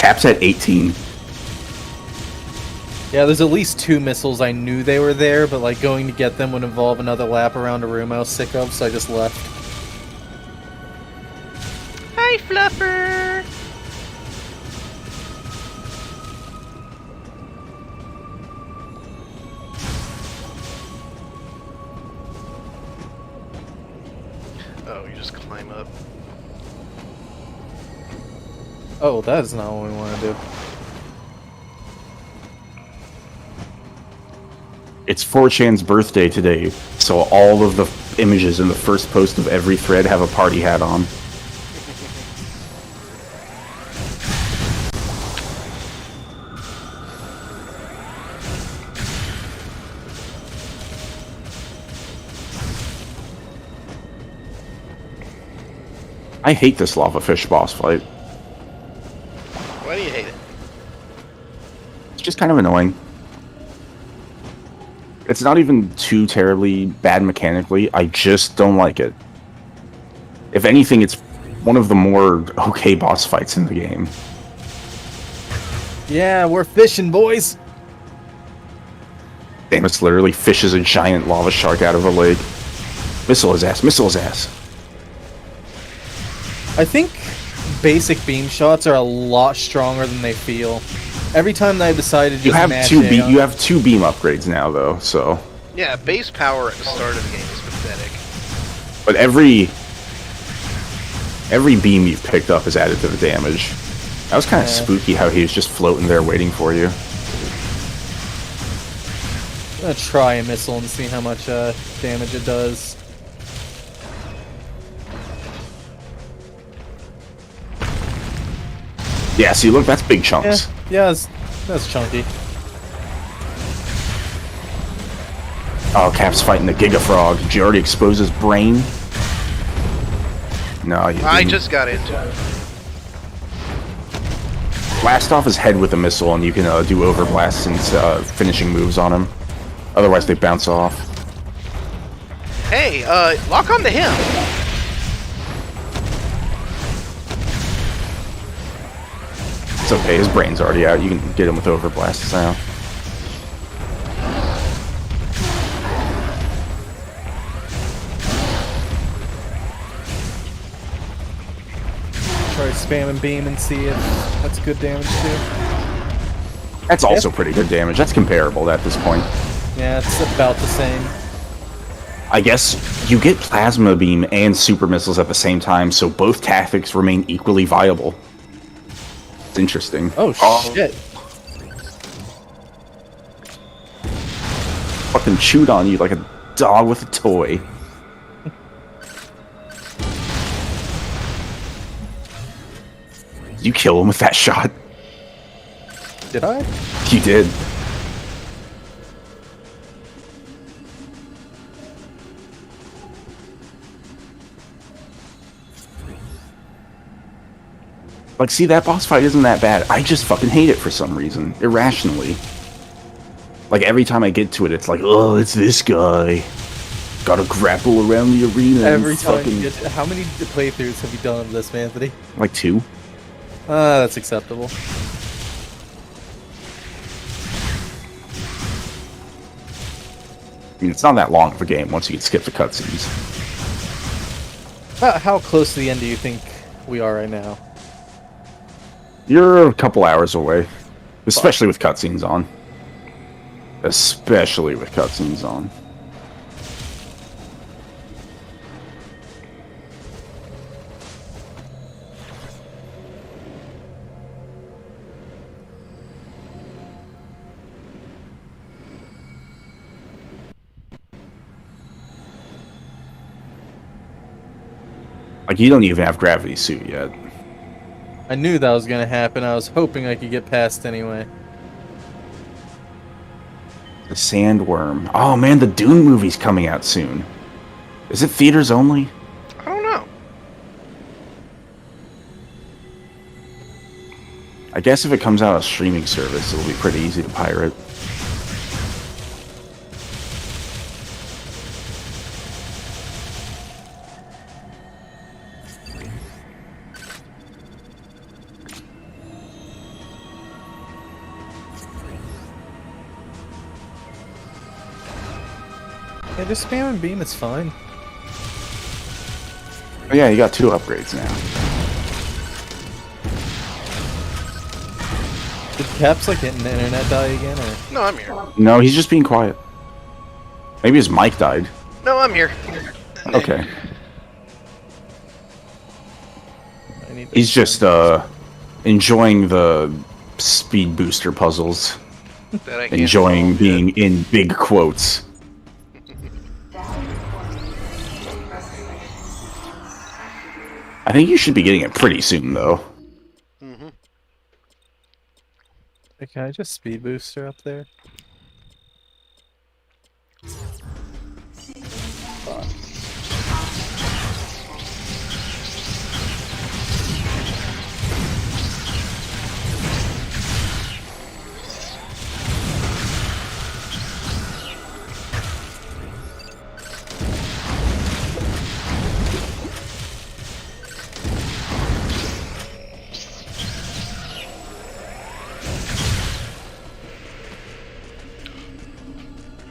Cap's at 18. Yeah, there's at least 2 missiles I knew they were there, but like going to get them would involve another lap around a room I was sick of, so I just left. Hi, Fluffer! Oh, you just climb up. Oh, that is not what we want to do. It's 4chan's birthday today, so all of the images in the first post of every thread have a party hat on. I hate this lava fish boss fight. Why do you hate it? It's just kind of annoying. It's not even too terribly bad mechanically, I just don't like it. If anything, it's one of the more okay boss fights in the game. Yeah, we're fishing, boys! Damn, it's literally fishes a giant lava shark out of a lake. Missile his ass, missile his ass. I think basic beam shots are a lot stronger than they feel. Every time that I decided to just mash you have 2 beam upgrades now, though, so... Yeah, base power at the start of the game is pathetic. But every beam you've picked up is added to the damage. That was kind of spooky how he was just floating there waiting for you. I'm gonna try a missile and see how much damage it does. Yeah, see, look, that's big chunks. Yeah, that's chunky. Oh, Cap's fighting the Giga Frog. Did you already expose his brain? No, you didn't. I just got into it. Blast off his head with a missile, and you can do overblasts and finishing moves on him. Otherwise, they bounce off. Hey, lock onto him! It's okay, his brain's already out. You can get him with overblasts now. Try spamming beam and see if that's good damage too. That's also pretty good damage. That's comparable at this point. Yeah, it's about the same. I guess you get Plasma Beam and Super Missiles at the same time, so both tactics remain equally viable. It's interesting. Oh, shit. Fucking chewed on you like a dog with a toy. You kill him with that shot. Did I? You did. Like, see, that boss fight isn't that bad. I just fucking hate it for some reason. Irrationally. Like, every time I get to it, it's like, oh, it's this guy. Gotta grapple around the arena. Every time you get to, how many playthroughs have you done of this, Anthony? Like 2. That's acceptable. I mean, it's not that long of a game once you can skip the cutscenes. How close to the end do you think we are right now? You're a couple hours away. Especially with cutscenes on. Especially with cutscenes on. Like, you don't even have Gravity Suit yet. I knew that was gonna happen. I was hoping I could get past anyway. The Sandworm. Oh man, the Dune movie's coming out soon. Is it theaters only? I don't know. I guess if it comes out on a streaming service, it'll be pretty easy to pirate. Yeah, just spamming beam is fine. Oh yeah, you got 2 upgrades now. Did Caps like hitting the internet die again, or? No, I'm here. No, he's just being quiet. Maybe his mic died. No, I'm here. Okay. I need to He's just enjoying the speed booster puzzles. That I can't Enjoying solve being yet. in big quotes. I think you should be getting it pretty soon, though. Mm-hmm. Hey, can I just speed booster up there?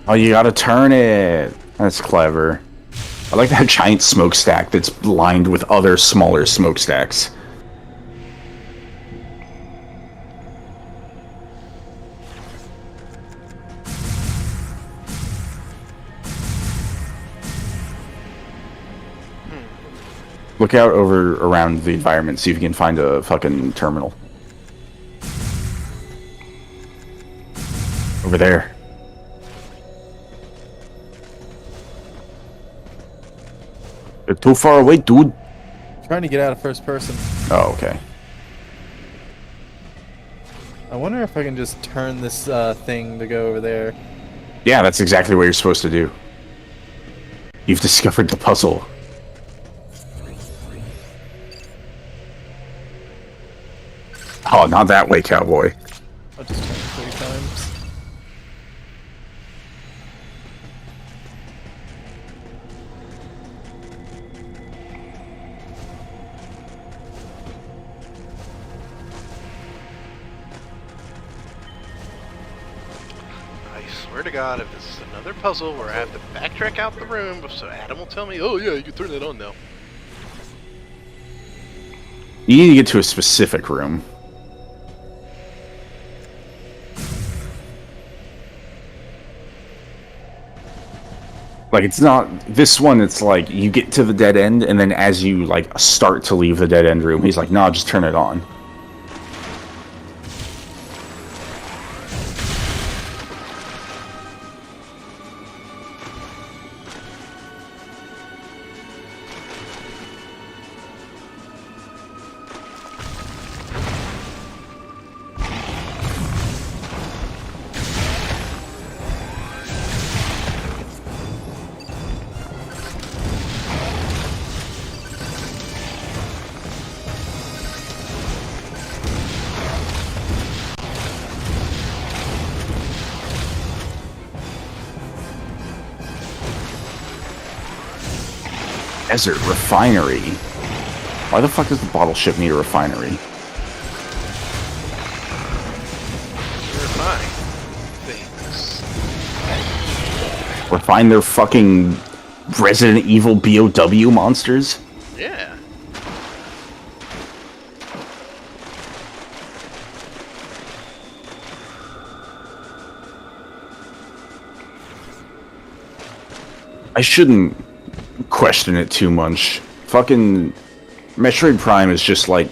Oh, you gotta turn it. That's clever. I like that giant smokestack that's lined with other smaller smokestacks. Look out over around the environment, see if you can find a fucking terminal. Over there. They're too far away, dude. Trying to get out of first person. Oh, okay. I wonder if I can just turn this thing to go over there. Yeah, that's exactly what you're supposed to do. You've discovered the puzzle. Oh, not that way, cowboy. I'll just turn it 3 times. I swear to God, if this is another puzzle where I have to backtrack out the room, so Adam will tell me, "Oh yeah, you can turn that on now." You need to get to a specific room. Like, it's not... This one, it's like, you get to the dead end, and then as you, like, start to leave the dead end room, he's like, "No, just turn it on." Desert refinery. Why the fuck does the bottle ship need a refinery? Refine things. Refine their fucking Resident Evil BOW monsters? Yeah. I shouldn't question it too much. Fucking Metroid Prime is just like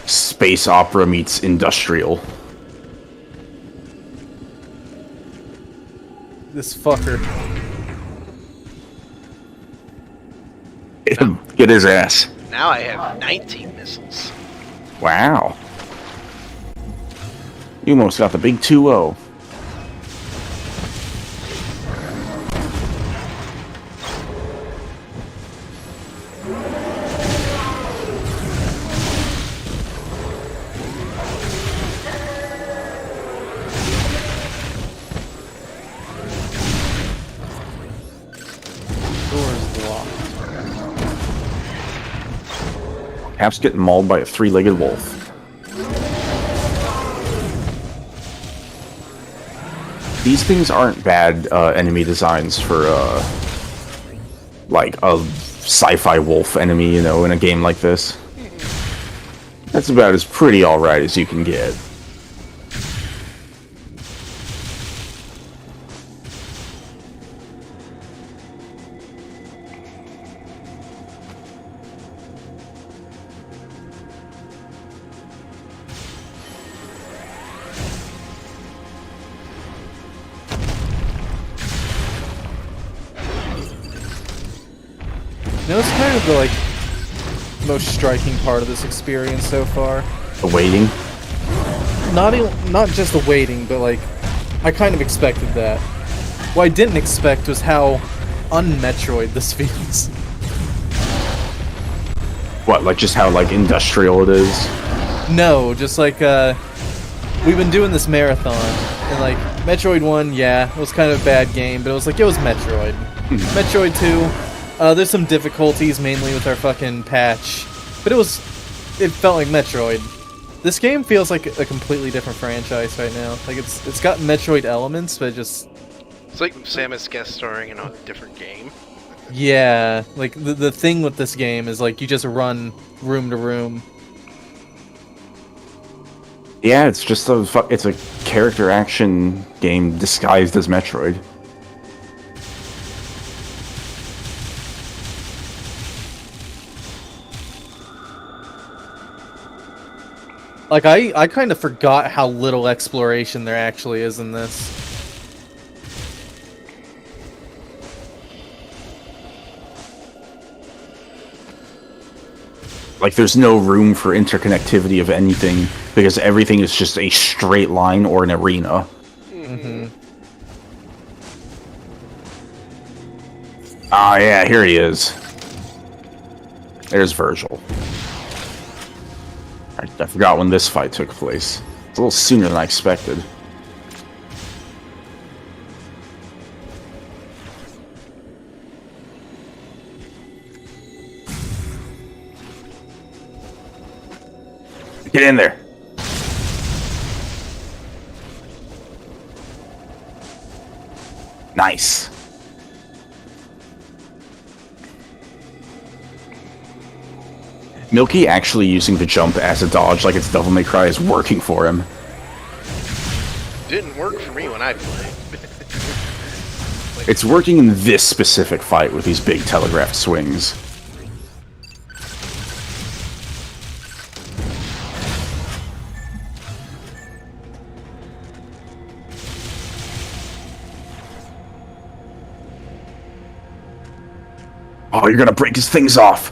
space opera meets industrial. This fucker. Get his ass. Now I have 19 missiles. Wow. You almost got the big 2-0. Door's locked. Cap's getting mauled by a 3-legged wolf. These things aren't bad enemy designs for like a sci-fi wolf enemy, you know, in a game like this. That's about as pretty alright as you can get. You know, it's kind of the, like, most striking part of this experience so far. The waiting. Not just the waiting, but, like, I kind of expected that. What I didn't expect was how un-Metroid this feels. What, like just how like industrial it is? No, just like, we've been doing this marathon, and like, Metroid 1, yeah, it was kind of a bad game, but it was like, it was Metroid. Metroid 2, there's some difficulties, mainly with our fucking patch, but it felt like Metroid. This game feels like a completely different franchise right now. Like, it's got Metroid elements, but just... It's like Samus guest starring in a different game. Yeah, like, the thing with this game is, like, you just run room to room. Yeah, it's just it's a character action game disguised as Metroid. Like, I kind of forgot how little exploration there actually is in this. Like, there's no room for interconnectivity of anything, because everything is just a straight line or an arena. Mm-hmm. Ah, yeah, here he is. There's Virgil. I forgot when this fight took place. It's a little sooner than I expected. Get in there. Nice. Milky actually using the jump as a dodge like it's Devil May Cry is working for him. Didn't work for me when I played. It's working in this specific fight with these big telegraphed swings. Oh, you're gonna break his things off!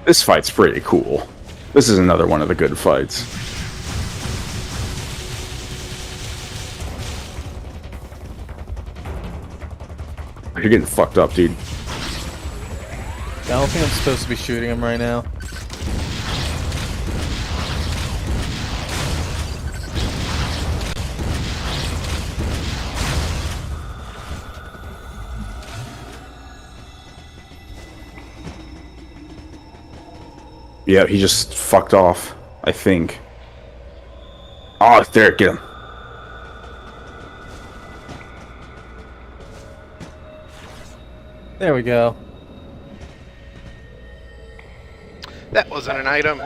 This fight's pretty cool. This is another one of the good fights. You're getting fucked up, dude. I don't think I'm supposed to be shooting him right now. Yeah, he just fucked off, I think. Oh, there, get him. There we go. That wasn't an item.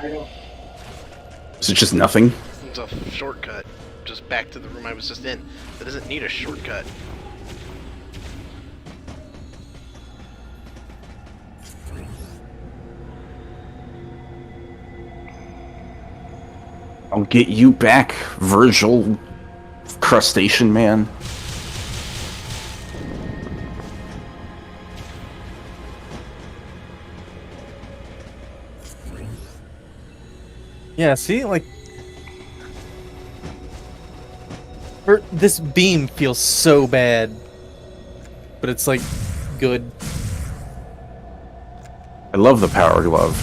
Is it just nothing? It's a shortcut. Just back to the room I was just in. That doesn't need a shortcut. I'll get you back, Virgil, crustacean man. Yeah, see, like... This beam feels so bad. But it's, like, good. I love the power glove.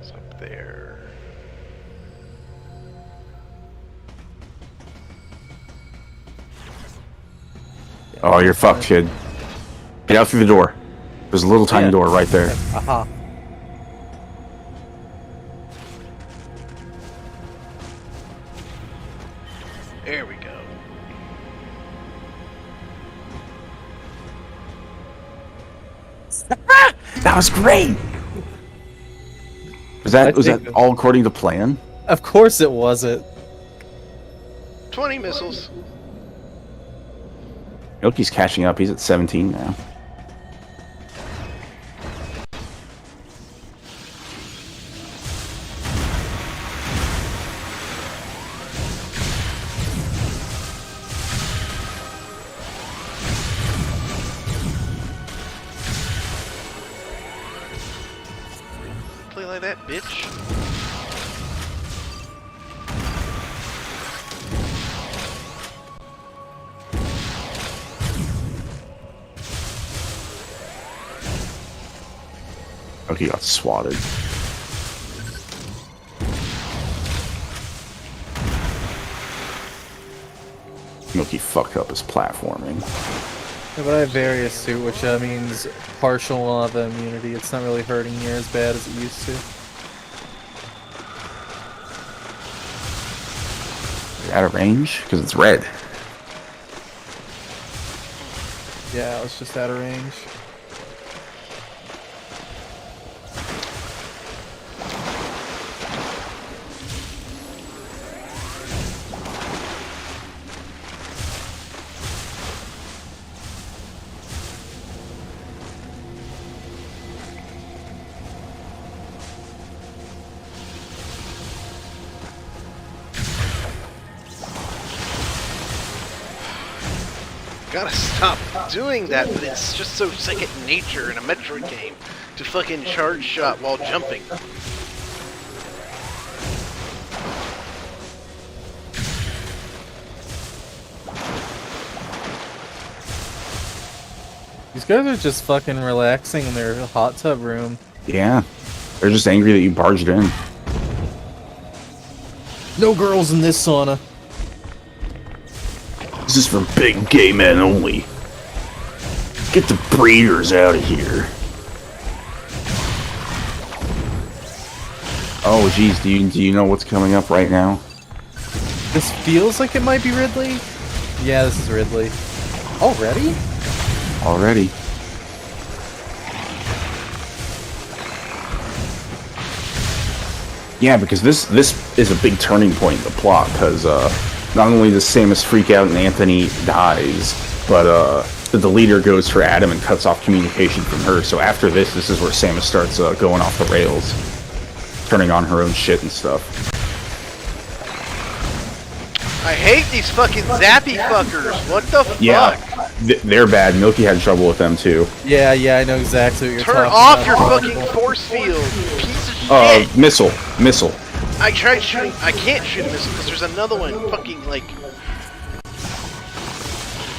It's up there. Oh, you're fucked, kid. Get out through the door. There's a little tiny door right there. Aha. There we go. That was great. Was that all according to plan? Of course it wasn't. 20 missiles. Milky's catching up. He's at 17 now. Play like that, bitch. Milky got swatted. Milky fucked up his platforming. Yeah, but I have various suit, which means partial lava immunity. It's not really hurting here as bad as it used to. Out of range? Because it's red. Yeah, it's just out of range. Gotta stop doing that, but it's just so second nature in a Metroid game to fucking charge shot while jumping. These guys are just fucking relaxing in their hot tub room. Yeah. They're just angry that you barged in. No girls in this sauna. This is for big gay men only. Get the breeders out of here. Oh, geez, do you know what's coming up right now? This feels like it might be Ridley. Yeah, this is Ridley. Already? Already. Yeah, because this is a big turning point in the plot, because not only does Samus freak out and Anthony dies, but the deleter goes for Adam and cuts off communication from her. So after this is where Samus starts going off the rails, turning on her own shit and stuff. I hate these fucking zappy fuckers. What the fuck? Yeah, they're bad. Milky had trouble with them too. Yeah, I know exactly what you're Turn talking off about. your fucking force field, you piece of shit. Missile. I tried shooting. I can't shoot a missile because there's another one fucking like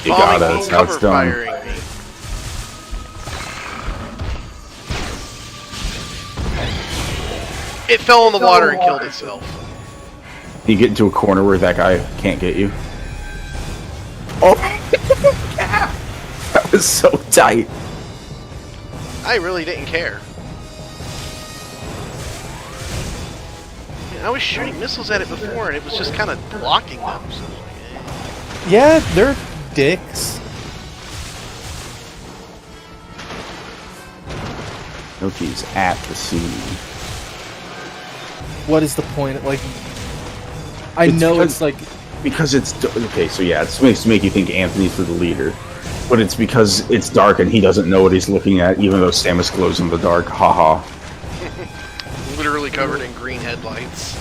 You got bombing it. me, That's how it's cover done. firing me. It fell in the water and killed itself. You get into a corner where that guy can't get you. Oh, that was so tight. I really didn't care. I was shooting missiles at it before, and it was just kind of blocking them. So, Yeah, they're dicks. Milky's at the scene. What is the point? Like, I It's know because- it's like, Because it's okay, so yeah, it's supposed to make you think Anthony's the leader, but it's because it's dark and he doesn't know what he's looking at, even though Samus glows in the dark. Haha. literally covered in green headlights.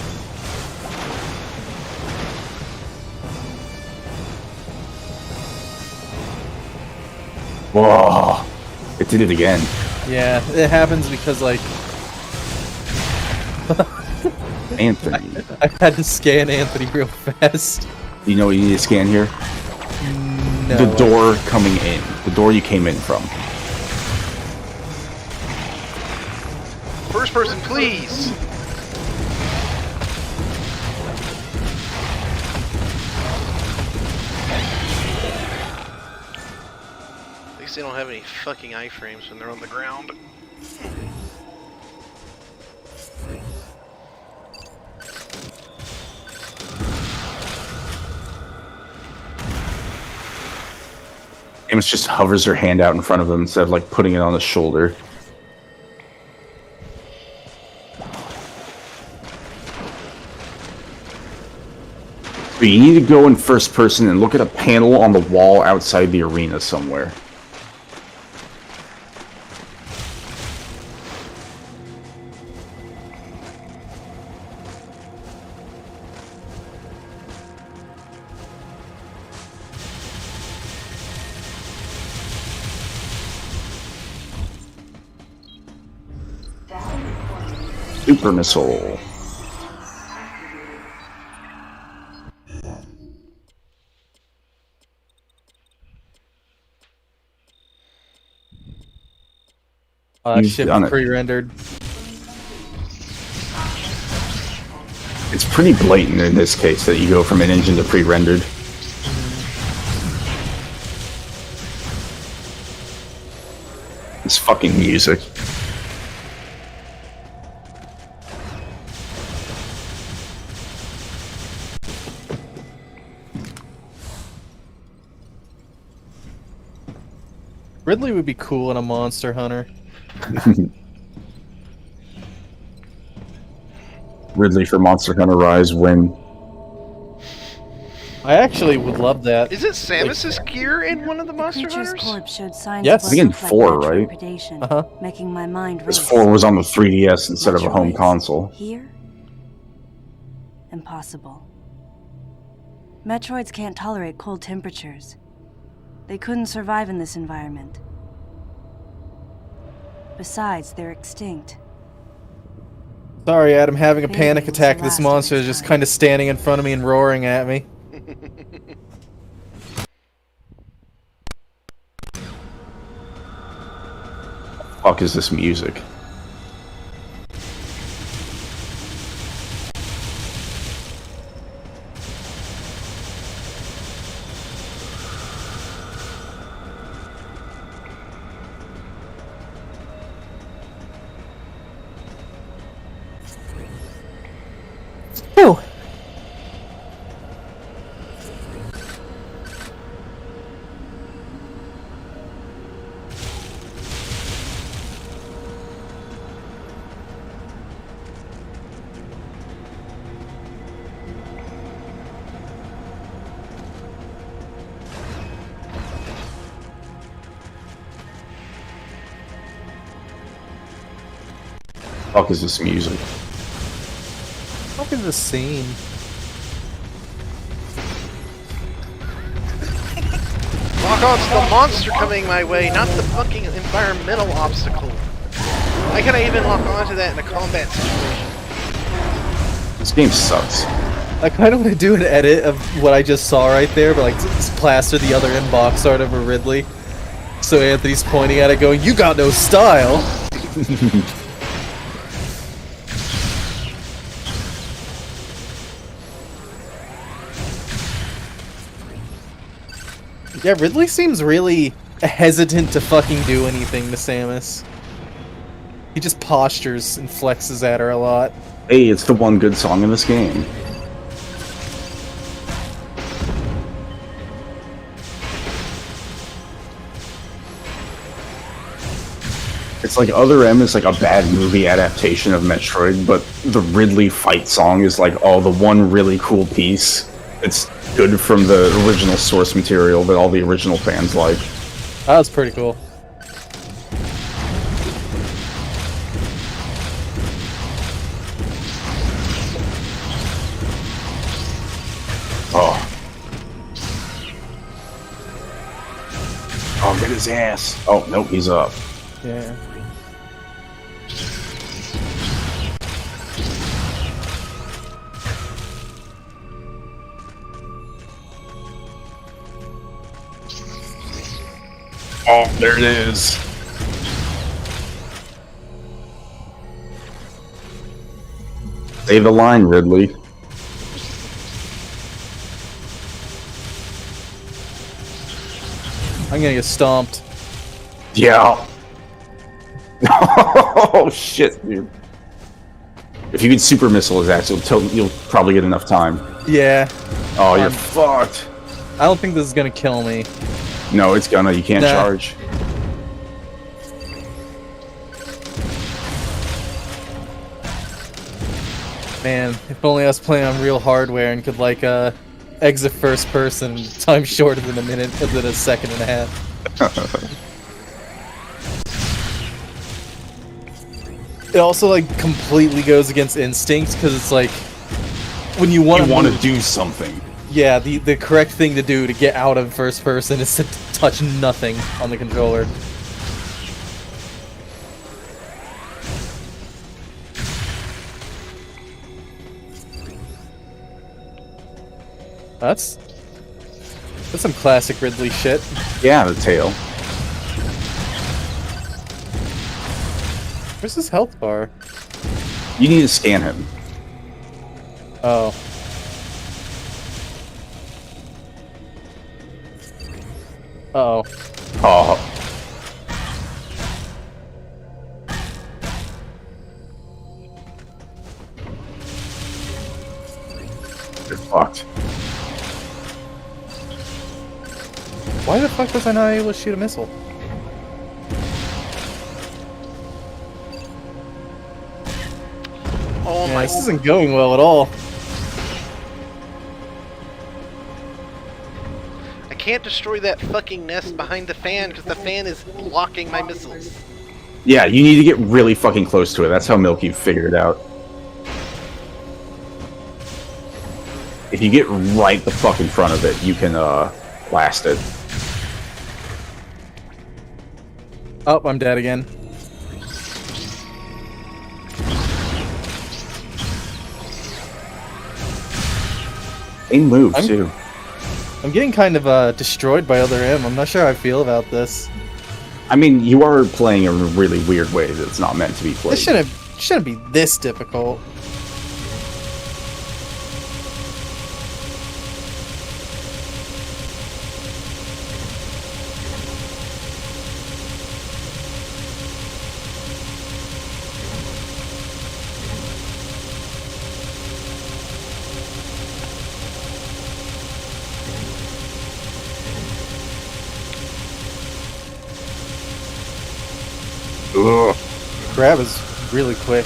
Whoa! It did it again. yeah, it happens because like Anthony, I had to scan Anthony real fast. you know what you need to scan here? No, The door coming in, the door you came in from. First person, please! they don't have any fucking iframes when they're on the ground. Amos just hovers her hand out in front of him instead of like putting it on his shoulder. But you need to go in first person and look at a panel on the wall outside the arena somewhere. Super missile. Ship pre-rendered. It's pretty blatant in this case that you go from an engine to pre-rendered. This fucking music. Ridley would be cool in a Monster Hunter. Ridley for Monster Hunter Rise win. I actually would love that. Is it Samus's gear in one of the Monster Creature's Hunters? corpse showed signs Yes. of I think in what looked like 4, natural right? predation, making my mind Because race. 4 was on the 3DS instead of a home Metroids console. Here? Impossible. Metroids can't tolerate cold temperatures. They couldn't survive in this environment. Besides, they're extinct. Sorry, Adam, having a Maybe panic it was attack. the This last of monster its is just kind. kind of standing in front of me and roaring at me. Fuck is this music? Whew. Fuck is this music? Fuck is this scene? Lock on to the monster coming my way, not the fucking environmental obstacle. Why can't I even lock onto that in a combat situation? This game sucks. I kind of want to do an edit of what I just saw right there, but like just plaster the other inbox art over Ridley. So Anthony's pointing at it going, "You got no style!" Yeah, Ridley seems really hesitant to fucking do anything to Samus. He just postures and flexes at her a lot. Hey, it's the one good song in this game. It's like Other M is like a bad movie adaptation of Metroid, but the Ridley fight song is like, oh, the one really cool piece. It's good from the original source material that all the original fans like. That was pretty cool. Oh. Oh, get his ass. Oh, nope, he's up. Yeah. Oh, there it is. Say the line, Ridley. I'm gonna get stomped. Yeah. Oh shit, dude. If you could super missile his ass, you'll probably get enough time. Yeah. Oh, you're fucked. I don't think this is gonna kill me. No, it's gonna. You can't charge. Man, if only I was playing on real hardware and could, like, exit first person time shorter than a minute, than a second and a half. It also, like, completely goes against instinct, because it's like, when you want to do something. Yeah, the correct thing to do to get out of first person is to touch nothing on the controller. That's some classic Ridley shit. Yeah, the tail. Where's his health bar? You need to scan him. Oh. Uh-oh. Oh. You're fucked. Why the fuck was I not able to shoot a missile? Oh Yeah, my... this isn't going well at all. I can't destroy that fucking nest behind the fan because the fan is blocking my missiles. Yeah, you need to get really fucking close to it. That's how Milky figured it out. If you get right the fuck in front of it, you can, blast it. Oh, I'm dead again. They move, too. I'm getting kind of, destroyed by other M. I'm not sure how I feel about this. I mean, you are playing a really weird way that's not meant to be played. This shouldn't be this difficult. Ugh. Grab is really quick.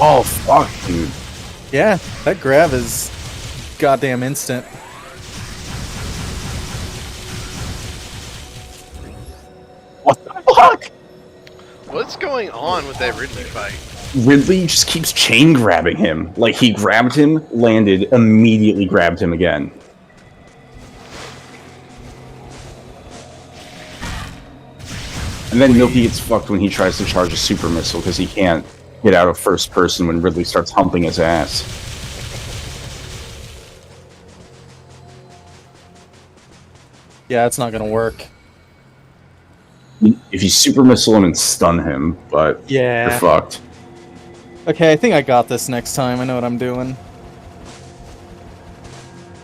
Oh, fuck, dude. Yeah, that grab is goddamn instant. What the fuck? What's going on with that Ridley fight? Ridley just keeps chain grabbing him. Like, he grabbed him, landed, immediately grabbed him again. And then Milky gets fucked when he tries to charge a super missile because he can't get out of first person when Ridley starts humping his ass. Yeah, it's not gonna work. If you super missile him and stun him, but Yeah. you're fucked. Okay, I think I got this next time. I know what I'm doing.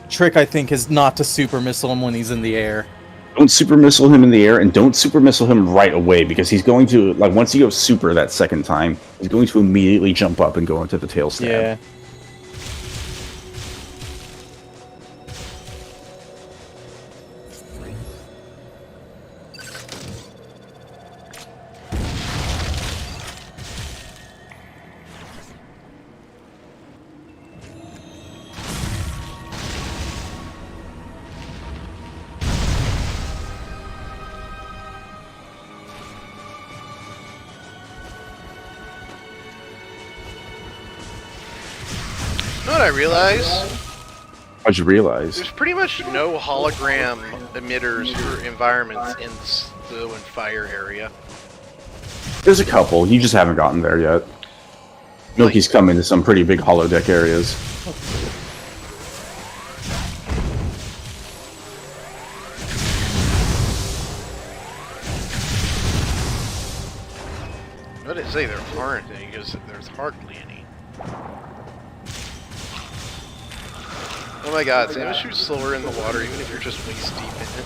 Trick, I think, is not to super missile him when he's in the air. Don't super missile him in the air, and don't super missile him right away, because he's going to, like, once he goes super that second time, he's going to immediately jump up and go into the tail stab. Yeah. You know what I realized? How'd you realize? There's pretty much no hologram emitters for environments in the and fire area. There's a couple. You just haven't gotten there yet. Milky's come into some pretty big holodeck areas. I didn't say there aren't any, because there's hardly any. Oh my god, Samus shoots slower in the water even if you're just waist deep in it.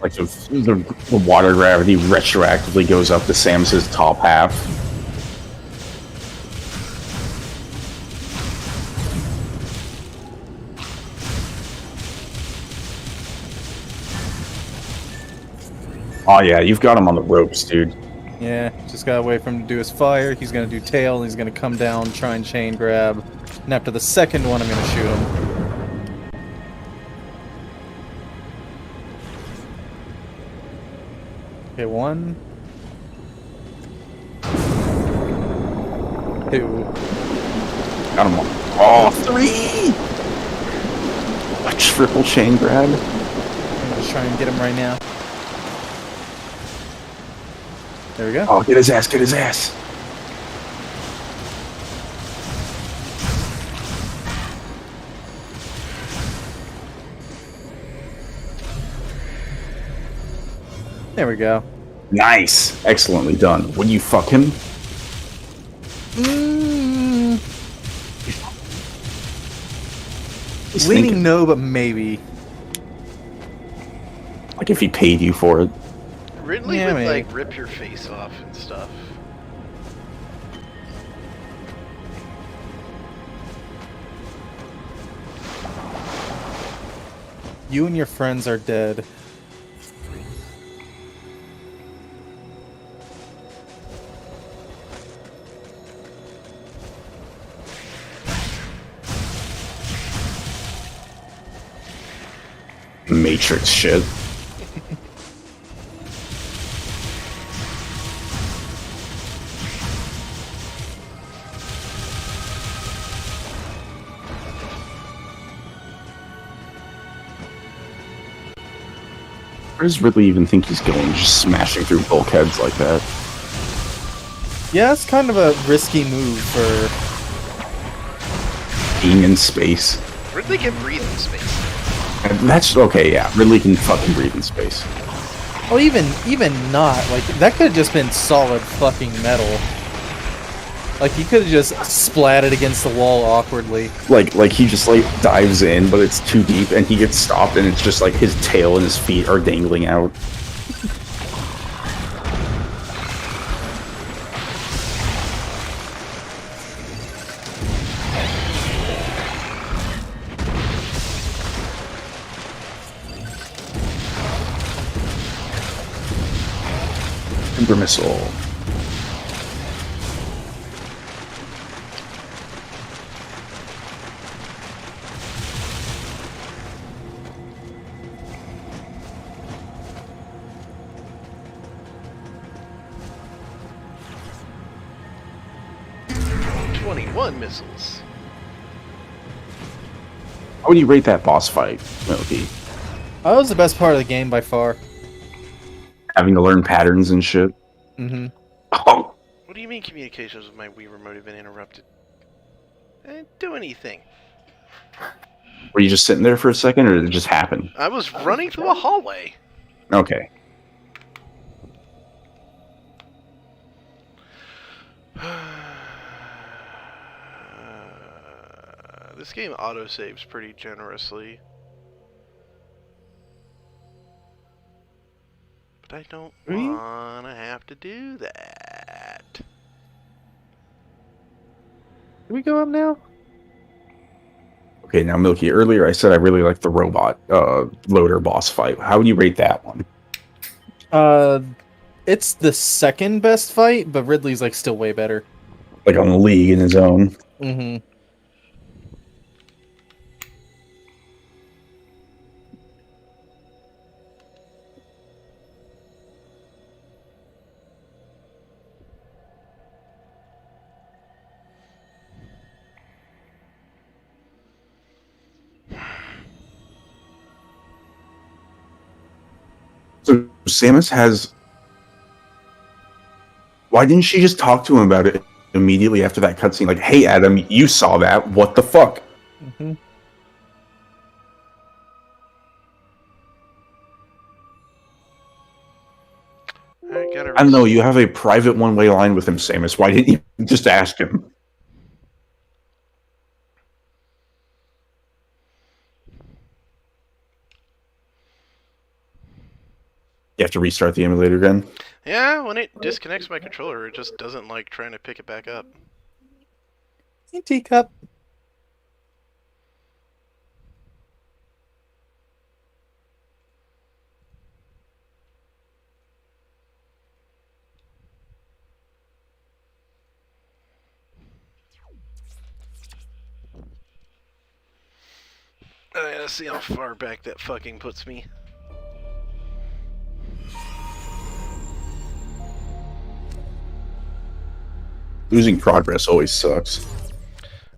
Like the water gravity retroactively goes up to Samus's top half. Oh yeah, you've got him on the ropes, dude. Yeah, just gotta wait for him to do his fire. He's gonna do tail, and he's gonna come down, try and chain grab. And after the second one, I'm gonna shoot him. Okay, 1. 2. Got him on. Oh, 3! A triple chain grab. I'm just trying to get him right now. There we go. Oh, get his ass, get his ass. There we go. Nice. Excellently done. Would you fuck him? He's Leaning thinking, no, but maybe. like if he paid you for it. Ridley Yeah, would, maybe. like, rip your face off and stuff. You and your friends are dead. Matrix shit. Where does Ridley even think he's going, just smashing through bulkheads like that? Yeah, it's kind of a risky move for... Being in space. Ridley can breathe in space. And that's okay, yeah. Ridley can fucking breathe in space. Oh, even not. Like, that could have just been solid fucking metal. Like, he could have just splatted against the wall awkwardly. Like he just like dives in, but it's too deep, and he gets stopped, and it's just like his tail and his feet are dangling out. Super missile. Missiles. How would you rate that boss fight, Milky? That was the best part of the game by far. Having to learn patterns and shit. Mm-hmm. Oh, What do you mean communications with my Wii remote have been interrupted? I didn't do anything. were you just sitting there for a second, or did it just happen? I was running through a hallway. Okay. This game autosaves pretty generously. But I don't Really? wanna have to do that. Can we go up now? Okay, now Milky, earlier I said I really like the robot loader boss fight. How would you rate that one? It's the second best fight, but Ridley's like still way better. Like on the league in his own. Mm-hmm. Samus has... Why didn't she just talk to him about it immediately after that cutscene? Like, hey, Adam, you saw that. What the fuck? Mm-hmm. I don't know, you have a private one-way line with him, Samus. Why didn't you just ask him? You have to restart the emulator again? Yeah, when it disconnects my controller, it just doesn't like trying to pick it back up. Hey, teacup. I gotta see how far back that fucking puts me. Losing progress always sucks.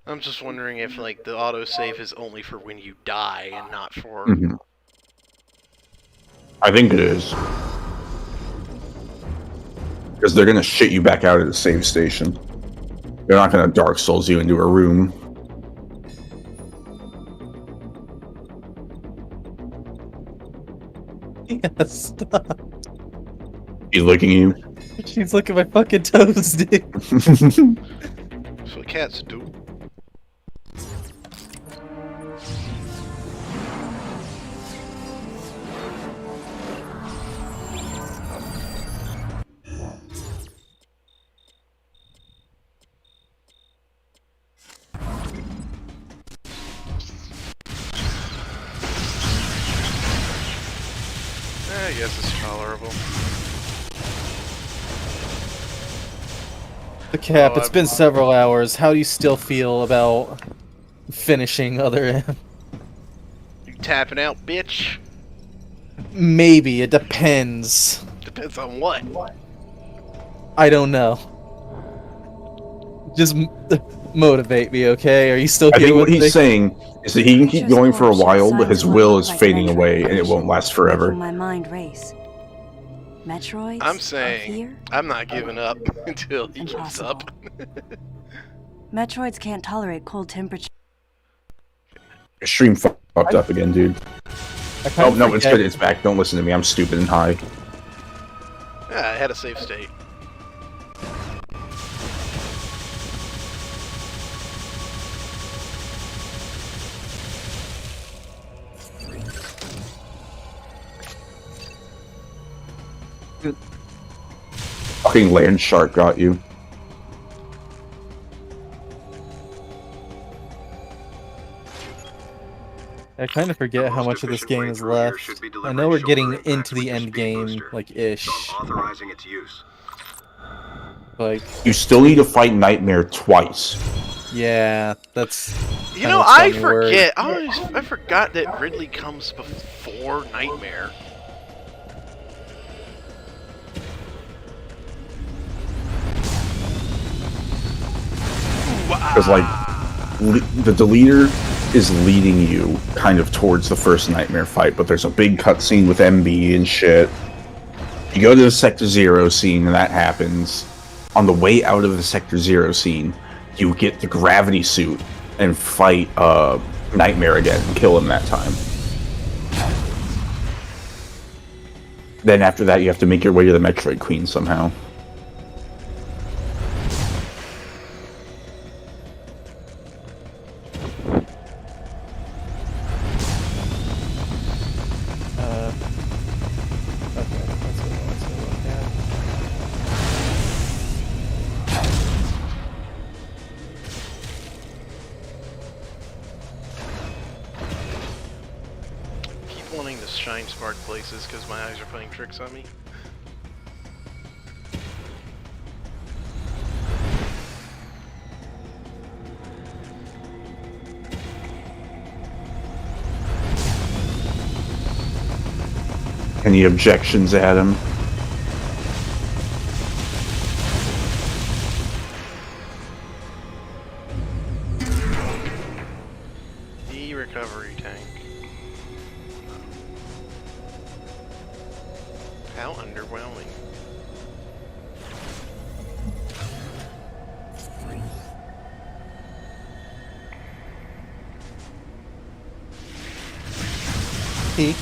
I'm just wondering if, like, the autosave is only for when you die and not for... Mm-hmm. I think it is. Because they're gonna shit you back out at the save station. They're not gonna Dark Souls you into a room. Yeah, stop. He's looking at you. She's looking at my fucking toes, dude. That's what cats do. I guess it's tolerable. The Cap, Oh, it's been several hours. How do you still feel about finishing Other M? You tapping out, bitch? Maybe, it depends. Depends on what. I don't know. Just motivate me, okay? Are you still I here think what with me? he's saying is that he can keep going for a while, but his will is fading away, and it won't last forever. My mind race. Metroids I'm are saying here? I'm not giving up until he gives up. Metroids can't tolerate cold temperatures. Your stream fucked up again, dude. Oh, no, it's forget- good. It's back. Don't listen to me. I'm stupid and high. Yeah, I had a save state. Fucking land shark got you. I kind of forget how much of this game is left. I know we're getting into the end game, like, ish. Authorizing its use. Like, You still need to fight Nightmare twice. yeah, that's... You kind know, of I a funny word. forget. I forgot that Ridley comes before Nightmare. Because, like, the deleter is leading you kind of towards the first Nightmare fight, but there's a big cutscene with MB and shit. You go to the Sector Zero scene, and that happens. On the way out of the Sector Zero scene, you get the gravity suit and fight Nightmare again and kill him that time. Then after that, you have to make your way to the Metroid Queen somehow. Okay, that's what I want to look at. Keep wanting to shine smart places because my eyes are playing tricks on me. Any objections, Adam? The recovery tank. How underwhelming. Peek.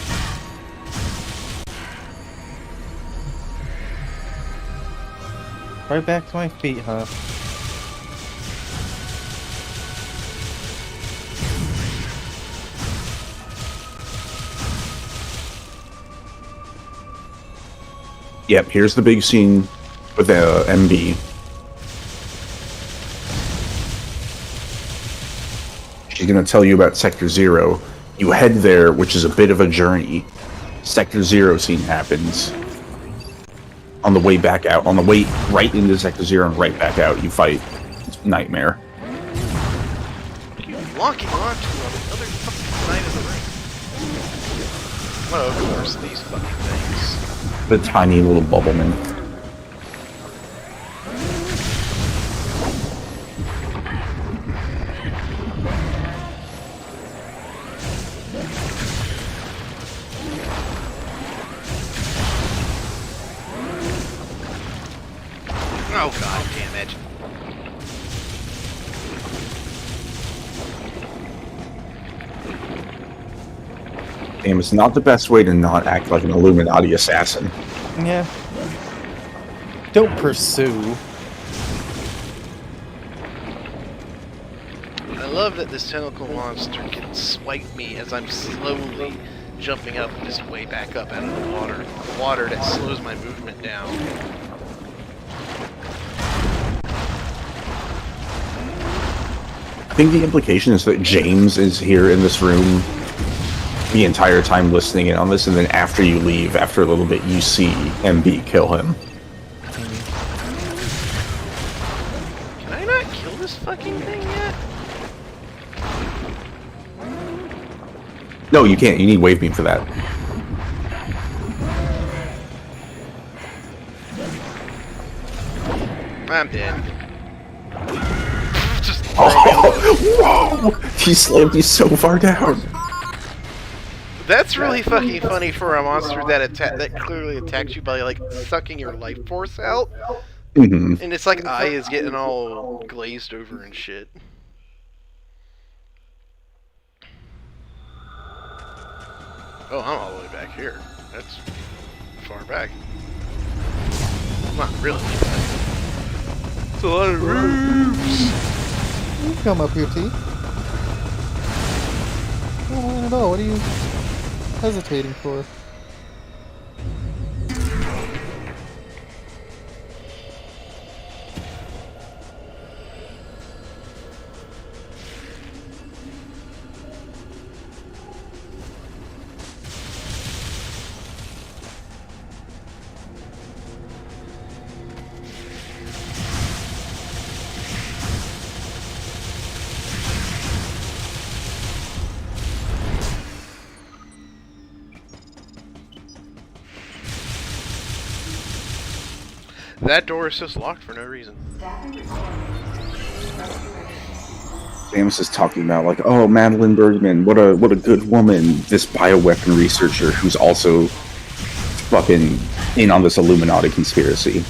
Right back to my feet, huh? Yep, here's the big scene with the MB. She's gonna tell you about Sector 0. You head there, which is a bit of a journey. Sector 0 scene happens. On the way back out, on the way right into Sector 0 and right back out, you fight Nightmare. What are you locking onto on the other fucking side of the ring? Oh, of course, these fucking things. The tiny little bubble man. Oh god damn it. Damn, it's not the best way to not act like an Illuminati assassin. Yeah. Don't pursue. I love that this tentacle monster can swipe me as I'm slowly jumping up this way back up out of the water. Water that slows my movement down. I think the implication is that James is here in this room the entire time listening in on this, and then after you leave, after a little bit, you see MB kill him. Can I not kill this fucking thing yet? No, you can't. You need Wave Beam for that. I'm dead. Just Oh, whoa! He slammed you so far down. That's really fucking funny for a monster that clearly attacks you by like sucking your life force out, Mm-hmm. and it's like eye is getting all glazed over and shit. Oh, I'm all the way back here. That's far back. Not really, but it's a lot of roofs. You can come up here, T. No, not at all. What are you hesitating for? That door is just locked for no reason. Samus is talking about like, oh, Madeline Bergman, what a good woman. This bioweapon researcher who's also fucking in on this Illuminati conspiracy.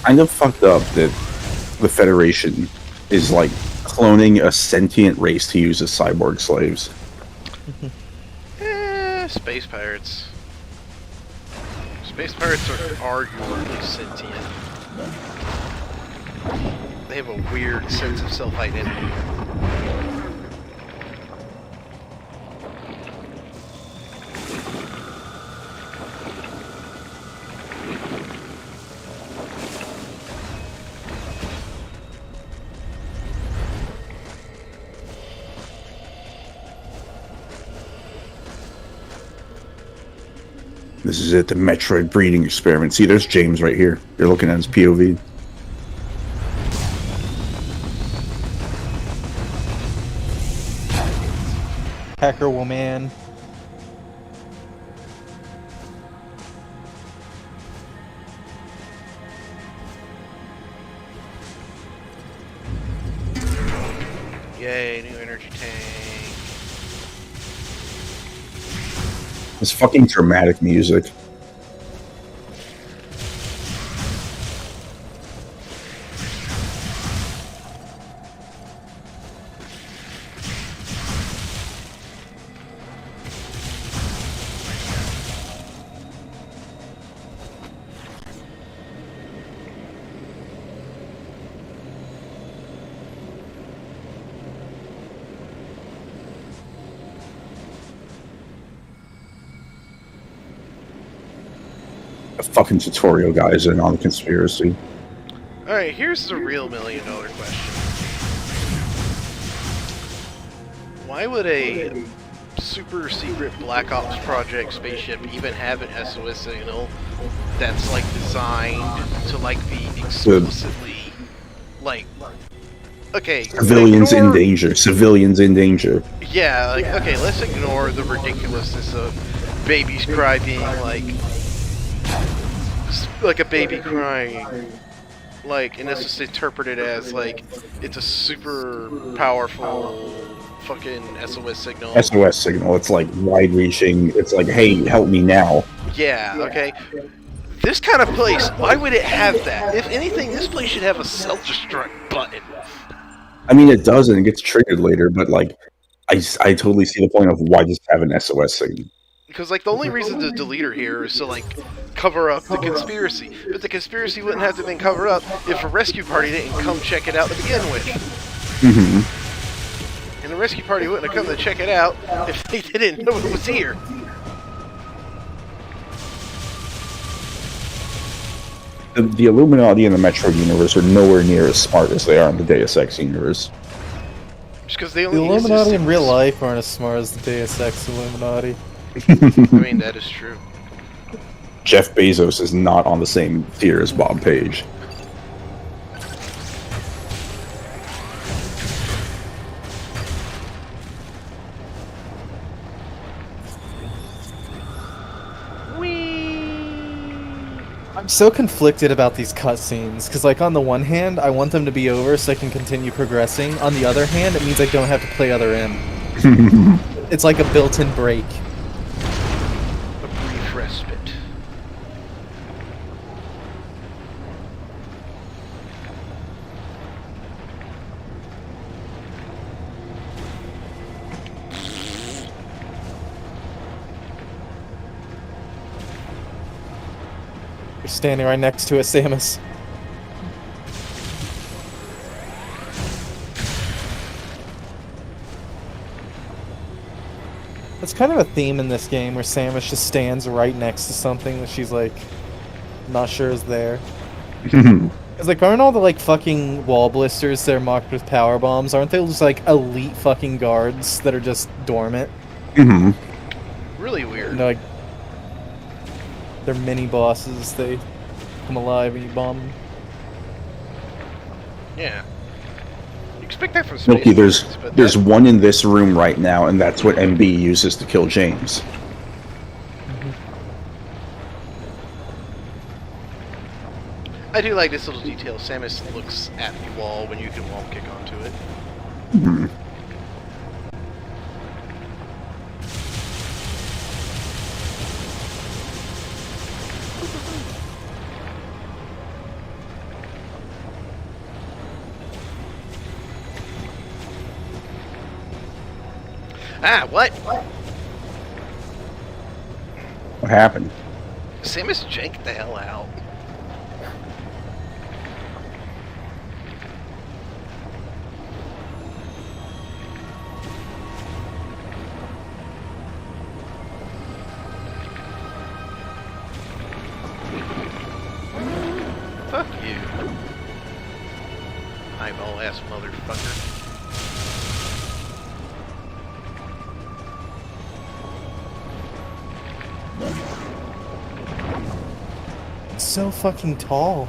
Kind of fucked up that the Federation is like cloning a sentient race to use as cyborg slaves. Space pirates. Space pirates are arguably sentient. They have a weird sense of self-identity. This is it, the Metroid breeding experiment. See, there's James right here. You're looking at his POV. Hacker woman. Yay, new energy tank. This fucking dramatic music. The fucking tutorial guys in on the conspiracy. Alright, here's the real $1,000,000 question. Why would a super secret Black Ops project spaceship even have an SOS signal that's like designed to like be exclusively like okay, Civilians in ignore- danger. Civilians in danger. Yeah, like okay, let's ignore the ridiculousness of babies cry being like a baby crying, like, and this is interpreted as like it's a super powerful fucking SOS signal. SOS signal. It's like wide-reaching. It's like, hey, help me now. Yeah, okay. This kind of place, why would it have that? If anything, this place should have a self-destruct button. I mean, it does, and it gets triggered later, but like, I totally see the point of why just have an SOS signal. Because, like, the only reason to delete her here is to, like, cover up the conspiracy. But the conspiracy wouldn't have to been covered up if a rescue party didn't come check it out to begin with. Mm-hmm. And the rescue party wouldn't have come to check it out if they didn't know it was here. The Illuminati in the Metroid universe are nowhere near as smart as they are in the Deus Ex universe. Just because they The only use Illuminati in systems. real life aren't as smart as the Deus Ex Illuminati. I mean, that is true. Jeff Bezos is not on the same tier as Bob Page. I'm so conflicted about these cutscenes, because, like, on the one hand, I want them to be over so I can continue progressing. On the other hand, it means I don't have to play other M. It's like a built-in break. A brief respite. You're standing right next to it, Samus. That's kind of a theme in this game where Samus just stands right next to something that she's like not sure is there. It's like, aren't all the like fucking wall blisters that are marked with power bombs, aren't they just like elite fucking guards that are just dormant? Mm-hmm. Really weird. You know, like they're mini bosses, they come alive and you bomb them. Yeah. You expect that from space. Milky, there's Marines, but there's that- one in this room right now, and that's what MB uses to kill James. I do like this little detail. Samus looks at the wall when you can wall kick onto it. Mm-hmm. Ah, what? What happened? Samus janked the hell out. Fuck you. Eyeball ass motherfucker. It's so fucking tall.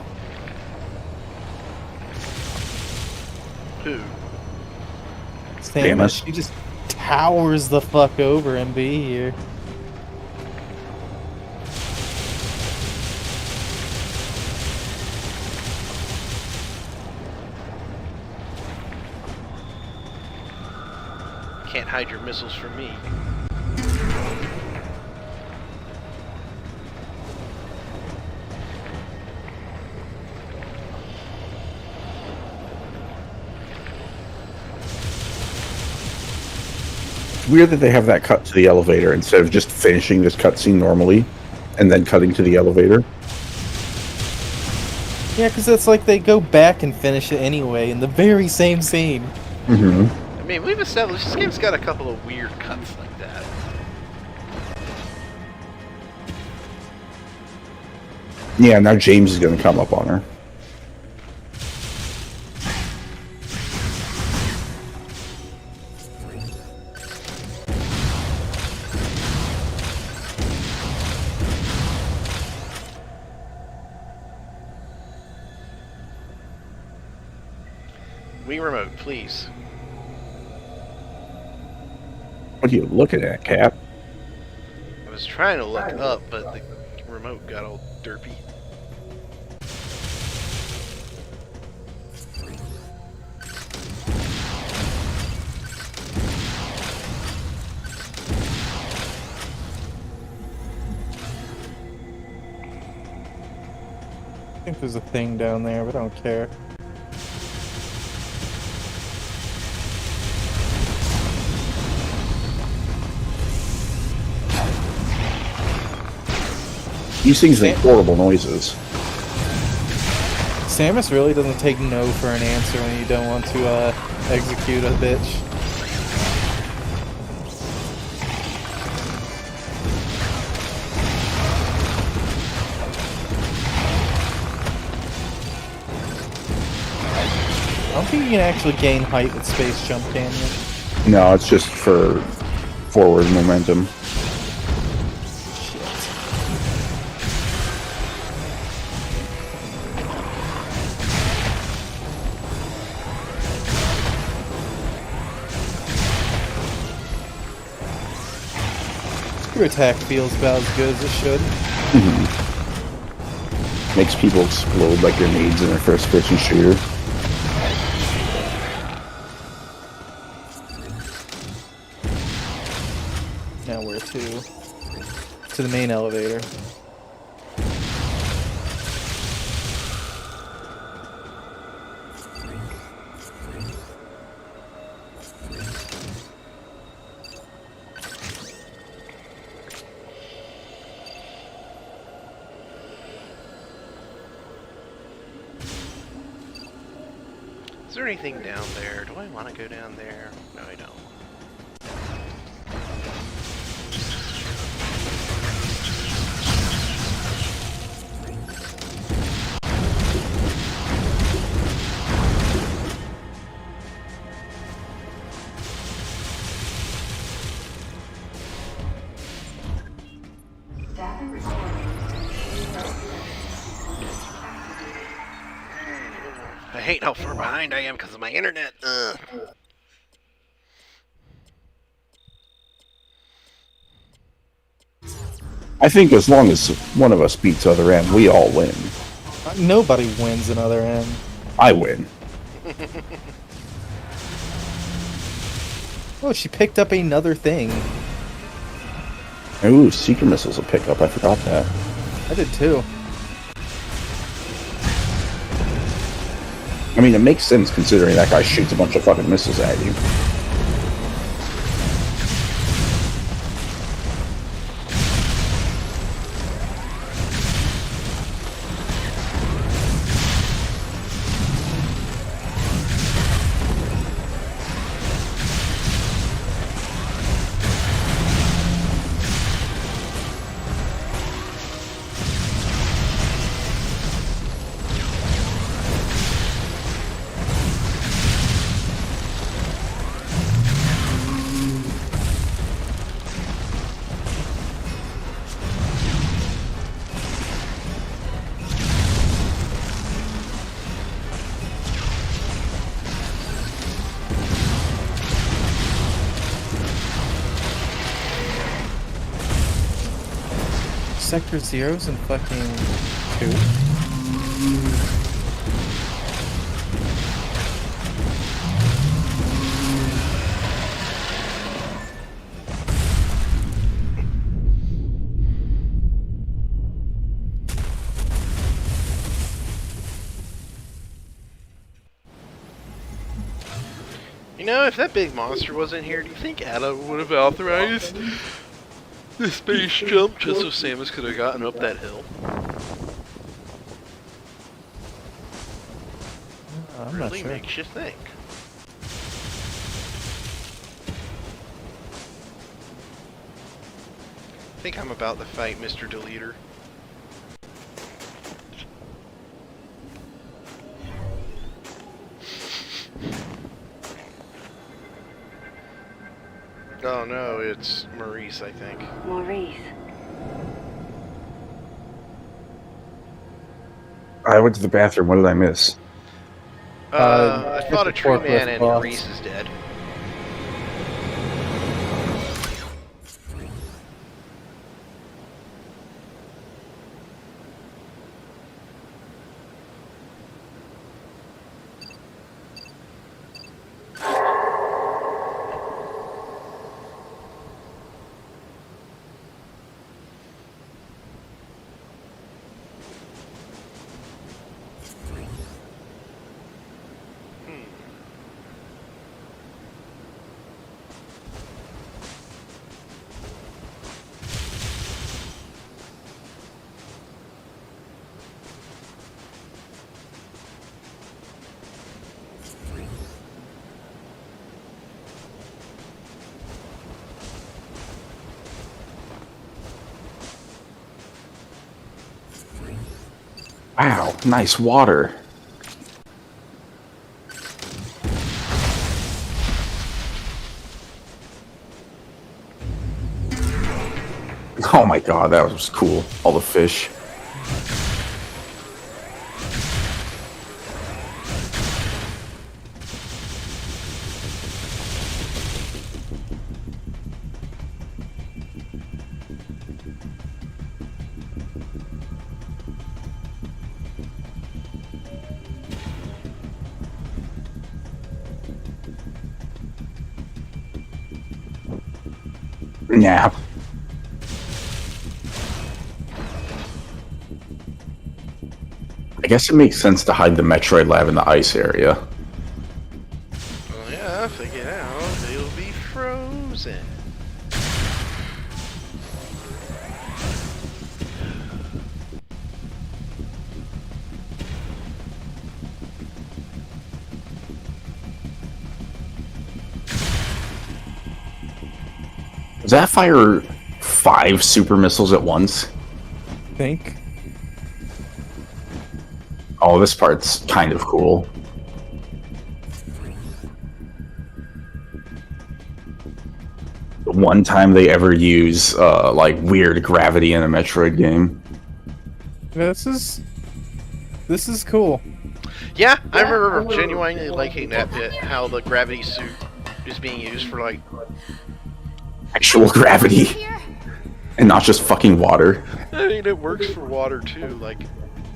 Who? Samus, Samus. she just towers the fuck over MB here. Can't hide your missiles from me. Weird that they have that cut to the elevator instead of just finishing this cutscene normally and then cutting to the elevator. Yeah, because it's like they go back and finish it anyway in the very same scene. I mean, we've established this game's got a couple of weird cuts like that. Yeah, now James is going to come up on her. Wii remote, please. What are you looking at, Cap? I was trying to look up, but the remote got all derpy. I think there's a thing down there, but I don't care. These things make horrible noises. Samus really doesn't take no for an answer when you don't want to execute a bitch. I don't think you can actually gain height with Space Jump, can you? No, it's just for forward momentum. Your attack feels about as good as it should. Makes people explode like grenades in their first-person shooter. Now where to? To the main elevator. Is there anything down there? Do I want to go down there? No, I don't. I hate how far behind I am because of my internet. Ugh. I think as long as one of us beats other end, we all win. Nobody wins another end. I win. Oh, she picked up another thing. Ooh, seeker missiles will pick up. I forgot that. I did too. I mean, it makes sense considering that guy shoots a bunch of fucking missiles at you. Sector Zeros in fucking 2? You know, if that big monster wasn't here, do you think Adam would have authorized the space jump just so Samus could have gotten up that hill? I'm not Really sure. makes you think. I think I'm about to fight Mr. Deleter. Oh no, it's Maurice, I think. Maurice. I went to the bathroom. What did I miss? I fought a the tree forklift man and boss. Maurice is dead. Wow, nice water. Oh my god, that was cool. All the fish. Nap. I guess it makes sense to hide the Metroid lab in the ice area. Well, yeah, if they get out, they'll be frozen. Does that fire 5 super missiles at once? Think. Oh, this part's kind of cool. The one time they ever use, like, weird gravity in a Metroid game. This is cool. Yeah, I remember genuinely liking that bit, how the gravity suit is being used for, like... Actual gravity. And not just fucking water. I mean, it works for water, too, like...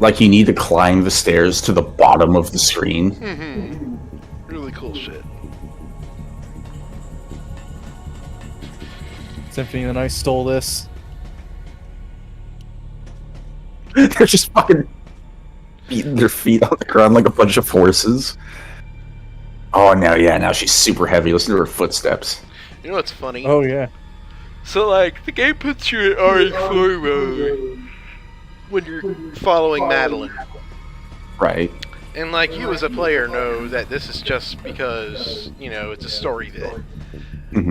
Like, you need to climb the stairs to the bottom of the screen. Really cool shit. Symphony of the Night stole this. They're just fucking beating their feet on the ground like a bunch of horses. Oh, now she's super heavy. Listen to her footsteps. You know what's funny? Oh yeah. So, like, the game puts you in RH4 mode when you're following Madeline. Right. And, like, you as a player know that this is just because, you know, it's a story bit.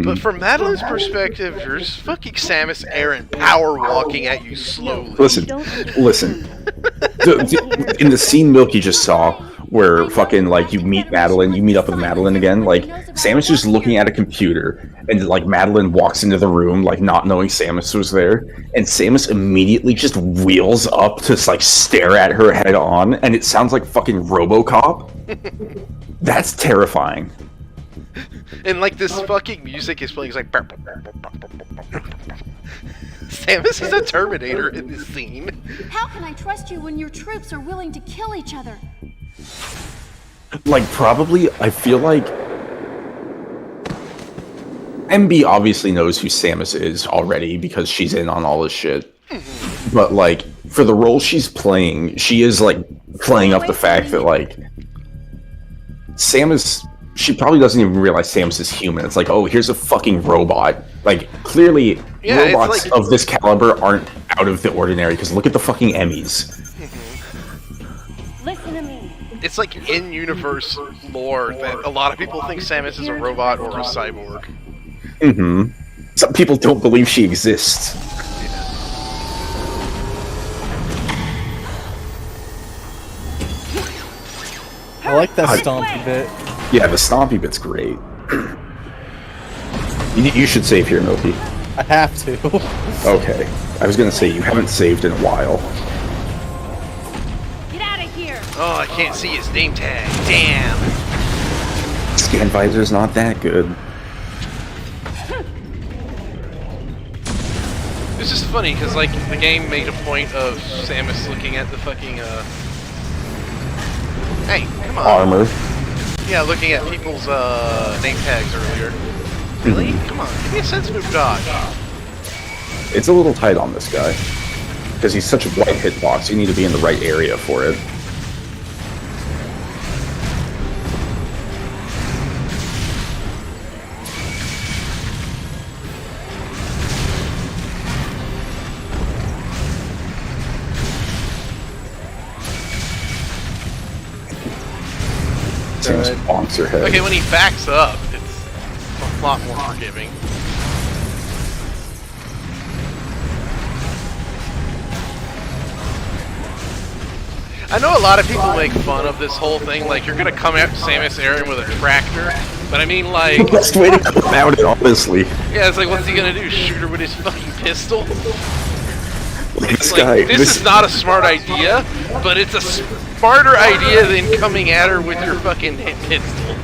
But from Madeline's perspective, there's fucking Samus Aran power walking at you slowly. Listen. In the scene Milky just saw, where fucking, like, you meet up with Madeline again, like, Samus just looking at a computer, and, like, Madeline walks into the room, like, not knowing Samus was there, and Samus immediately just wheels up to, like, stare at her head on, and it sounds like fucking RoboCop. That's terrifying. And like this fucking music is playing, it's like Samus is a Terminator in this scene. How can I trust you when your troops are willing to kill each other? Like, probably, I feel like MB obviously knows who Samus is already because she's in on all this shit. But, like, for the role she's playing, she is, like, playing up the fact that, like, Samus, she probably doesn't even realize Samus is human. It's like, oh, here's a fucking robot. Like, clearly, robots of this caliber aren't out of the ordinary, because look at the fucking Emmys. Listen to me. It's like in-universe lore that a lot of people think Samus is a robot or a cyborg. Mm-hmm. Some people don't believe she exists. I like that stompy bit. Yeah, the stompy bit's great. You should save here, Milky. I have to. Okay. I was gonna say, you haven't saved in a while. Get out of here. Oh, I can't see his name tag. Damn. Scan visor's not that good. It's just funny, because, like, the game made a point of Samus looking at the fucking, Hey, come on. Armor. Yeah, looking at people's, name tags earlier. Really? Come on, give me a sense move dodge. It's a little tight on this guy. Because he's such a wide hitbox, you need to be in the right area for it. Samus bonks her head. Okay, when he backs up, it's a lot more forgiving. I know a lot of people make fun of this whole thing, like, you're gonna come at Samus Aran with a tractor, but I mean, like... The best way to go about it, honestly. Yeah, it's like, what's he gonna do, shoot her with his fucking pistol? This is not a smart idea, but it's a smarter idea than coming at her with your fucking pistol.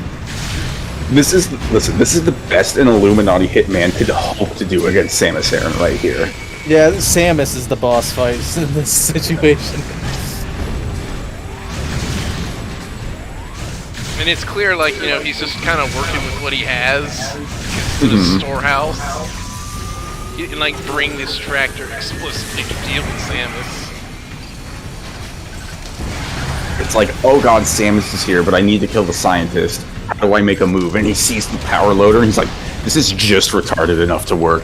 This is the best an Illuminati hitman could hope to do against Samus Aran right here. Yeah, Samus is the boss fight in this situation. And it's clear, like, you know, he's just kind of working with what he has to the storehouse. He can, like, bring this tractor explicitly to deal with Samus. It's like, oh god, Samus is here, but I need to kill the scientist. How do I make a move? And he sees the power loader, and he's like, this is just retarded enough to work.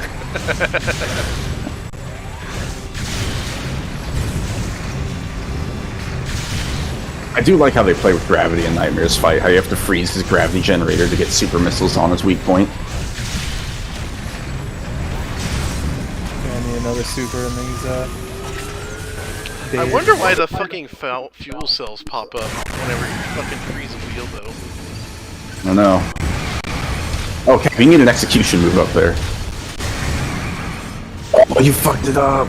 I do like how they play with gravity in Nightmare's fight, how you have to freeze his gravity generator to get super missiles on his weak point. I need another super and then he's I wonder why the fucking fuel cells pop up whenever you fucking freeze a wheel, though. I don't know. Okay, we need an execution move up there. Oh, you fucked it up!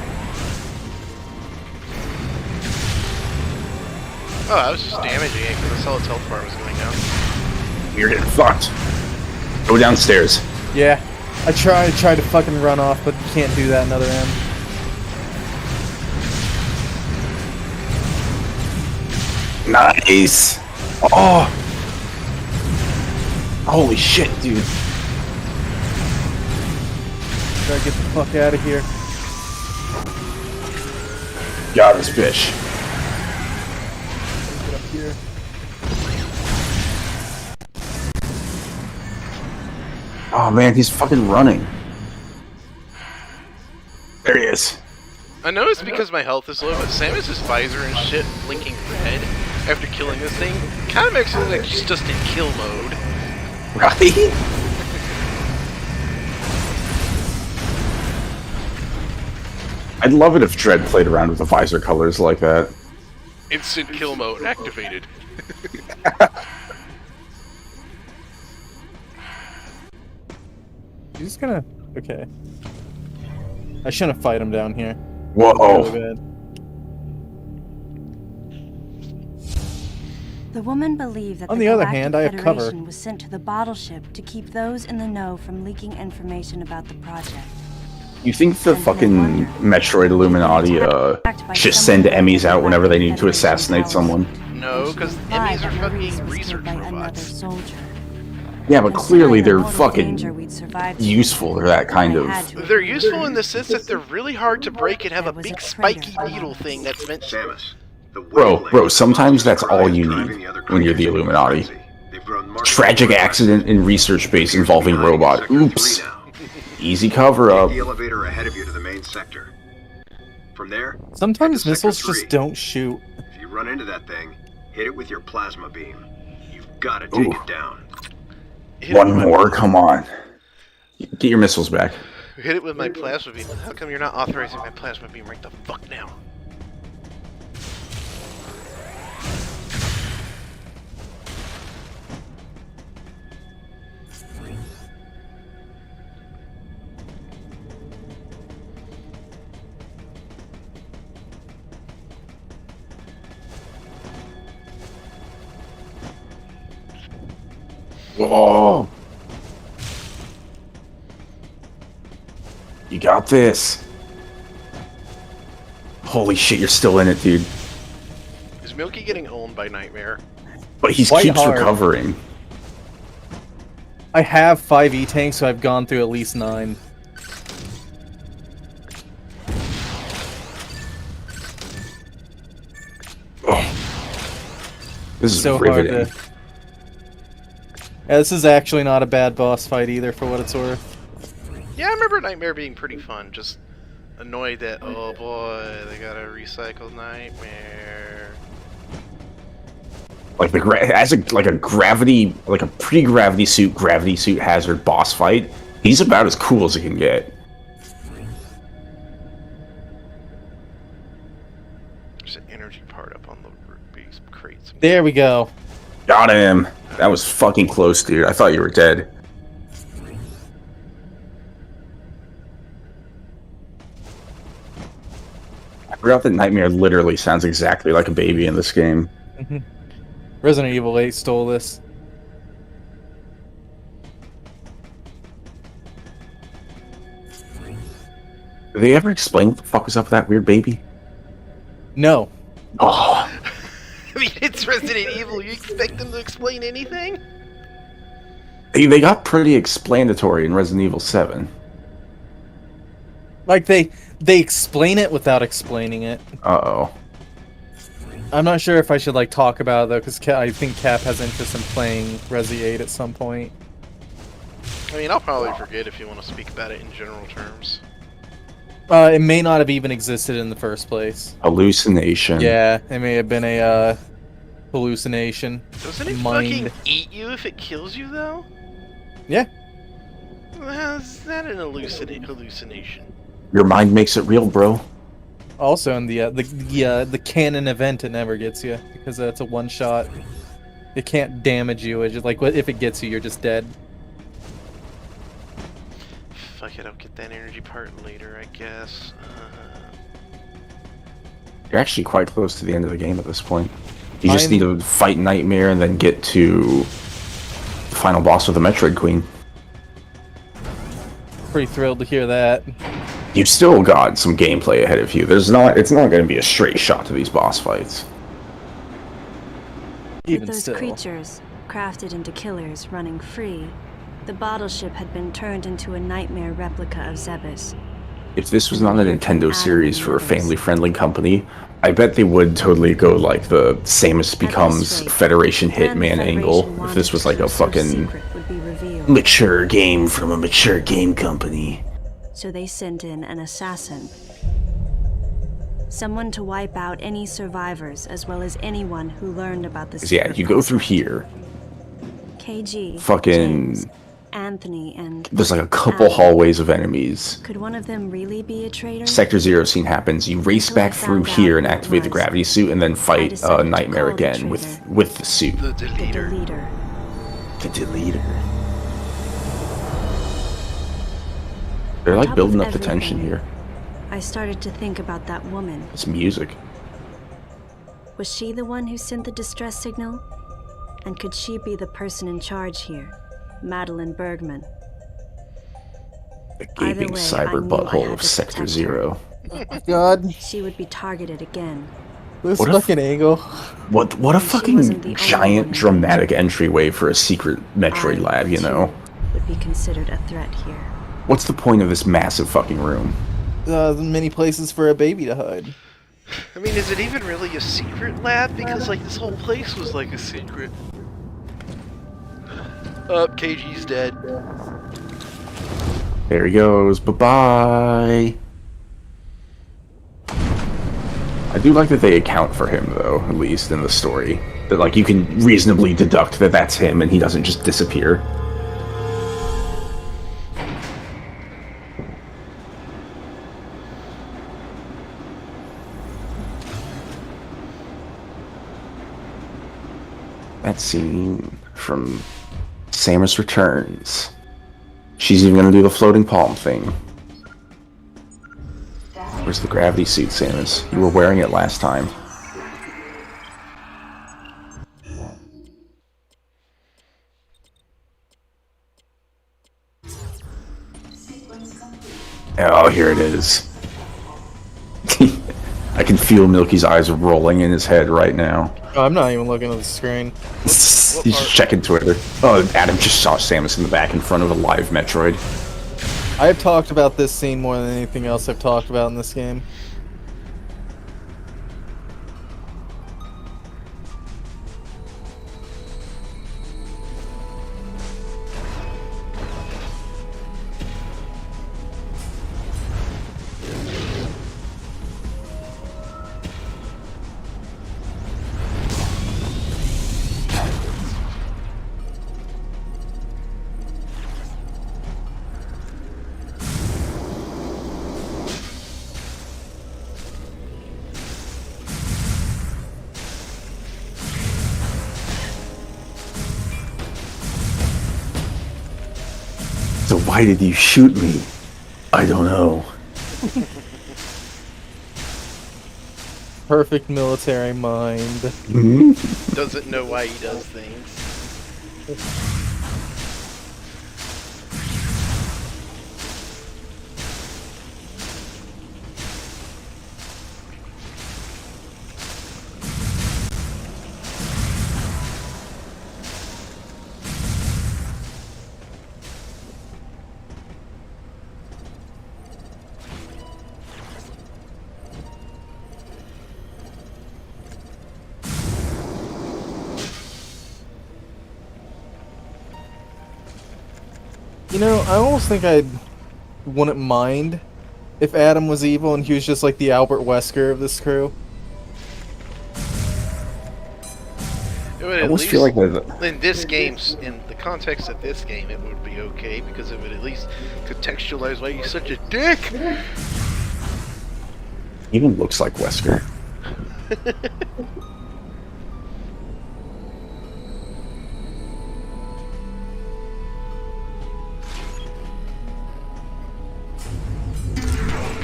Oh, I was just damaging it because I saw its health bar was going down. You're getting fucked. Go downstairs. Yeah. I tried to fucking run off, but you can't do that in other end. Nice! Oh! Holy shit, dude. Gotta get the fuck out of here. Got this bitch. Get up here. Oh man, he's fucking running. There he is. I know it's because my health is low, but Samus's visor and shit blinking red after killing this thing kind of makes it look like she's just in kill mode. Right? I'd love it if Dread played around with the visor colors like that. Instant kill mode activated. He's just gonna... Okay. I shouldn't fight him down here. Whoa. Really bad. The woman believed that On the the other Galactic hand, I have cover. Federation was sent to the bottle ship to keep those in the know from leaking information about the project. You think the fucking Metroid Illuminati just send Emmys out whenever they need to assassinate someone? No, because Emmys are fucking research robots. Yeah, but clearly they're fucking useful. They're that kind of... They're useful in the sense that they're really hard to break and have a big spiky needle thing that's meant to... Bro, sometimes that's all you need when you're the Illuminati. Tragic accident in research base involving robot. Oops. Easy cover-up. The elevator ahead of you to the main sector. From there, Sometimes head to missiles Sector just 3. don't shoot. If you run into that thing, hit it with your plasma beam. You've got to take it down. One more, come on. Get your missiles back. Hit it with my plasma beam. How come you're not authorizing my plasma beam right the fuck now? Whoa! You got this. Holy shit, you're still in it, dude. Is Milky getting owned by Nightmare? But he Quite keeps hard. recovering. I have 5 E-tanks, so I've gone through at least 9. This is So riveting. hard to... Yeah, this is actually not a bad boss fight either, for what it's worth. Yeah, I remember Nightmare being pretty fun. Just annoyed that, oh boy, they gotta recycle Nightmare. Like a pre-gravity suit hazard boss fight. He's about as cool as it can get. There's an energy part up on the base crates. There we go. Got him. That was fucking close, dude. I thought you were dead. I forgot that Nightmare literally sounds exactly like a baby in this game. Resident Evil 8 stole this. Did they ever explain what the fuck was up with that weird baby? No. Oh, I mean, it's Resident Evil. You expect them to explain anything? they got pretty explanatory in Resident Evil 7. Like, they explain it without explaining it. Uh-oh. I'm not sure if I should, like, talk about it, though, because I think Cap has interest in playing Resi 8 at some point. I mean, I'll probably forget if you want to speak about it in general terms. It may not have even existed in the first place. Hallucination. Yeah, it may have been a, hallucination. Doesn't it Mind. fucking eat you if it kills you, though? Yeah. Well, how's that an hallucination? Your mind makes it real, bro. Also, in the canon event, it never gets you, because that's a one-shot. It can't damage you, it's just, like, if it gets you, you're just dead. Fuck it, I'll get that energy part later, I guess. You're actually quite close to the end of the game at this point. You just I'm- need to fight Nightmare and then get to the final boss with the Metroid Queen. Pretty thrilled to hear that. You've still got some gameplay ahead of you. It's not going to be a straight shot to these boss fights. Even Those still. creatures, crafted into killers running free, the bottle ship had been turned into a nightmare replica of Zebes. If this was not a Nintendo series for a family-friendly company, I bet they would totally go like the Samus becomes Federation Hitman angle. If this was like a fucking mature game from a mature game company. So they sent in an assassin. Someone to wipe out any survivors, as well as anyone who learned about this. 'Cause yeah, you go through here. KG, Fucking- James, Anthony, and There's like a couple hallways of enemies. could one of them really be a traitor? Sector 0 scene happens. You race back through here and activate the gravity suit, and then fight Nightmare again with the suit. The The deleter. deleter. The deleter. They're like building up the tension here. I started to think about that woman. It's music. Was she the one who sent the distress signal? And could she be the person in charge here? Madeline Bergman. The Either gaping way, cyber I knew I butthole had of to Sector protect Zero. God, She would be targeted again. this What if- fucking angle. What a And she wasn't fucking the only giant one in dramatic entryway for a secret Metroid I, lab, you know? too, would be considered a threat here. What's the point of this massive fucking room? Many places for a baby to hide. I mean, is it even really a secret lab? Because, like, this whole place was like a secret. KG's dead. There he goes. Bye-bye. I do like that they account for him, though, at least in the story. That, like, you can reasonably deduct that that's him and he doesn't just disappear. That scene from Samus Returns. She's even gonna do the floating palm thing. Where's the gravity suit, Samus? You were wearing it last time. Oh, here it is. I can feel Milky's eyes rolling in his head right now. Oh, I'm not even looking at the screen. He's just checking Twitter. Oh, Adam just saw Samus in the back in front of a live Metroid. I've talked about this scene more than anything else I've talked about in this game. So why did you shoot me? I don't know. Perfect military mind. Doesn't know why he does things. You know, I almost think I wouldn't mind if Adam was evil and he was just like the Albert Wesker of this crew. It would I at almost least, feel like there's in this game, in the context of this game, it would be okay because it would at least contextualize why he's such a dick. even looks like Wesker.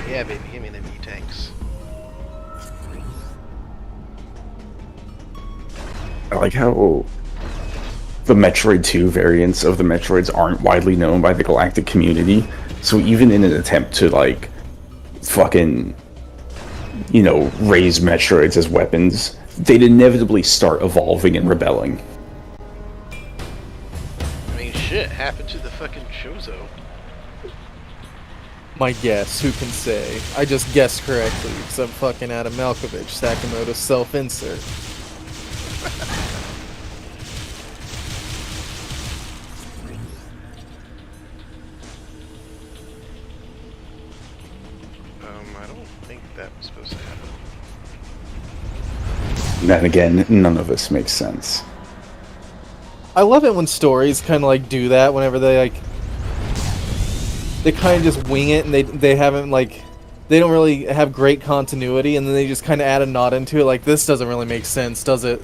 Yeah, baby, give me them E-tanks. I like how the Metroid 2 variants of the Metroids aren't widely known by the galactic community, so even in an attempt to, like, fucking, you know, raise Metroids as weapons, they'd inevitably start evolving and rebelling. I mean, shit happened to the fucking Chozo. My guess, who can say? I just guessed correctly, because I'm fucking Adam Malkovich, Sakamoto's self-insert. I don't think that was supposed to happen. Then again, none of this makes sense. I love it when stories kind of like do that whenever they like they kind of just wing it and they haven't like they don't really have great continuity and then they just kind of add a nod into it like this doesn't really make sense, does it?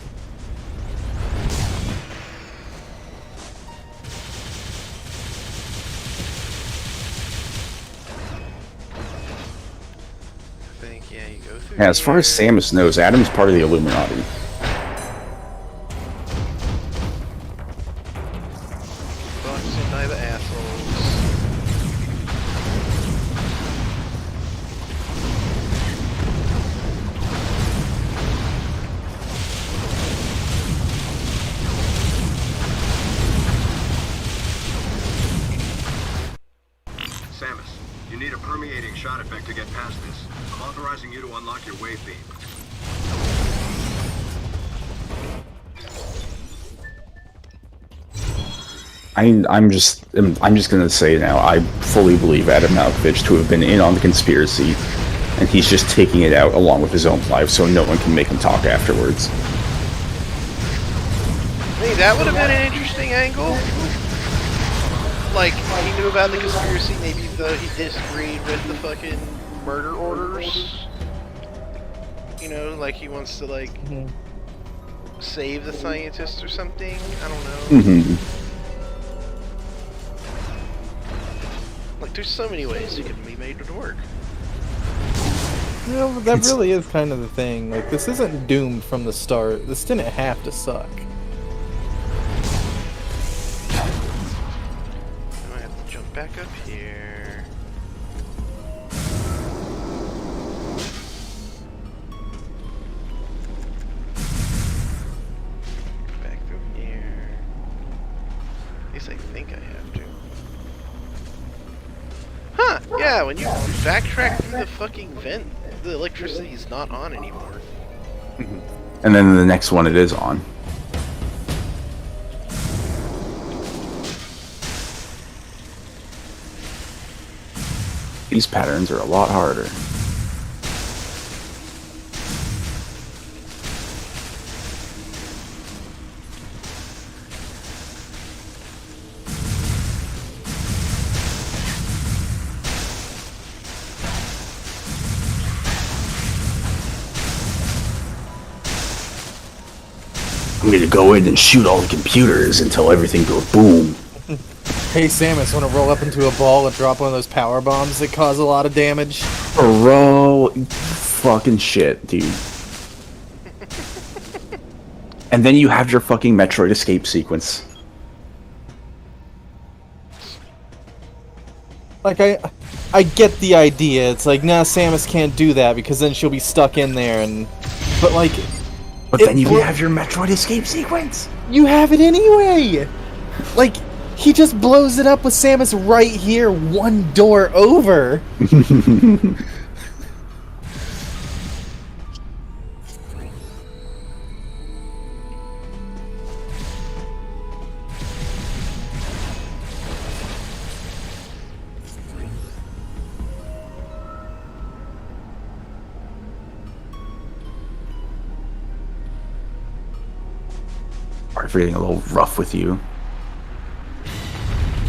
I think, yeah, you go through Yeah, as far as here. Samus knows, Adam's part of the Illuminati. Bucks and die the assholes. Samus, you need a permeating shot effect to get past this. I'm authorizing you to unlock your wave beam. I'm just gonna say now, I fully believe Adam Malkovich to have been in on the conspiracy, and he's just taking it out along with his own life, so no one can make him talk afterwards. Hey, that would have been an interesting angle. Like, he knew about the conspiracy, maybe though he disagreed with the fucking murder orders. You know, like he wants to, like, save the scientists or something? I don't know. Mm-hmm. Like, there's so many ways it can be made to work. You know, that really is kind of the thing. Like, this isn't doomed from the start. This didn't have to suck. I have to jump back up here. Back through here. At least I think I have to. Huh, yeah, when you backtrack through the fucking vent, the electricity's not on anymore. And then the next one it is on. These patterns are a lot harder. I'm gonna go in and shoot all the computers until everything goes boom. Hey Samus, wanna roll up into a ball and drop one of those power bombs that cause a lot of damage? Bro, fucking shit, dude. And then you have your fucking Metroid escape sequence. Like, I get the idea. It's like, nah, Samus can't do that because then she'll be stuck in there and... But like... But then you have your Metroid escape sequence! You have it anyway! Like, he just blows it up with Samus right here, one door over! Sorry for getting a little rough with you.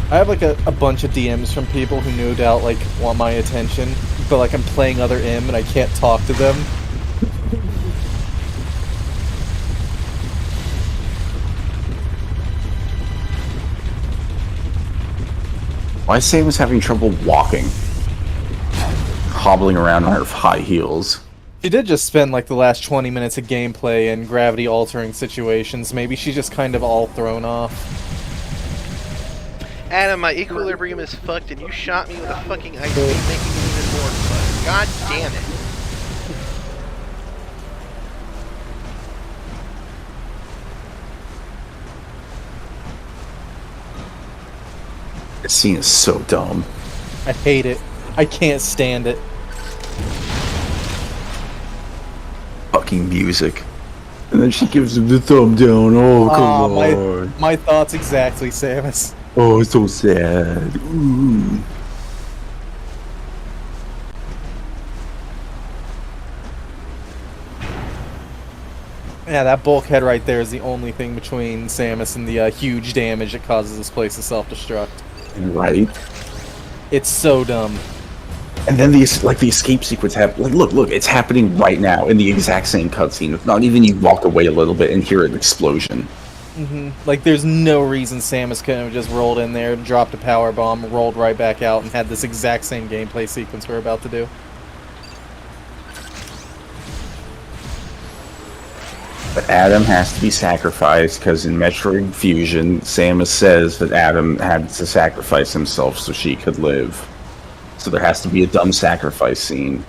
I have like a bunch of DMs from people who no doubt like want my attention, but like I'm playing other M and I can't talk to them. Why is Samus having trouble walking? Hobbling around on her high heels. She did just spend like the last 20 minutes of gameplay in gravity altering situations. Maybe she's just kind of all thrown off. Adam, my equilibrium is fucked and you shot me with a fucking ice beam, making me even more fucked. God damn it. This scene is so dumb. I hate it. I can't stand it. Fucking music. And then she gives him the thumb down. Oh, come on. My thoughts exactly, Samus. Oh, it's so sad. Ooh. Yeah, that bulkhead right there is the only thing between Samus and the huge damage that causes this place to self-destruct. Right. It's so dumb. And then the escape sequence happens. Like, look, it's happening right now in the exact same cutscene. If not even you walk away a little bit and hear an explosion. Like, there's no reason Samus couldn't have just rolled in there, dropped a power bomb, rolled right back out, and had this exact same gameplay sequence we're about to do. But Adam has to be sacrificed because in Metroid Fusion, Samus says that Adam had to sacrifice himself so she could live. So there has to be a dumb sacrifice scene.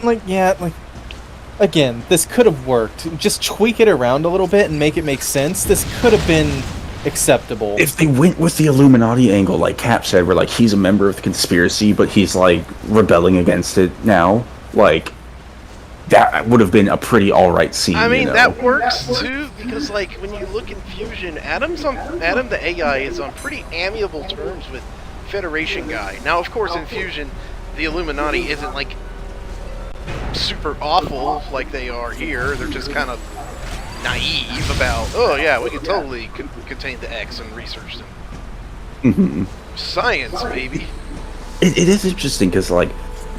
Like, yeah, like, again, this could have worked. Just tweak it around a little bit and make it make sense. This could have been acceptable. If they went with the Illuminati angle, like Cap said, where like he's a member of the conspiracy, but he's like rebelling against it now, like that would have been a pretty alright scene. I mean, you know? that works too, because like when you look in Fusion, Adam the AI is on pretty amiable terms with Federation guy. Now, of course, in Fusion, the Illuminati isn't like super awful like they are here. They're just kind of naive about, oh yeah, we can totally contain the X and research them. Science, baby. It is interesting because, like,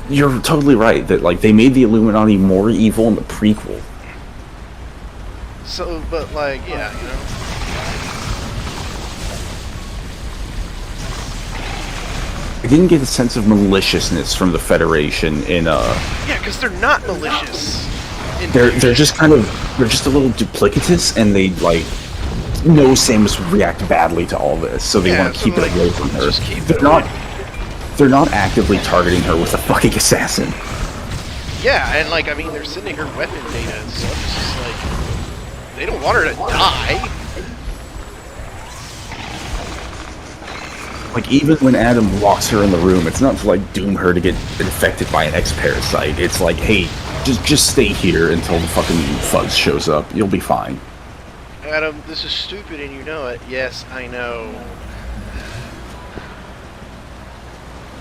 you're totally right that, like, they made the Illuminati more evil in the prequel. So, but like, yeah, you know. I didn't get a sense of maliciousness from the Federation in Yeah, because they're not malicious. They're just kind of they're just a little duplicitous, and they like know Samus would react badly to all this, so they want to keep it away from her. They're not actively targeting her with a fucking assassin. Yeah, and like I mean, they're sending her weapon data and stuff. It's just like they don't want her to die. Like, even when Adam locks her in the room, it's not to like doom her to get infected by an X-parasite. It's like, hey, just stay here until the fucking fuzz shows up. You'll be fine. Adam, this is stupid and you know it. Yes, I know.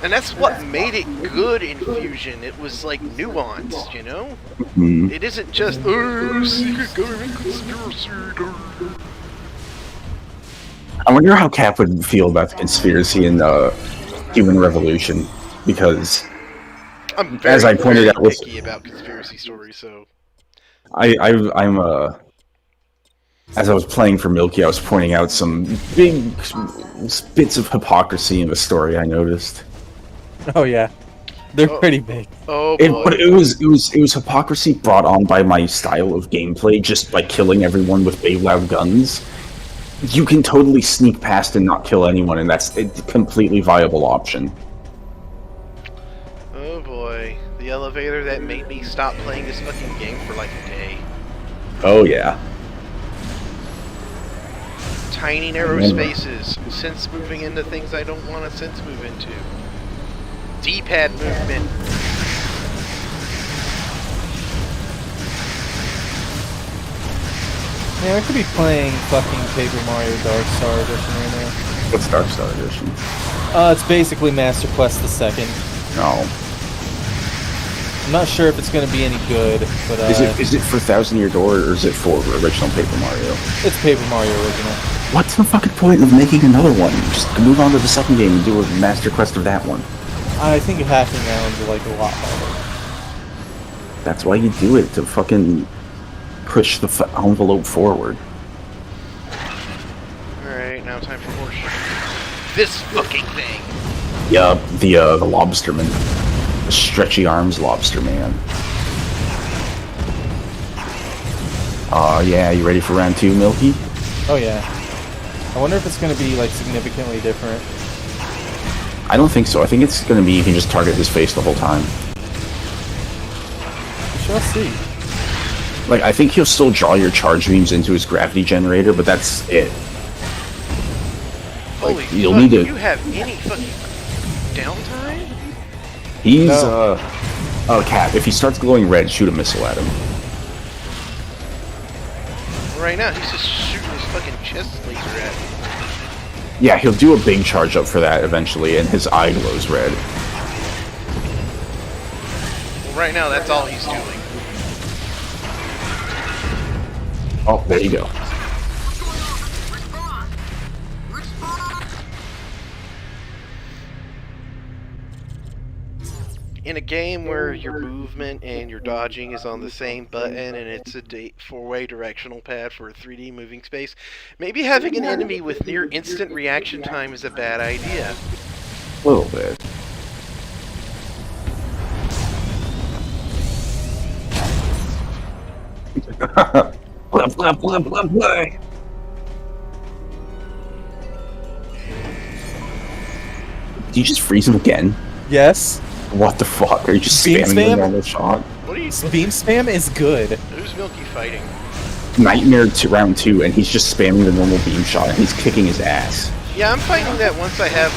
And that's what made it good in Fusion. It was like nuanced, you know? It isn't just, secret government conspiracy. I wonder how Cap would feel about the conspiracy in Human Revolution, because I'm very, as I pointed out, picky about conspiracy stories, so I'm as I was playing for Milky, I was pointing out some big bits of hypocrisy in the story I noticed. Oh yeah, they're pretty big. Oh boy. But it was hypocrisy brought on by my style of gameplay, just by killing everyone with big loud guns. You can totally sneak past and not kill anyone, and that's a completely viable option. Oh boy. The elevator that made me stop playing this fucking game for like a day. Oh yeah. Tiny narrow spaces. Sense moving into things I don't want to sense move into. D-pad movement. Man, I could be playing fucking Paper Mario Dark Star Edition right now. What's Dark Star Edition? It's basically Master Quest the Second. No. I'm not sure if it's going to be any good, but Is it for Thousand Year Door, or is it for original Paper Mario? it's Paper Mario original. What's the fucking point of making another one? Just move on to the second game and do a Master Quest of that one. I think hacking rounds are like a lot harder. That's why you do it, to fucking push the envelope forward. Alright, now time for horseshoe. This fucking thing! Yup, the lobsterman. The stretchy arms lobster man. Yeah, you ready for round 2, Milky? Oh yeah. I wonder if it's going to be like significantly different. I don't think so. I think it's gonna be you can just target his face the whole time. We shall see. Like, I think he'll still draw your charge beams into his gravity generator, but that's it. Holy you'll fuck, need to- you have any fucking downtime? He's, No. Oh, Cap, if he starts glowing red, shoot a missile at him. Right now, he's just shooting his fucking chest laser at me. Yeah, he'll do a big charge up for that eventually, and his eye glows red. Well, right now, that's all he's doing. Oh, there you go. In a game where your movement and your dodging is on the same button and it's a 4-way directional pad for a 3D moving space, maybe having an enemy with near instant reaction time is a bad idea. A little bit. Blah, blah, blah, blah, blah. Do you just freeze him again? Yes. What the fuck? Are you just Beam spamming the spam? normal shot? What are you? Beam spam is good. Who's Milky fighting? Nightmare to round 2, and he's just spamming the normal beam shot, and he's kicking his ass. Yeah, I'm finding that once I have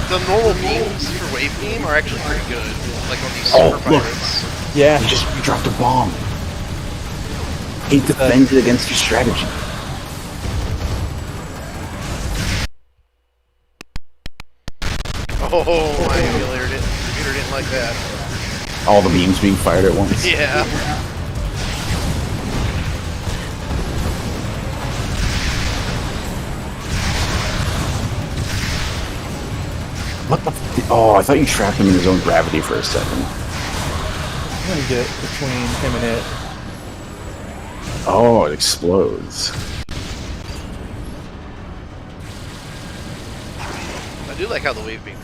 the normal beams for wave beam are actually pretty good. Like on these super look. pirates. Yeah. You dropped a bomb. He defended against your strategy. Oh, my computer didn't like that. All the beams being fired at once. Yeah. What the oh, I thought you trapped him in his own gravity for a second. I'm gonna get between him and it. Oh, it explodes. I do like how the wave beam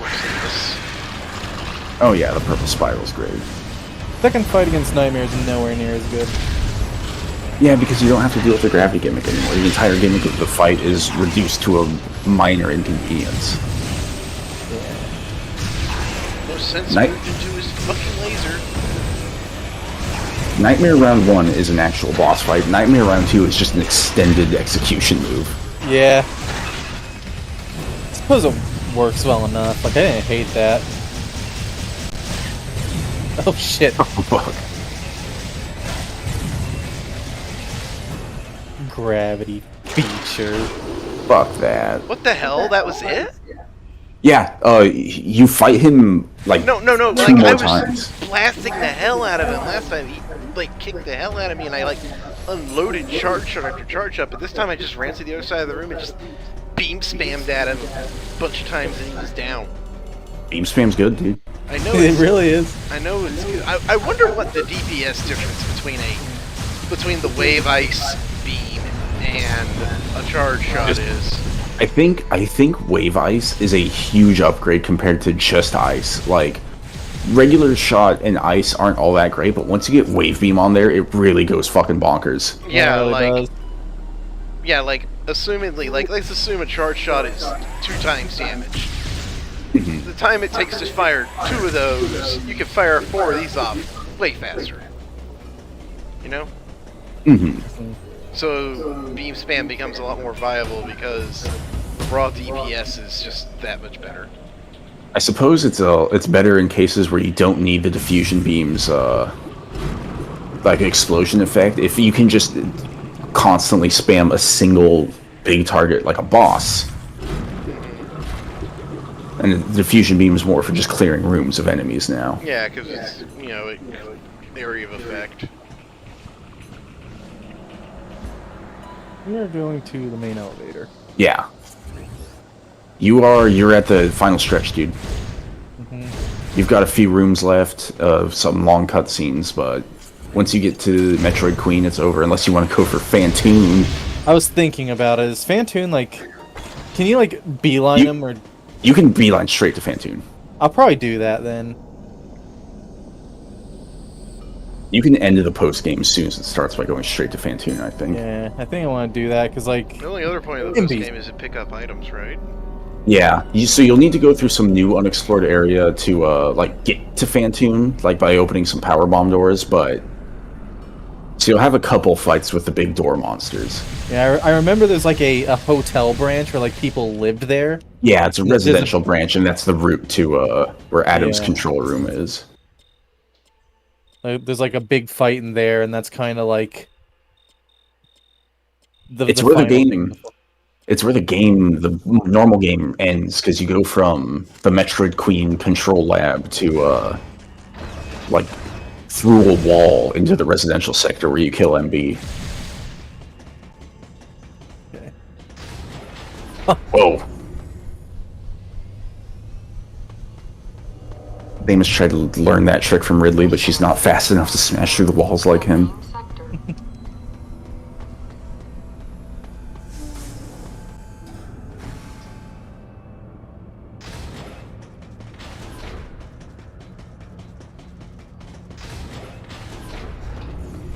works in this. Oh yeah, the purple spiral's great. Second fight against Nightmare is nowhere near as good. Yeah, because you don't have to deal with the gravity gimmick anymore. The entire gimmick of the fight is reduced to a minor inconvenience. No sense Night- moved into his fucking laser. Nightmare Round 1 is an actual boss fight. Nightmare Round 2 is just an extended execution move. Yeah. I suppose it works well enough. Like, I didn't hate that. Oh shit. Oh, fuck. Gravity feature. Fuck that. What the hell? That was it? Yeah, you fight him, like, No. two Like, more I was times. blasting the hell out of him last time. He, like, kicked the hell out of me, and I, like, unloaded charge shot after charge shot. But this time I just ran to the other side of the room and just beam spammed at him a bunch of times, and he was down. Beam spam's good, dude. I know It really is. I know it's good. I wonder what the DPS difference between the wave ice beam and a charge shot is. I think Wave Ice is a huge upgrade compared to just Ice. Like, regular shot and Ice aren't all that great, but once you get Wave Beam on there, it really goes fucking bonkers. Yeah, It really like does. yeah, like assumedly, like let's assume a charge shot is 2 times damage. The time it takes to fire 2 of those, you can fire 4 of these off way faster. You know? Mm-hmm. So beam spam becomes a lot more viable because raw DPS is just that much better. I suppose it's better in cases where you don't need the diffusion beams, like explosion effect. If you can just constantly spam a single big target like a boss, and the diffusion beam is more for just clearing rooms of enemies now. Yeah, because it's area of effect. We are going to the main elevator. Yeah. You're at the final stretch, dude. You've got a few rooms left of some long cutscenes, but once you get to Metroid Queen, it's over, unless you want to go for Phantoon. I was thinking about it. Is Phantoon, like... Can you, like, beeline him, or... You can beeline straight to Phantoon. I'll probably do that, then. You can end the post-game as soon as it starts by going straight to Phantoon, I think. Yeah, I think I want to do that, because, like... The only other point of the post game is to pick up items, right? Yeah, so you'll need to go through some new unexplored area to, like, get to Phantoon, like, by opening some power bomb doors, but... So you'll have a couple fights with the big door monsters. Yeah, I remember there's, like, a hotel branch where, like, people lived there. Yeah, it's a residential branch, and that's the route to, where Adam's Yeah. control room is. There's, like, a big fight in there, and that's kind of, like... It's where the normal game ends, because you go from the Metroid Queen control lab to, like, through a wall into the residential sector where you kill MB. Okay. Whoa. Amos tried to learn that trick from Ridley, but she's not fast enough to smash through the walls like him.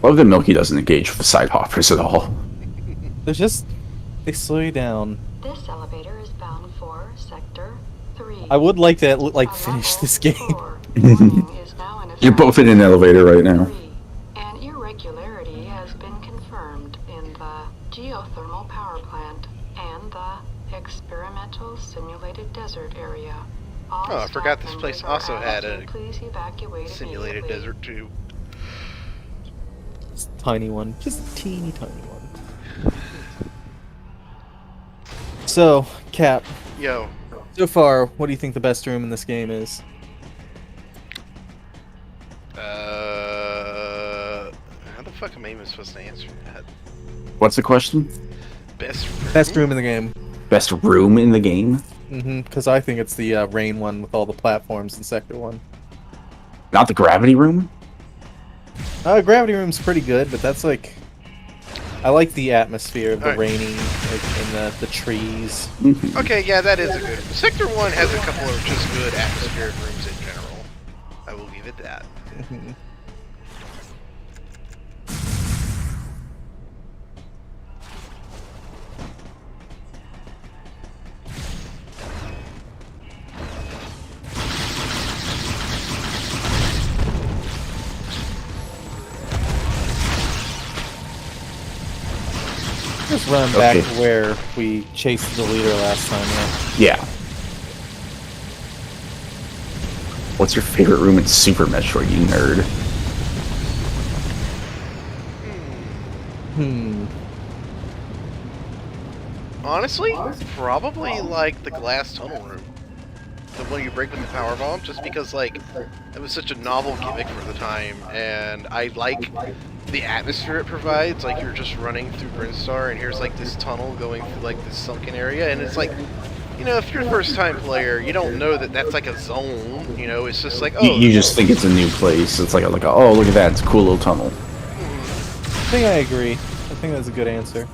Love that Milky doesn't engage with the side hoppers at all. They slow you down. This elevator is bound for Sector 3. I would like to finish this game. You're both in an elevator right now. An irregularity has been confirmed in the geothermal power plant and the experimental simulated desert area. All Oh, I forgot this staff place members also are had asked a to please evacuate simulated immediately. desert too. Just a tiny one. Just a teeny tiny one. So, Cap, Yo, so far, what do you think the best room in this game is? how the fuck am I even supposed to answer that? What's the question? Best room in the game. Best room in the game? Because I think it's the rain one with all the platforms in Sector 1. Not the gravity room? Gravity room's pretty good, but that's like... I like the atmosphere of the Alright. raining, and the trees. Okay, yeah, that is a good. Sector 1 has a couple of just good atmospheric rooms in general. I will give it that. Just run back Okay. to where we chased the leader last time, yeah. Yeah. What's your favorite room in Super Metroid, you nerd? Honestly, probably like the glass tunnel room. The one you break with the power bomb, just because like it was such a novel gimmick for the time, and I like the atmosphere it provides. Like you're just running through Brinstar, and here's like this tunnel going through like this sunken area, and it's like, you know, if you're a first-time player, you don't know that that's like a zone. You know, it's just like, oh, You just think it's a new place. It's like a oh, look at that, it's a cool little tunnel. I think I agree. I think that's a good answer.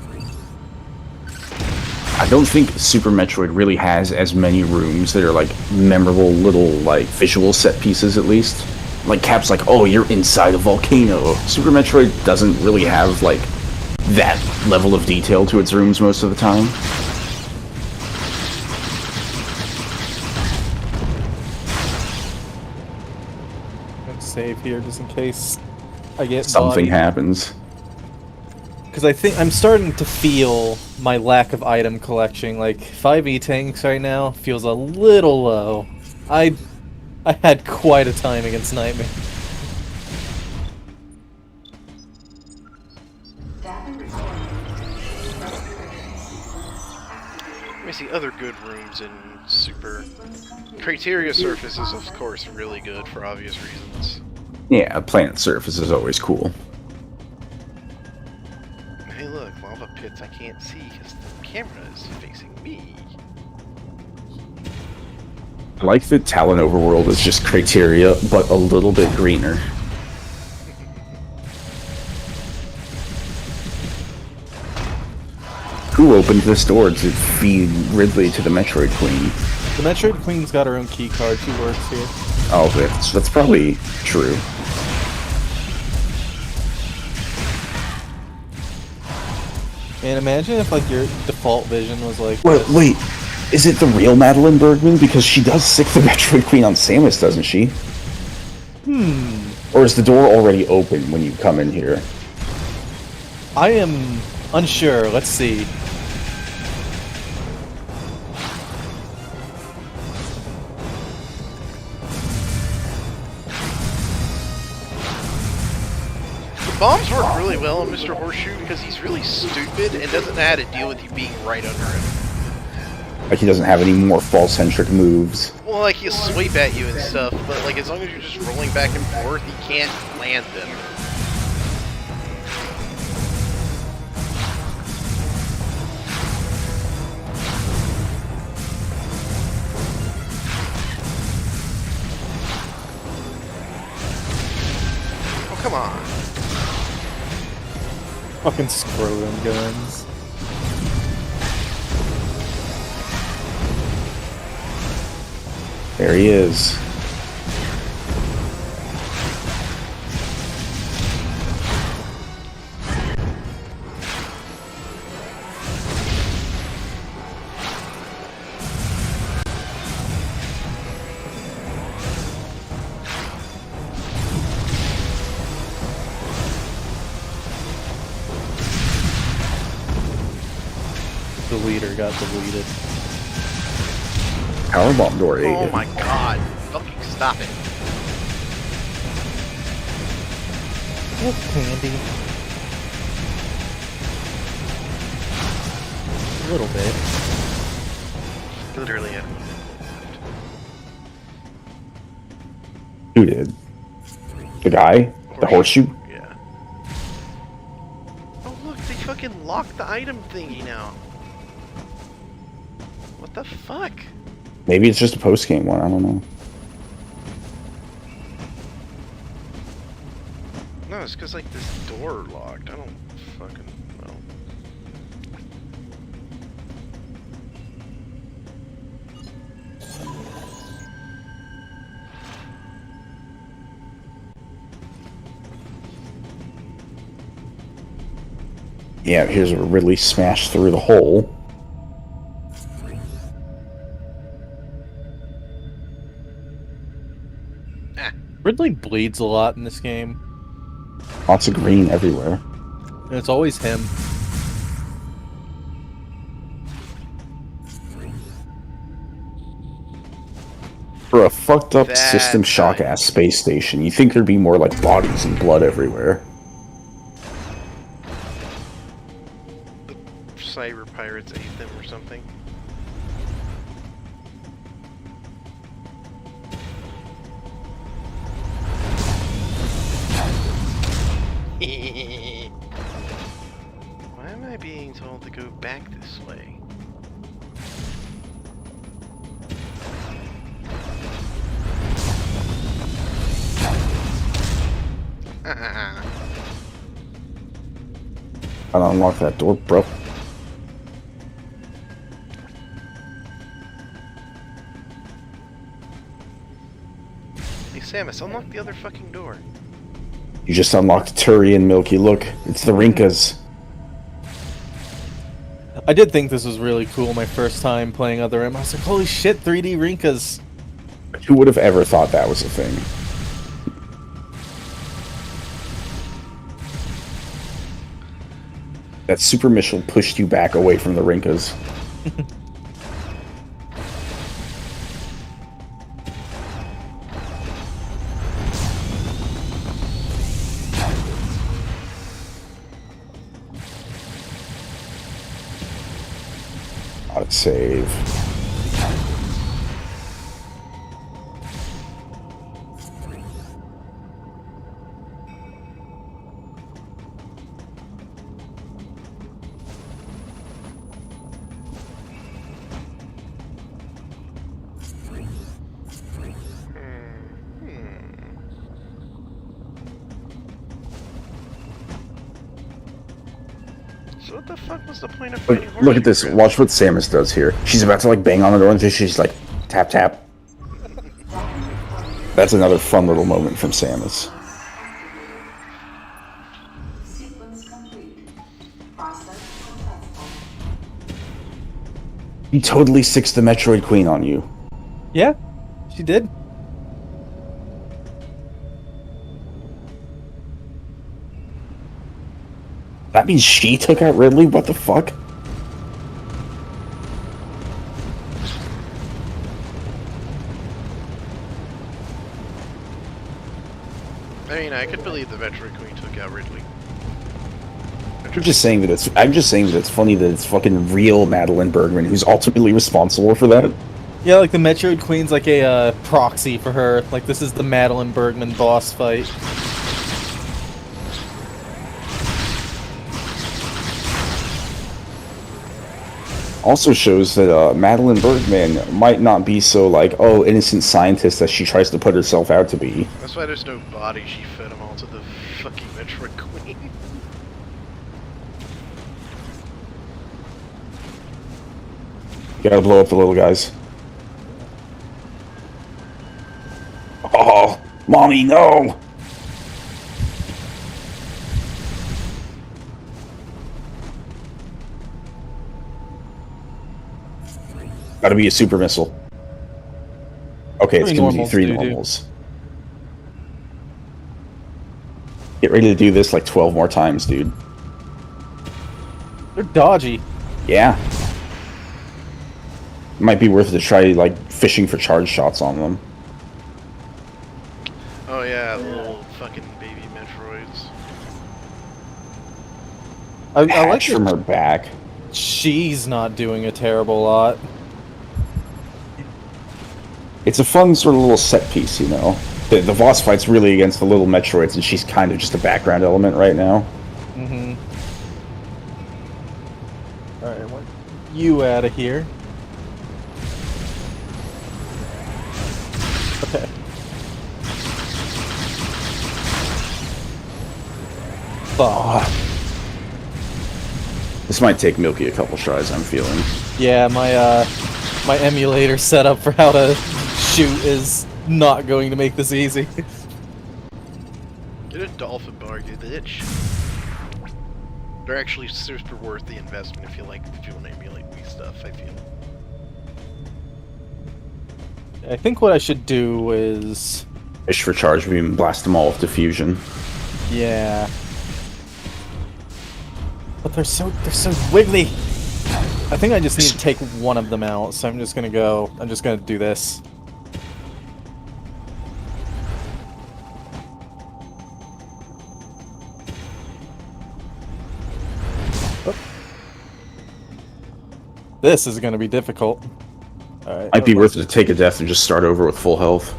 I don't think Super Metroid really has as many rooms that are like memorable little like visual set pieces at least. Like Cap's like, oh, you're inside a volcano. Super Metroid doesn't really have like that level of detail to its rooms most of the time. Let's save here just in case I get Something bodied. happens. Because I think I'm starting to feel my lack of item collection. Like 5e tanks right now feels a little low. I had quite a time against Nightmare. let me see other good rooms in Super. Criteria surface is of course really good for obvious reasons. Yeah, a planet surface is always cool. Hey look, lava pits I can't see because the camera is facing me. I like that Talon Overworld is just Criteria, but a little bit greener. Who opened this door to feed Ridley to the Metroid Queen? The Metroid Queen's got her own key card. She works here. Oh, that's probably true. And imagine if like your default vision was like Wait, is it the real Madeline Bergman? Because she does sick the Metroid Queen on Samus, doesn't she? Or is the door already open when you come in here? I am unsure. Let's see. Bombs work really well on Mr. Horseshoe because he's really stupid and doesn't know how to deal with you being right under him. Like he doesn't have any more fall-centric moves. Well, like he'll sweep at you and stuff, but like as long as you're just rolling back and forth, he can't land them. Oh, come on. Fucking scrotum guns. There he is. leader got deleted. Powerbomb door 8. Oh my god. Fucking stop it. That's handy. A little bit. Literally had Who did? The guy? The horseshoe? Yeah. Oh look, they fucking locked the item thingy now. What the fuck? Maybe it's just a post-game one, I don't know. No, it's because like this door locked. I don't fucking know. Yeah, here's a Ridley smashed through the hole. Ridley bleeds a lot in this game. Lots of green everywhere. And it's always him. For a fucked up That System Shock ass space station, you think there'd be more like bodies and blood everywhere. The cyber pirates ate them or something. Why am I being told to go back this way? Gotta unlock that door, bro. Hey Samus, unlock the other fucking door. You just unlocked Turi and Milky. Look, it's the Rinkas. I did think this was really cool my first time playing Other M. I was like, holy shit, 3D Rinkas. Who would have ever thought that was a thing? That super missile pushed you back away from the Rinkas. Gotta save. So what the fuck was the point of fighting Look at this. Horseshoe Watch what Samus does here. She's about to like bang on the door and she's like, tap tap. That's another fun little moment from Samus. He totally sixed the Metroid Queen on you. Yeah, she did. That means she took out Ridley? What the fuck? I mean, I could believe the Metroid Queen took out Ridley. I'm just saying that it's funny that it's fucking real Madeline Bergman who's ultimately responsible for that. Yeah, like the Metroid Queen's like a proxy for her. Like this is the Madeline Bergman boss fight. Also shows that Madeline Bergman might not be so like, oh, innocent scientist that she tries to put herself out to be. That's why there's no body. She fed them all to the fucking Metroid Queen. Gotta blow up the little guys. Oh, mommy, no! Gotta be a super missile. Okay, it's gonna be three normals. Get ready to do this like 12 more times, dude. They're dodgy. Yeah. Might be worth it to try, like, fishing for charge shots on them. Oh yeah, little fucking baby Metroids. I like Hatch from that her back. she's not doing a terrible lot. It's a fun sort of little set piece, you know? The boss fight's really against the little Metroids, and she's kind of just a background element right now. Mm-hmm. Alright, I want you out of here. Okay. Fuck. This might take Milky a couple tries, I'm feeling. Yeah, my emulator setup for how to shoot is not going to make this easy. Get a dolphin bar, you bitch. They're actually super worth the investment if you like if you want to emulate Wii stuff, I feel. I think what I should do is... Fish for charge beam and blast them all with diffusion. Yeah. But they're so wiggly. I think I just need to take one of them out, so I'm just gonna do this. This is gonna be difficult. Alright. Might be worth it to take a death and just start over with full health.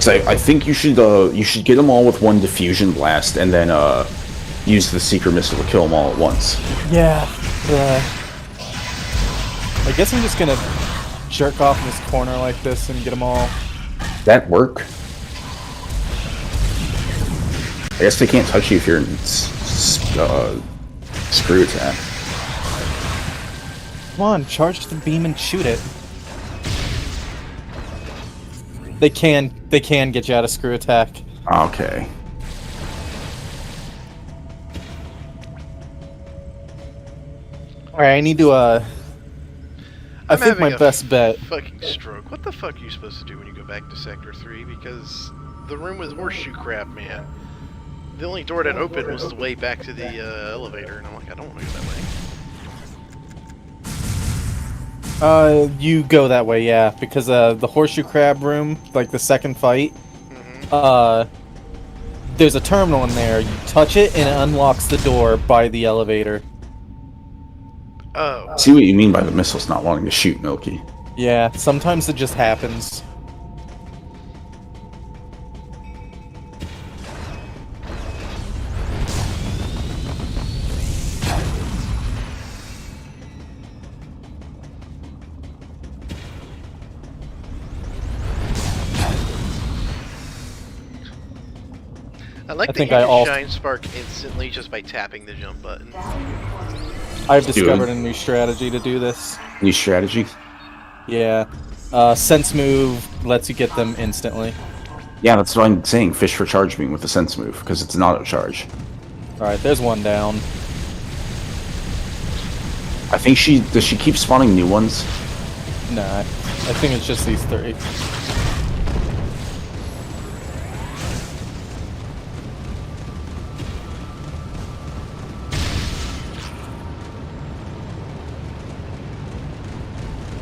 So I think you should get them all with one diffusion blast and then use the secret missile to kill them all at once. Yeah. I guess I'm just gonna jerk off in this corner like this and get them all. That work? I guess they can't touch you if you're in screw attack. Come on, charge the beam and shoot it. They can get you out of screw attack. Okay. Alright, I need to I I'm think my having a best bet. Fucking stroke. What the fuck are you supposed to do when you go back to Sector 3? Because the room was horseshoe crap, man. The only door that opened was the way back to the elevator, and I'm like, I don't want to go that way. You go that way, yeah, because the horseshoe crab room, like the second fight, there's a terminal in there. You touch it and it unlocks the door by the elevator. Oh. See what you mean by the missiles not wanting to shoot Milky. Yeah, sometimes it just happens. I like that think you I can also- shine spark instantly just by tapping the jump button. I've Do discovered it. a new strategy to do this. New strategy? Yeah. Sense move lets you get them instantly. Yeah, that's what I'm saying. Fish for charge beam with the sense move, because it's an auto charge. Alright, there's one down. I think does she keep spawning new ones? Nah, I think it's just these three.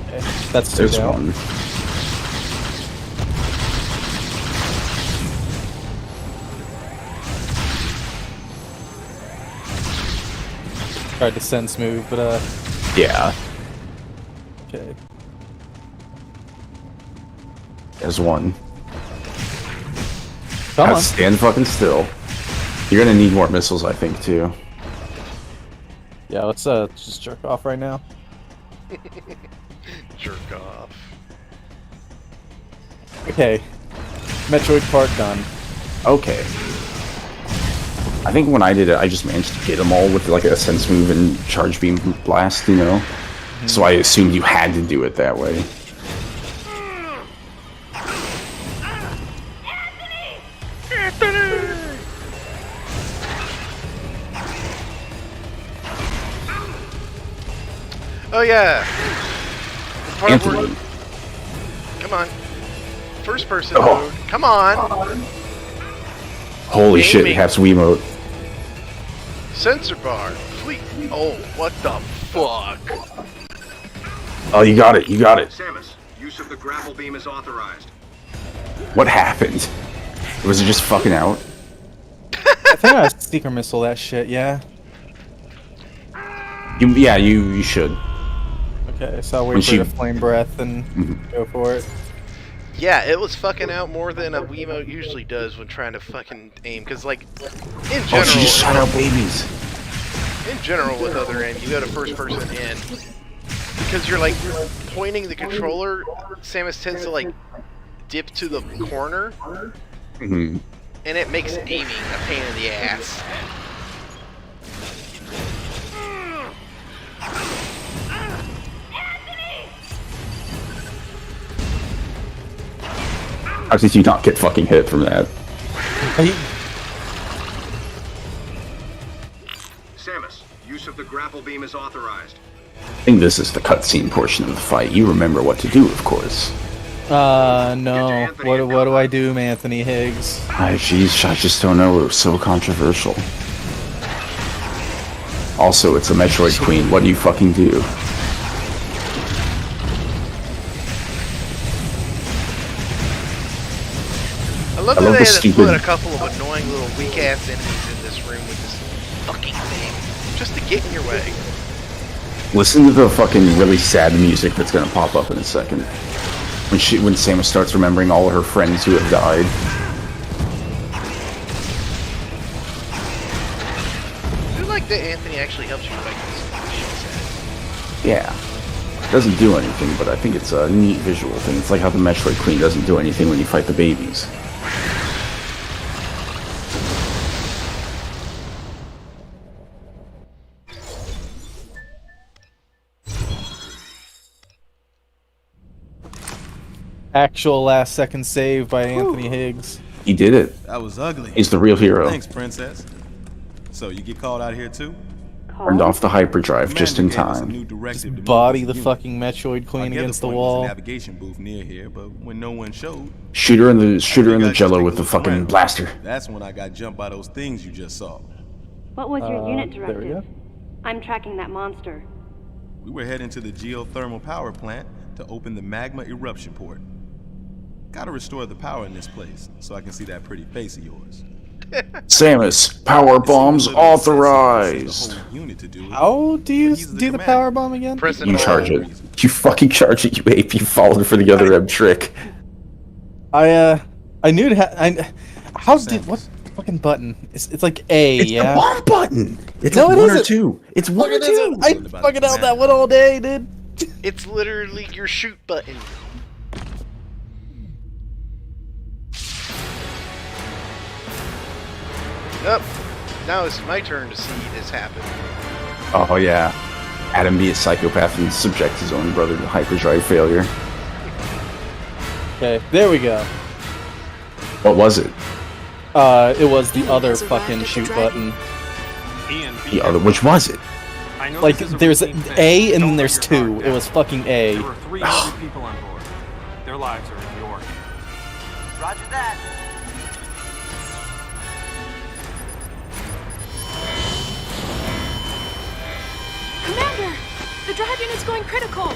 Okay, that's two There's down. one. Tried to sense move, but Yeah, okay. there's one. Come Now on. stand fucking still. You're gonna need more missiles, I think, too. Yeah, let's just jerk off right now. Jerk off. Okay. Metroid part done. Okay. I think when I did it, I just managed to get them all with like a sense move and charge beam blast, you know? So I assumed you had to do it that way. Oh yeah! The part where- Anthony. Come on. First person Oh. mode. Come on! Holy shit, it Gaming. has Wiimote. Sensor bar. Fleet. Oh, what the fuck? Oh, you got it. You got it. Samus, use of the grapple beam is authorized. What happened? Was it just fucking out? I think I secret missile that shit. Yeah. You should. Okay, so I'll When wait for she- the flame breath and go for it. Yeah, it was fucking out more than a Wiimote usually does when trying to fucking aim. Because, like, in Oh, general, she just shot out babies. in general with other end, you go to first person in. Because you're, like, pointing the controller, Samus tends to, like, dip to the corner. Mhm. And it makes aiming a pain in the ass. How did you not get fucking hit from that? Samus, use of the grapple beam is authorized. I think this is the cutscene portion of the fight. You remember what to do, of course. No. What do I do, Anthony Higgs? Jeez, I just don't know. It was so controversial. Also, it's a Metroid Queen. What do you fucking do? I love I that love they the had stupid- put a couple of annoying little weak-ass enemies in this room with this fucking thing. Just to get in your way. Listen to the fucking really sad music that's gonna pop up in a second. When Samus starts remembering all of her friends who have died. I feel like that Anthony actually helps you fight this. Yeah. It doesn't do anything, but I think it's a neat visual thing. It's like how the Metroid Queen doesn't do anything when you fight the babies. Actual last second save by Anthony Higgs. He did it. That was ugly. He's the real hero. Thanks, princess. So you get called out here too? Turned off the hyperdrive just in Commander gave us a time. new directive to move Body as a the unit. fucking Metroid Our Queen gather against the point was a wall. navigation booth near here, but when no one showed, Shoot her in the I should jello take with a the look fucking around. blaster. That's when I got jumped by those things you just saw. What was your unit There we directive? go. I'm tracking that monster. We were heading to the geothermal power plant to open the magma eruption port. Gotta restore the power in this place so I can see that pretty face of yours. Samus, power It seems bombs a little excessive for authorized. the whole unit to do it. How do you But he's the do the commander. power bomb again? Press it You hold. charge it. You fucking charge it, you ape. You followed for the other M trick. I knew it had. How did what fucking button? It's like A, It's yeah. the one button. It's No, like it one or isn't. two. It's one or Fucking is two. it? I fucking held that one all day, dude. It's literally your shoot button. Yep. Now it's my turn to see this happen. Oh yeah. Adam be a psychopath and subject his own brother to hyperdrive failure. Okay, there we go. What was it? It was the other has arrived fucking at the shoot dragon. button. The other. Which was it? Like there's A and then there's two. It was fucking A. There were 300 people on board. Their lives are in your hands. Roger that. Commander! The drive unit's going critical!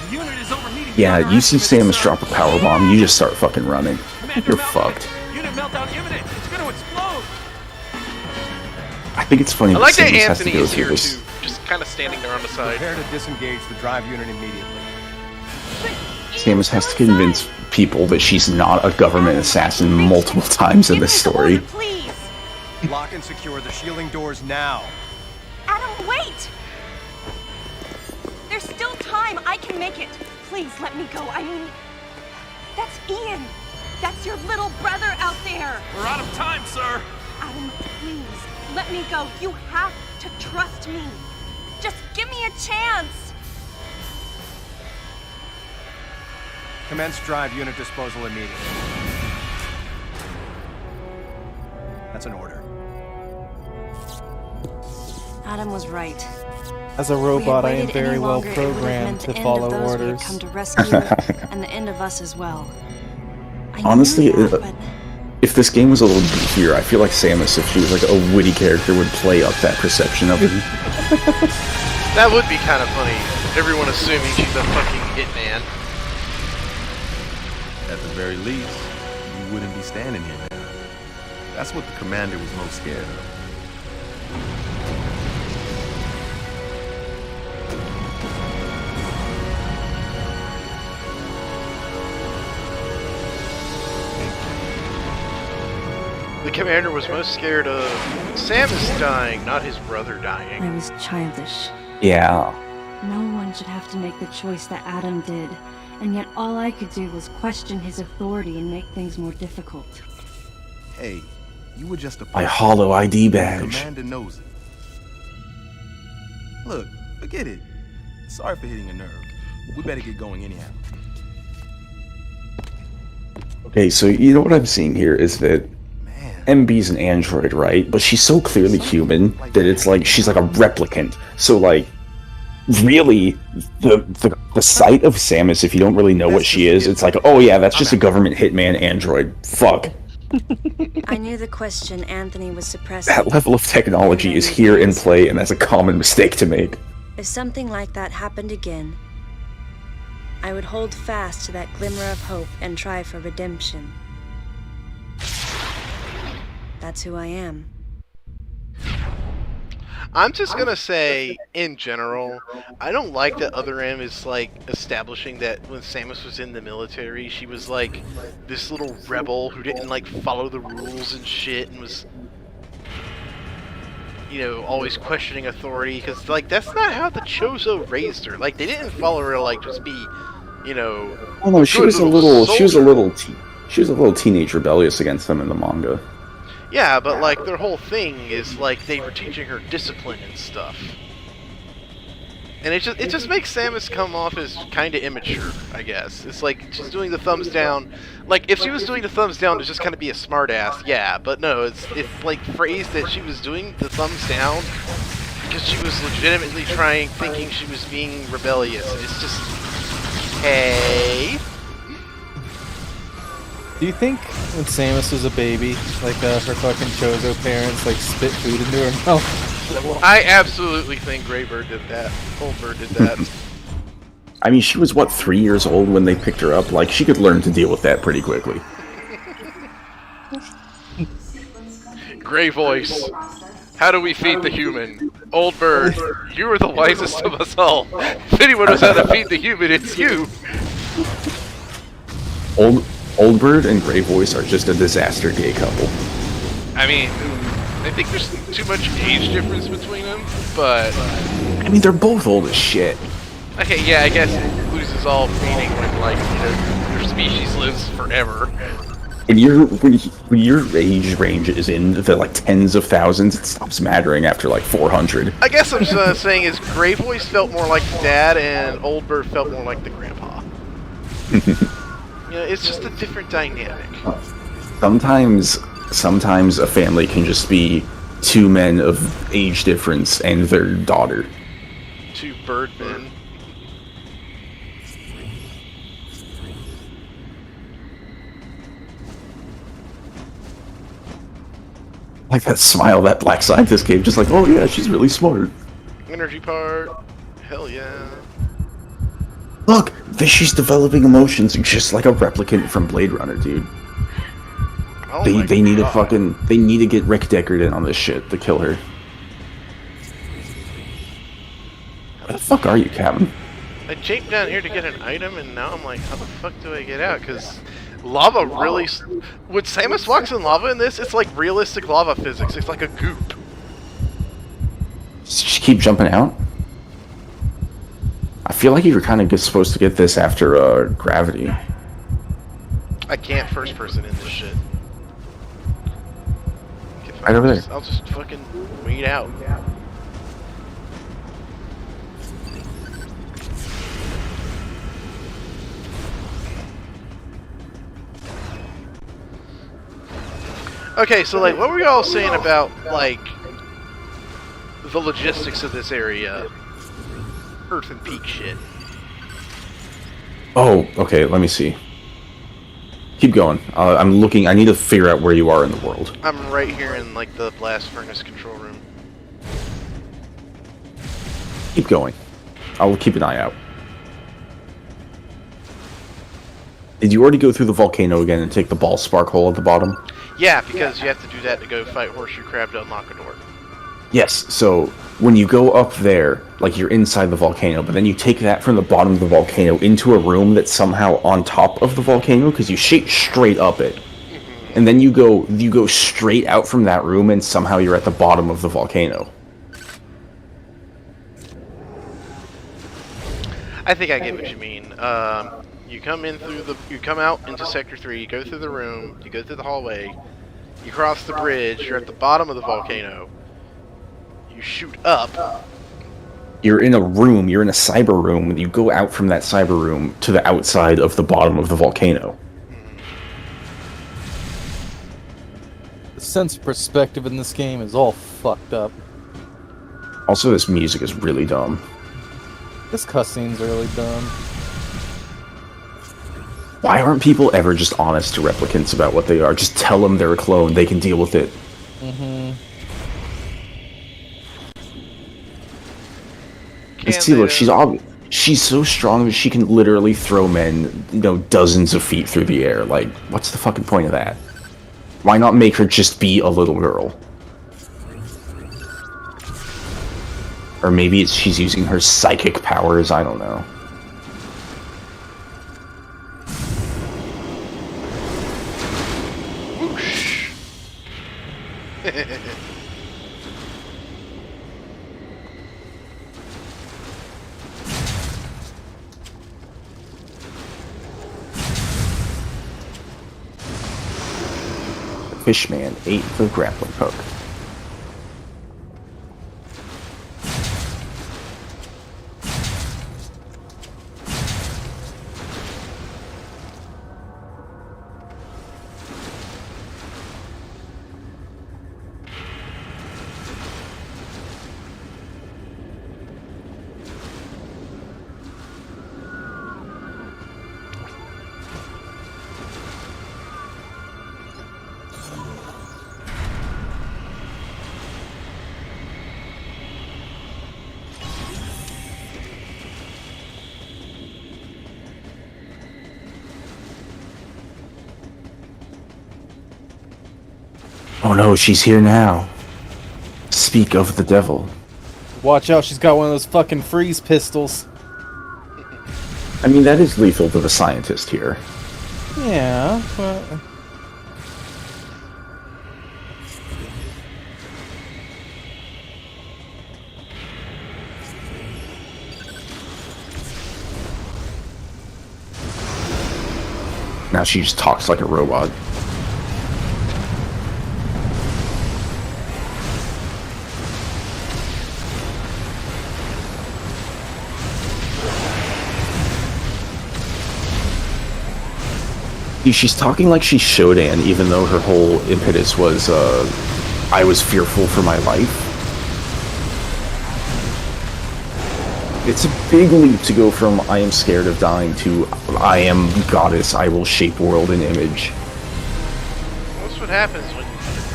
The unit is overheating. Yeah, you see Samus drop a power bomb, you just start fucking running. Commander You're meltdown. fucked. Unit meltdown imminent. It's going to explode. I think it's funny I like that Samus has to Anthony go is through here this. too, just kind of standing there on the side. Prepare to disengage the drive unit immediately. Samus has to convince people that she's not a government assassin multiple times in this story. Please! Lock and secure the shielding doors now. Adam, wait! There's still time. I can make it. Please let me go. I mean, that's Ian. That's your little brother out there. We're out of time, sir. Adam, please let me go. You have to trust me. Just give me a chance. Commence drive unit disposal immediately. That's an order. Adam was right. As a We had robot, I am waited any very well longer, it would have programmed meant to the end follow of those we had orders. come to rescue, and the end of us as well. I knew Honestly, that, but if this game was a little beefier, I feel like Samus, if she was like a witty character, would play up that perception of him. That would be kind of funny. Everyone assuming she's a fucking hitman. At the very least, you wouldn't be standing here now. That's what the commander was most scared of. The commander was most scared of Samus dying, not his brother dying. I was childish. Yeah. No one should have to make the choice that Adam did, and yet all I could do was question his authority and make things more difficult. Hey, you were just a My hollow ID The badge. commander knows it. Look, forget it. Sorry for hitting a nerve. We better get going anyhow. Okay, so you know what I'm seeing here is that MB's an android, right? But she's so clearly human that it's like she's like a replicant. So like, really, the sight of Samus, if you don't really know what she is, it's like, oh yeah, that's just a government hitman android. Fuck. I knew the question Anthony was suppressing. That level of technology is here in play, and that's a common mistake to make. If something like that happened again, I would hold fast to that glimmer of hope and try for redemption. That's who I am. I'm just gonna say, in general, I don't like that Other M is like establishing that when Samus was in the military, she was like this little rebel who didn't like follow the rules and shit and was, you know, always questioning authority. Because like that's not how the Chozo raised her. Like they didn't follow her to like just be, you know. Oh no, she was a little teenage rebellious against them in the manga. Yeah, but like their whole thing is like they were teaching her discipline and stuff, and it just makes Samus come off as kind of immature, I guess. It's like she's doing the thumbs down. Like if she was doing the thumbs down to just kind of be a smartass, yeah, but no, it's like phrased that she was doing the thumbs down because she was legitimately thinking she was being rebellious. And it's just, hey. Do you think when Samus was a baby, like her fucking Chozo parents like spit food into her mouth? I absolutely think Graybird did that. Oldbird did that. I mean, she was what, 3 years old when they picked her up? Like, she could learn to deal with that pretty quickly. Gray voice. How do we feed the human? Old Bird, you are the wisest of us all. If anyone knows how to feed the human, it's you. Old Bird and Grey Voice are just a disaster gay couple. I mean, I think there's too much age difference between them, but... I mean, they're both old as shit. Okay, yeah, I guess it loses all meaning when, like, you know, your species lives forever. When your age range is in the, like, tens of thousands, it stops mattering after, like, 400. I guess I'm just saying is Grey Voice felt more like the dad, and Old Bird felt more like the grandpa. You know, it's just a different dynamic. Sometimes a family can just be two men of age difference and their daughter. Two birdmen. Like that smile that black scientist gave, just like, oh yeah, she's really smart. Energy part. Hell yeah. Look, she's developing emotions just like a replicant from Blade Runner, dude. Oh they need they need to get Rick Deckard in on this shit to kill her. Where the fuck are you, Captain? I jumped down here to get an item, and now I'm like, how the fuck do I get out? Because lava really... When Samus walks in lava in this, it's like realistic lava physics. It's like a goop. Just keep jumping out? I feel like you were kind of supposed to get this after Gravity. I can't first person in this shit. Right over there. I'll just fucking weed out. Okay, so like, what were y'all saying about like the logistics of this area? Earth and Peak shit. Oh, okay, let me see. Keep going. I'm looking. I need to figure out where you are in the world. I'm right here in like the blast furnace control room. Keep going. I'll keep an eye out. Did you already go through the volcano again and take the ball spark hole at the bottom? Yeah, because you have to do that to go fight Horseshoe Crab to unlock a door. Yes, so when you go up there, like you're inside the volcano, but then you take that from the bottom of the volcano into a room that's somehow on top of the volcano, because you shoot straight up it. And then you go straight out from that room and somehow you're at the bottom of the volcano. I think I get what you mean. You come out into Sector 3, you go through the room, you go through the hallway, you cross the bridge, you're at the bottom of the volcano, you shoot up. You're in a room, you're in a cyber room, you go out from that cyber room to the outside of the bottom of the volcano. The sense of perspective in this game is all fucked up. Also, this music is really dumb. This cutscene's really dumb. Why aren't people ever just honest to replicants about what they are? Just tell them they're a clone, they can deal with it. And see, look, she's so strong that she can literally throw men, dozens of feet through the air. Like, what's the fucking point of that? Why not make her just be a little girl? Or maybe she's using her psychic powers, I don't know. Whoosh. Fishman ate the grappling hook. Oh no, she's here now. Speak of the devil. Watch out, she's got one of those fucking freeze pistols. I mean, that is lethal to the scientist here. Yeah, but... Now she just talks like a robot. She's talking like she's Shodan, even though her whole impetus was, I was fearful for my life. It's a big leap to go from I am scared of dying to I am goddess, I will shape world and image. That's what happens when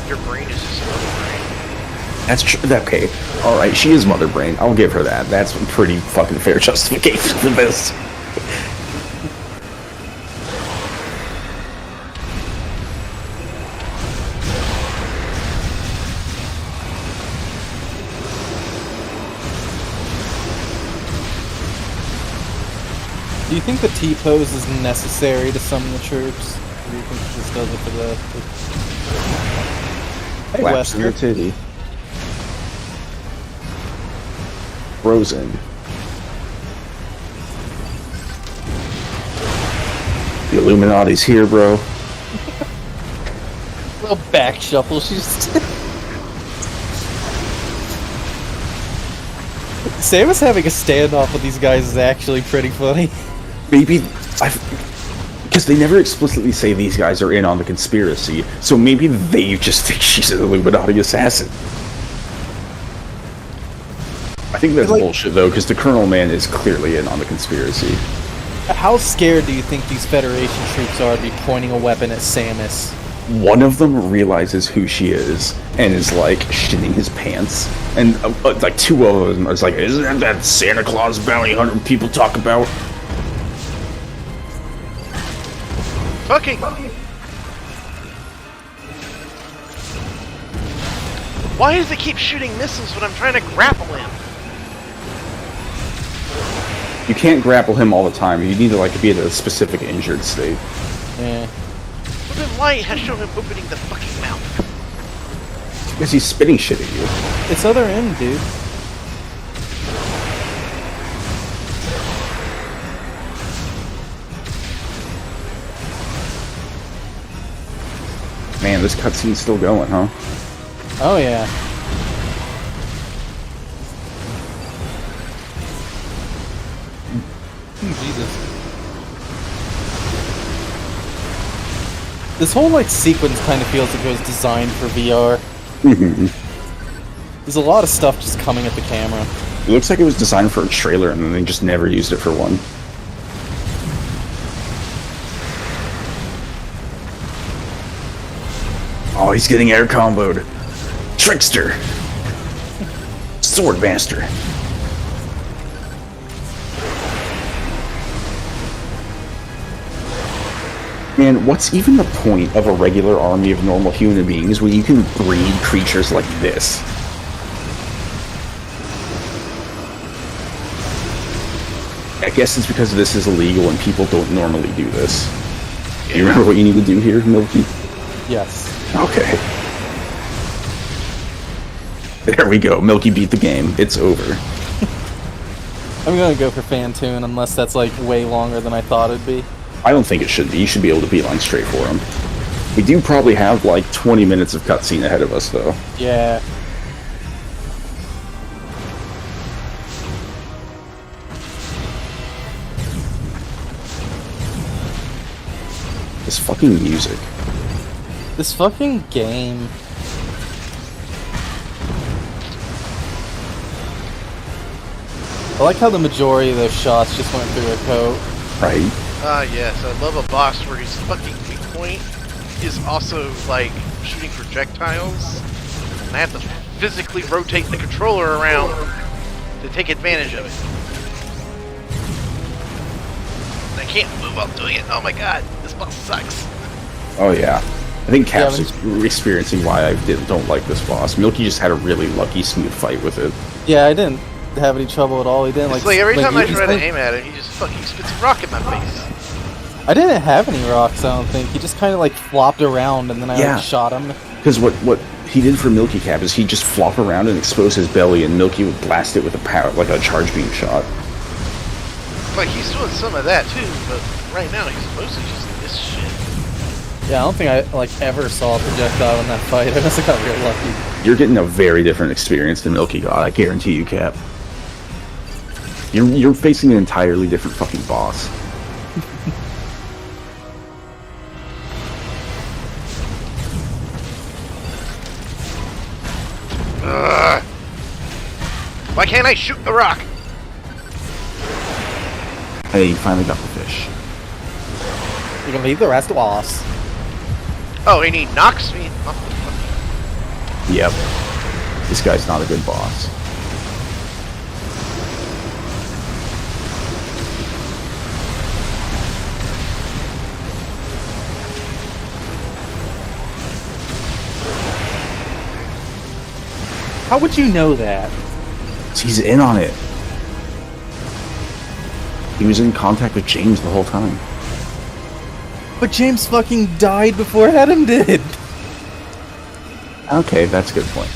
your brain is just mother brain. That's true. Okay, alright, she is mother brain. I'll give her that. That's a pretty fucking fair justification for this. Do you think the T-pose is necessary to summon the troops? Or do you think it just does it for the... Hey, Flaps in her Wesker. titty. Frozen. The Illuminati's here, bro. Little back shuffle, she's... Samus having a standoff with these guys is actually pretty funny. Maybe because they never explicitly say these guys are in on the conspiracy, so maybe they just think she's an Illuminati assassin. I think that's bullshit though, because the Colonel man is clearly in on the conspiracy. How scared do you think these Federation troops are to be pointing a weapon at Samus? one of them realizes who she is and is like shitting his pants, and like two of them is like, isn't that Santa Claus bounty hunter people talk about? Fucking. Why does it keep shooting missiles when I'm trying to grapple him? You can't grapple him all the time. You need to like be at a specific injured state. Yeah. But then light has shown him opening the fucking mouth. Because he's spitting shit at you. It's other end, dude. Man, this cutscene's still going, huh? Oh yeah. Jesus. This whole like sequence kind of feels like it was designed for VR. There's a lot of stuff just coming at the camera. It looks like it was designed for a trailer and then they just never used it for one. Oh, he's getting air comboed. Trickster. Swordmaster. Man, what's even the point of a regular army of normal human beings when you can breed creatures like this? I guess it's because this is illegal and people don't normally do this. Do you remember what you need to do here, Milky? Yes. Okay. There we go. Milky beat the game. It's over. I'm gonna go for Fantoon unless that's like way longer than I thought it'd be. I don't think it should be. You should be able to beeline straight for him. We do probably have like 20 minutes of cutscene ahead of us, though. Yeah. This fucking music. This fucking game. I like how the majority of those shots just went through a coat. Right? Yes, I love a boss where his fucking weak point is also, like, shooting projectiles. And I have to physically rotate the controller around to take advantage of it. And I can't move while doing it. Oh my god, this boss sucks. Oh, yeah. I think Cap's experiencing why I don't like this boss. Milky just had a really lucky, smooth fight with it. Yeah, I didn't have any trouble at all. He didn't It's like every time I try to like, aim at him, he just fucking spits a rock in my face. I didn't have any rocks, I don't think. He just kind of like flopped around and then I like, shot him. Because what he did for Milky Cap is he just flop around and expose his belly, and Milky would blast it with a power, like a charge beam shot. Like, he's doing some of that too, but right now he's mostly just this shit. Yeah, I don't think I like ever saw a projectile in that fight. I must have got real lucky. You're getting a very different experience than Milky got, I guarantee you, Cap. You're facing an entirely different fucking boss. Why can't I shoot the rock? Hey, you finally got the fish. You can leave the rest to us. Oh, and he knocks me off the fucking... Yep. This guy's not a good boss. How would you know that? He's in on it. He was in contact with James the whole time. But James fucking died before Adam did. Okay, that's a good point.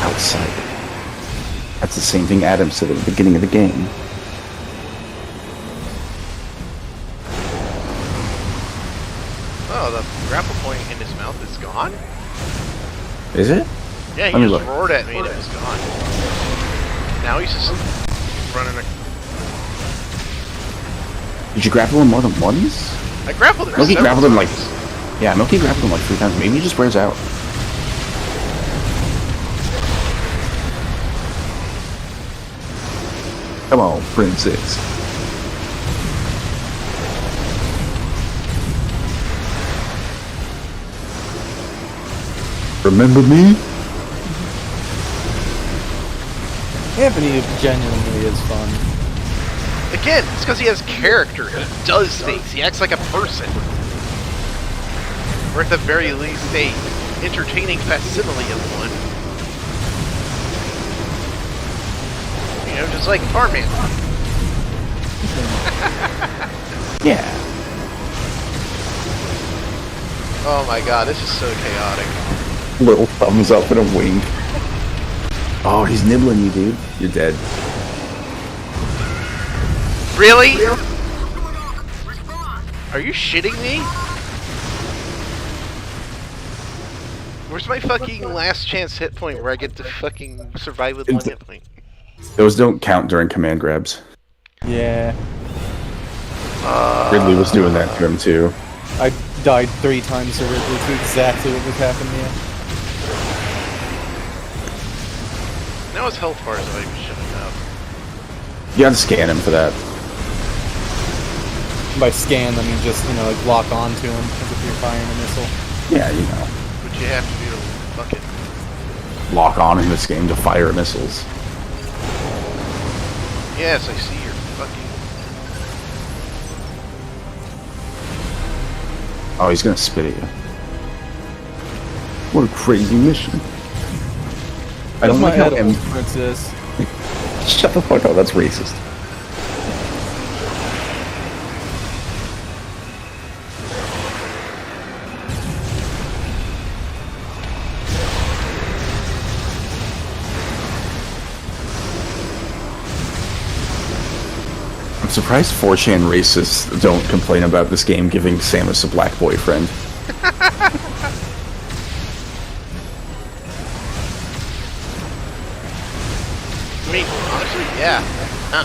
Outside. That's the same thing Adam said at the beginning of the game. Oh, the grapple point in his mouth is gone? Is it? Yeah, he just roared at me and it was gone. Now he's just running a... Did you grapple him more than once? I grappled him Milky grappled him like... times. Yeah, Milky grappled him like 3 times. Maybe he just wears out. Come on, princess. Remember me? Anthony genuinely is fun. Again, it's because he has character. He does things. He acts like a person. Or at the very least, a entertaining facsimile of one. You know, just like Farman. Yeah. Oh my god, this is so chaotic. Little thumbs up and a wink. Oh, he's nibbling you, dude. You're dead. Really? Are you shitting me? Where's my fucking last chance hit point where I get to fucking survive with 1 hit point? Those don't count during command grabs. Yeah. Ridley was doing that to him, too. I died 3 times to Ridley to exactly what was happening to you. Now his health bar is like shutting up. You gotta scan him for that. By scan, I mean just, you know, like lock onto him as if you're firing a missile. Yeah, you know. What you have to do to fucking Lock on in this game to fire missiles. Yes, I see your fucking. Oh, he's gonna spit at you. What a crazy mission. I don't like how M-durance is. Shut the fuck up, that's racist. I'm surprised 4chan racists don't complain about this game giving Samus a black boyfriend. I mean, honestly, yeah. Huh.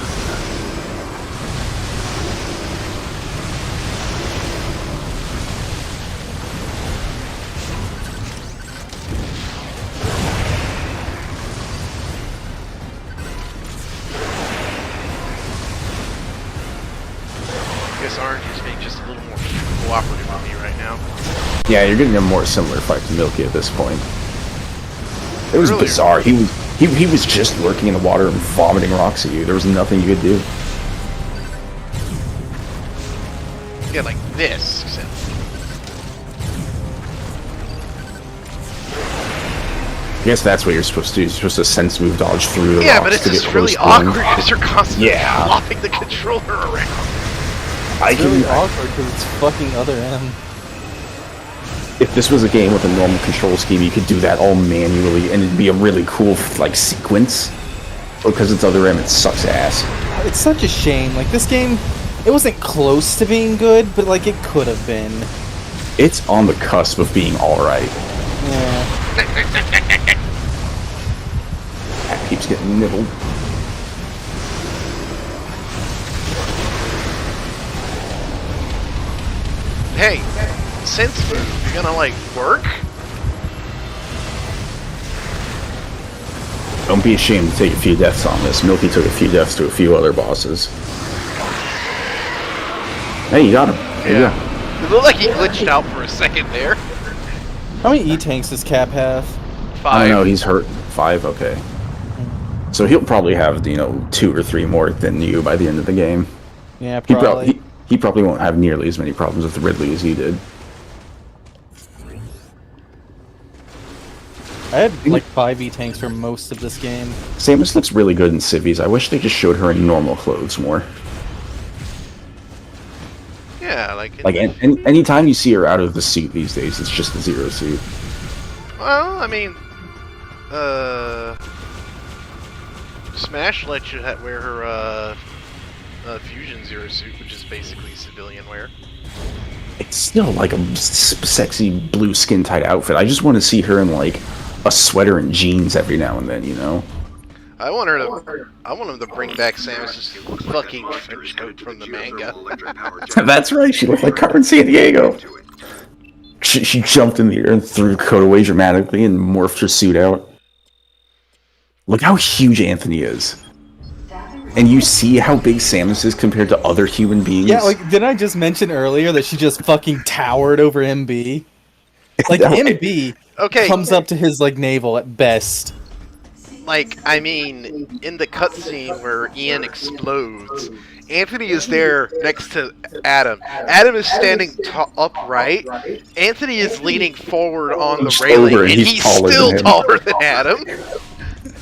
I guess Orange is being just a little more cooperative with me right now. Yeah, you're getting a more similar fight to Milky at this point. It was Earlier. bizarre. He was just lurking in the water and vomiting rocks at you. There was nothing you could do. Yeah, like this. Except I guess that's what you're supposed to do. You're supposed to sense move dodge through the yeah, rocks but it's to just get really close to them. awkward because you're constantly Yeah. flopping the controller around. It's really awkward because it's fucking other M. If this was a game with a normal control scheme, you could do that all manually, and it'd be a really cool like sequence. But because it's other M, it sucks ass. It's such a shame. Like, this game, it wasn't close to being good, but, like, it could have been. It's on the cusp of being alright. Yeah. That keeps getting nibbled. Hey, sense move, you're gonna like work? Don't be ashamed to take a few deaths on this. Milky took a few deaths to a few other bosses. Hey, you got him. There you go. It looked like he glitched out for a second there. How many E-tanks does Cap have? 5. I don't know, he's hurt. 5, okay. So he'll probably have, 2 or 3 more than you by the end of the game. Yeah, probably. He probably won't have nearly as many problems with Ridley as he did. I had like 5 E-tanks for most of this game. Samus looks really good in civvies. I wish they just showed her in normal clothes more. Yeah, like anytime you see her out of the suit these days, it's just the Zero suit. well, I mean, Smash lets you wear her Fusion Zero suit, which is basically civilian wear. It's still like a sexy blue skin-tight outfit. I just want to see her in like a sweater and jeans every now and then, I want him to bring back Samus's fucking trench coat from the manga. That's right, she looked like Carmen Sandiego. She jumped in the air and threw the coat away dramatically and morphed her suit out. Look how huge Anthony is. And you see how big Samus is compared to other human beings? Yeah, like, didn't I just mention earlier that she just fucking towered over MB? Like, MB Okay. comes up to his, like, navel at best. Like, I mean, in the cutscene where Ian explodes, Anthony is there next to Adam. Adam is standing upright. Anthony is leaning forward on the railing, and he's still taller than Adam.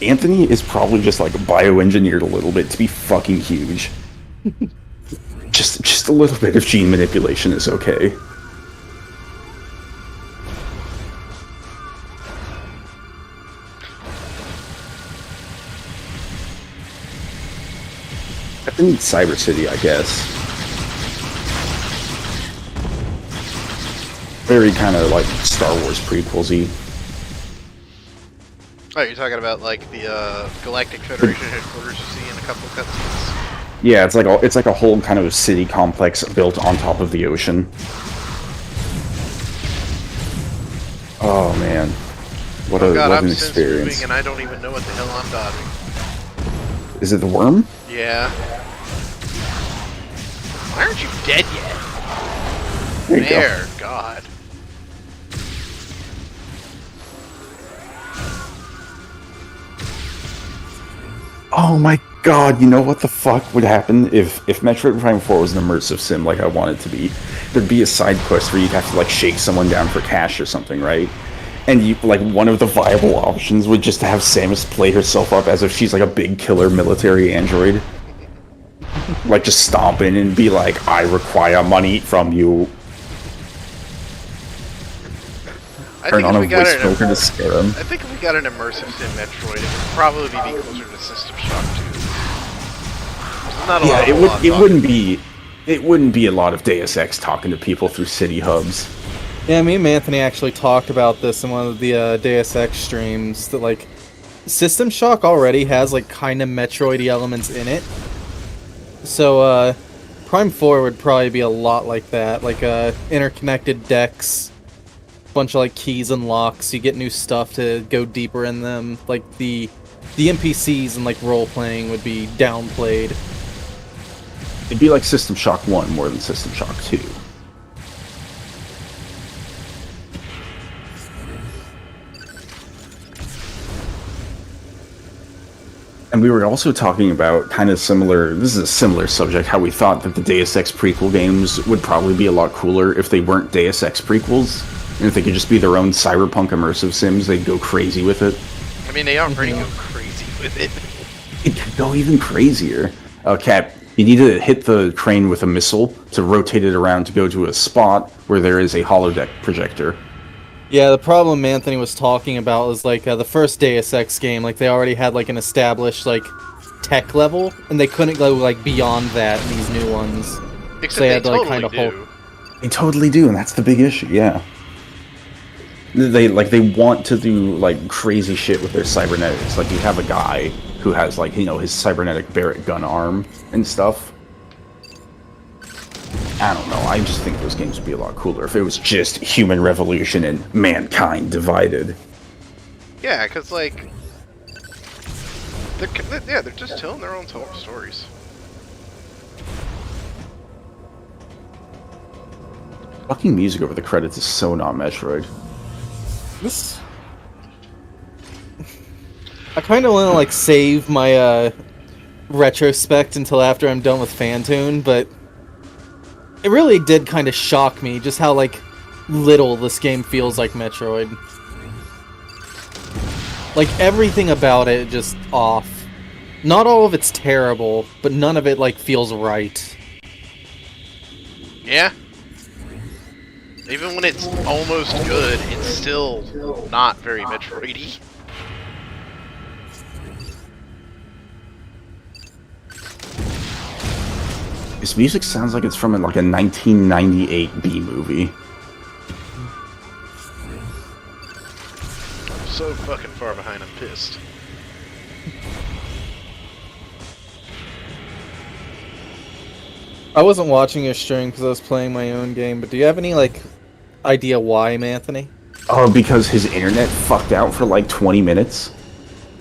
Anthony is probably just like bioengineered a little bit to be fucking huge. just a little bit of gene manipulation is okay. I think Cyber City, I guess. Very kind of like Star Wars prequels-y. Oh, you're talking about like the Galactic Federation headquarters you see in a couple of cutscenes? Yeah, it's like a whole kind of city complex built on top of the ocean. Oh man, what an experience! Moving and I don't even know what the hell I'm dodging. Is it the worm? Yeah. Why aren't you dead yet? There, God. Oh my god, you know what the fuck would happen if Metroid Prime 4 was an immersive sim like I want it to be? There'd be a side quest where you'd have to like shake someone down for cash or something, right? And you like one of the viable options would just have Samus play herself up as if she's like a big killer military android. Like just stomp in and be like, I require money from you. Turn on a voice filter to scare them. I think if we got an immersive sim Metroid, it would probably be closer to System Shock 2. There's not a lot of it wouldn't be a lot of Deus Ex talking to people through city hubs. Yeah, me and Anthony actually talked about this in one of the Deus Ex streams, that like System Shock already has like kind of Metroid-y elements in it. So Prime 4 would probably be a lot like that, like interconnected decks, bunch of like keys and locks, you get new stuff to go deeper in them, like the NPCs and like role-playing would be downplayed. It'd be like System Shock 1 more than System Shock 2. And we were also talking about kind of similar, this is a similar subject, how we thought that the Deus Ex prequel games would probably be a lot cooler if they weren't Deus Ex prequels. And if they could just be their own cyberpunk immersive sims, they'd go crazy with it. I mean, they already go crazy with it. It could go even crazier. Cat, you need to hit the crane with a missile to rotate it around to go to a spot where there is a holodeck projector. Yeah, the problem Anthony was talking about was like the first Deus Ex game, like they already had like an established like tech level, and they couldn't go like beyond that in these new ones. Except so they had to totally like kind of do. They totally do, and that's the big issue. Yeah, they want to do like crazy shit with their cybernetics. Like you have a guy who has like, you know, his cybernetic Barrett gun arm and stuff. I don't know, I just think those games would be a lot cooler if it was just human revolution and mankind divided. Yeah, because, like, they're just telling their own stories. Fucking music over the credits is so not Metroid. This... I kind of want to, like, save my, retrospect until after I'm done with Phantoon, but it really did kind of shock me just how, like, little this game feels like Metroid. Like, everything about it just off. Not all of it's terrible, but none of it, like, feels right. Yeah. Even when it's almost good, it's still not very Metroid-y. This music sounds like it's from like a 1998 B movie. I'm so fucking far behind, I'm pissed. I wasn't watching your stream because I was playing my own game, but do you have any, like, idea why, Anthony? Oh, because his internet fucked out for like 20 minutes.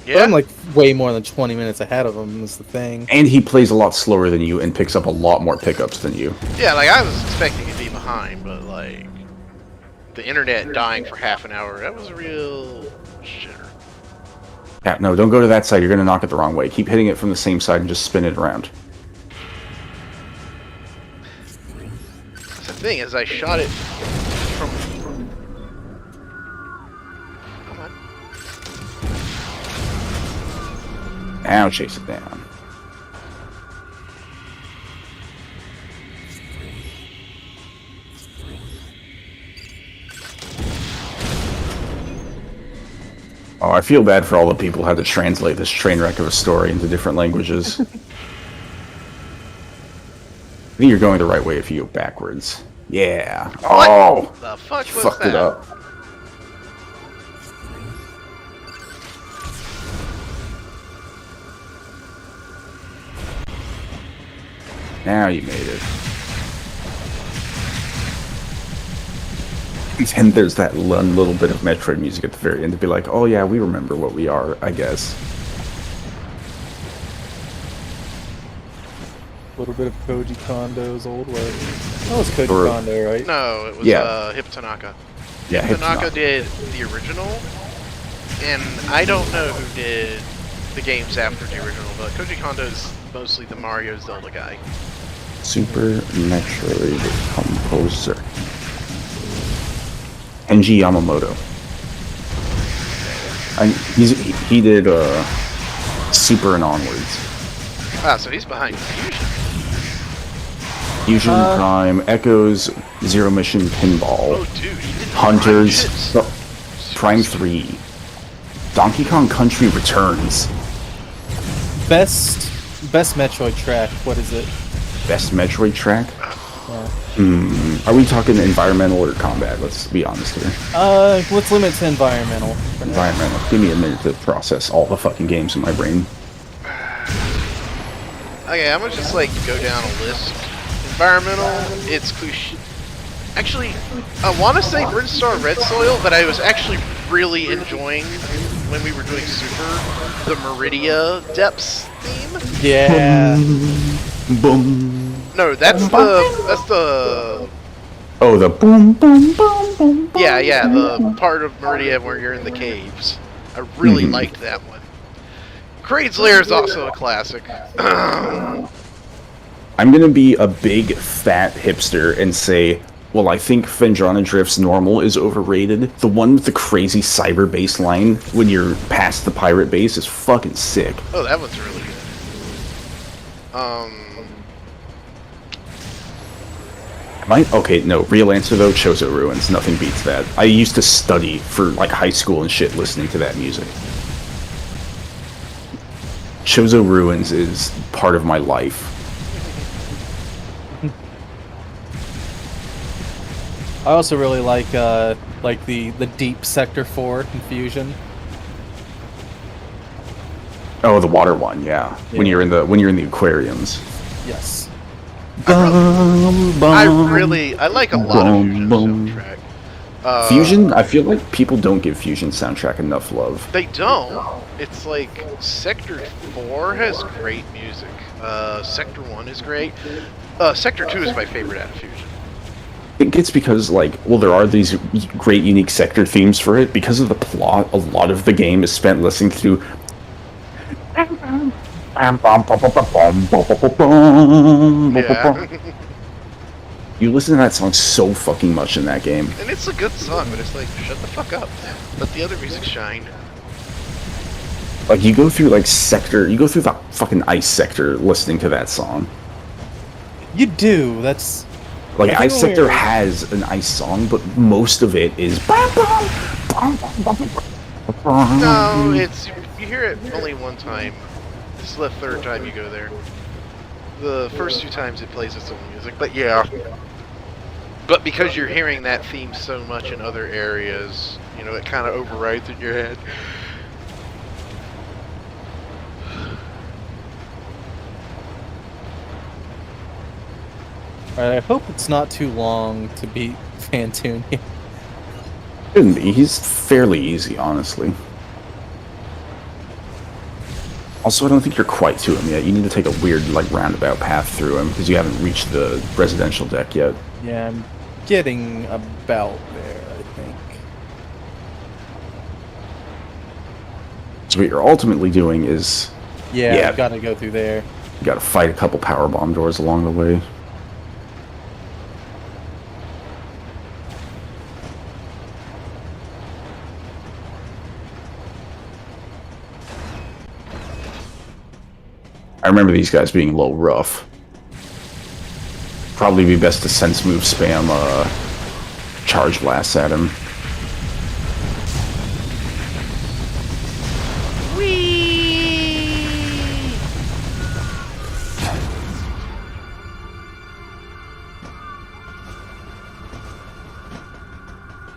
Yeah. I'm like way more than 20 minutes ahead of him is the thing. And he plays a lot slower than you and picks up a lot more pickups than you. Yeah, like, I was expecting to be behind, but, like, the internet dying for half an hour. That was a real shitter. Yeah, no, don't go to that side. You're gonna knock it the wrong way. Keep hitting it from the same side and just spin it around. The thing is, I shot it from... Come on. Now chase it down. Oh, I feel bad for all the people who had to translate this train wreck of a story into different languages. I think you're going the right way if you go backwards. Yeah. What Oh! the fuck was Fucked that? it up. Now you made it. And there's that one little bit of Metroid music at the very end to be like, oh yeah, we remember what we are, I guess. A little bit of Koji Kondo's old way. That was Koji Or- Kondo, right? No, it was Yeah. Hip Tanaka. Yeah, Hip Tanaka Tanaka. did the original, and I don't know who did the games after the original, but Koji Kondo's mostly the Mario Zelda guy. Super Metroid composer. Kenji Yamamoto. He did Super and Onwards. Ah, so he's behind Fusion. Fusion, Prime, Echoes, Zero Mission, Pinball, Oh, dude, he did Hunters, Prime Prime 3, Donkey Kong Country Returns, Best Metroid track. What is it? Best Metroid track. Yeah. Are we talking environmental or combat? Let's be honest here. Let's limit to environmental. For now. Environmental. Give me a minute to process all the fucking games in my brain. Okay, I'm gonna just like go down a list. Environmental, it's cliche. Actually, I want to say Brinstar Red Soil, but I was actually really enjoying when we were doing Super the Meridia Depths theme. Yeah. Boom. No, that's the Oh, the boom, boom, boom, boom. yeah, the part of Meridia where you're in the caves. I really Mhm. liked that one. Kraid's Lair is also a classic. I'm gonna be a big fat hipster and say, well, I think Fendrana Drift's normal is overrated. The one with the crazy cyber bass line when you're past the pirate base is fucking sick. Oh, that one's really good. Okay, no, real answer though, Chozo Ruins. Nothing beats that. I used to study for like high school and shit listening to that music. Chozo Ruins is part of my life. I also really like the deep Sector 4 Confusion. Oh, the water one, yeah. When you're in the aquariums. Yes. I like a lot of Fusion's soundtrack. Fusion, I feel like people don't give Fusion soundtrack enough love. They don't. It's like Sector 4 has great music. Sector 1 is great. Sector 2 is my favorite out of Fusion. I think it's because, like, well, there are these great unique sector themes for it. Because of the plot, a lot of the game is spent listening to... Yeah. You listen to that song so fucking much in that game. And it's a good song, but it's like, shut the fuck up. Let the other music shine. Like, you go through, like, the fucking ice sector listening to that song. You do. That's... Like, I Ice think Sector we're- has an ice song, but most of it is... No, it's... You hear it only one time. This is the third time you go there. The first 2 times it plays its own music, but yeah. But because you're hearing that theme so much in other areas, you know, it kind of overrides in your head. Alright, I hope it's not too long to beat Fantoon. Shouldn't be. He's fairly easy, honestly. Also, I don't think you're quite to him yet. You need to take a weird, like, roundabout path through him, because you haven't reached the residential deck yet. Yeah, I'm getting about there, I So what you're ultimately doing is... Yeah, you gotta go through there. You gotta fight a couple power bomb doors along the way. I remember these guys being a little rough. Probably be best to sense move spam charge blasts at him.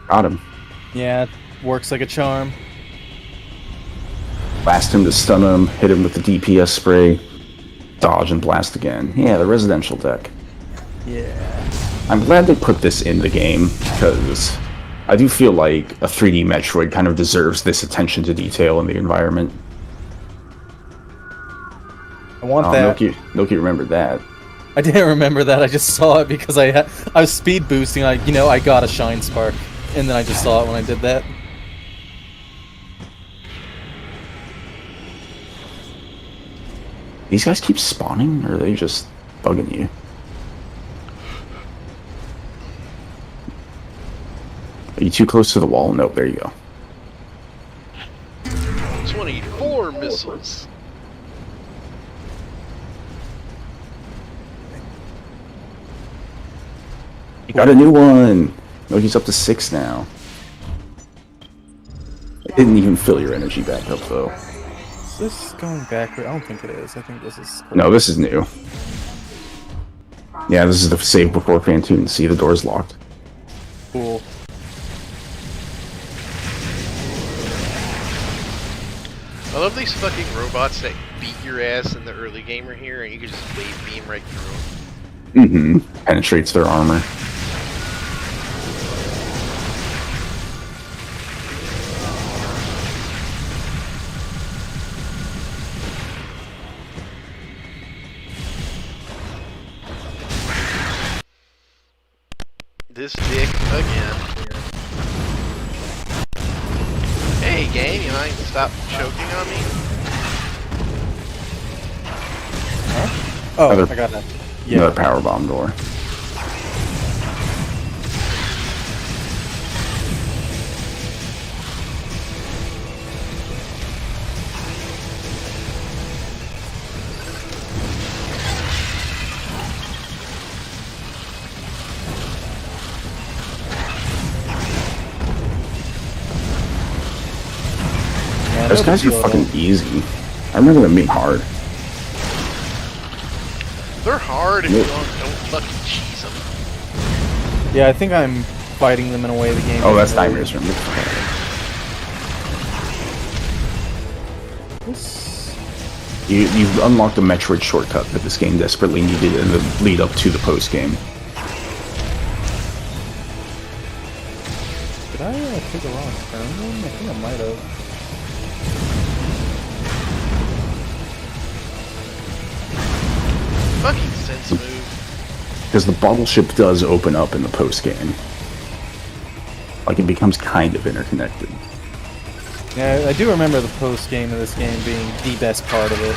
Got him. Yeah, it works like a charm. Blast him to stun him, hit him with the DPS spray, dodge and blast again. Yeah, the residential deck. Yeah. I'm glad they put this in the game, because I do feel like a 3D Metroid kind of deserves this attention to detail in the environment. I want that. Milky remembered that. I didn't remember that, I just saw it because I was speed boosting, I got a Shine Spark. And then I just saw it when I did that. These guys keep spawning, or are they just bugging you? Are you too close to the wall? Nope, there you go. 24 missiles. You got a new one! Milky's up to 6 now. It didn't even fill your energy back up, though. Is this going backward? I don't think it is. I think this is... No, this is new. Yeah, this is the save before Phantoon. See, the door's locked. Cool. I love these fucking robots that beat your ass in the early gamer here, and you can just wave beam right through them. Mm-hmm. Penetrates their armor. This dick again. Hey game, you mind stop choking on me? Huh? Oh, I got that. Yeah. Another power bomb door. Those guys are fucking easy. I remember them being hard. They're hard if you don't fucking cheese them. Yeah, I think I'm fighting them in a way the game... Oh, that's Nightmare's room. You've unlocked a Metroid shortcut that this game desperately needed in the lead up to the post-game. Did I take a wrong turn? I think I might have. Fucking sense move. Because the bottle ship does open up in the post-game. Like, it becomes kind of interconnected. Yeah, I do remember the post-game of this game being the best part of it.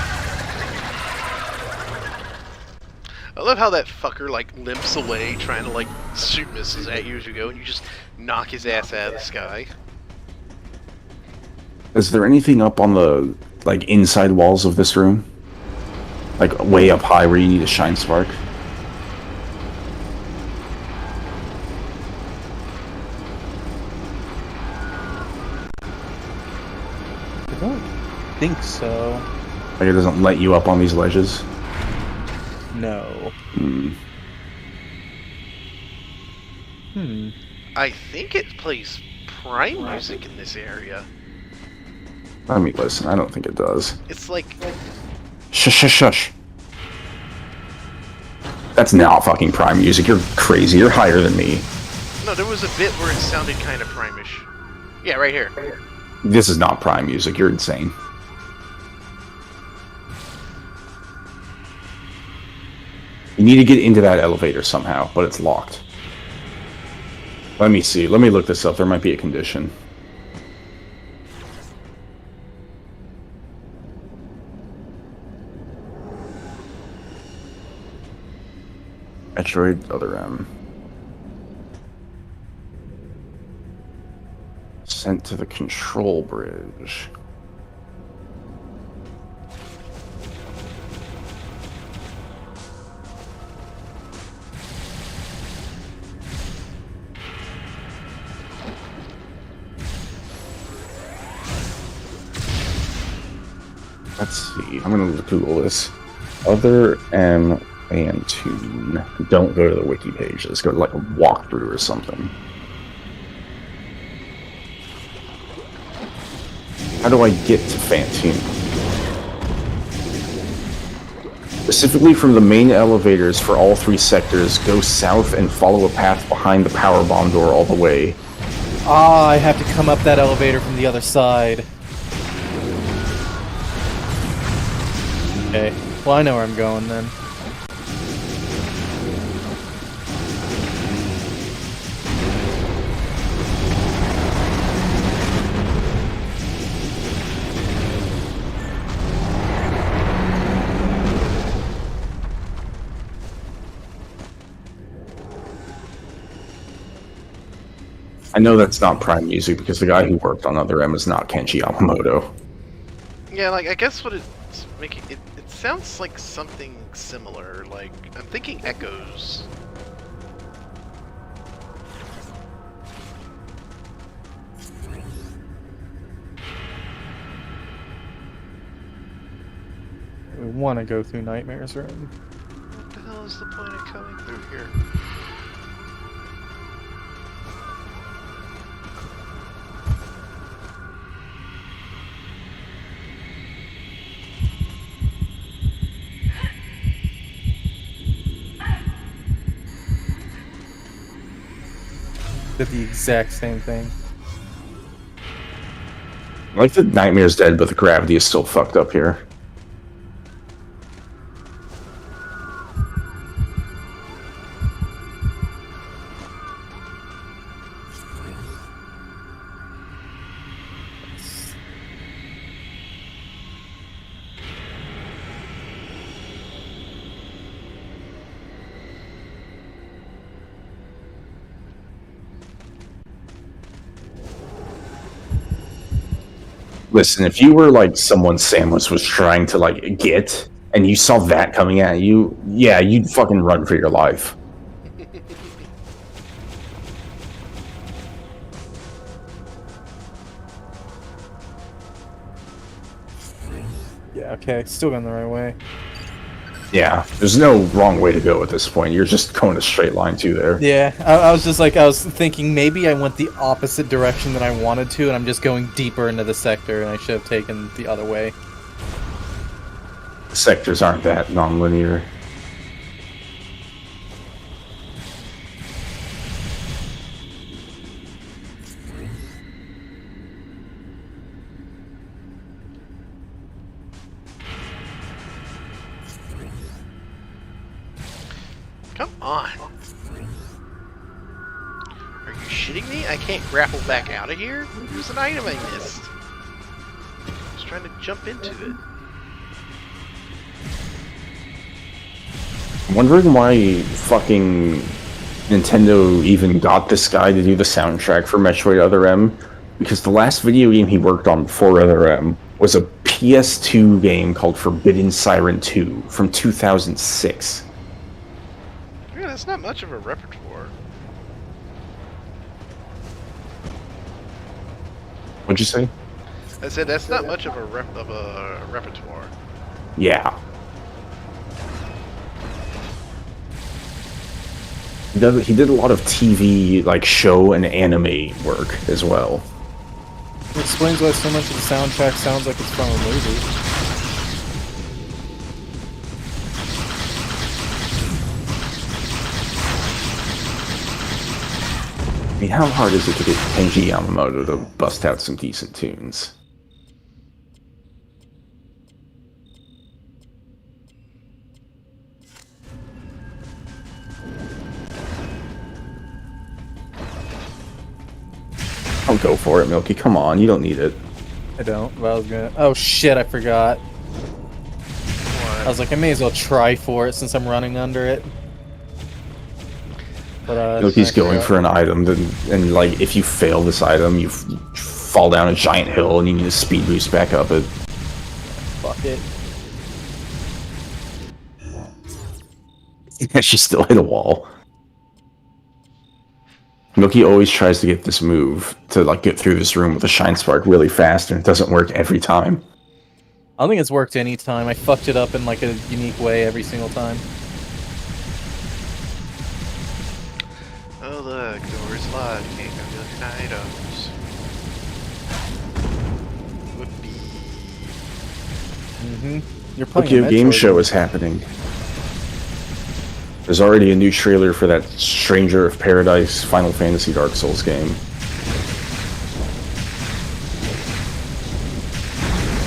I love how that fucker, like, limps away trying to, like, shoot missiles at you as you go, and you just knock his ass out of the sky. Is there anything up on the, like, inside walls of this room? Like, way up high where you need a Shine Spark? I don't think so. Like, it doesn't let you up on these ledges? No. I think it plays Prime music in this area. Let me listen, I don't think it does. It's like... Shush, shush, shush. That's not fucking Prime music, you're crazy, you're higher than me. No, there was a bit where it sounded kind of Prime-ish. Yeah, right here. This is not Prime music, you're insane. You need to get into that elevator somehow, but it's locked. Let me see, let me look this up, there might be a condition. Metroid Other M. Sent to the control bridge. Let's see. I'm gonna Google this. Other M and Tune. Don't go to the wiki page. Let's go to like a walkthrough or something. How do I get to Fantoon? Specifically from the main elevators for all 3 sectors, go south and follow a path behind the power bomb door all the way. Ah, I have to come up that elevator from the other side. Okay, well I know where I'm going then. I know that's not Prime Music because the guy who worked on Other M is not Kenji Yamamoto. Yeah, like, I guess what it's making... It sounds like something similar. Like, I'm thinking Echoes. We want to go through Nightmare's room. What the hell is the point of coming through here? Did the exact same thing. I like that Nightmare's dead, but the gravity is still fucked up here. Listen, if you were like someone Samus was trying to like get, and you saw that coming at you, yeah, you'd fucking run for your life. Yeah, okay, still going the right way. Yeah, there's no wrong way to go at this point. You're just going a straight line to there. Yeah, I was just like, I was thinking maybe I went the opposite direction than I wanted to, and I'm just going deeper into the sector, and I should have taken the other way. The sectors aren't that non-linear. Come on. Are you shitting me? I can't grapple back out of here? There's an item I missed. I was trying to jump into it. I'm wondering why fucking Nintendo even got this guy to do the soundtrack for Metroid Other M, because the last video game he worked on before Other M was a PS2 game called Forbidden Siren 2 from 2006. Yeah, that's not much of a repertoire. What'd you say? I said that's not much of a repertoire. Yeah. He did a lot of TV, like, show and anime work as well. It explains why so much of the soundtrack sounds like it's from a movie. I mean, how hard is it to get Kenji Yamamoto to bust out some decent tunes? Don't go for it, Milky. Come on, you don't need it. I don't, but I was gonna... Oh shit, I forgot. What? I was like, I may as well try for it since I'm running under it. But Milky's I going forgot. for an item, and like if you fail this item, you fall down a giant hill, and you need a speed boost back up it. Fuck it. Yeah, she still hit a wall. Milky always tries to get this move to like get through this room with a shine spark really fast, and it doesn't work every time. I don't think it's worked any time. I fucked it up in like a unique way every single time. Oh look, door's locked. Can't go looking at items. Whoopee. You're playing Tokyo a Game Metroid. Show is happening. There's already a new trailer for that Stranger of Paradise Final Fantasy Dark Souls game.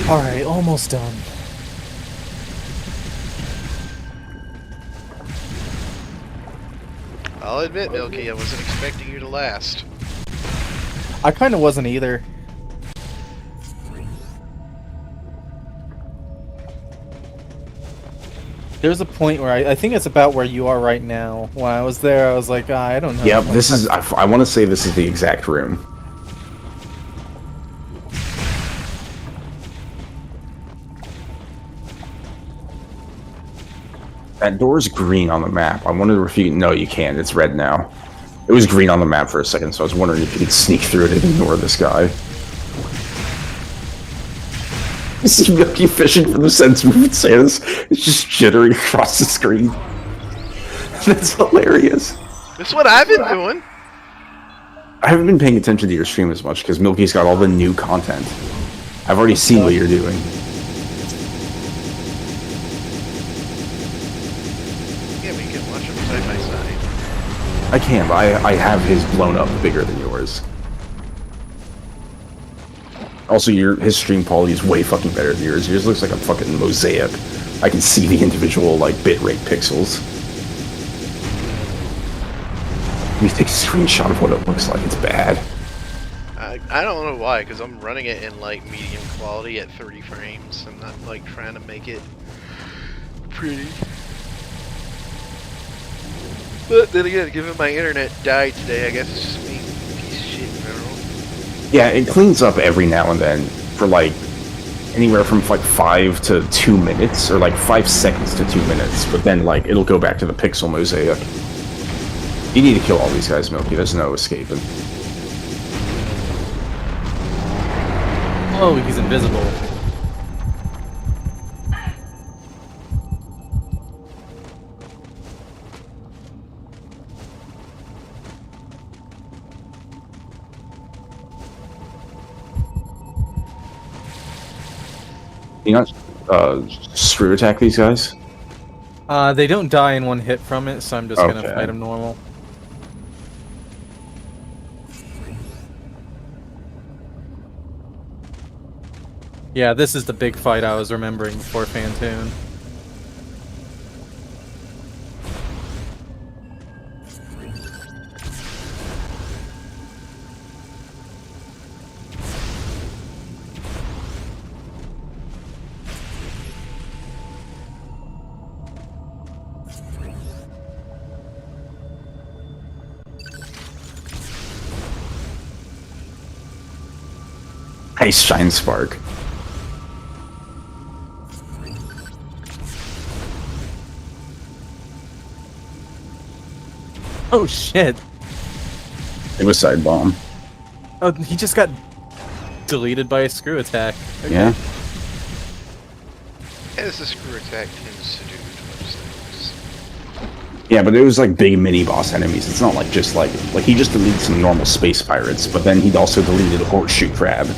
Alright, almost done. I'll admit, Milky, I wasn't expecting you to last. I kind of wasn't either. There's a point where I think it's about where you are right now. When I was there, I was like, I don't know. Yep, this is. I want to say this is the exact room. That door's green on the map. I wonder if you... No, you can't. It's red now. It was green on the map for a second, so I was wondering if you could sneak through it and ignore this guy. You see Milky fishing for the sense movement Santa's. It's just jittering across the screen. That's hilarious. That's what I've been doing. I haven't been paying attention to your stream as much because Milky's got all the new content. I've already seen what you're doing. Yeah, we can watch them side by side. I can, but I have his blown up bigger than yours. Also, his stream quality is way fucking better than yours. Yours looks like a fucking mosaic. I can see the individual, like, bitrate pixels. Let me take a screenshot of what it looks like. It's bad. I don't know why, because I'm running it in, like, medium quality at 30 frames. I'm not, like, trying to make it pretty. But then again, given my internet died today, I guess it's just me. Piece of shit in general. Yeah, it cleans up every now and then for, like, anywhere from, like, 5 to 2 minutes, or, like, 5 seconds to 2 minutes. But then, like, it'll go back to the pixel mosaic. You need to kill all these guys, Milky. There's no escaping. Oh, he's invisible. You not screw attack these guys? They don't die in one hit from it, so I'm just gonna Okay. fight them normal. Yeah, this is the big fight I was remembering before Fantoon. Nice shine spark. Oh shit! Suicide bomb. Oh, he just got deleted by a screw attack. Okay. Yeah. As the screw attack tends to do to most things. Yeah, but it was like big mini boss enemies. It's not like just like he just deleted some normal space pirates, but then he'd also deleted a horseshoe crab.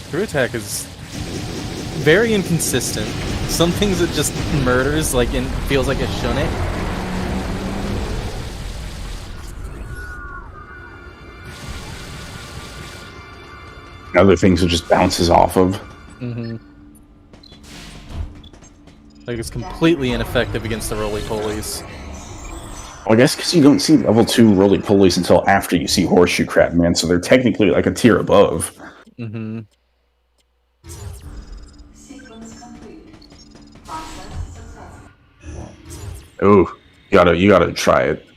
Screw attack is very inconsistent. Some things it just murders, like, and feels like it shouldn't. Other things it just bounces off of. Mm-hmm. Like, it's completely ineffective against the roly-polies. Well, I guess because you don't see level 2 roly-polies until after you see Horseshoe Crabman, so they're technically like a tier above. Mm-hmm. Ooh, you gotta try it.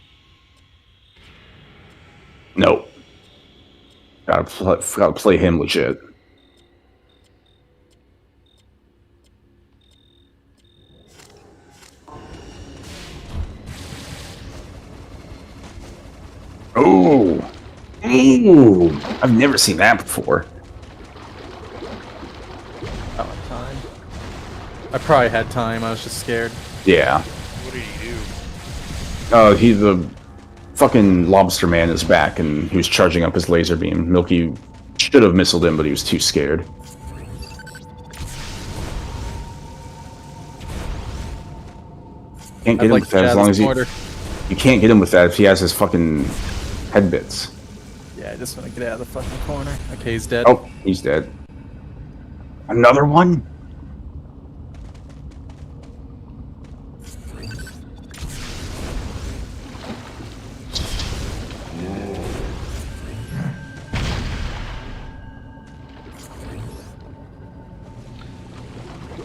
Nope. Gotta play him legit. Ooh. Ooh. I've never seen that before. Time. I probably had time, I was just scared. Yeah. What did he do? The fucking lobster man is back, and he was charging up his laser beam. Milky should have missiled him, but he was too scared. Can't get him with that as long as you can't get him with that if he has his fucking head bits. Yeah, I just want to get out of the fucking corner. Okay, he's dead. Oh, he's dead. Another one?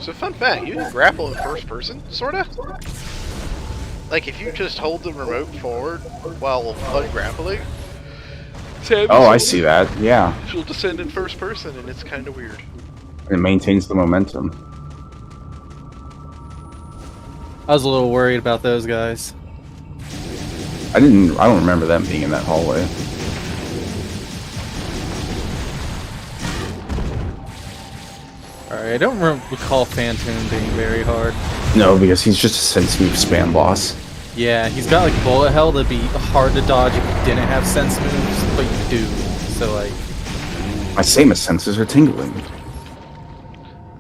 So fun fact, you can grapple in first person, sorta? Like if you just hold the remote forward while ungrappling, oh, I see that, yeah. she'll descend in first person and it's kinda weird. It maintains the momentum. I was a little worried about those guys. I don't remember them being in that hallway. Alright, I don't recall Phantom being very hard. No, because he's just a sense move spam boss. Yeah, he's got like bullet hell that'd be hard to dodge if you didn't have sense moves, but you do. So like, My Samus senses are tingling.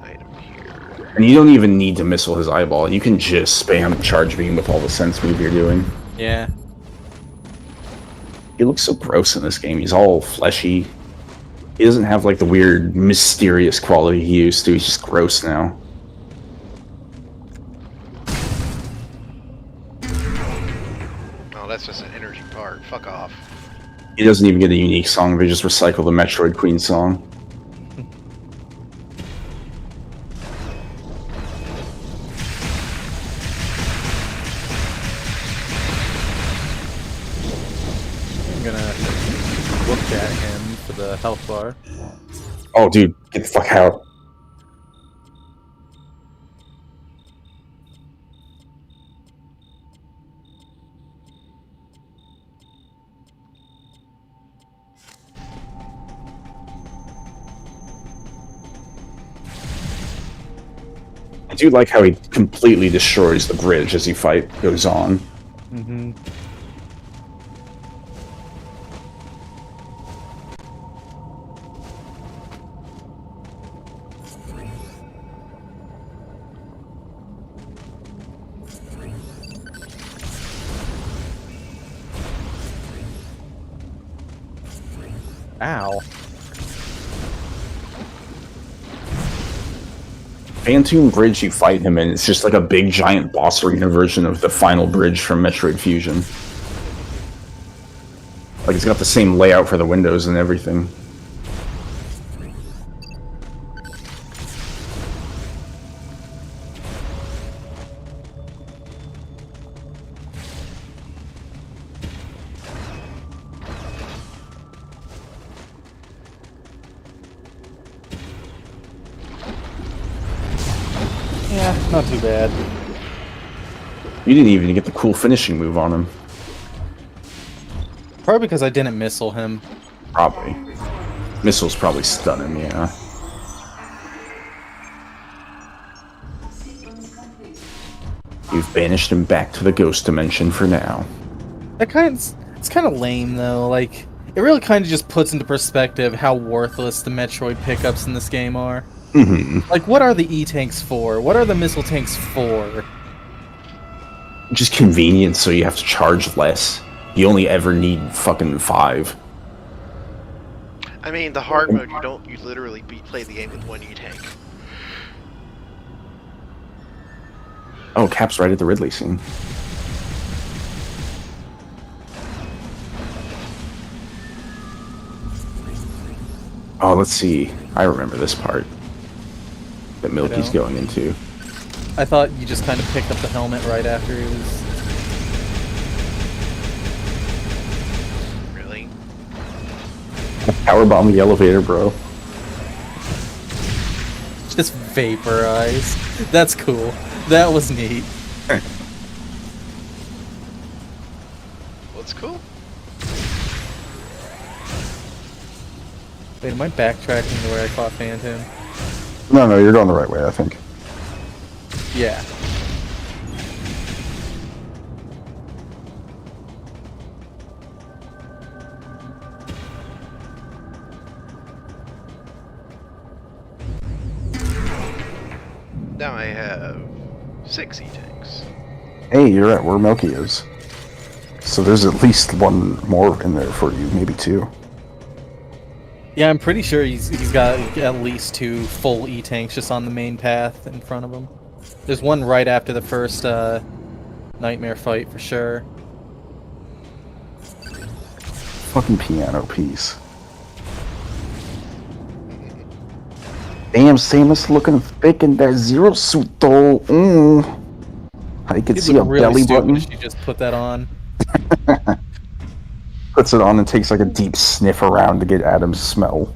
Item here. And you don't even need to missile his eyeball. You can just spam charge beam with all the sense move you're doing. yeah. He looks so gross in this game. He's all fleshy. He doesn't have like the weird, mysterious quality he used to. He's just gross now. Oh, that's just an energy part. Fuck off. He doesn't even get a unique song. They just recycle the Metroid Queen song. I'm gonna look at him for the health bar. Oh, dude, get the fuck out. I do like how he completely destroys the bridge as the fight goes on. Mm-hmm. Ow. Phantom Bridge you fight him in, it's just like a big giant boss arena version of the final bridge from Metroid Fusion. Like it's got the same layout for the windows and everything. Yeah, not too bad. You didn't even get the cool finishing move on him. Probably because I didn't missile him. Probably. Missiles probably stun him, yeah. You've banished him back to the ghost dimension for now. It's kind of lame though. Like, it really kind of just puts into perspective how worthless the Metroid pickups in this game are. Mm-hmm. Like, what are the E-tanks for? What are the missile tanks for? Just convenient, so you have to charge less. You only ever need fucking 5. I mean, the hard mode, you literally play the game with one E-tank. Oh, Cap's right at the Ridley scene. Oh, let's see. I remember this part that Milky's going into. I thought you just kind of picked up the helmet right after he was... Really? Powerbomb the elevator, bro. Just vaporized. That's cool. That was neat. What's cool? Wait, am I backtracking to where I fought Phantom? No, you're going the right way, I think. Yeah. Now I have 6 E-tanks. Hey, you're at where Milky is. So there's at least one more in there for you, maybe 2. Yeah, I'm pretty sure he's got at least 2 full E-tanks just on the main path in front of him. There's one right after the first nightmare fight for sure. Fucking piano piece. Damn, Samus looking thick in that Zero suit though. I can see a really belly button. She just put that on. Puts it on and takes like a deep sniff around to get Adam's smell.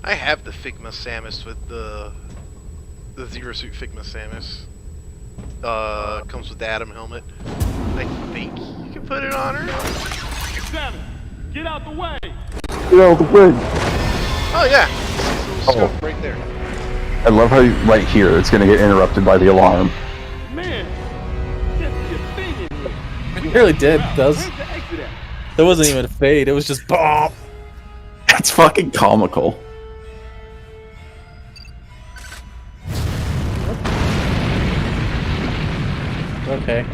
I have the Figma Samus with the Zero Suit Figma Samus. Comes with the Adam helmet. I think you can put it on her. Samus, get out the way! Get out of the way! Oh yeah, this scope right there. I love how right here it's gonna get interrupted by the alarm. Man, that's your thing in here. It really did, does. There wasn't even a fade, it was just BOOM! That's fucking comical. Okay.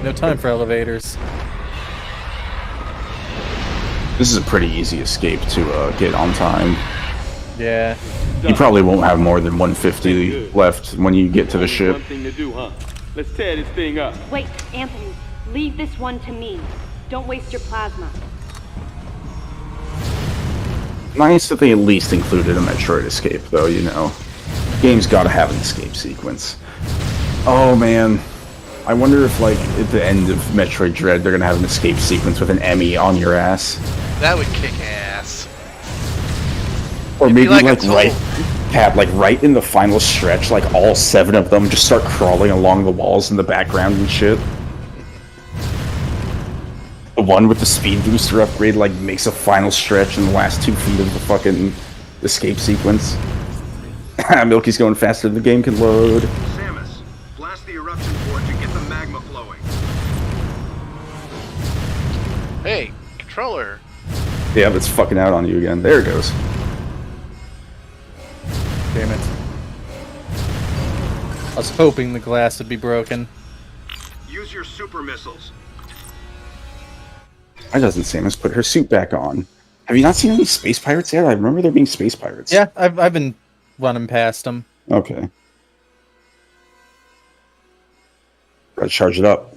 No time for elevators. This is a pretty easy escape to get on time. Yeah. You probably won't have more than 150 left when you get to the ship. One thing to do, huh? Let's tear this thing up. Wait, Anthony. Leave this one to me. Don't waste your plasma. Nice that they at least included a Metroid escape, though, you know. Game's gotta have an escape sequence. Oh, man. I wonder if, like, at the end of Metroid Dread, they're gonna have an escape sequence with an Emmy on your ass. That would kick ass. Or It'd maybe, like right in the final stretch, like, all 7 of them just start crawling along the walls in the background and shit. The one with the speed booster upgrade, like, makes a final stretch in the last 2 feet of the fucking escape sequence. Milky's going faster than the game can load. Samus, blast the eruption port to get the magma flowing. Hey, controller. Yeah, it's fucking out on you again. There it goes. Damn it. I was hoping the glass would be broken. Use your super missiles. Why doesn't Samus put her suit back on? Have you not seen any space pirates yet? I remember there being space pirates. Yeah, I've been running past them. Okay. Gotta charge it up.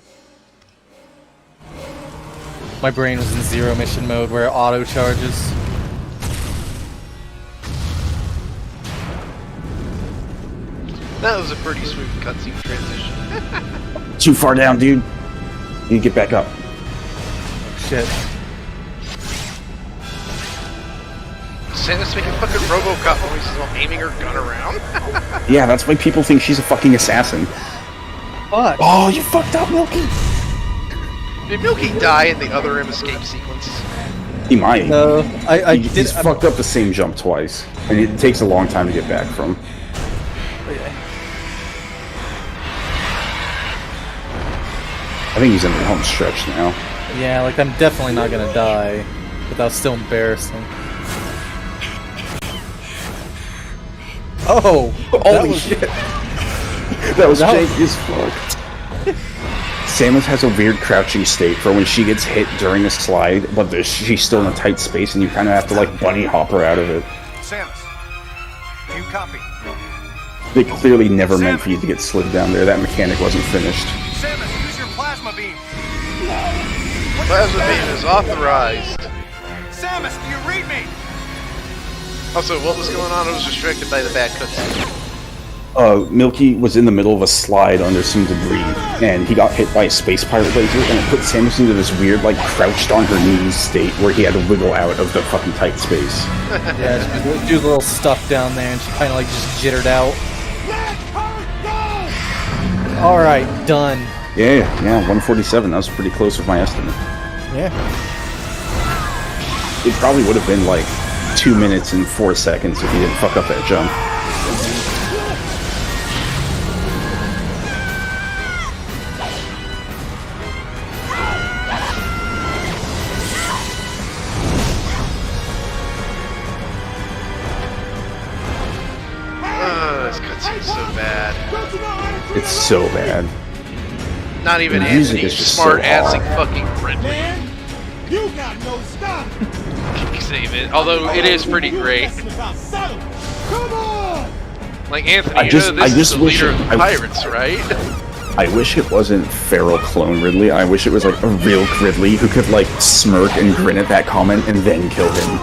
My brain was in zero mission mode where it auto charges. That was a pretty smooth cutscene transition. Too far down, dude. You need to get back up. Shit. Samus making fucking RoboCop noises while aiming her gun around. Yeah, that's why people think she's a fucking assassin. Fuck. Oh, you fucked up, Milky. Did Milky die in the other M escape sequence? He might. No, He's fucked up the same jump twice, and it takes a long time to get back from. I think he's in the home stretch now. Yeah, like I'm definitely not gonna die, but that was still embarrassing. Oh! Holy shit! That was janky as fuck. Samus has a weird crouching state for when she gets hit during a slide, but she's still in a tight space and you kind of have to like bunny hop her out of it. Samus, do you copy? They clearly never meant for you to get slid down there. That mechanic wasn't finished. Samus, use your plasma beam. Plasma beam is authorized. Samus, do you read me? Also, what was going on? I was distracted by the bad cutscene. Milky was in the middle of a slide under some debris, and he got hit by a space pirate laser, and it put Samus into this weird, like, crouched on her knees state where he had to wiggle out of the fucking tight space. Yeah, she was a little stuck down there, and she kind of like just jittered out. All right, done. Yeah, 147. That was pretty close with my estimate. Yeah. It probably would have been like 2 minutes and 4 seconds if he didn't fuck up that jump. This cutscene's so bad. It's so bad. Not even The music Anthony, is just smart so assing hard. fucking Ridley. You got no stop. Save it. Although it is pretty great. Come on. Like Anthony, I just this is the wish leader of the I- pirates, right? I wish it wasn't feral clone Ridley. I wish it was like a real Ridley who could like smirk and grin at that comment and then kill him.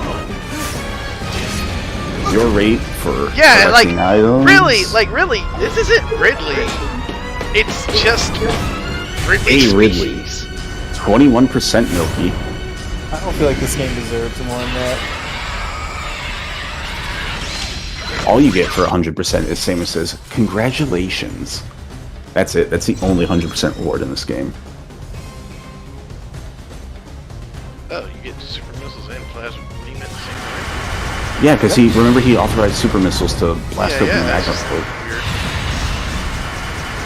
Your rate for Yeah, like collecting items? really, this isn't Ridley. It's just Ridley. Hey Ridley, 21% Milky. I don't feel like this game deserves more than that. All you get for 100% is Samus says, "Congratulations." That's it. That's the only 100% reward in this game. Oh, you get super missiles and plasma beam at the same time. Yeah, because he authorized super missiles to blast open the that's magma just port. weird.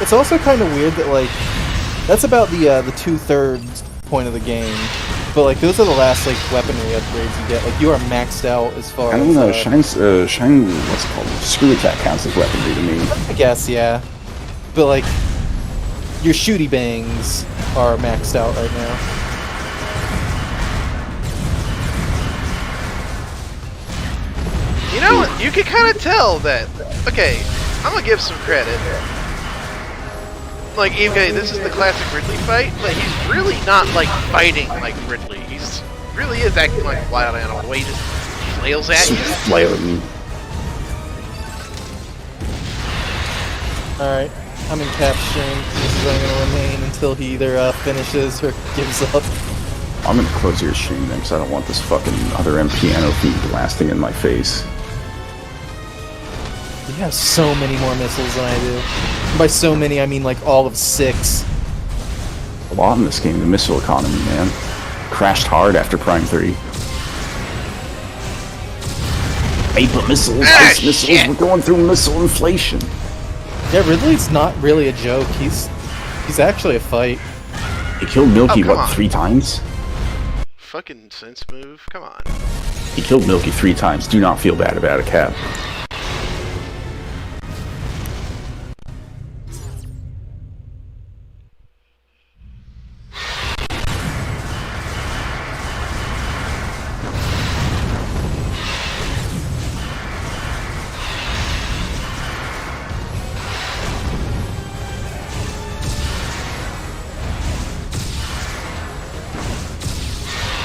It's also kind of weird that like that's about the 2/3 point of the game, but like those are the last like weaponry upgrades you get. Like you are maxed out as far I don't as know. Shine. What's it called? Screw attack counts as weaponry to me. I guess yeah, but like your shooty bangs are maxed out right now. You know, you can kind of tell that. Okay, I'm gonna give some credit. Like, okay, this is the classic Ridley fight, but he's really not like fighting like Ridley. He's really is acting like a wild animal. The way he just flails at you. Flailing. All right, I'm in cap stream. This is where I'm gonna remain until he either finishes or gives up. I'm gonna close your stream then, because I don't want this fucking other piano theme blasting in my face. You have so many more missiles than I do. By so many, I mean like all of 6. A lot in this game, the missile economy, man. Crashed hard after Prime 3. Vapor missiles, ice missiles, shit. we're going through missile inflation. Yeah, Ridley's not really a joke. He's actually a fight. He killed Milky, come what, on. 3 times? Fucking sense move. Come on. He killed Milky 3 times. Do not feel bad about it, Cap.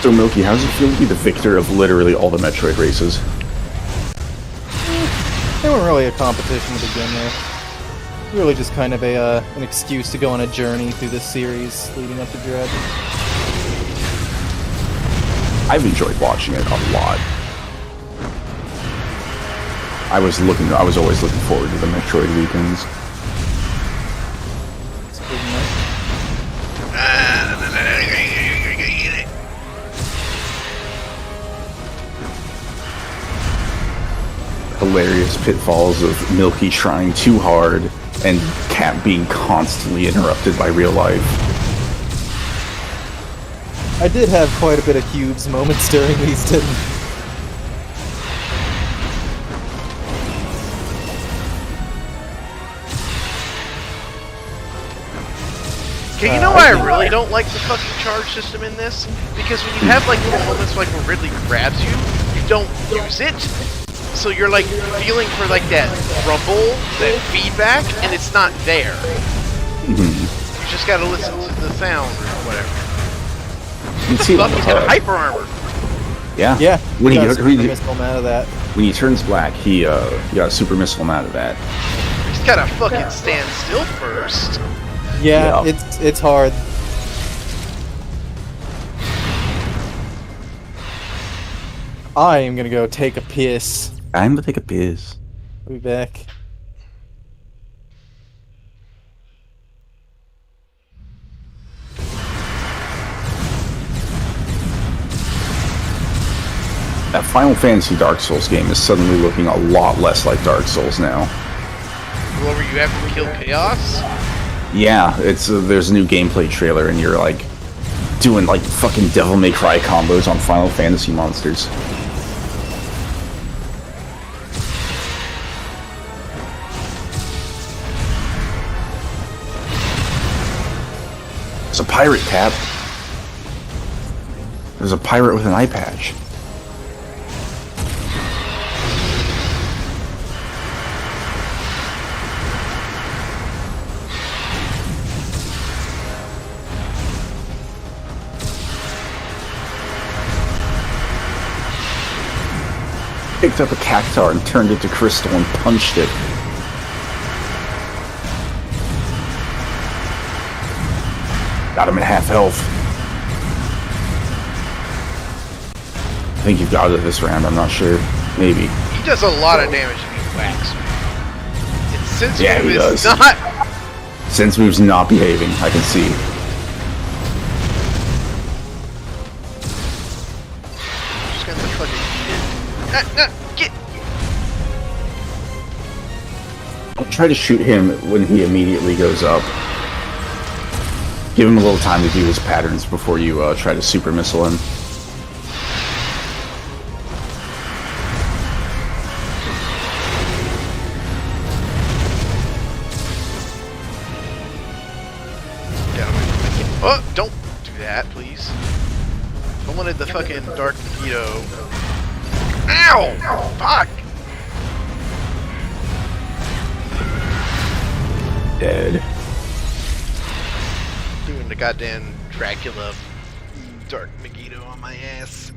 So Milky, how does it feel to be the victor of literally all the Metroid races? They weren't really a competition to begin with. Really just kind of an excuse to go on a journey through this series leading up to Dread. I've enjoyed watching it a lot. I was always looking forward to the Metroid weekends. It's good enough. Hilarious pitfalls of Milky trying too hard and Cap being constantly interrupted by real life. I did have quite a bit of Cubes moments during these, didn't I? Okay, you know why I really don't like the fucking charge system in this? Because when you have like little moments like where Ridley grabs you, you don't use it. So you're like feeling for like that rumble, that feedback, and it's not there. You just gotta listen to the sound or whatever. You can see Fuck, he's got a hyper armor. Yeah. Yeah. When got a super missile out of that. when he turns black, he got a super missile out of that. He's gotta fucking stand still first. Yeah, Yeah. it's hard. I am gonna go take a piss. I'm gonna take a piss. I'll be back. That Final Fantasy Dark Souls game is suddenly looking a lot less like Dark Souls now. Whoever you have to kill chaos. Yeah, it's there's a new gameplay trailer and you're like doing like fucking Devil May Cry combos on Final Fantasy monsters. There's a pirate, Cap. There's a pirate with an eye patch. Picked up a cactar and turned it to crystal and punched it. Got him at half health. I think you've got it this round, I'm not sure. Maybe. He does a lot of damage if he whacks me. And since Yeah, he is does. not... Sense move's not behaving, I can see. Just gonna fucking eat it. Get... Don't try to shoot him when he immediately goes up. Give him a little time to do his patterns before you try to super missile him. Oh, don't do that, please. I wanted the fucking Dark Mosquito. Ow! Fuck! Dead. Doing the goddamn Dracula Dark Megiddo on my ass.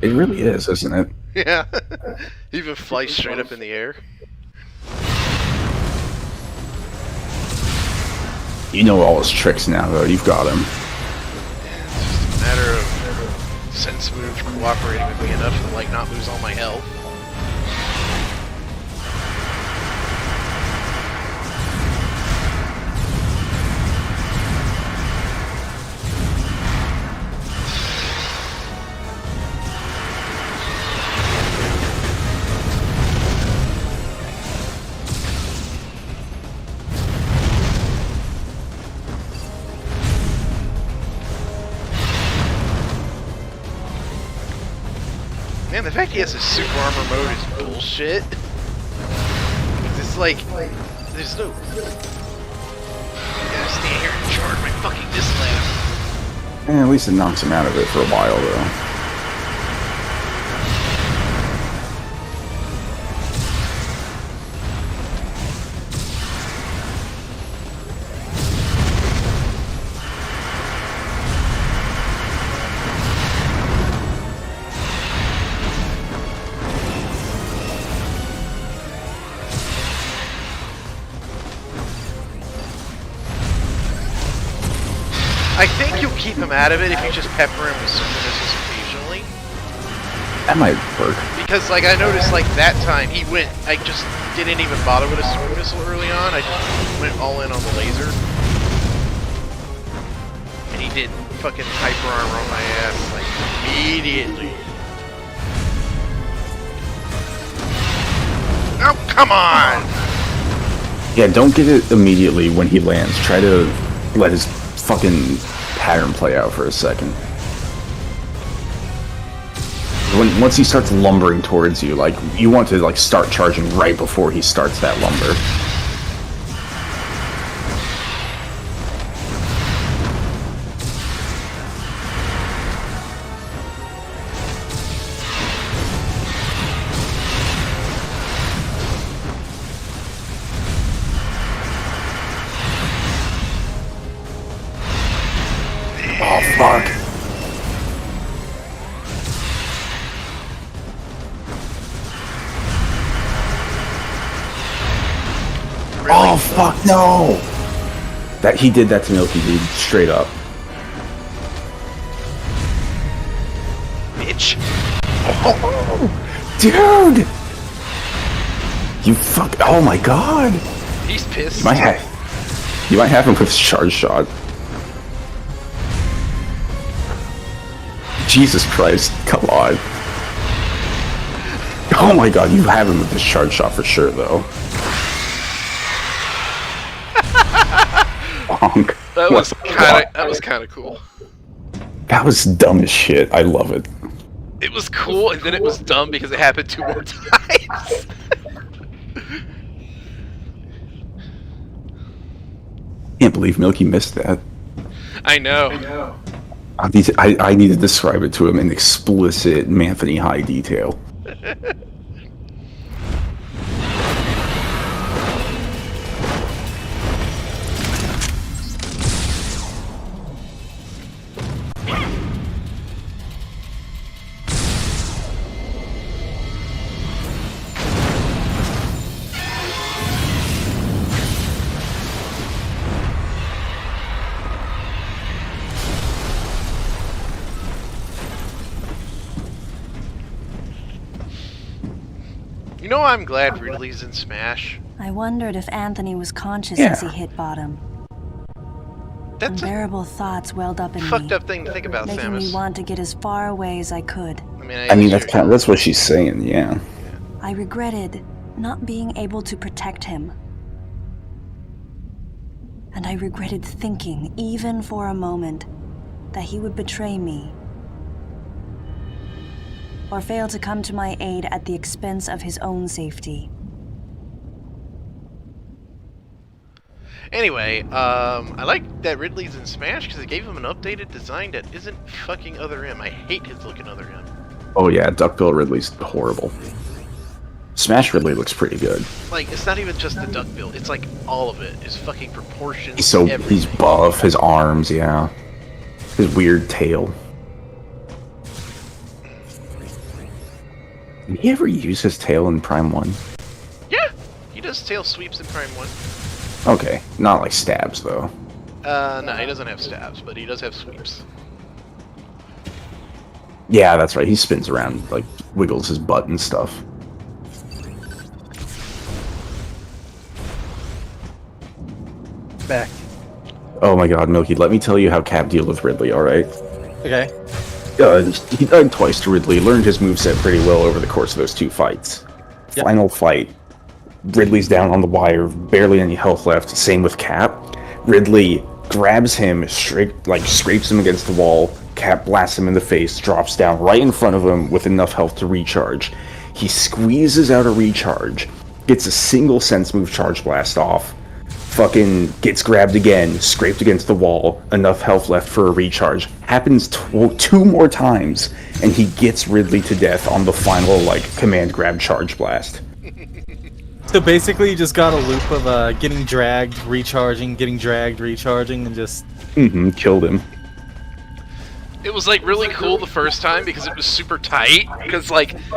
It really is, isn't it? Yeah. Even flies straight up in the air. You know all his tricks now, though. You've got him. It's just a matter of sense move cooperating with me enough to like not lose all my health. Man, the fact he has a super armor mode is bullshit. It's like, there's no... I gotta stand here and charge my fucking dislab. At least it knocks him out of it for a while, though. I think you'll keep him out of it if you just pepper him with super missiles occasionally. That might work. Because, like, I noticed, like, that time he went, I just didn't even bother with a super missile early on. I just went all in on the laser. And he did fucking hyper armor on my ass, like, immediately. Oh, come on! Yeah, don't get it immediately when he lands. Try to let his fucking pattern play out for a second. Once he starts lumbering towards you, like, you want to like start charging right before he starts that lumber. Really? Oh fuck no! That he did that to Milky, dude. Straight up. Bitch. Oh, dude! You fuck! Oh my god! He's pissed. You might have him with his charge shot. Jesus Christ! Come on! Oh my god! You have him with his charge shot for sure, though. Bonk. That was kind of cool. That was dumb as shit. I love it. It was cool, and then it was dumb because it happened 2 more times. Can't believe Milky missed that. I know. I need to describe it to him in explicit Manthony High detail. You know, I'm glad Ridley's in Smash. I wondered if Anthony was conscious as he hit bottom. That's Unbearable thoughts welled up in me, fucked up thing to think about, making Samus. me want to get as far away as I could. I mean, that's what she's saying. Yeah. I regretted not being able to protect him. And I regretted thinking, even for a moment, that he would betray me. Or fail to come to my aid at the expense of his own safety. Anyway, I like that Ridley's in Smash because it gave him an updated design that isn't fucking Other M. I hate his looking Other M. Oh yeah, Duckbill Ridley's horrible. Smash Ridley looks pretty good. Like, it's not even just the duck build, it's like all of it. His fucking proportions. He's buff, his arms, yeah. His weird tail. Did he ever use his tail in Prime 1? Yeah! He does tail sweeps in Prime 1. Okay, not like stabs though. No, he doesn't have stabs, but he does have sweeps. Yeah, that's right, he spins around, like, wiggles his butt and stuff. Back. Oh my god, Milky, let me tell you how Cap deals with Ridley, alright? Okay. He died twice to Ridley, learned his moveset pretty well over the course of those 2 fights. Yep. Final fight, Ridley's down on the wire, barely any health left, same with Cap. Ridley grabs him, scrapes him against the wall, Cap blasts him in the face, drops down right in front of him with enough health to recharge. He squeezes out a recharge, gets a single sense move charge blast off, fucking gets grabbed again, scraped against the wall, enough health left for a recharge. Happens 2 more times, and he gets Ridley to death on the final, command grab charge blast. So basically you just got a loop of getting dragged, recharging, getting dragged, recharging, and just... Killed him. It was really cool the first time because it was super tight. Because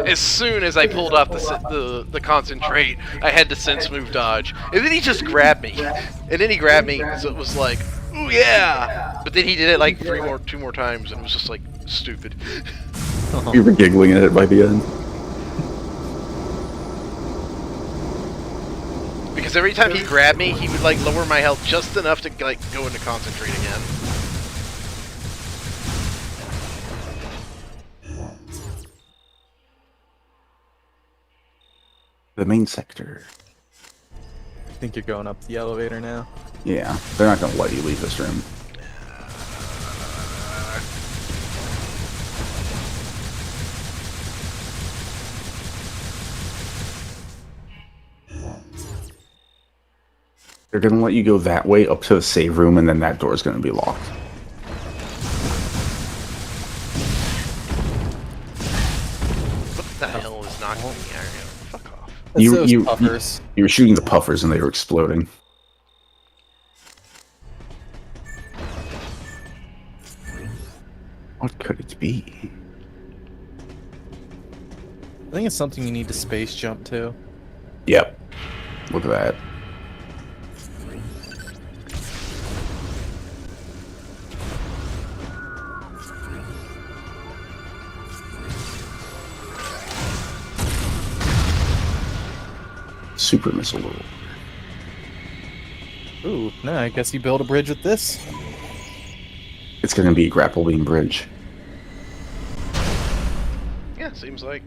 as soon as I pulled off the concentrate, I had to sense move dodge, and then he just grabbed me, so it was like, ooh yeah. But then he did it 2 more times, and it was just stupid. You were giggling at it by the end. Because every time he grabbed me, he would lower my health just enough to go into concentrate again. The main sector. I think you're going up the elevator now. Yeah, they're not gonna let you leave this room. They're gonna let you go that way up to the save room, and then that door's gonna be locked. What the hell is knocking me out? Fuck off. You were shooting the puffers, and they were exploding. What could it be? I think it's something you need to space jump to. Yep. Look at that. Super missile roll. Ooh, no, I guess you build a bridge with this. It's going to be a grapple beam bridge. Yeah, seems like.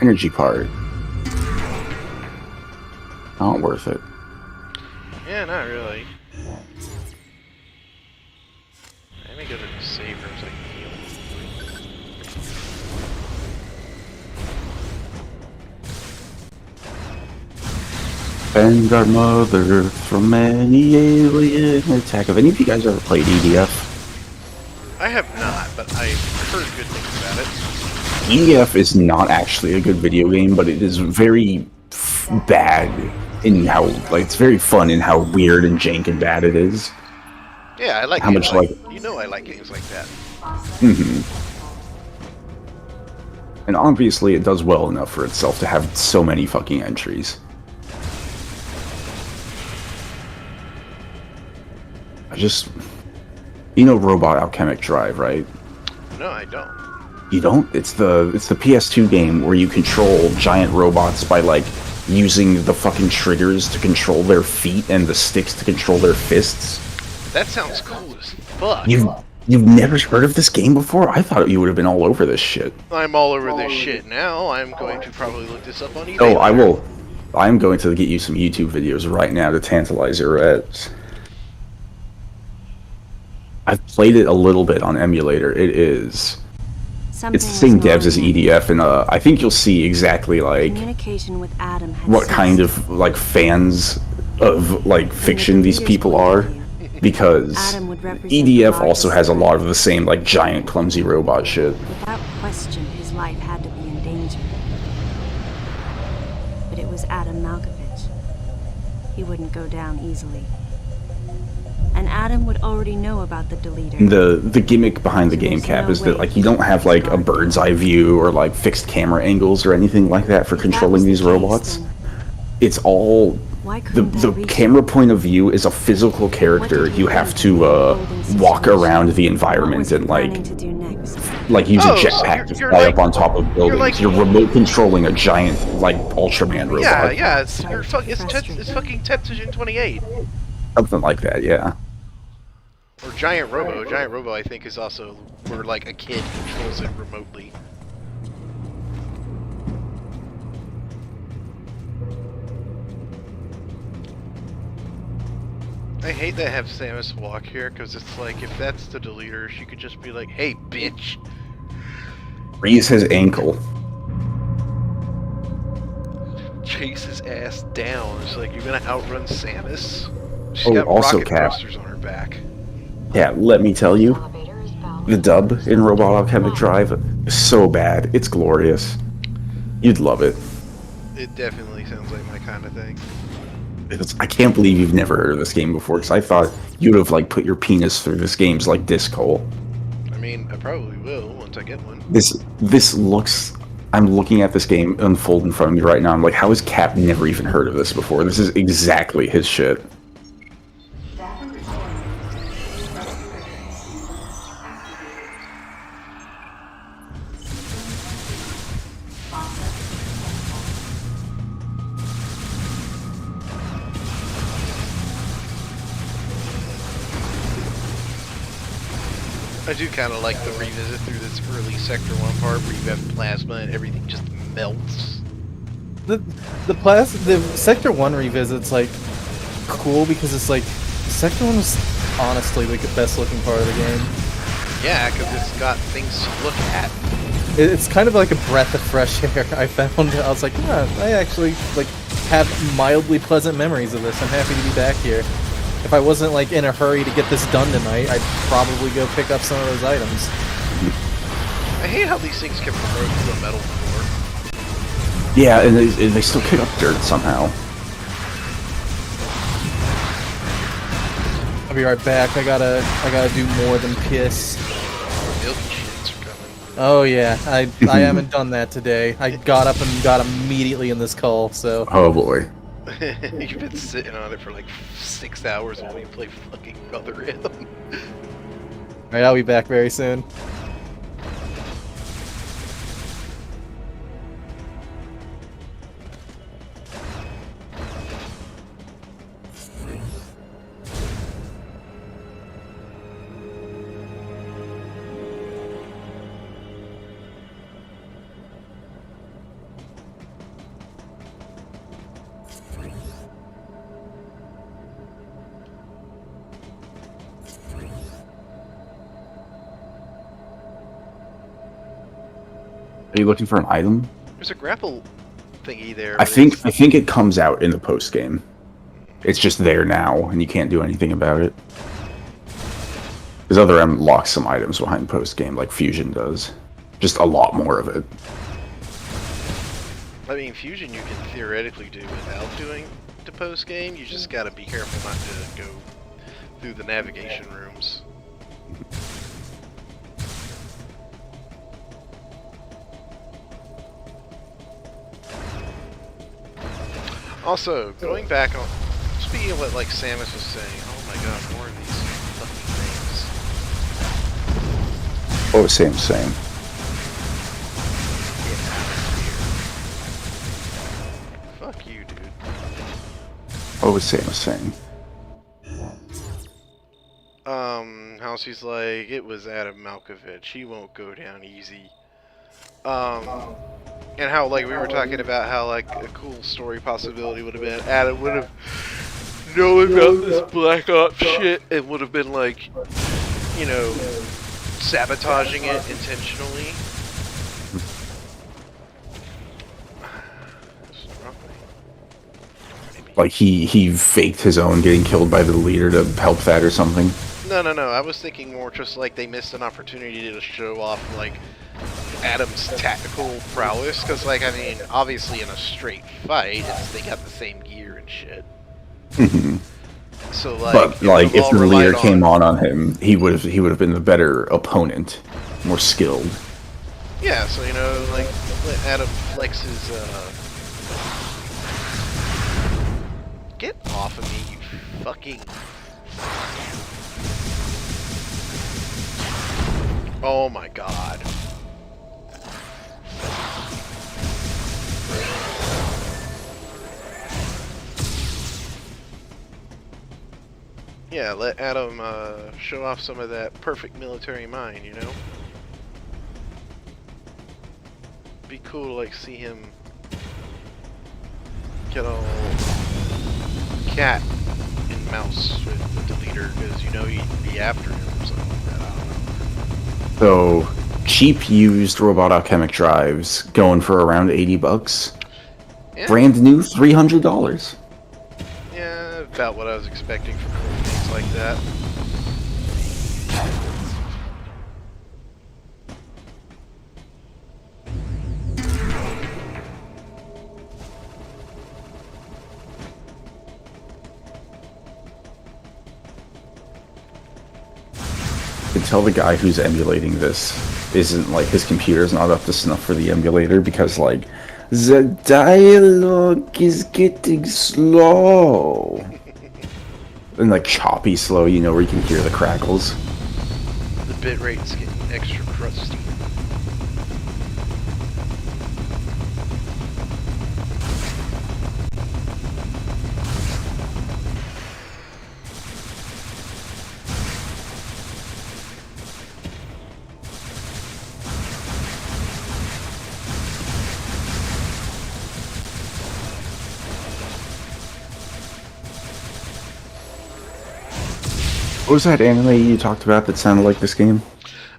Energy part. Not worth it. Yeah, not really. Let me go to the save room so I can heal. Defend our mother from any alien attack. Have any of you guys ever played EDF? I have not, but I've heard good things about it. EDF is not actually a good video game, but it is very bad in how, like, it's very fun in how weird and jank and bad it is. Yeah, I like how games much you know I like games like that. And obviously it does well enough for itself to have so many fucking entries. You know Robot Alchemic Drive, right? No, I don't. You don't? It's the PS2 game where you control giant robots by, like, using the fucking triggers to control their feet and the sticks to control their fists. That sounds cool as fuck. You've never heard of this game before? I thought you would have been all over this shit. I'm all over this shit now. I'm going to probably look this up on eBay. Oh, I will. I'm going to get you some YouTube videos right now to tantalize your reds. I've played it a little bit on emulator. It's the same devs as EDF, and I think you'll see exactly, like, Communication with Adam had what kind of, like, fans of, like, fiction these people are, because EDF also has a lot of the same, like, giant clumsy robot shit. Without question, his life had to be in danger. But it was Adam Malkovich. He wouldn't go down easily. And Adam would already know about the deleter. The gimmick behind the game cap is that, like, you don't have, like, a bird's eye view or, like, fixed camera angles or anything like that for controlling these robots. It's all the camera point of view is a physical character. You have to walk around the environment and, like use a jetpack to fly up on top of buildings. You're remote controlling a giant, like, Ultraman robot. Yeah, it's fucking Tetsugen 28. Something like that, yeah. Or Giant Robo. Giant Robo, I think, is also where, like, a kid controls it remotely. I hate that I have Samus walk here, because it's like, if that's the deleter, she could just be like, hey, bitch! Raise his ankle. Chase his ass down. It's like, you're gonna outrun Samus? She's Oh, got also, rocket Cap. thrusters on her back. Yeah, let me tell you, the dub in Robot Alchemic Drive is so bad. It's glorious. You'd love it. It definitely sounds like my kind of thing. I can't believe you've never heard of this game before, because I thought you'd have, like, put your penis through this game's, like, disc hole. I mean, I probably will once I get one. This looks... I'm looking at this game unfold in front of me right now. I'm like, how has Cap never even heard of this before? This is exactly his shit. I do kind of like the revisit through this early Sector 1 part where you have plasma and everything just melts. The Sector 1 revisit's, like, cool because it's like, Sector 1 was honestly the best looking part of the game. Yeah, because it's got things to look at. It's kind of like a breath of fresh air, I found. I was like, yeah, I actually, like, have mildly pleasant memories of this. I'm happy to be back here. If I wasn't, like, in a hurry to get this done tonight, I'd probably go pick up some of those items. I hate how these things can promote to a metal floor. Yeah, and they still kick up dirt somehow. I'll be right back. I gotta do more than piss. Milky shits are coming. Oh yeah, I haven't done that today. I got up and got immediately in this call, so... Oh boy. You've been sitting on it for like 6 hours while we play fucking Other M. Alright, I'll be back very soon. Are you looking for an item? There's a grapple thingy there. I think it comes out in the post game. It's just there now, and you can't do anything about it. Because Other M locks some items behind post game, like Fusion does. Just a lot more of it. I mean, Fusion you can theoretically do without doing the post game. You just gotta be careful not to go through the navigation rooms. Also, going back on, speaking of what like Samus was saying, oh my god, more of these fucking things. Oh, same. Fuck you, dude. Oh, same. Halsey's like, it was Adam Malkovich, he won't go down easy. And how, like, we were talking about how, like, a cool story possibility would have been Adam would have known about this Black Ops shit and would have been, like, you know, sabotaging it intentionally. Like he faked his own getting killed by the leader to help that or something. No. I was thinking more just like they missed an opportunity to show off, like, Adam's tactical prowess, because, like, I mean, obviously in a straight fight, they got the same gear and shit. So, like, but like, if the leader came on him, he would have been the better opponent, more skilled. Yeah, so, you know, like, let Adam flex his. Get off of me, you fucking. Oh my god. Yeah, let Adam show off some of that perfect military mind, you know? Be cool to, like, see him get all cat and mouse with the leader, because, you know, he'd be after him or something like that, I don't know. So, cheap used robot alchemic drives going for around $80. Yeah. Brand new $300. Yeah, about what I was expecting for cool things like that. You can tell the guy who's emulating this isn't, like, his computer's not up to snuff for the emulator, because, like, the dialogue is getting slow. And, like, choppy slow, you know, where you can hear the crackles. The bitrate's getting extra crusty. What was that anime you talked about that sounded like this game?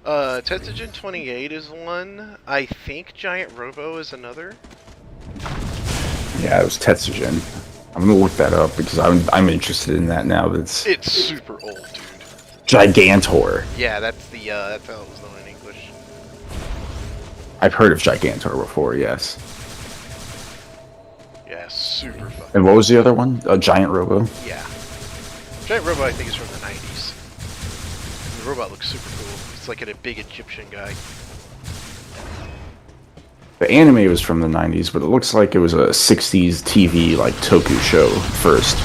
Tetsugen 28 is one. I think Giant Robo is another. Yeah, it was Tetsugen. I'm gonna look that up because I'm interested in that now. It's super old, dude. Gigantor. Yeah, that's the that's how it was known in English. I've heard of Gigantor before, yes. Yeah, super fucking. And what was the other one? Giant Robo? Yeah. Giant Robo, I think, is from the 90s. The robot looks super cool. It's like a big Egyptian guy. The anime was from the 90s, but it looks like it was a 60s TV, like, toku show first.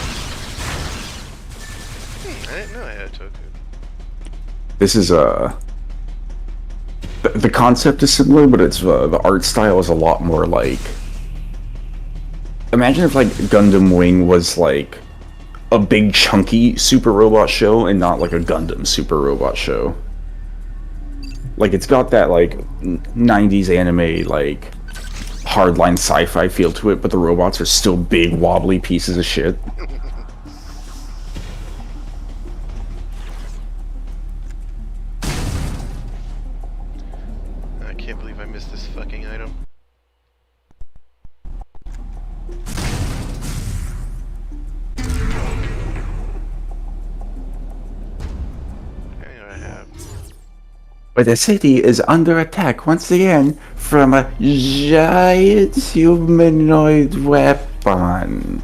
I didn't know I had a toku. This is, the concept is similar, but it's, the art style is a lot more, like... Imagine if, like, Gundam Wing was, like, a big, chunky Super Robot show, and not, like, a Gundam Super Robot show. Like, it's got that, like, 90s anime, like, hardline sci-fi feel to it, but the robots are still big, wobbly pieces of shit. I can't believe I missed this fucking item. But the city is under attack once again from a giant humanoid weapon.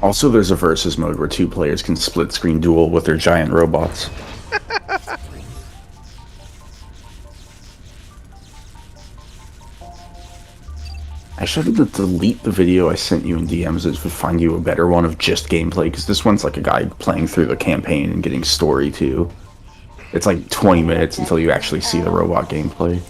Also, there's a versus mode where 2 players can split-screen duel with their giant robots. I should delete the video I sent you in DMs to find you a better one of just gameplay, because this one's like a guy playing through the campaign and getting story too. It's like 20 minutes until you actually see the robot gameplay.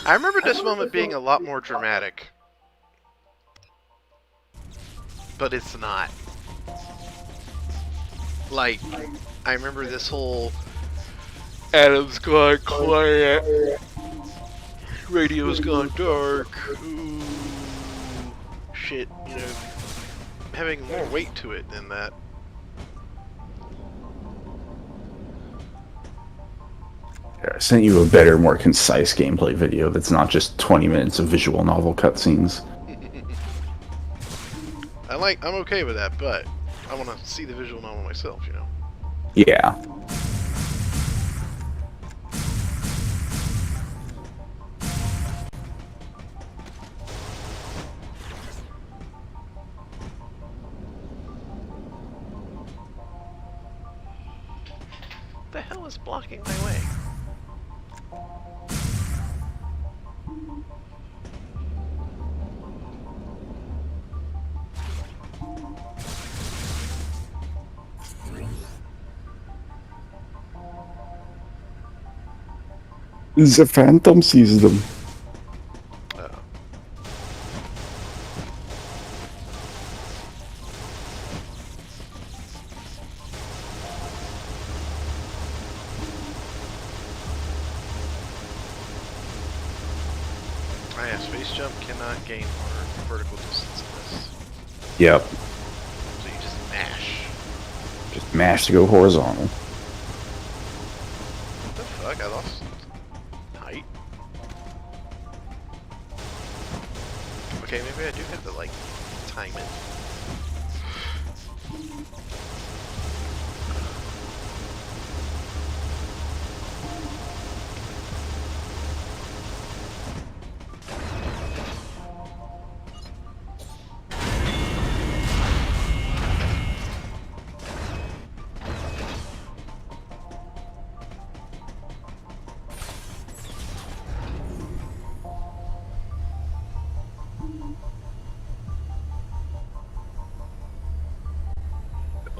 I remember this moment being a lot more dramatic. But it's not. Like, I remember this whole Adam's gone quiet, radio's gone dark, ooh, shit, you know, having more weight to it than that. I sent you a better, more concise gameplay video that's not just 20 minutes of visual novel cutscenes. I'm okay with that, but I want to see the visual novel myself, you know? Yeah. What the hell is blocking my way? The Phantom sees them. Yeah, space jump cannot gain vertical distance in this. Yep. So you just mash. Just mash to go horizontal. What the fuck? I lost height? Okay, maybe I do have to, like, time it.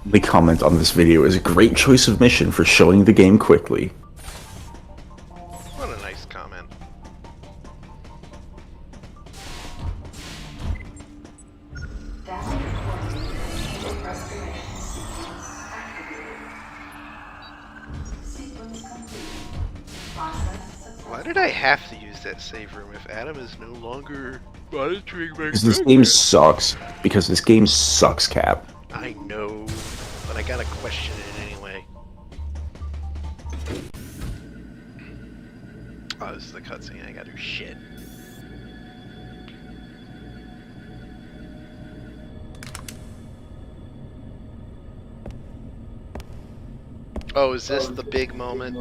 The comment on this video is a great choice of mission for showing the game quickly. What a nice comment. Why did I have to use that save room if Adam is no longer monitoring my Because this game sucks. Because this game sucks, Cap. I know, but I gotta question it anyway. Oh, this is the cutscene. I gotta do shit. Oh, is this the big moment?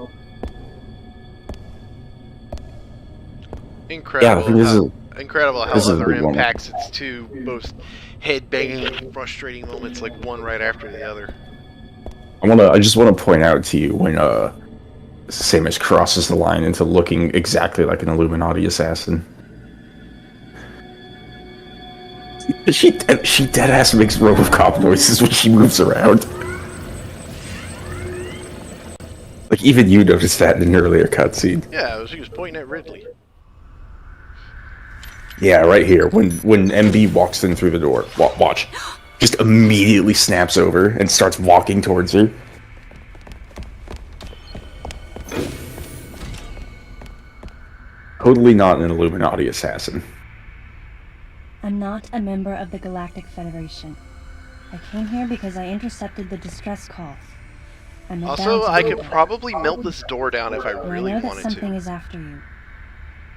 Incredible. Incredible how other impacts its two both head-banging, frustrating moments, like one right after the other. I just want to point out to you when Samus crosses the line into looking exactly like an Illuminati assassin. She deadass makes RoboCop noises when she moves around. Like, even you noticed that in an earlier cutscene. Yeah, she was pointing at Ridley. Yeah, right here. When MB walks in through the door. Watch. Just immediately snaps over and starts walking towards her. Totally not an Illuminati assassin. I'm not a member of the Galactic Federation. I came here because I intercepted the distress call. Also, I could probably melt this door down if I really I know that wanted something to. is after you.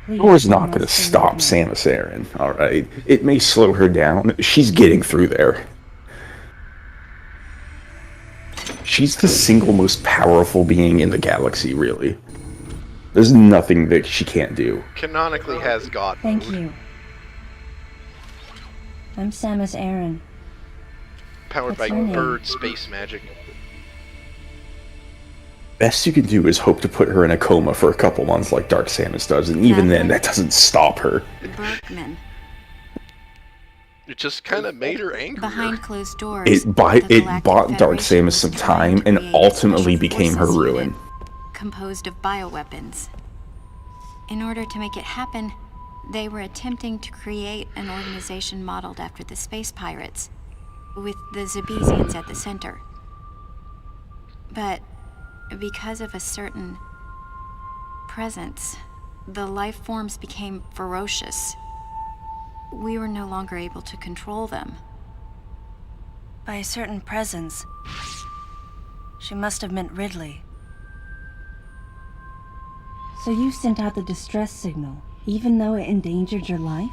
The door's not going to stop Samus Aran, alright? It may slow her down. She's getting through there. She's the single most powerful being in the galaxy, really. There's nothing that she can't do. Canonically has God. Thank you. I'm Samus Aran. Powered by bird space magic. Best you can do is hope to put her in a coma for a couple months like Dark Samus does, and even then, that doesn't stop her. Berkman. It just kind of made her angry. Behind closed doors. It bought Dark Samus some time and ultimately became her ruin. Composed of bioweapons. In order to make it happen, they were attempting to create an organization modeled after the space pirates, with the Zebesians at the center. But because of a certain presence, the life forms became ferocious. We were no longer able to control them. By a certain presence, she must have meant Ridley. So you sent out the distress signal, even though it endangered your life?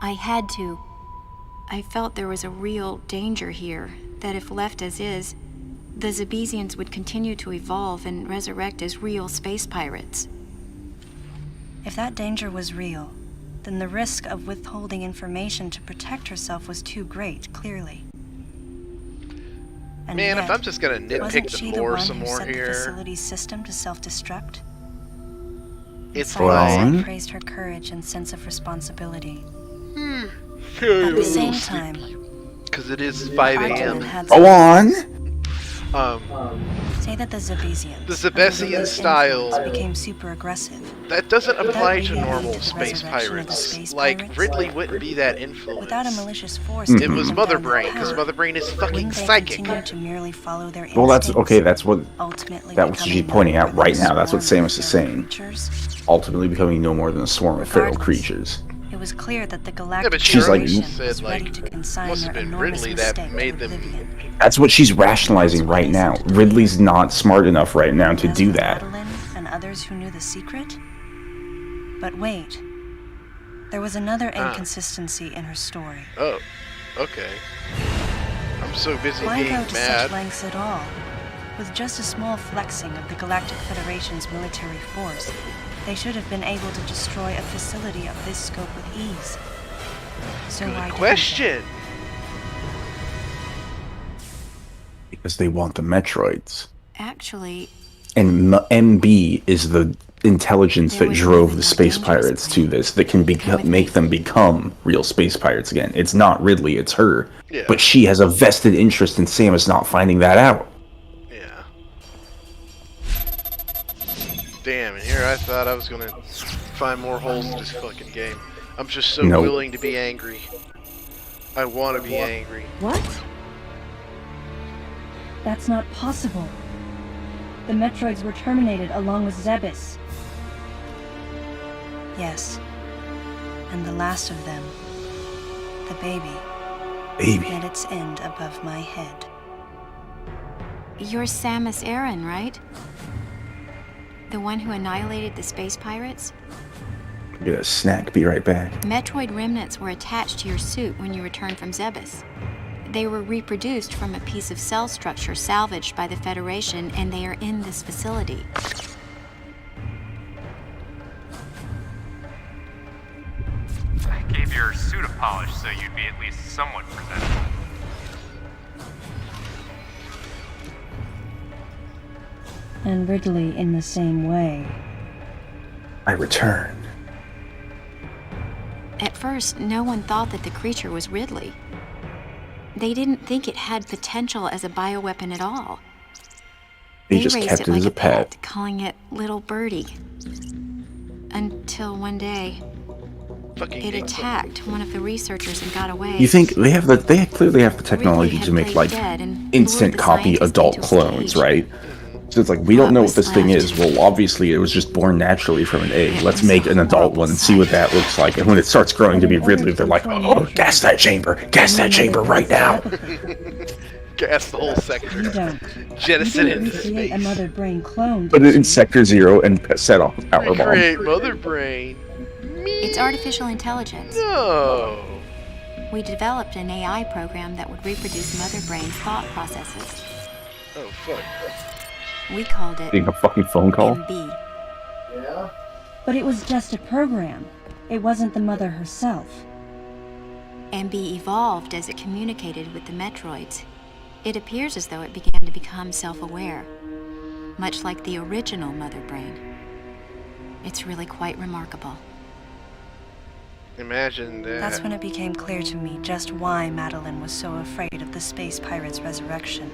I had to. I felt there was a real danger here, that if left as is, the Zebesians would continue to evolve and resurrect as real space pirates. If that danger was real, then the risk of withholding information to protect herself was too great, clearly. And Man, yet, if I'm just gonna nitpick the lore some more here, the facility's system to self-destruct? it's I praised her courage and sense of responsibility. At the same time, because it is 5 a.m. Go on. Say that the Zebesians, The Zebesian style became super aggressive. that doesn't apply to normal space pirates. Like Ridley wouldn't be that influenced. Without a malicious force, It was Mother Brain, because Mother Brain is fucking psychic. To merely follow their Well, that's okay. That's what ultimately she's pointing out right now. That's what Samus is saying. Ultimately becoming no more than a swarm of feral creatures. It was clear that the Yeah, Galactic but she already Federation said, was ready like, to consign must have their been enormous Ridley that mistake made to them. oblivion. That's what she's rationalizing right now. Ridley's not smart enough right now to do that. Madeline and others who knew the secret? But wait. There was another inconsistency in her story. Oh, okay. I'm so busy Why being go to mad. such lengths at all? With just a small flexing of the Galactic Federation's military force, they should have been able to destroy a facility of this scope with ease. So why Good question. Because they want the Metroids. Actually, And MB is the intelligence that drove the space pirates to this, that can make them become real space pirates again. It's not Ridley, it's her. Yeah. But she has a vested interest in Samus not finding that out. Yeah. Damn, and here I thought I was gonna find more holes in this fucking game. I'm just so Nope. willing to be angry. I want to be angry. What? That's not possible. The Metroids were terminated along with Zebes. Yes. And the last of them, the baby, met its end above my head. you're Samus Aran, right? The one who annihilated the space pirates? Get a snack, be right back. Metroid remnants were attached to your suit when you returned from Zebes. They were reproduced from a piece of cell structure salvaged by the Federation, and they are in this facility. I gave your suit a polish so you'd be at least somewhat presentable. And Ridley in the same way. I returned. At first, no one thought that the creature was Ridley. They didn't think it had potential as a bioweapon at all. They They just raised kept it it like as a a pet. calling it Little Birdie. Until one day, Fucking it Bigfoot. attacked one of the researchers and got away. You think they have they clearly have the technology Ridley had to make played like dead and lured instant the copy scientists adult into a clones, cage. right? So it's like we don't know what was this thing left? is. Well, obviously it was just born naturally from an egg. It Let's was make a an adult horrible one and see what that looks like. And when it starts growing to be Ridley, they're like, "Oh, gas that chamber! Gas that chamber right now!" Gas the whole You sector. don't. Jettison You into didn't create a space. mother brain clone. Put did it in you? Sector 0 and set off a power We bomb. create mother brain. It's artificial intelligence. No. We developed an AI program that would reproduce mother brain thought processes. Oh fuck. We called it Getting a fucking phone call. MB. But it was just a program. It wasn't the mother herself. MB evolved as it communicated with the Metroids. It appears as though it began to become self-aware, much like the original mother brain. It's really quite remarkable. Imagine that. That's when it became clear to me just why Madeline was so afraid of the space pirate's resurrection.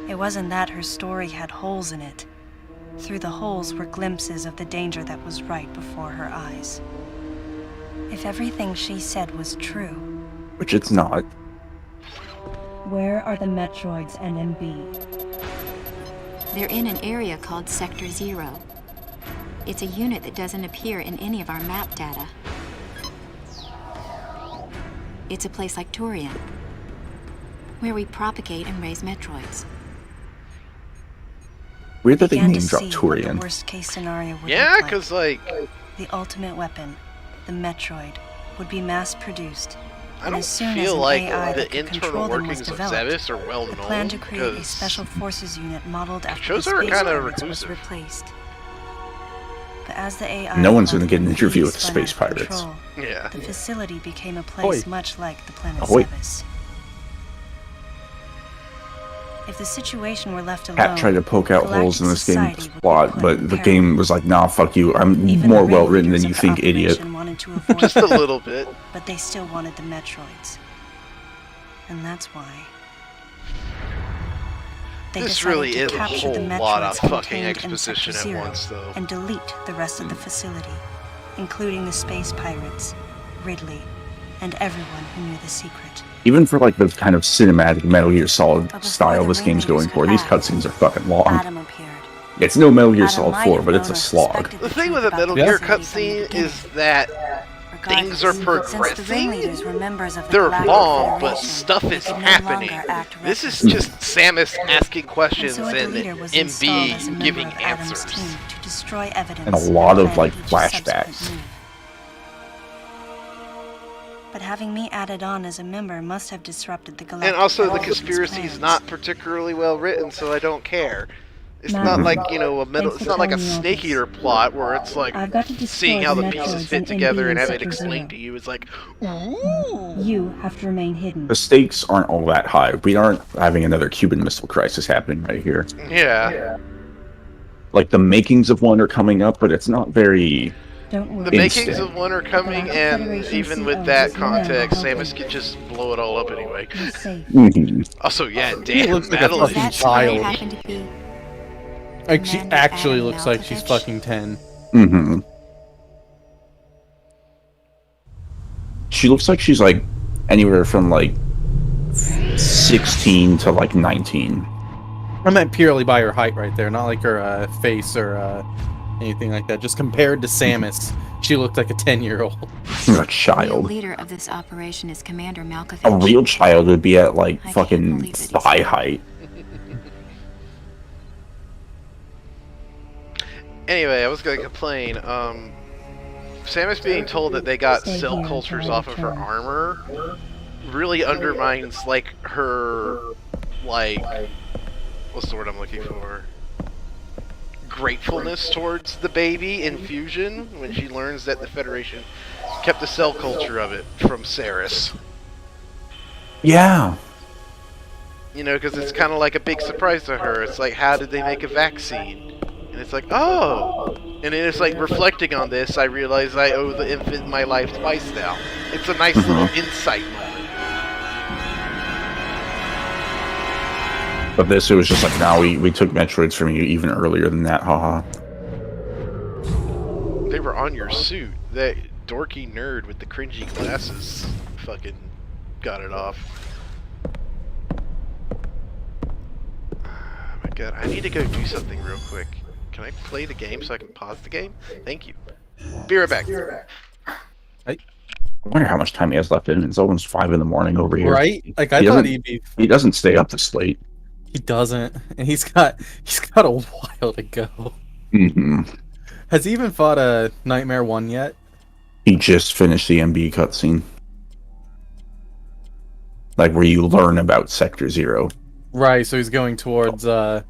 It wasn't that her story had holes in it. Through the holes were glimpses of the danger that was right before her eyes. If everything she said was true, Which it's not. where are the Metroids and MB? They're in an area called Sector 0. It's a unit that doesn't appear in any of our map data. It's a place like Turian, where we propagate and raise Metroids. Weird that they Began name to drop see what Turian. the worst case scenario would Yeah, look like. because like The ultimate weapon, the Metroid, would be mass-produced. I and don't as soon as feel an like AI the that could internal control them was workings of developed, Zebes are well the known. plan to create a because special forces unit modeled after shows the are space kinda pirates was reclusive. replaced. But as the AI No one's gonna evolved get an and interview with the spun out space of pirates. control, Yeah. the facility became a place Ahoy. much like the planet Ahoy. Zebes. If the situation were left alone, Pat tried to poke out holes in this game's galactic society would be plot, put but in the peril. game was like, "Nah, fuck you. I'm Even more the well written than ringleaders you of the think, idiot." operation wanted to avoid Just a that, little bit. but they still wanted the Metroids. And that's why. They This decided really to is a capture the whole lot of Metroids fucking contained in exposition Sector at 0 once, though. and delete the rest of the facility, including the space pirates, Ridley, and everyone who knew the secret. Even for like the kind of cinematic Metal Gear Solid But before style the this game's ringleaders going for, could these act, cutscenes are fucking long. Adam appeared. It's no Metal Gear Adam Solid might 4, have but it's a known or slog. suspected The the thing truth with a about Metal the Gear facility from the cutscene beginning. is that things are Regardless, since the progressing. ringleaders were members of the They're Galactic long, but Federation, stuff they is could no happening. longer act This is recklessly. just Samus asking questions And so a and deleter was installed as a MB member giving of Adam's answers. team to destroy evidence And a lot of, plan like, each subsequent flashbacks. move. But having me added on as a member must have disrupted the Galactic And also, the Federation's conspiracy is plans. not particularly well written, so I don't care. It's Matt, not like, you know, a metal. thanks It's for not like a telling me all Snake this. Eater plot where it's like I've got to destroy seeing how the Metroids pieces and fit together and MB have it Sector explained to 0. you. It's like, ooh. You have to remain hidden. The stakes aren't all that high. We aren't having another Cuban Missile Crisis happening right here. Yeah. Like, the makings of one are coming up, but it's not very... Don't worry. The makings Instant. of one are coming, Galactic and Federation even CO with that does not context, help Samus you. could just blow it all up anyway. You're safe. Mhm. Also, yeah, He damn, looks like a Madeline. Is fucking that somebody child. happen to be? Like, she Amanda actually Adam looks like she's Malkovich? fucking 10. Mhm. She looks like she's, like, anywhere from, like, 16 to, like, 19. I meant purely by her height right there, not like her face or anything like that. Just compared to Samus, she looked like a 10-year-old. You're a The child. leader of this operation is Commander Malkovich. A real child would be at, like, I can't fucking believe it. thigh height. Anyway, I was gonna complain. Samus being told that they got Stay cell here cultures until I off of her return. armor really undermines like her, like, what's the word I'm looking for? Gratefulness towards the baby in Fusion when she learns that the Federation kept the cell culture of it from Ceres. Yeah. You know, because it's kind of like a big surprise to her. It's like, how did they make a vaccine? And it's like, oh! And then it's like, reflecting on this, I realize I owe the infant my life twice now. It's a nice little insight moment. But this, it was just like, no, we took Metroids from you even earlier than that, haha. They were on your suit. That dorky nerd with the cringy glasses fucking got it off. Oh my god, I need to go do something real quick. Can I play the game so I can pause the game? Thank you. Be right back. I wonder how much time he has left in. It's almost 5 in the morning over here. Right? Like, I thought he'd be... He doesn't stay up this late. He doesn't. And he's got a while to go. Mm-hmm. Has he even fought a Nightmare 1 yet? He just finished the MB cutscene. Like, where you learn about Sector 0. Right, so he's going towards, That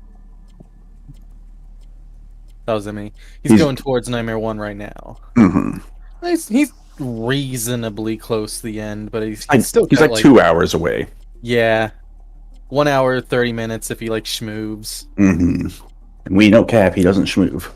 was me. He's going towards Nightmare 1 right now. Mm-hmm. He's reasonably close to the end, but he's like 2 hours away. Yeah. 1 hour, 30 minutes if he, like, schmoves. Mm-hmm. And we know Cap, he doesn't schmoove.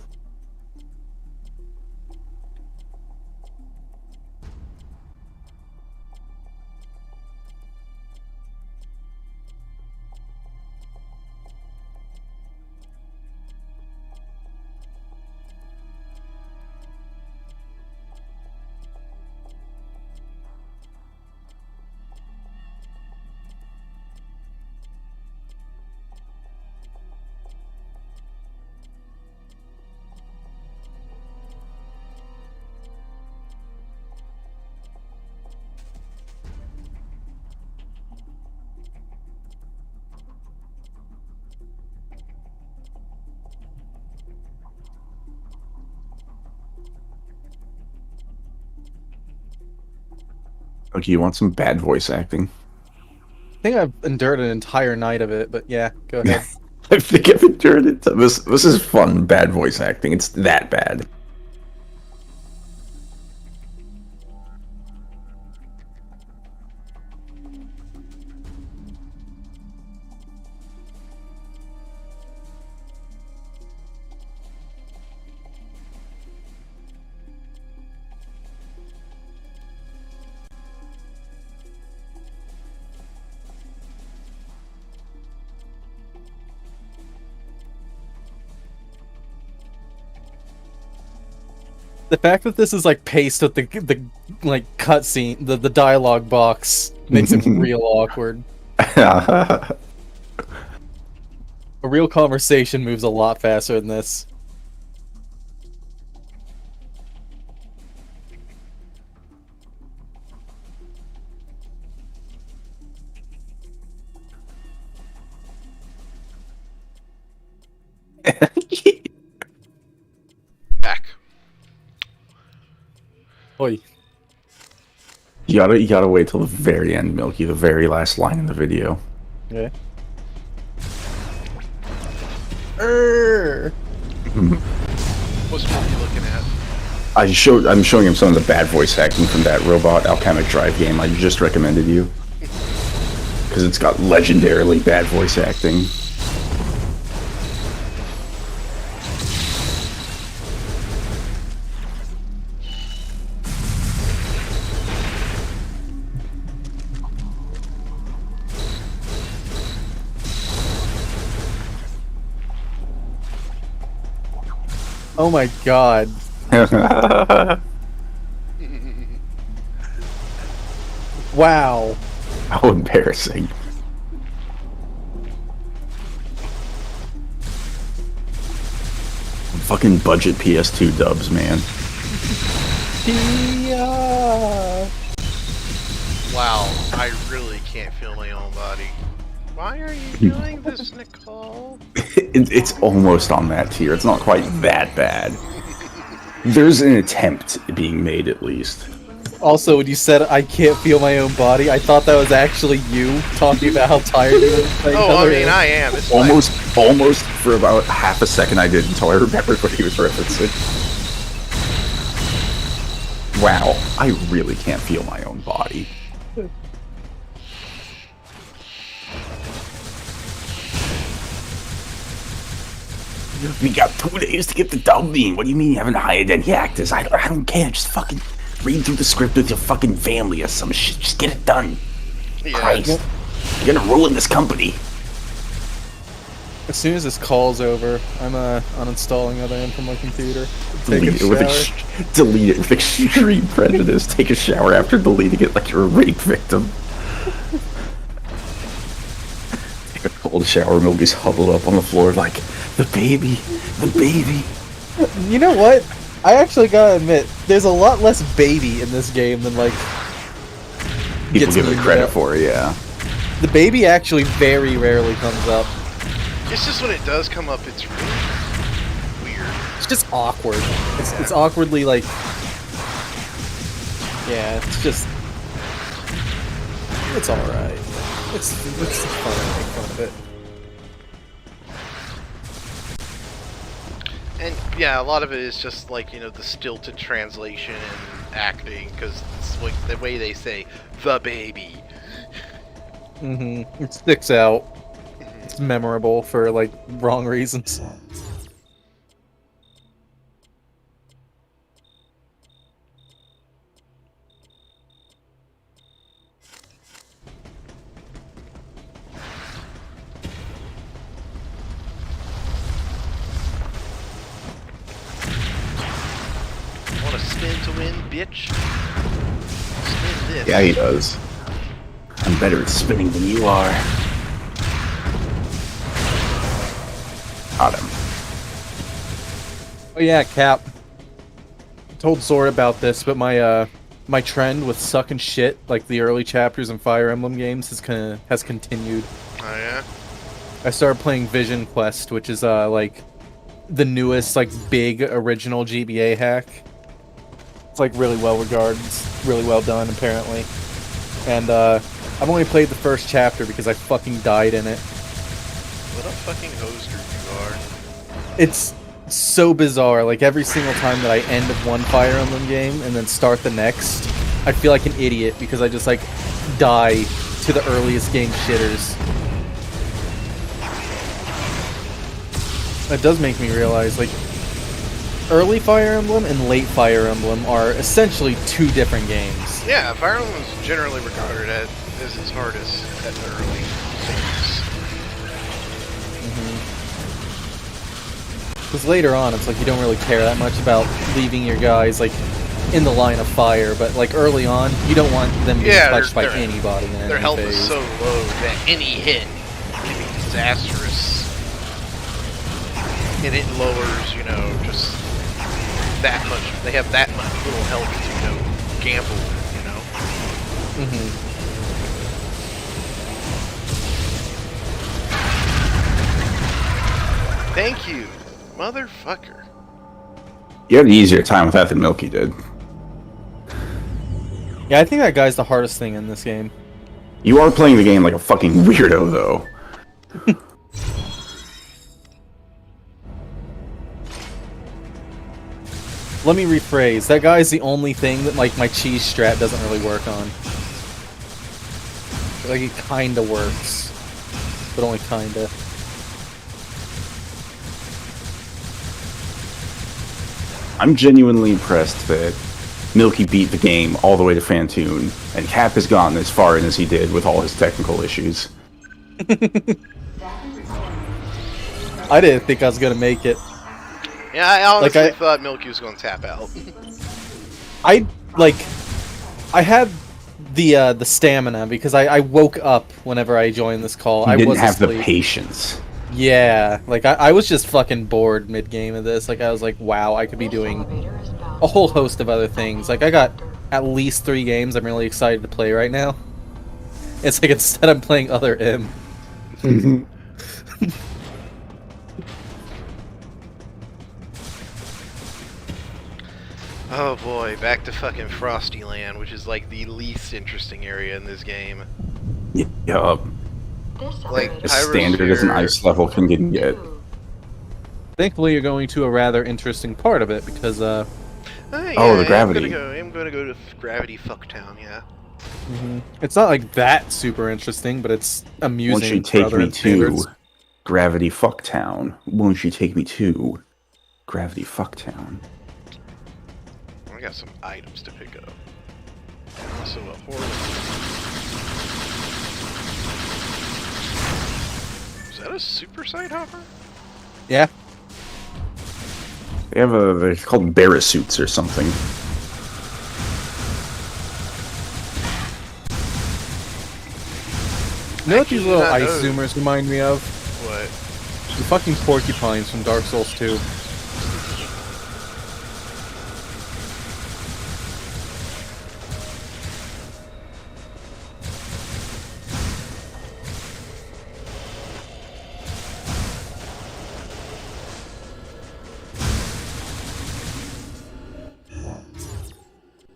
Okay, you want some bad voice acting? I think I've endured an entire night of it, but yeah, go ahead. I think I've endured it. This is fun, bad voice acting. It's that bad. The fact that this is like paced with the like cutscene, the dialogue box makes it real awkward. A real conversation moves a lot faster than this. Back. Oi. You gotta wait till the very end, Milky, the very last line in the video. Yeah. What's one you looking at? I'm showing him some of the bad voice acting from that Robot Alchemic Drive game I just recommended you. Because it's got legendarily bad voice acting. Oh my god. Wow. How embarrassing. Fucking budget PS2 dubs, man. Yeah. Wow, I really can't feel my own body. Why are you doing this, Nicole? It's almost on that tier. It's not quite that bad. There's an attempt being made, at least. Also, when you said I can't feel my own body, I thought that was actually you talking about how tired you were. Oh, I mean, I am. It's Almost for about half a second I did until I remembered what he was referencing. Wow, I really can't feel my own body. We got 2 days to get the dub bean. What do you mean you haven't hired any actors? I don't care. Just fucking read through the script with your fucking family or some shit. Just get it done. Yeah. Christ. You're gonna ruin this company. As soon as this call's over, I'm uninstalling other M from my computer. Delete it with extreme prejudice. Take a shower after deleting it like you're a rape victim. Take a cold shower. Milky's huddled up on the floor like, the baby. You know what? I actually gotta admit, there's a lot less baby in this game than, like... People give it credit for it, yeah. The baby actually very rarely comes up. It's just when it does come up, it's really weird. It's just awkward. It's awkwardly, like... Yeah, it's just... It's alright. It's fun to make fun of it. And yeah, a lot of it is just like, you know, the stilted translation and acting, because it's like the way they say, the baby. It sticks out. It's memorable for, like, wrong reasons. Want to spin to win, bitch? Spin this. Yeah, he does. I'm better at spinning than you are. Got him. Oh yeah, Cap. I told Zord about this, but my trend with sucking shit, like the early chapters in Fire Emblem games, has continued. Oh yeah? I started playing Vision Quest, which is like the newest, like, big original GBA hack. It's like really well regarded, it's really well done apparently. And I've only played the first chapter because I fucking died in it. What a fucking hoster you are. It's so bizarre, like every single time that I end of one Fire Emblem game and then start the next, I feel like an idiot because I just, like, die to the earliest game shitters. That does make me realize, like, early Fire Emblem and late Fire Emblem are essentially two different games. Yeah, Fire Emblem is generally regarded as its hardest at the early stages. Because later on, it's like you don't really care that much about leaving your guys, like, in the line of fire, but, like, early on, you don't want them to be touched by anybody in their any health phase. is so low that any hit can be disastrous. And it lowers, you know, just that much. They have that much little health to, you know, gamble, you know? Thank you, motherfucker. You had an easier time with that than Milky did. Yeah, I think that guy's the hardest thing in this game. You are playing the game like a fucking weirdo, though. Let me rephrase. That guy's the only thing that, like, my cheese strat doesn't really work on. Like, it kinda works. But only kinda. I'm genuinely impressed that Milky beat the game all the way to Fantoon, and Cap has gotten as far in as he did with all his technical issues. I didn't think I was gonna make it. Yeah, I honestly thought Milky was going to tap out. I had the stamina because I woke up whenever I joined this call. You I didn't wasn't have the asleep. patience. Yeah, like I was just fucking bored mid-game of this. Like I was like, wow, I could be doing a whole host of other things. Like I got at least 3 games I'm really excited to play right now. It's like instead I'm playing other M. Oh boy, back to fucking Frosty Land, which is like the least interesting area in this game. Yeah. Like, As standard as an Pyrosphere- ice level can get. Thankfully, you're going to a rather interesting part of it because Oh, yeah, the gravity. I'm gonna go to Gravity Fucktown, yeah. it's not like that super interesting, but it's amusing. Won't you for take other me to standards. Gravity Fucktown? Won't you take me to Gravity Fucktown? I got some items to pick up. And also a horde. Is that a super side hopper? Yeah. They have they're called barasuits or something. You know what these little I ice know. zoomers remind me of? What? The fucking porcupines from Dark Souls 2.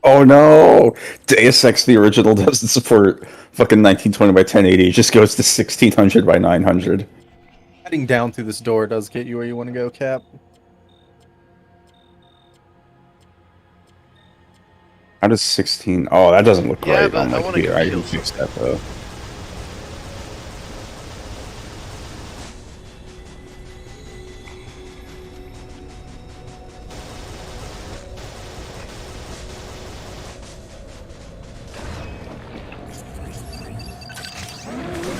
Oh no! Deus Ex the original doesn't support fucking 1920 by 1080. It just goes to 1600 by 900. Heading down through this door does get you where you want to go, Cap. How does 16? Oh, that doesn't look Yeah, right but on I my wanna computer. get I can kills. fix that though.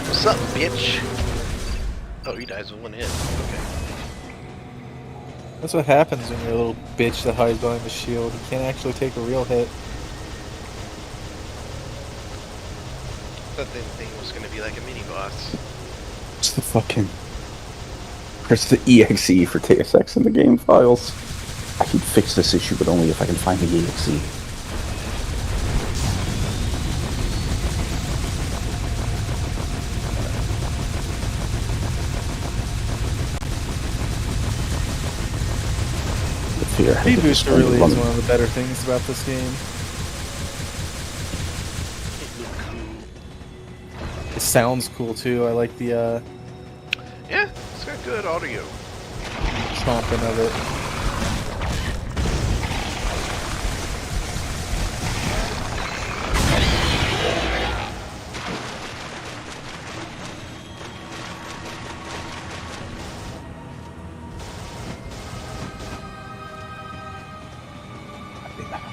What's up, bitch? Oh, he dies with one hit. Okay. That's what happens when you're a little bitch that hides behind the shield. You can't actually take a real hit. That thing was gonna be like a mini boss. What's the fucking? Where's the EXE for Deus Ex in the game files? I can fix this issue, but only if I can find the EXE. Here, Speed booster really is one of the better things about this game. It sounds cool too. I like the Yeah, it's got good audio. chomping of it.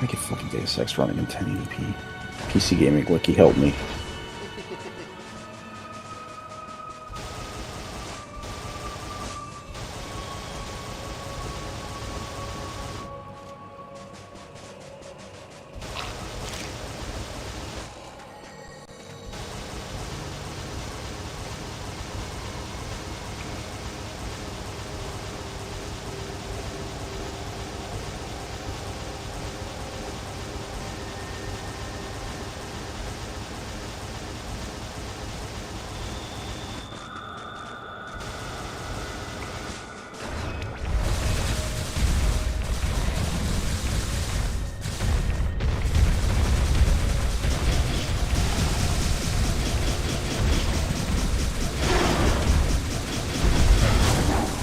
I get fucking Deus Ex running in 1080p. PC Gaming Wiki, help me.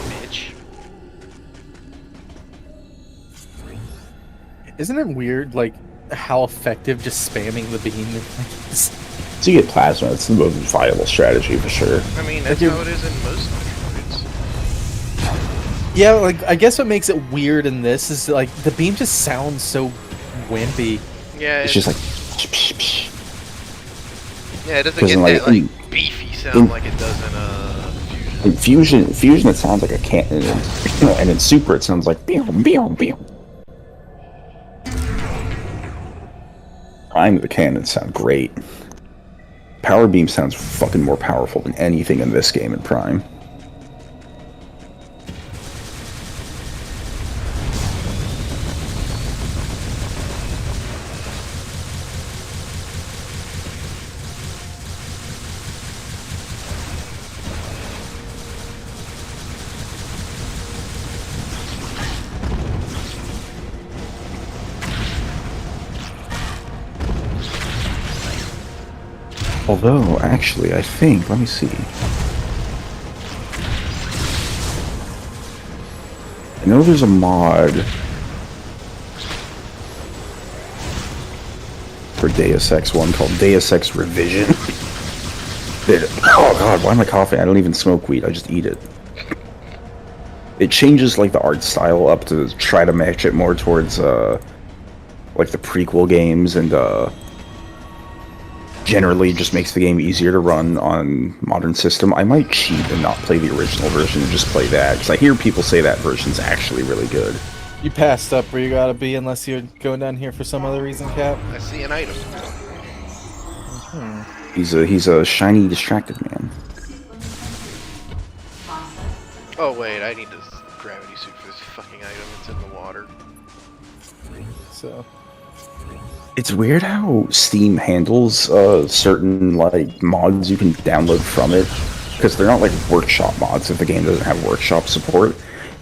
Bitch. Isn't it weird, like, how effective just spamming the beam is? So you get plasma, it's the most viable strategy for sure. I mean, that's you're- how it is in most Metroids. Yeah, like, I guess what makes it weird in this is, like, the beam just sounds so wimpy. Yeah, It's just like... yeah, it doesn't 'cause get in, that like, like beefy sound like it does in Fusion. In Fusion it sounds like a cannon, and in Super it sounds like... Prime the cannons sound great. Power Beam sounds fucking more powerful than anything in this game in Prime. Although, actually, I think, let me see. I know there's a mod for Deus Ex 1 called Deus Ex Revision. Oh god, why am I coughing? I don't even smoke weed, I just eat it. It changes like the art style up to try to match it more towards like the prequel games, and generally just makes the game easier to run on modern system. I might cheat and not play the original version and just play that, because I hear people say that version's actually really good. You passed up where you gotta be unless you're going down here for some other reason, Cap. I see an item. He's a shiny, distracted man. Oh wait, I need this gravity suit for this fucking item. It's in the water. So It's weird how Steam handles certain like mods you can download from it, because they're not like workshop mods if the game doesn't have workshop support.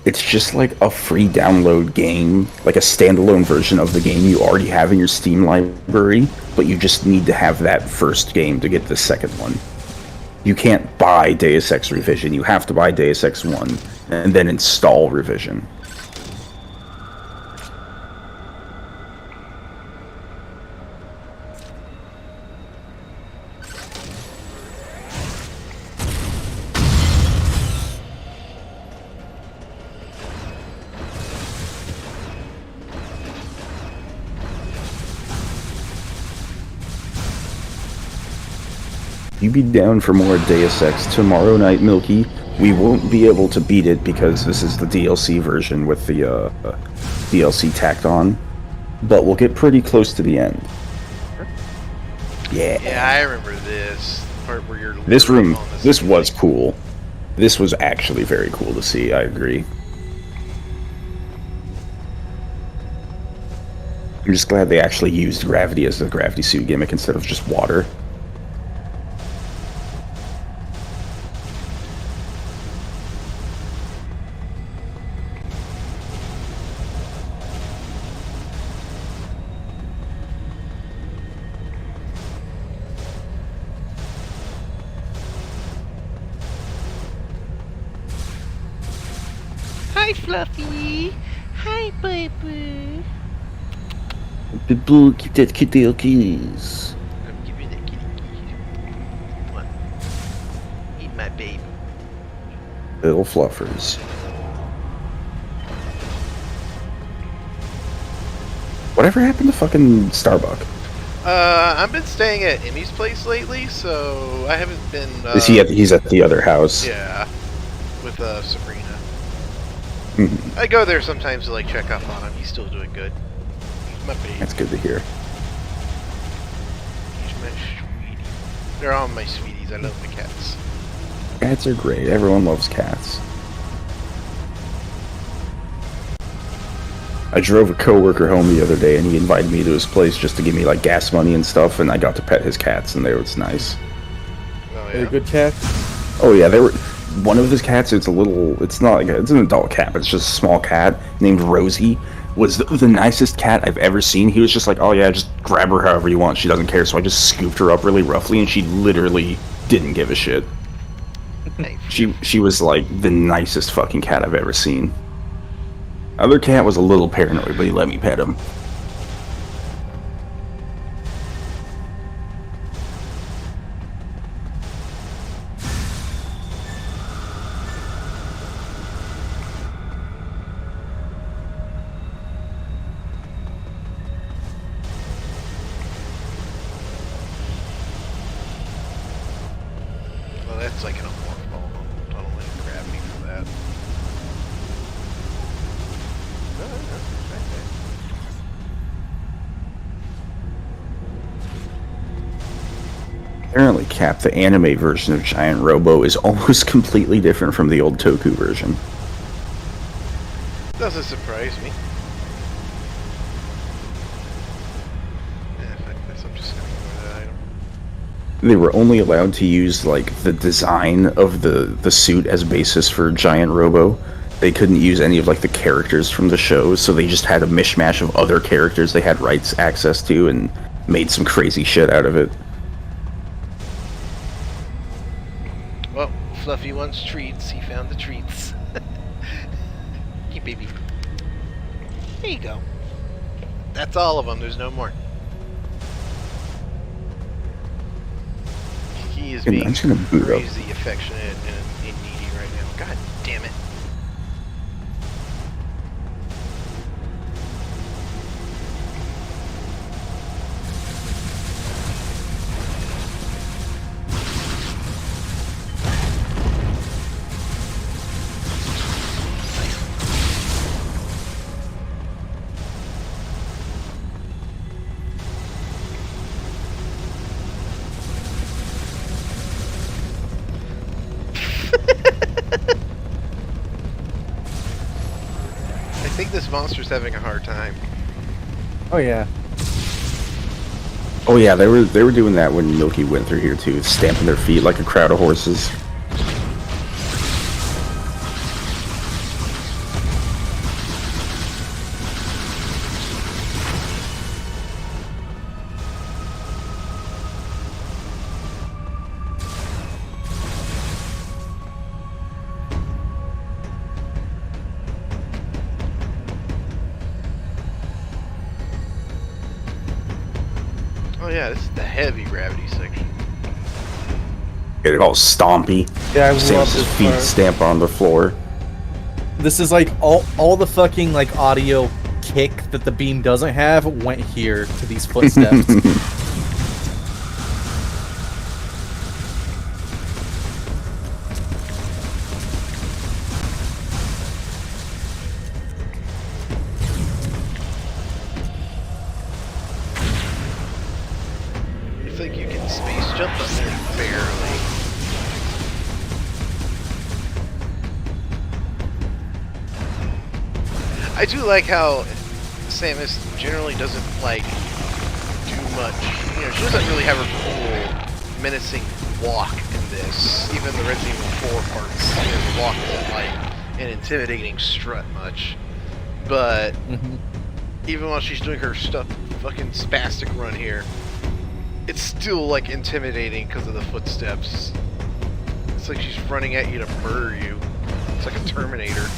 It's just like a free download game, like a standalone version of the game you already have in your Steam library, but you just need to have that first game to get the second one. You can't buy Deus Ex Revision, you have to buy Deus Ex 1 and then install Revision. You be down for more Deus Ex tomorrow night, Milky. We won't be able to beat it because this is the DLC version with the DLC tacked on, but we'll get pretty close to the end. Yeah. Yeah, I remember this part where you're. This room, on this was cool. This was actually very cool to see. I agree. I'm just glad they actually used gravity as the gravity suit gimmick instead of just water. Hi, Fluffy. Hi, baby. People keep that kitty keys. I'm giving that kitty kitty. What? Eat my baby. Little fluffers. Whatever happened to fucking Starbuck? I've been staying at Emmy's place lately, so I haven't been. Is he he's at the other house? Yeah, with Sabrina. Mm-hmm. I go there sometimes to like check up on him. He's still doing good. He's my baby. That's good to hear. He's my sweetie. They're all my sweeties. I love the cats. Cats are great. Everyone loves cats. I drove a coworker home the other day, and he invited me to his place just to give me like gas money and stuff, and I got to pet his cats, and it was nice. Oh They're yeah. good cat. Oh yeah, they were. One of his cats, it's not like it's an adult cat, but it's just a small cat named Rosie. Was the nicest cat I've ever seen. He was just like, oh yeah, just grab her however you want. She doesn't care. So I just scooped her up really roughly, and she literally didn't give a shit. She was like the nicest fucking cat I've ever seen. Other cat was a little paranoid, but he let me pet him. Well, that's like an amorph ball. Don't let him grab me for that. No, that's right there. Apparently, Cap, the anime version of Giant Robo, is almost completely different from the old Toku version. Doesn't surprise me. Yeah, fuck this. I'm just gonna ignore that item. They were only allowed to use like the design of the suit as basis for Giant Robo. They couldn't use any of like the characters from the show, so they just had a mishmash of other characters they had rights access to and made some crazy shit out of it. Fluffy wants treats. He found the treats. Hey, baby. There you go. That's all of them. There's no more. He is being crazy affectionate and needy right now. God damn it. I think this monster's having a hard time. Oh yeah. Oh yeah, they were doing that when Milky went through here too, stamping their feet like a crowd of horses. Oh yeah, this is the heavy gravity section. Get it all stompy. Yeah, I love Stamps his this feet part. stamp on the floor. This is like all the fucking like audio kick that the beam doesn't have went here to these footsteps. You think you can space jump, but only barely. I do like how Samus generally doesn't like do much. You know, she doesn't really have her cool, menacing walk in this. Even the Resident Evil 4 parts, you know, the walk isn't like an intimidating strut much. But even while she's doing her fucking spastic run here, it's still like intimidating because of the footsteps. It's like she's running at you to murder you. It's like a Terminator.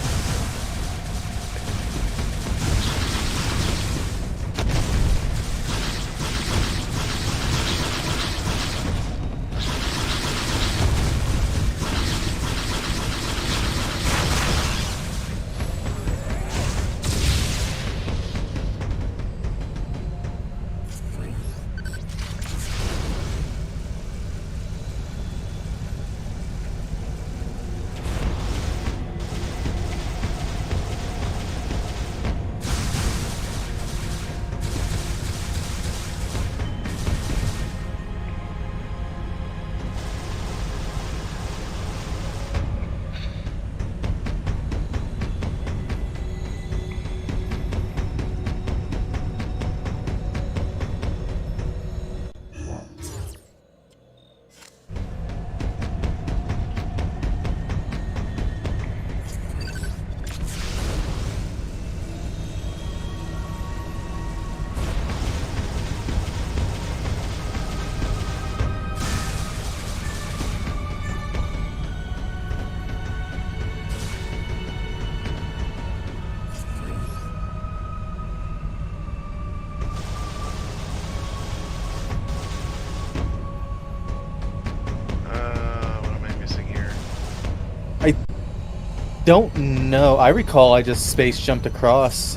Don't know. I recall I just space jumped across.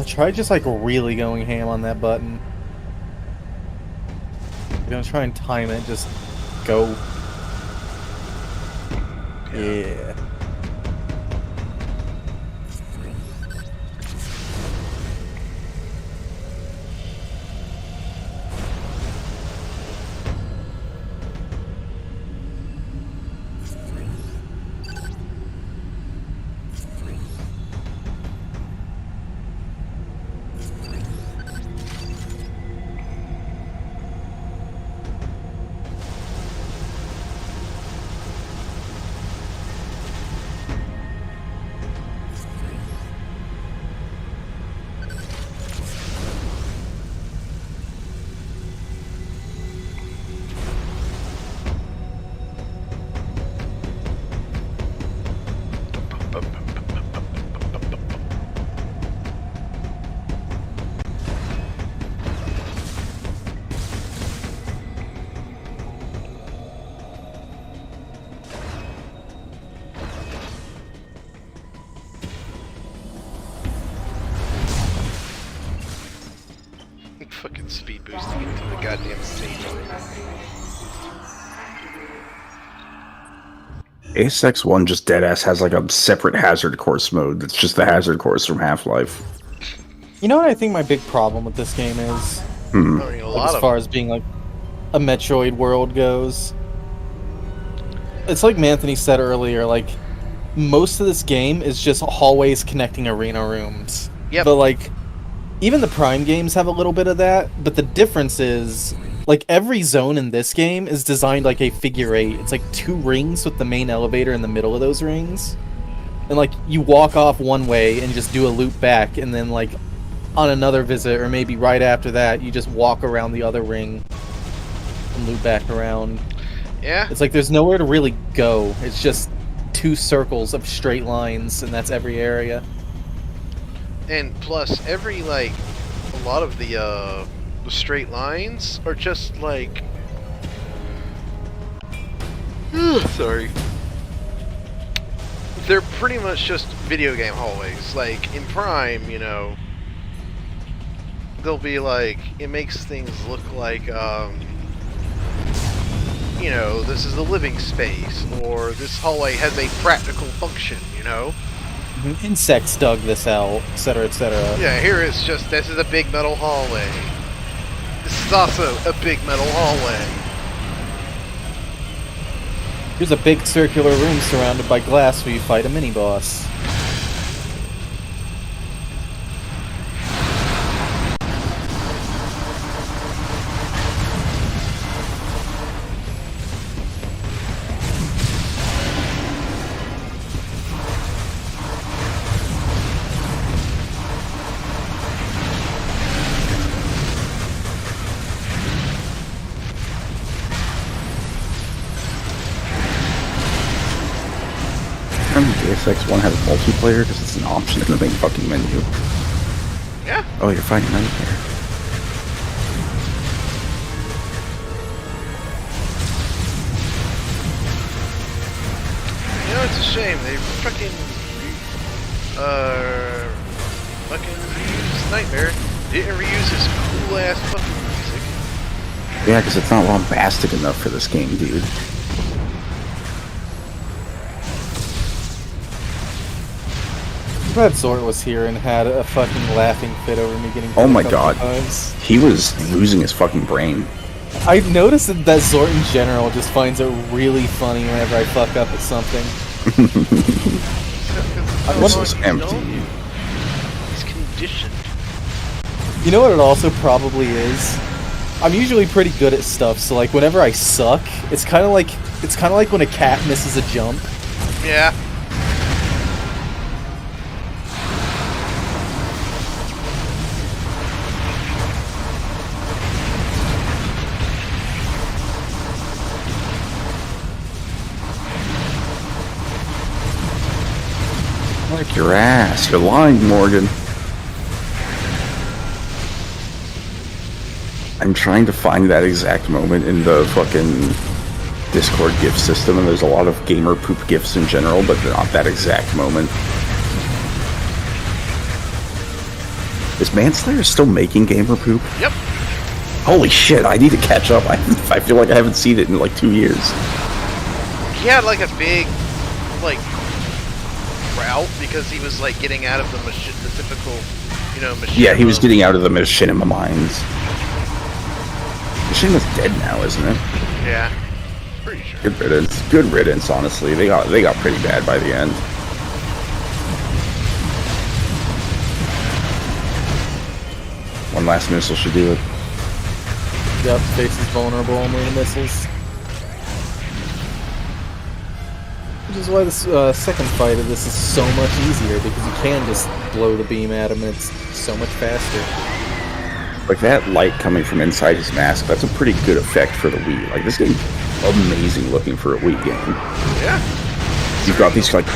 Try just like really going ham on that button. I'm gonna try and time it. Just go. Yeah. fucking speed boost to get to the goddamn stage. ASX1 just deadass has like a separate hazard course mode that's just the hazard course from Half-Life. You know what I think my big problem with this game is? I mean, a lot As far as being like a Metroid world goes. It's like Anthony said earlier, like, most of this game is just hallways connecting arena rooms. Yep. But like, even the Prime games have a little bit of that, but the difference is, like, every zone in this game is designed like a figure 8. It's like 2 rings with the main elevator in the middle of those rings. And like, you walk off one way and just do a loop back, and then like, on another visit, or maybe right after that, you just walk around the other ring and loop back around. Yeah. It's like there's nowhere to really go. It's just 2 circles of straight lines, and that's every area. And plus, every, like, a lot of the straight lines are just, like... sorry. They're pretty much just video game hallways. Like, in Prime, you know, they'll be like, it makes things look like, you know, this is a living space, or this hallway has a practical function, you know? Insects dug this out, etc., etc. Yeah, here it's just, this is a big metal hallway. This is also a big metal hallway. Here's a big circular room surrounded by glass where you fight a mini-boss. ASX1 has multiplayer because it's an option in the main fucking menu. Yeah. Oh, you're fighting Nightmare. You know, it's a shame. They fucking reused Nightmare. Didn't reuse his cool ass fucking music. Yeah, because it's not bombastic enough for this game, dude. I'm glad Zort was here and had a fucking laughing fit over me getting hit Oh my a couple god. times. He was losing his fucking brain. I noticed that Zort in general just finds it really funny whenever I fuck up at something. This is empty. He's conditioned. You know what it also probably is? I'm usually pretty good at stuff, so like whenever I suck, it's kind of like when a cat misses a jump. Yeah. Like your ass. You're lying, Morgan. I'm trying to find that exact moment in the fucking Discord gift system, and there's a lot of gamer poop gifts in general, but not that exact moment. Is Manslayer still making gamer poop? Yep. Holy shit, I need to catch up. I feel like I haven't seen it in like 2 years. He had like a big, like, route because he was like getting out of the typical, you know, machinima. Yeah, he was getting out of the machinima mines. Machinima's dead now, isn't it? Yeah, pretty sure. Good riddance. Good riddance, honestly. They got pretty bad by the end. One last missile should do it. Yep, face is vulnerable only to missiles. Which is why this second fight of this is so much easier, because you can just blow the beam at him and it's so much faster. Like that light coming from inside his mask, that's a pretty good effect for the Wii. Like this game's amazing looking for a Wii game. Yeah. You've got these like...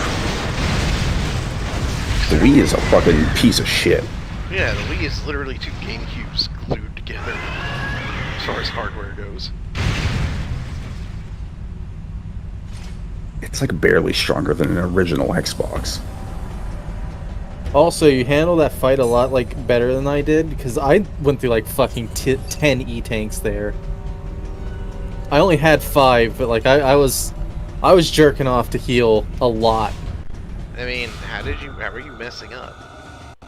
The Wii is a fucking piece of shit. Yeah, the Wii is literally 2 GameCubes glued together, as far as hardware goes. It's like barely stronger than an original Xbox. Also, you handle that fight a lot, like, better than I did, because I went through, like, fucking 10 E-tanks there. I only had 5, but, like, I was jerking off to heal a lot. I mean, how were you messing up?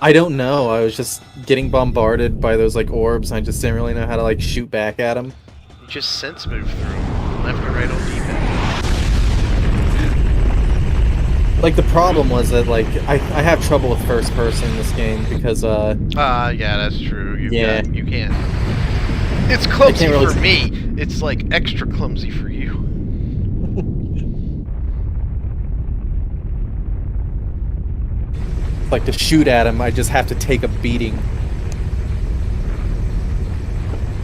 I don't know, I was just getting bombarded by those, like, orbs, and I just didn't really know how to, like, shoot back at them. You just sense move through them, left or right on D-pad. Like, the problem was that, like, I have trouble with first person in this game, because, yeah, that's true. You can't. It's I clumsy can't really for me. It's, like, extra clumsy for you. like, to shoot at him, I just have to take a beating.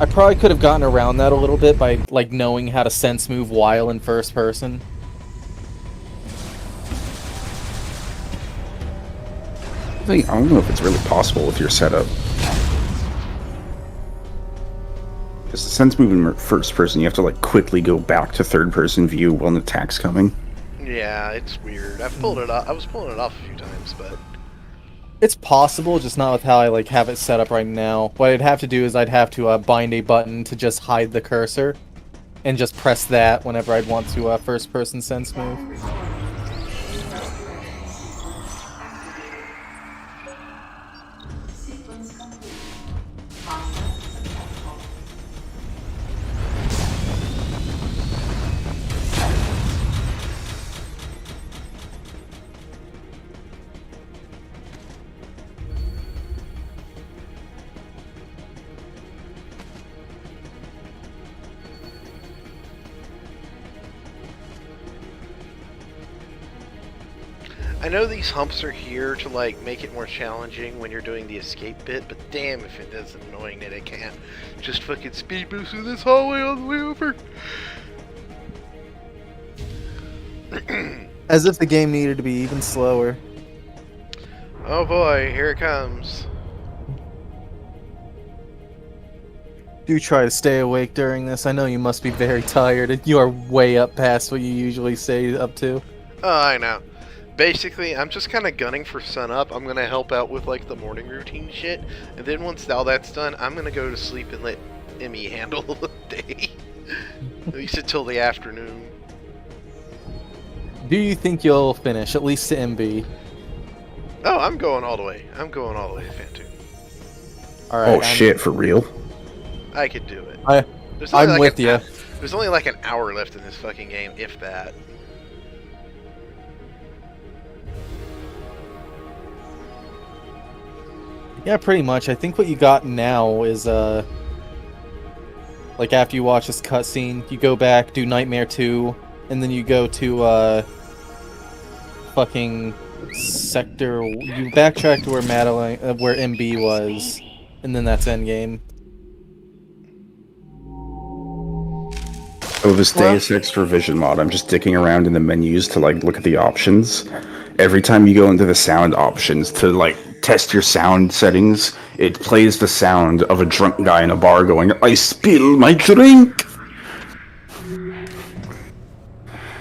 I probably could have gotten around that a little bit by, like, knowing how to sense move while in first person. I don't know if it's really possible with your setup. Because the sense move in first person, you have to like quickly go back to third person view when the attack's coming. Yeah, it's weird. I've pulled it off. I was pulling it off a few times, but It's possible, just not with how I like have it set up right now. What I'd have to do is I'd have to bind a button to just hide the cursor, and just press that whenever I'd want to first person sense move. I know these humps are here to like make it more challenging when you're doing the escape bit, but damn if it is annoying that I can't just fucking speed boost through this hallway all the way over. As if the game needed to be even slower. Oh boy, here it comes. Do try to stay awake during this. I know you must be very tired, and you are way up past what you usually stay up to. Oh, I know. Basically, I'm just kind of gunning for sun up. I'm gonna help out with like the morning routine shit, and then once all that's done, I'm gonna go to sleep and let Emmy handle the day. At least until the afternoon. Do you think you'll finish, at least to MB? Oh, I'm going all the way. I'm going all the way to Fantoon. Alright. Shit, for real? I could do it. I'm with you. There's only like an hour left in this fucking game, if that. Yeah, pretty much. I think what you got now is, like, after you watch this cutscene, you go back, do Nightmare 2, and then you go to, fucking sector... You backtrack to where where MB was, and then that's endgame. Oh, this Deus Ex Revision mod, I'm just dicking around in the menus to, like, look at the options. Every time you go into the sound options to, like, test your sound settings, it plays the sound of a drunk guy in a bar going, "I spill my drink!"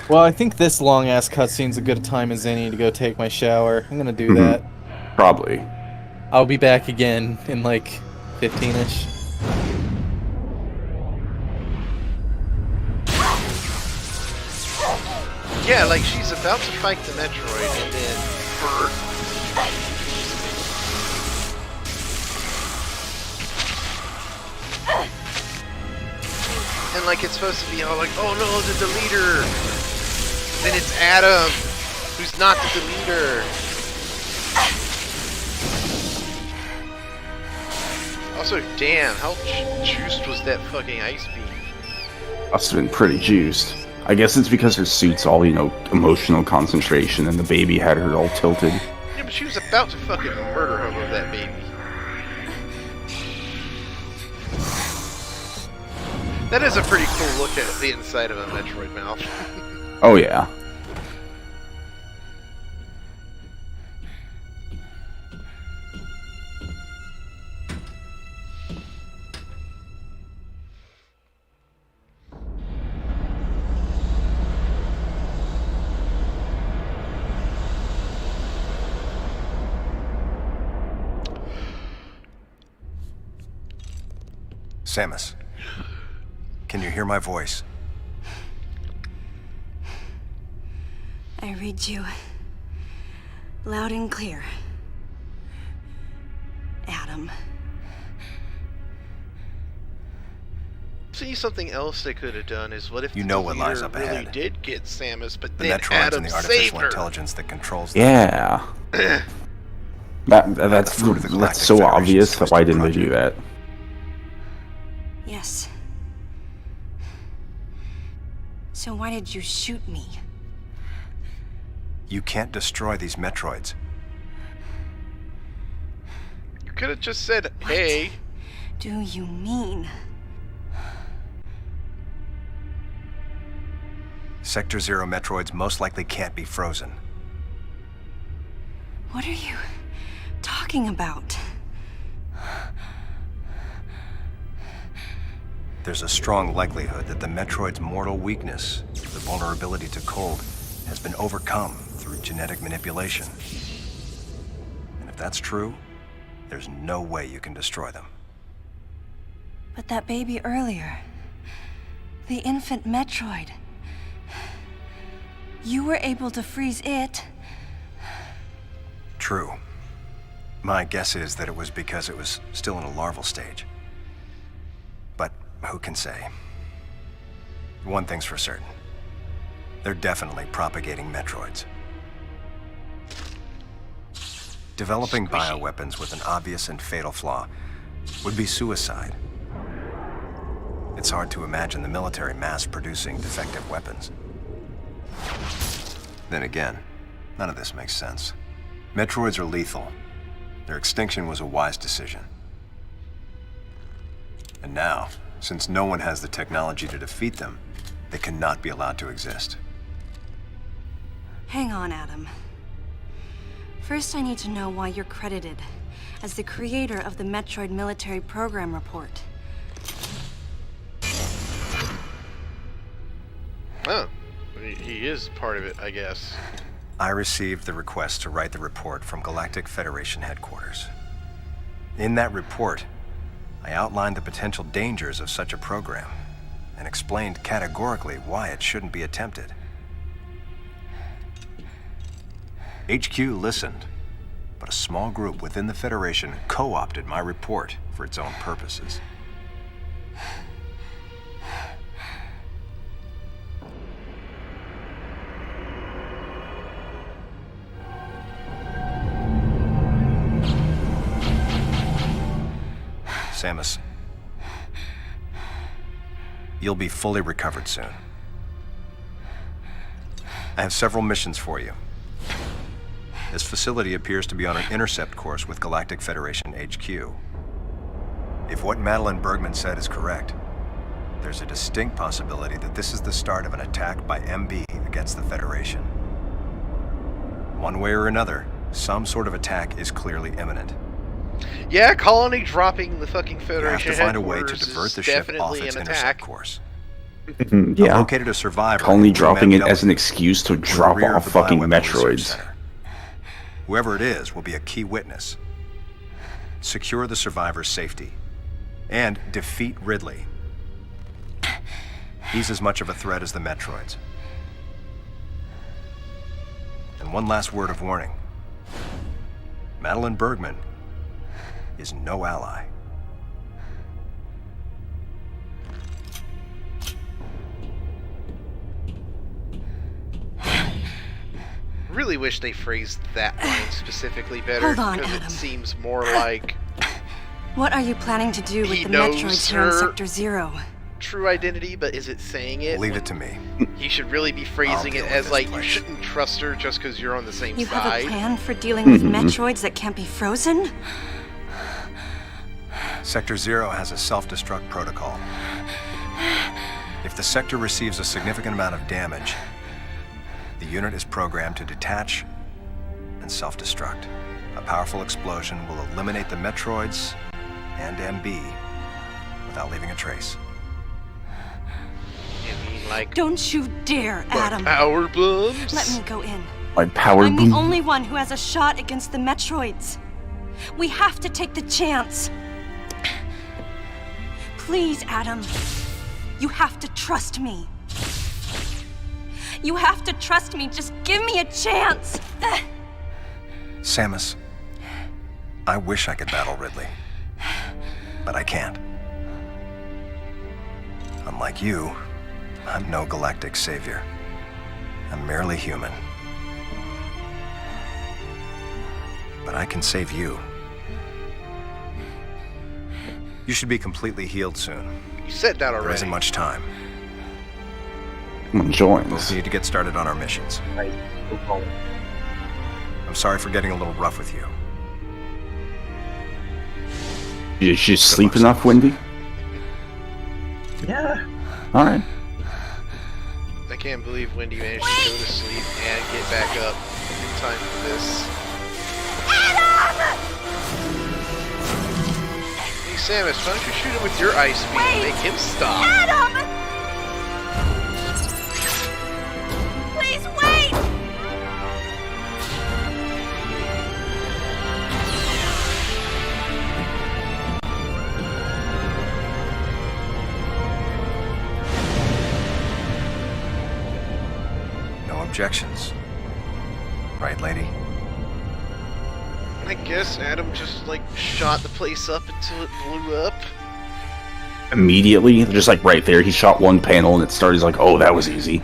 Well, I think this long-ass cutscene's a good time as any to go take my shower. I'm gonna do that. Probably. I'll be back again in, like, 15-ish. Yeah, like she's about to fight the Metroid and then and like it's supposed to be all like, oh no, the deleter. Then it's Adam, who's not the deleter. Also, damn, how juiced was that fucking ice beam? Must have been pretty juiced. I guess it's because her suit's all, you know, emotional concentration, and the baby had her all tilted. Yeah, but she was about to fucking murder her with that baby. That is a pretty cool look at the inside of a Metroid mouth. Oh yeah. Samus, can you hear my voice? I read you loud and clear, Adam. See, something else they could have done is what if You the know what lies leader up really ahead. did get Samus, but The then Metroids Adam and the saved artificial her. intelligence that controls them. Yeah. That's fruit of the Galactic so Federation's obvious that why didn't they twisted do that? Yes. So why did you shoot me? You can't destroy these Metroids. You could have just said, hey. Do you mean? Sector 0 Metroids most likely can't be frozen. What are you talking about? There's a strong likelihood that the Metroid's mortal weakness, the vulnerability to cold, has been overcome through genetic manipulation. And if that's true, there's no way you can destroy them. But that baby earlier, the infant Metroid, you were able to freeze it. True. My guess is that it was because it was still in a larval stage. But who can say? One thing's for certain. They're definitely propagating Metroids. Developing bioweapons with an obvious and fatal flaw would be suicide. It's hard to imagine the military mass-producing defective weapons. Then again, none of this makes sense. Metroids are lethal. Their extinction was a wise decision. And now, since no one has the technology to defeat them, they cannot be allowed to exist. Hang on, Adam. First, I need to know why you're credited as the creator of the Metroid Military Program Report. Oh, he is part of it, I guess. I received the request to write the report from Galactic Federation headquarters. In that report, I outlined the potential dangers of such a program and explained categorically why it shouldn't be attempted. HQ listened, but a small group within the Federation co-opted my report for its own purposes. Samus, you'll be fully recovered soon. I have several missions for you. This facility appears to be on an intercept course with Galactic Federation HQ. If what Madeline Bergman said is correct, there's a distinct possibility that this is the start of an attack by MB against the Federation. One way or another, some sort of attack is clearly imminent. Yeah, Colony dropping the fucking You Federation have to find a way to headquarters divert is the ship off definitely its an intercept attack. course. Yeah. I've located a survivor. Only who dropping it manned as an up excuse to in the drop rear of off the fucking bioweapon research Metroids. center. Whoever it is will be a key witness. Secure the survivor's safety. And defeat Ridley. He's as much of a threat as the Metroids. And one last word of warning. Madeline Bergman is no ally. Really wish they phrased that line specifically better, Hold on, because Adam. it seems more like What are you planning to do with He the knows Metroids here in her- Sector 0? true identity, but is it saying it? Leave it to me. He should really be phrasing deal it with as this like, you place. shouldn't trust her just because you're on the same You have side. a plan for dealing with Metroids that can't be frozen? Sector 0 has a self-destruct protocol. If the sector receives a significant amount of damage, the unit is programmed to detach and self-destruct. A powerful explosion will eliminate the Metroids and MB without leaving a trace. I mean, like, Don't you dare, Adam. power bombs? Let me go in. My power I'm boom. the only one who has a shot against the Metroids. We have to take the chance. Please, Adam. You have to trust me. You have to trust me. Just give me a chance. Samus, I wish I could battle Ridley, but I can't. Unlike you, I'm no galactic savior. I'm merely human. But I can save you. You should be completely healed soon. You said that already. There isn't much time. I'm enjoying We'll this. need to get started on our missions. I'm sorry for getting a little rough with you. Did you sleep enough, Wendy? Yeah. Alright. I can't believe Wendy managed to go to sleep and get back up in time for this. Hey Samus, why don't you shoot him with your ice beam and make him stop? Adam! Please wait! No objections. Right, lady? I guess Adam just like shot the place up until it blew up. Immediately, just like right there, he shot one panel and it started. He's like, oh, that was easy.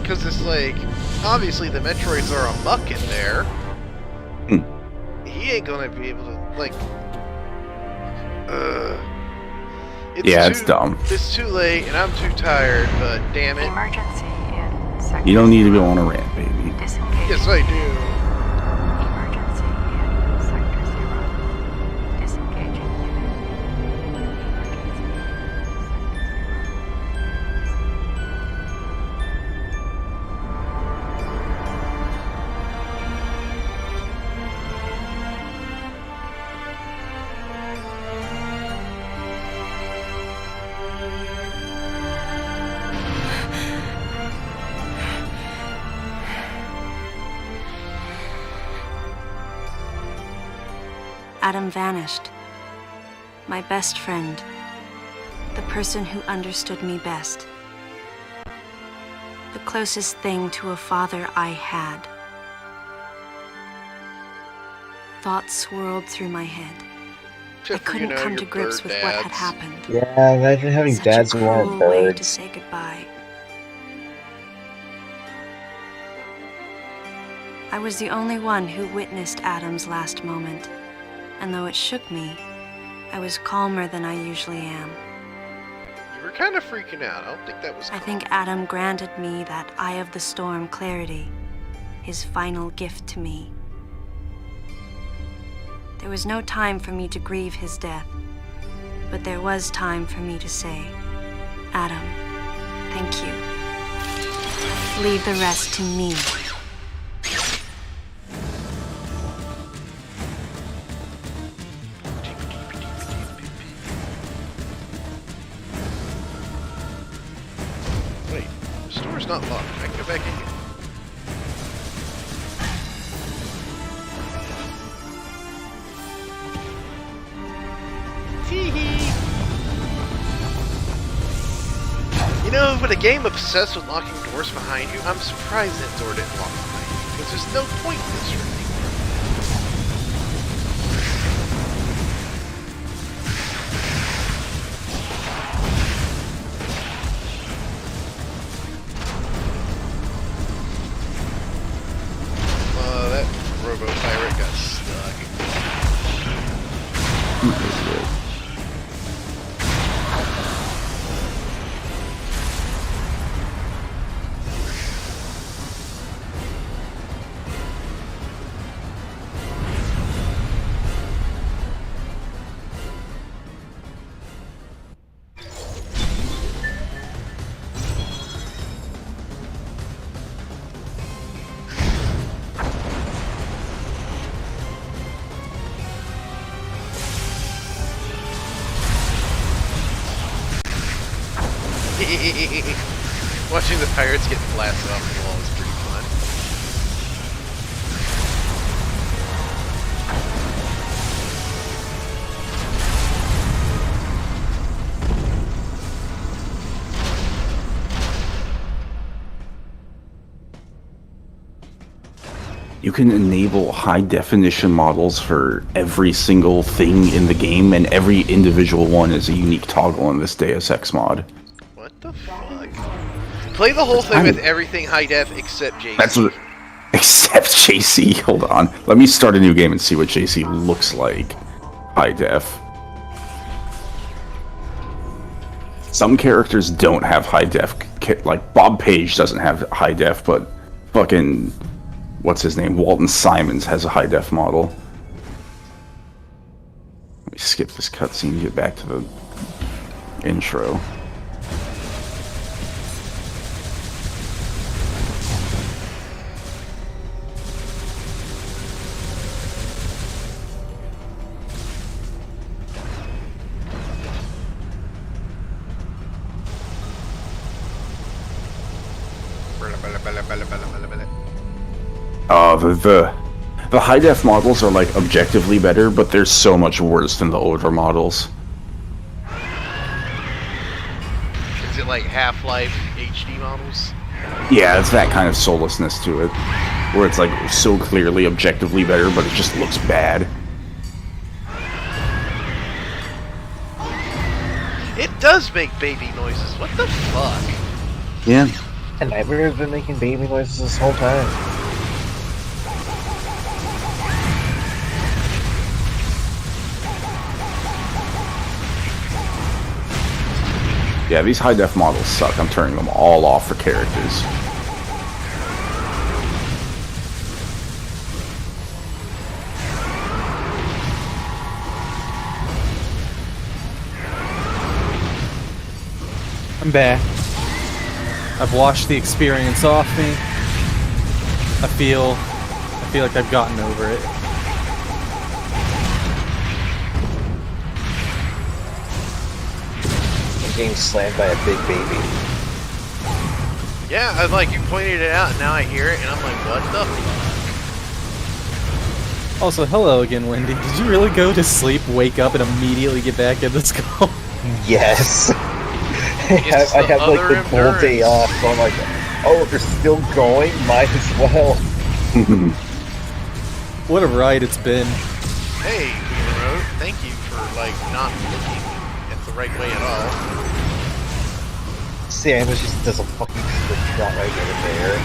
Because it's like, obviously the Metroids are amuck in there. He ain't gonna be able to, like... It's dumb. It's too late and I'm too tired, but damn it. Emergency in sector You don't need to go on a rant, baby. disengaging. Yes, I do. Emergency in sector 0. Disengaging unit. Adam vanished. My best friend. The person who understood me best. The closest thing to a father I had. Thoughts swirled through my head. I Except for, couldn't come to your grips bird with what had dads. happened. Yeah, imagine having Such dads a who aren't cruel way to birds. say goodbye. I was the only one who witnessed Adam's last moment, and though it shook me, I was calmer than I usually am. You were kind of freaking out. I don't think that was I cool. think Adam granted me that Eye of the Storm clarity, his final gift to me. There was no time for me to grieve his death, but there was time for me to say, Adam, thank you. Leave the rest to me. Wait, the store's not locked. I can go back in here. You know, with a game obsessed with locking doors behind you, I'm surprised that door didn't lock behind you, because there's no point in this really. That robo-pirate got stuck. Watching the pirates get blasted off the wall is pretty fun. You can enable high definition models for every single thing in the game, and every individual one is a unique toggle in this Deus Ex mod. What the fuck? Play the whole thing with everything high def except JC. That's what. Except JC. Hold on. Let me start a new game and see what JC looks like. High def. Some characters don't have high def. Like Bob Page doesn't have high def, but fucking what's his name? Walton Simons has a high def model. Let me skip this cutscene and get back to the intro. The high def models are like objectively better, but they're so much worse than the older models. Is it like Half-Life HD models? Yeah, it's that kind of soullessness to it, where it's like so clearly objectively better, but it just looks bad. It does make baby noises. What the fuck? Yeah. And Nightmare's been making baby noises this whole time. Yeah, these high def models suck. I'm turning them all off for characters. I'm back. I've washed the experience off me. I feel like I've gotten over it. I'm getting slammed by a big baby. Yeah, like you pointed it out, and now I hear it, and I'm like, what the fuck? Also, hello again, Wendy. Did you really go to sleep, wake up, and immediately get back in this call? Yes. I have like the whole day off, so I'm like, oh, they're still going? Might as well. What a ride it's been. Hey, Wheeler, thank you for like not looking at the right way at all. Samus just does a fucking slip shot right over there.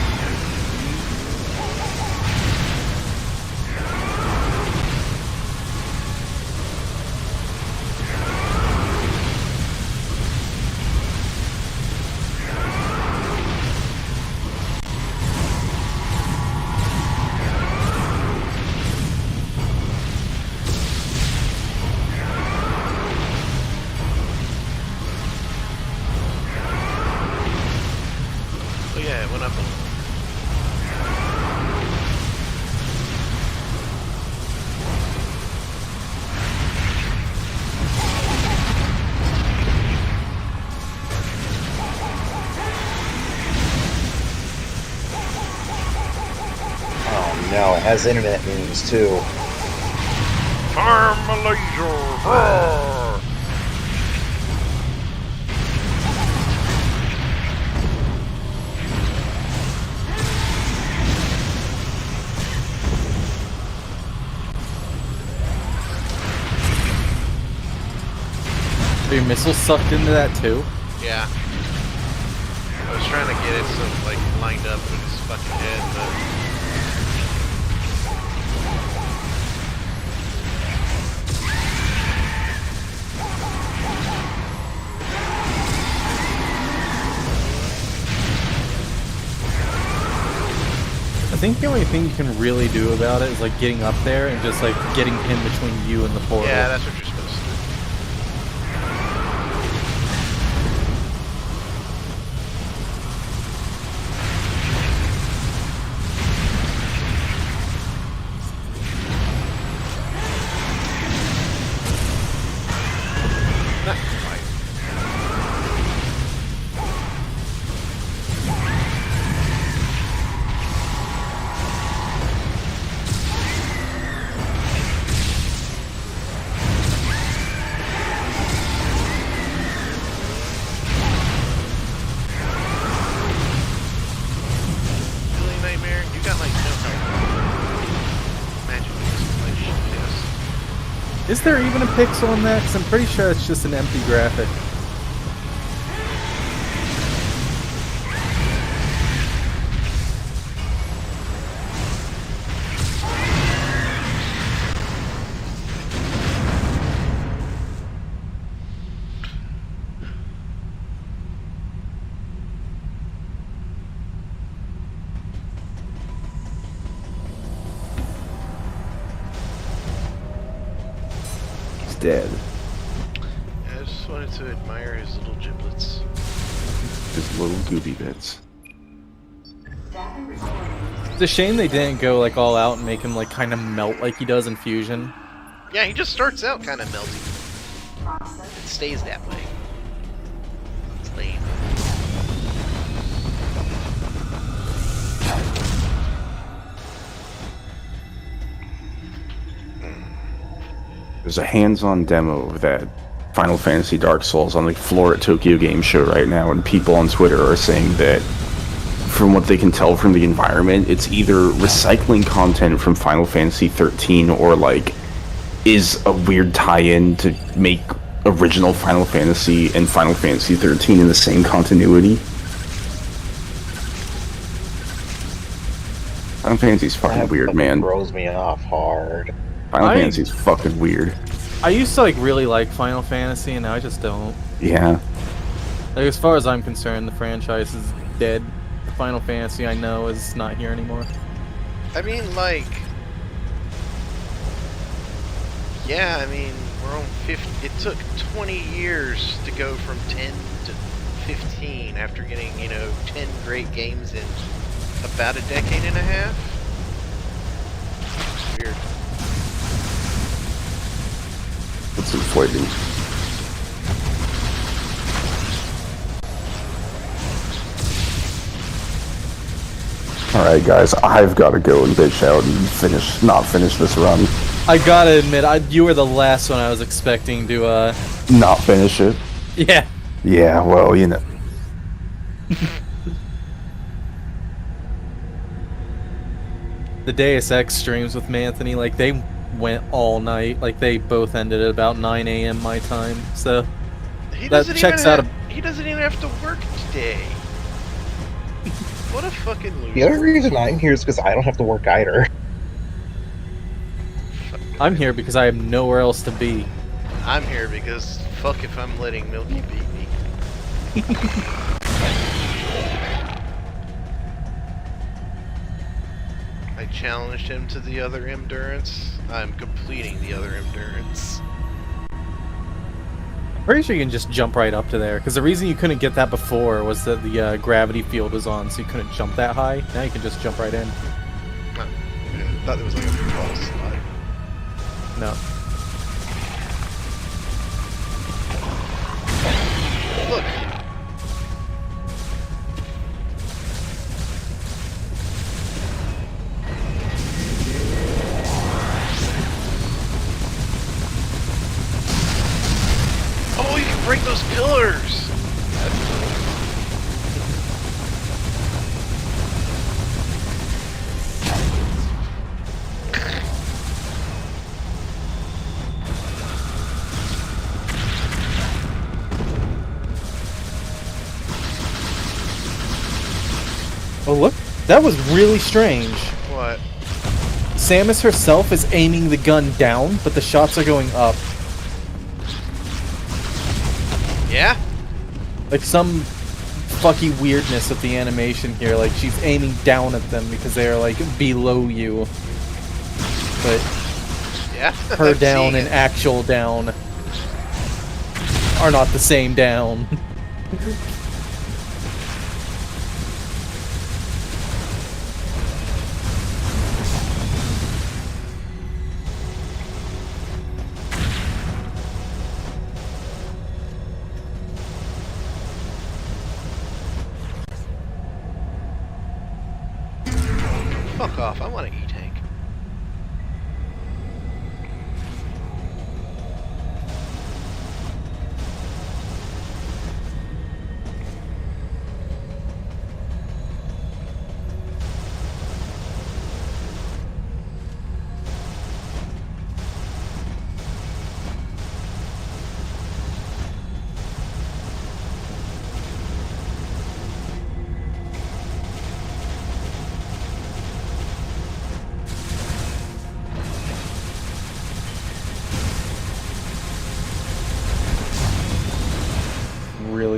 No, it has internet memes too. Farm Malaysia! Roar! Are your missiles sucked into that too? Yeah. I was trying to get it so like lined up with his fucking head, but I think the only thing you can really do about it is like getting up there and just like getting him between you and the portal. yeah, that's what you're supposed to do. Is there even a pixel in that? 'Cause I'm pretty sure it's just an empty graphic. Dead. I just wanted to admire his little giblets. His little goopy bits. It's a shame they didn't go like all out and make him like kind of melt like he does in Fusion. Yeah, he just starts out kind of melty. It stays that way. It's lame. There's a hands-on demo of that Final Fantasy Dark Souls on the floor at Tokyo Game Show right now, and people on Twitter are saying that, from what they can tell from the environment, it's either recycling content from Final Fantasy 13 or like is a weird tie-in to make original Final Fantasy and Final Fantasy 13 in the same continuity. Final Fantasy's fucking weird, man. Throws me off hard. Final Fantasy's fucking weird. I used to like really like Final Fantasy, and now I just don't. Yeah. Like, as far as I'm concerned, the franchise is dead. Final Fantasy, I know, is not here anymore. I mean, like... Yeah, I mean, we're on 50... It took 20 years to go from 10 to 15 after getting, you know, 10 great games in about a decade and a half. It's weird. It's inflating. Alright guys, I've got to go and bitch out and not finish this run. I gotta admit, you were the last one I was expecting to, Not finish it? Yeah. Yeah, well, you know. The Deus Ex streams with Manthony, like, they went all night. Like, they both ended at about 9 a.m. my time, so... That checks out. He doesn't even have to work today. What a fucking loser. The other reason I'm here is because I don't have to work either. I'm here because I have nowhere else to be. I'm here because fuck if I'm letting Milky beat me. I challenged him to the other M-durance. I'm completing the other M-durance. Pretty sure you can just jump right up to there, because the reason you couldn't get that before was that the gravity field was on, so you couldn't jump that high. Now you can just jump right in. I thought there was like a fall slide. No. Look! Oh, you can break those pillars! Oh, look. That was really strange. What? Samus herself is aiming the gun down, but the shots are going up. Yeah? Like some fucky weirdness with the animation here. Like she's aiming down at them because they're like below you. But yeah, her down and actual down are not the same down. Fuck off, I want to E-tank.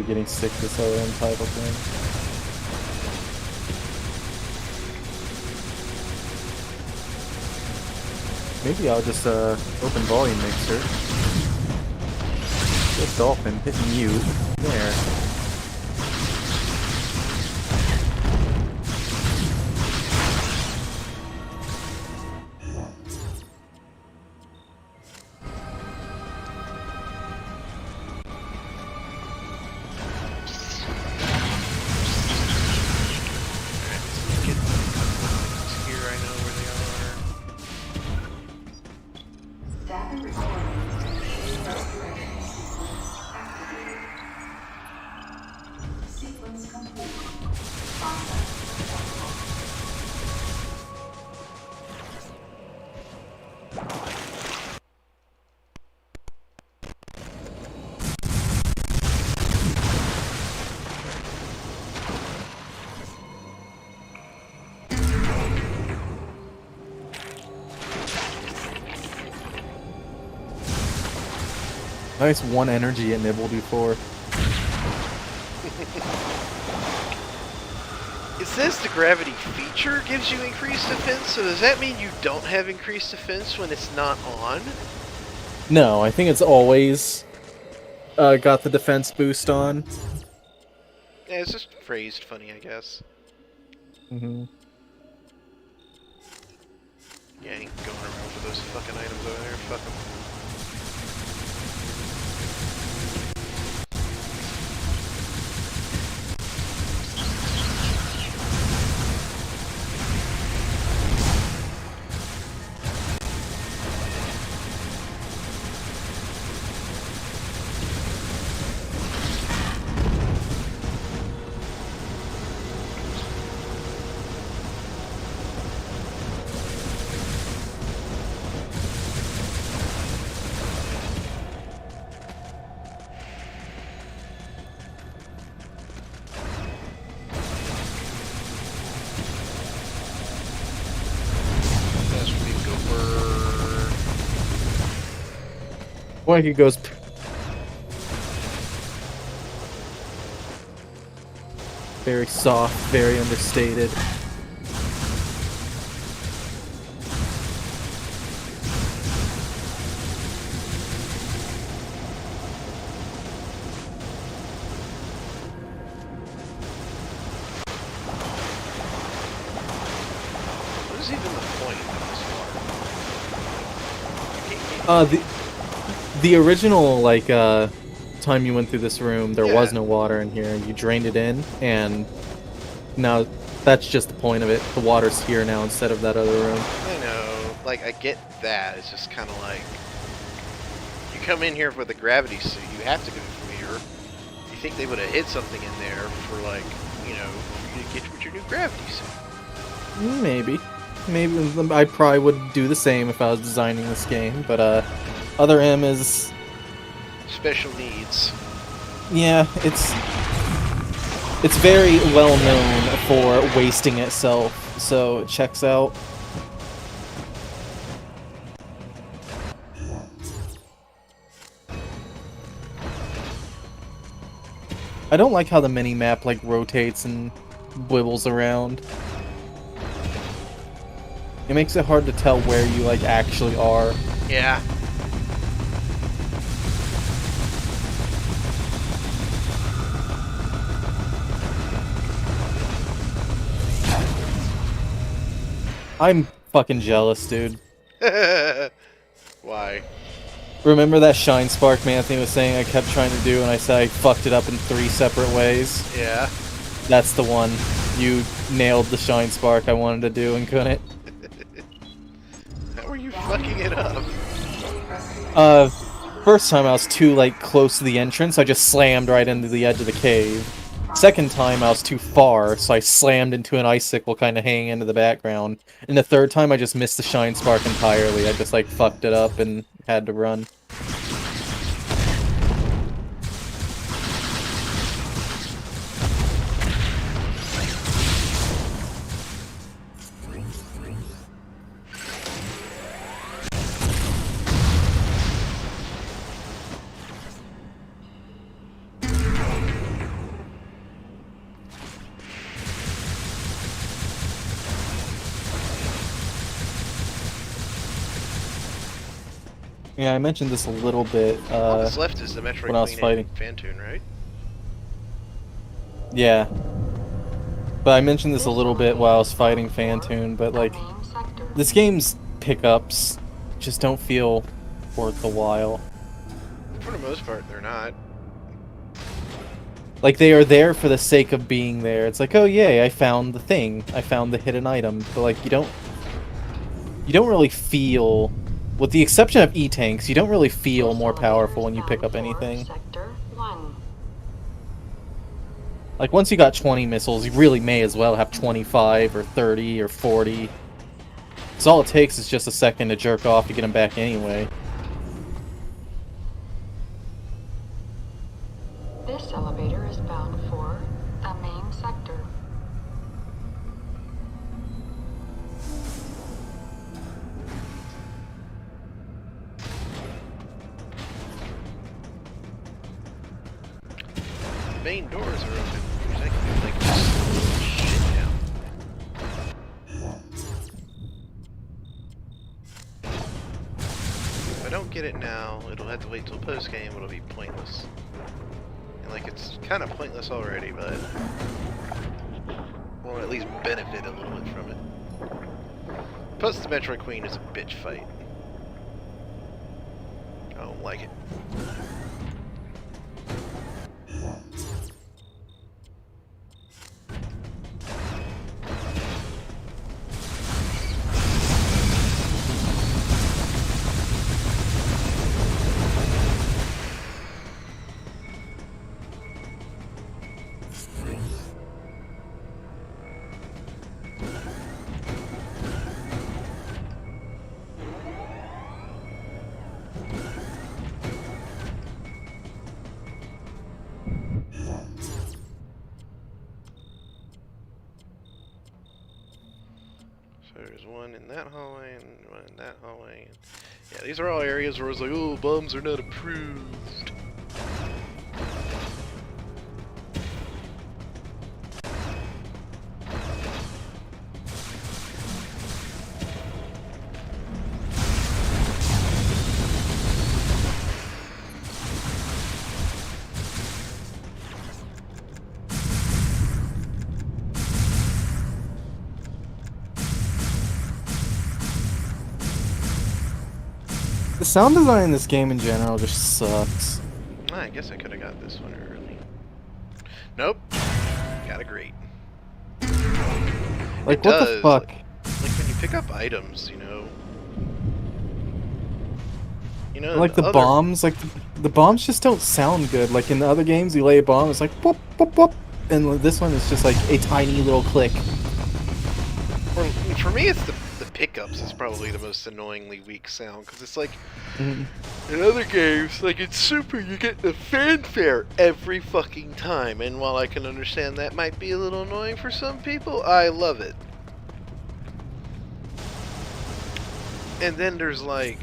getting sick of this other entitled thing. Maybe I'll just open volume mixer. Just dolphin, hit mute. There. Nice 1 energy at Nibble do 4. It says the gravity feature gives you increased defense, so does that mean you don't have increased defense when it's not on? No, I think it's always got the defense boost on. Yeah, it's just phrased funny, I guess. Mm-hmm. Yeah, I ain't going around for those fucking items over there. Fuck them. Boy, he goes. Very soft, very understated. What is even the point of this water? The original, like, time you went through this room, there was no water in here. You drained it in, and now that's just the point of it. The water's here now instead of that other room. I know. Like, I get that. It's just kind of like... You come in here with a gravity suit, you have to go through here. You think they would have hid something in there for, like, you know, for you to get with your new gravity suit. Maybe. Maybe. I probably would do the same if I was designing this game, but, other M is... Special needs. Yeah, it's very well known for wasting itself, so it checks out. I don't like how the mini-map, like, rotates and wibbles around. It makes it hard to tell where you, like, actually are. Yeah. I'm fucking jealous, dude. Why? Remember that Shine Spark Anthony was saying I kept trying to do, and I said I fucked it up in 3 separate ways? Yeah. That's the one. You nailed the Shine Spark I wanted to do and couldn't. How are you fucking it up? First time I was too, like, close to the entrance, I just slammed right into the edge of the cave. Second time I was too far, so I slammed into an icicle kind of hanging into the background. And the third time I just missed the Shine Spark entirely. I just, like, fucked it up and had to run. Yeah, I mentioned this a little bit All that's left is the Metroid when I was Queen fighting. and Phantoon, right? Yeah. But I mentioned this a little bit while I was fighting Phantoon, but like, this game's pickups just don't feel worth the while. For the most part, they're not. Like, they are there for the sake of being there. It's like, oh yay, I found the thing. I found the hidden item. But like, you don't really feel, with the exception of E-Tanks, you don't really feel more powerful when you pick up anything. Like, once you got 20 missiles, you really may as well have 25 or 30 or 40. So all it takes is just a second to jerk off to get them back anyway. This elevator is bound for the main sector. The main doors are open. I can like just slow shit down. If I don't get it now, it'll have to wait till post game. It'll be pointless. And like it's kind of pointless already, but we'll at least benefit a little bit from it. Plus, the Metroid Queen is a bitch fight. I don't like it. There's one in that hallway and one in that hallway. Yeah, these are all areas where it's like, oh, bombs are not approved. The sound design in this game in general just sucks. I guess I could have got this one early. Nope. Got a grate. Like, It what does. the fuck? Like when you pick up items, you know. Like the bombs, like the bombs just don't sound good. Like in the other games, you lay a bomb, it's like whoop whoop whoop, and this one is just like a tiny little click. For me, it's the pickups is probably the most annoyingly weak sound, because it's like in other games, like it's Super, you get the fanfare every fucking time, and while I can understand that might be a little annoying for some people, I love it. And then there's like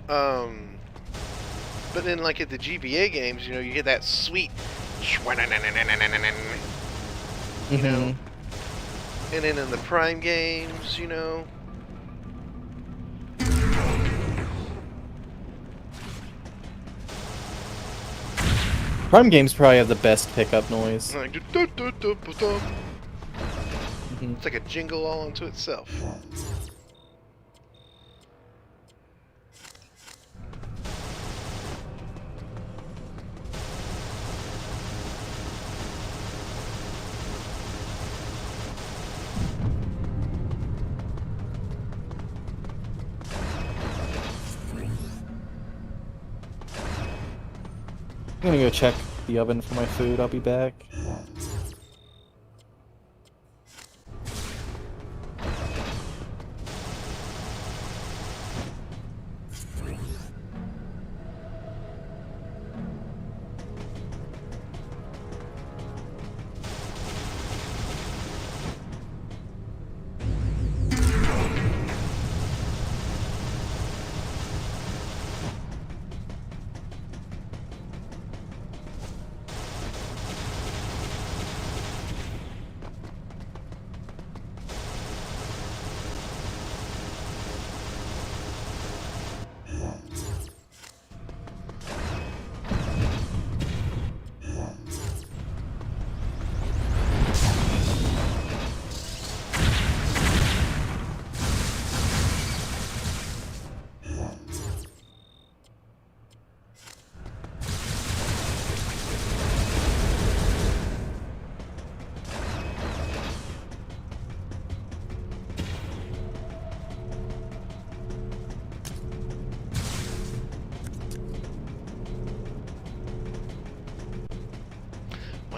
but then like at the GBA games, you know, you get that sweet you know, and then in the Prime games, you know, Prime games probably have the best pickup noise. like it's like a jingle all unto itself. I'm gonna go check the oven for my food. I'll be back.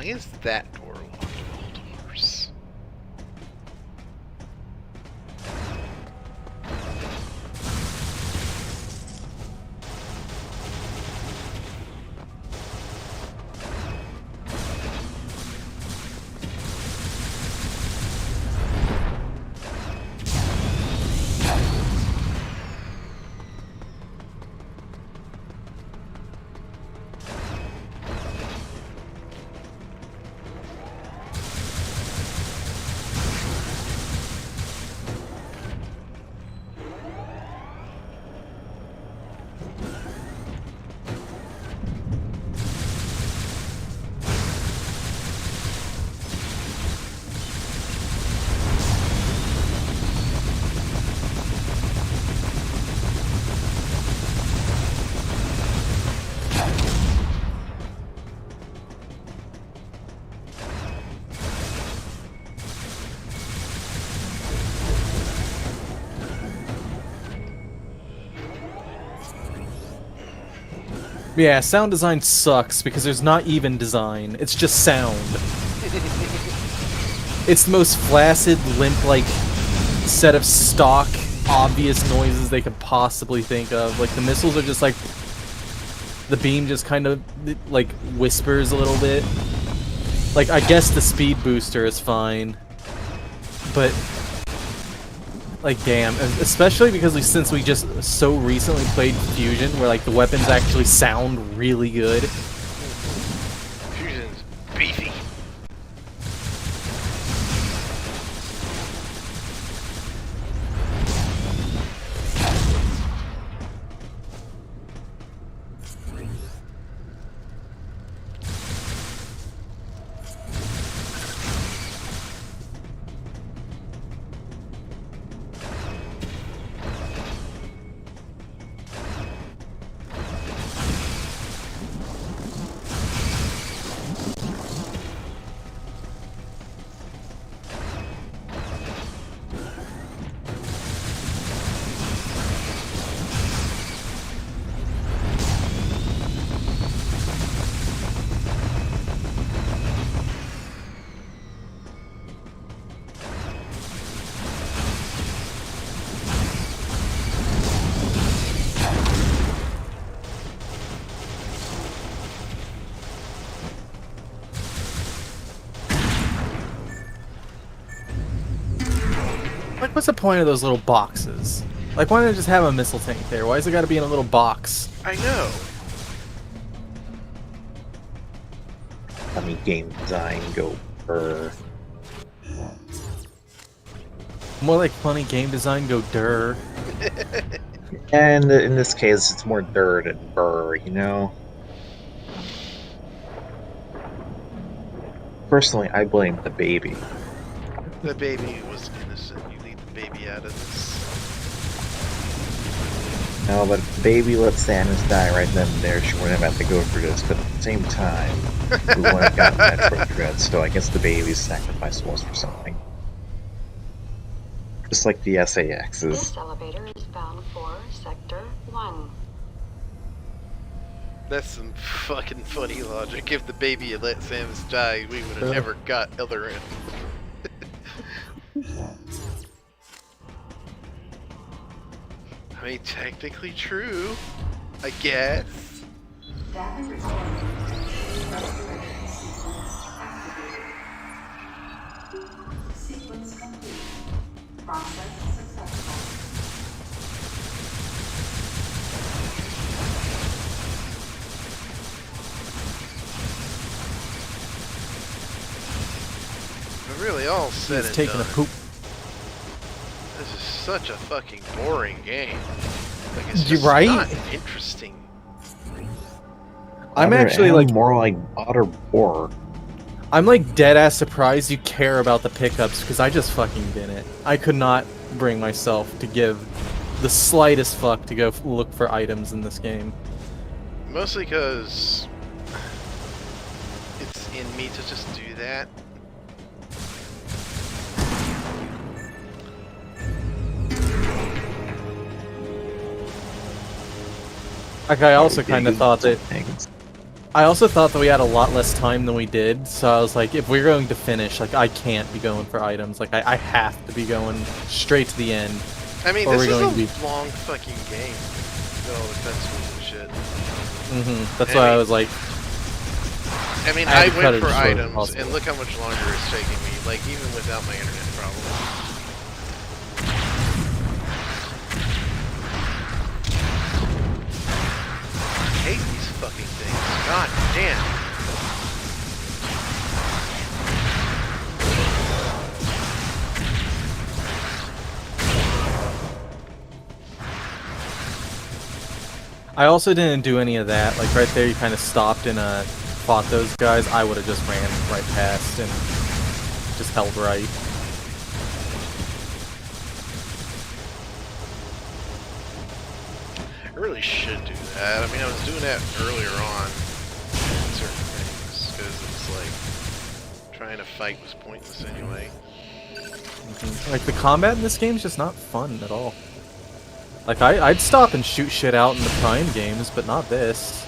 is that door locked of all doors? Yeah, sound design sucks because there's not even design. It's just sound. It's the most flaccid, limp-like set of stock, obvious noises they could possibly think of. Like, the missiles are just like... The beam just kind of, like, whispers a little bit. Like, I guess the speed booster is fine. But... Like, damn. Especially because since we just so recently played Fusion, where, like, the weapons actually sound really good. Fusion's beefy. Like, what's the point of those little boxes? Like, why don't I just have a missile tank there? Why has it got to be in a little box? I know. I mean, game design, go burr. More like funny game design, go durr. And in this case, it's more durr than burr, you know? Personally, I blame the baby. The baby was innocent. You leave the baby out of this. No, but if the baby let Samus die right then and there, she wouldn't have had to go through this. But at the same time, we wouldn't have gotten METROIDATHON, so I guess the baby's sacrifice was for something. Just like the SAXs. This elevator is bound for Sector 1. That's some fucking funny logic. If the baby had let Samus die, we would have never got Eldoran. I mean, technically true, I guess. Sequence complete. Process successful. But really, all said He's and taking done, a poop. this is such a fucking boring game. Like, it's You're just right. not interesting. I'm actually like more like utter bore. I'm like dead ass surprised you care about the pickups because I just fucking didn't. I could not bring myself to give the slightest fuck to go look for items in this game. Mostly because it's in me to just do that. Like I also kind of thought that I also thought that we had a lot less time than we did, so I was like, if we're going to finish, like, I can't be going for items. Like, I have to be going straight to the end. I mean, or this we're is going a to be... long fucking game. With all the fences and shit. That's why I was like... I mean, I went for items, and look how much longer it's taking me, like, even without my internet problem. I hate these fucking things. God damn. I also didn't do any of that. Like, right there, you kind of stopped and fought those guys. I would have just ran right past and just held right. I really should do that. I mean, I was doing that earlier on in certain things, because it's like, trying to fight was pointless anyway. Like, the combat in this game is just not fun at all. Like, I'd stop and shoot shit out in the Prime games, but not this.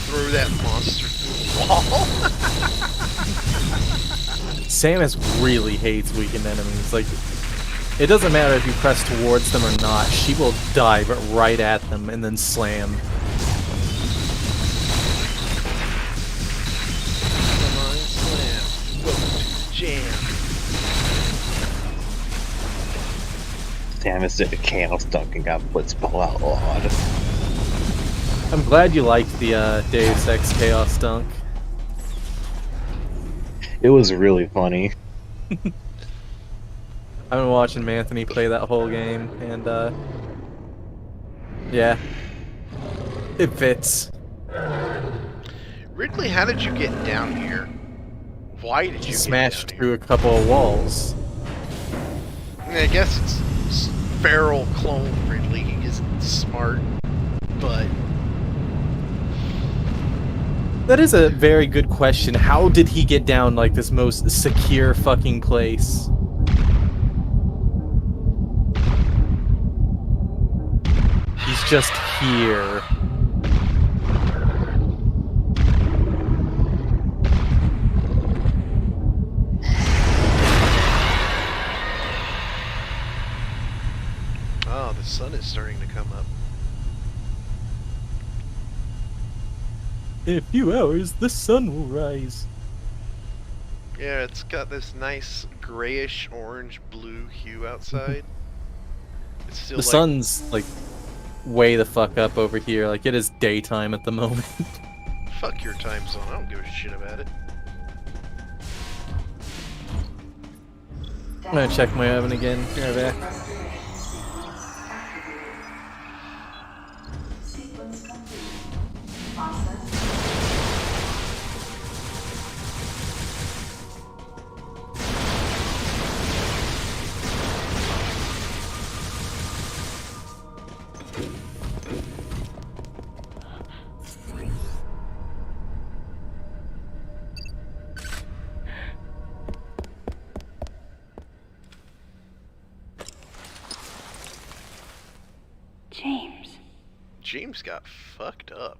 Throw that monster through the wall. Samus really hates weakened enemies. Like, it doesn't matter if you press towards them or not, she will dive right at them and then slam. Come on, slam. Go to jam. Samus did a chaos dunk and got blitzball outlawed. I'm glad you liked the Deus Ex Chaos Dunk. It was really funny. I've been watching Anthony play that whole game, and yeah, it fits. Ridley, how did you get down here? Why did you Smashed get down through a couple of walls. here? I guess it's feral clone Ridley. He isn't smart, but... That is a very good question. How did he get down like this most secure fucking place? He's just here. Oh, the sun is starting to come up. In a few hours, the sun will rise. Yeah, it's got this nice grayish orange blue hue outside. It's still The sun's like way the fuck up over here. Like, it is daytime at the moment. Fuck your time zone. I don't give a shit about it. I'm gonna check my oven again. Be right back. James got fucked up.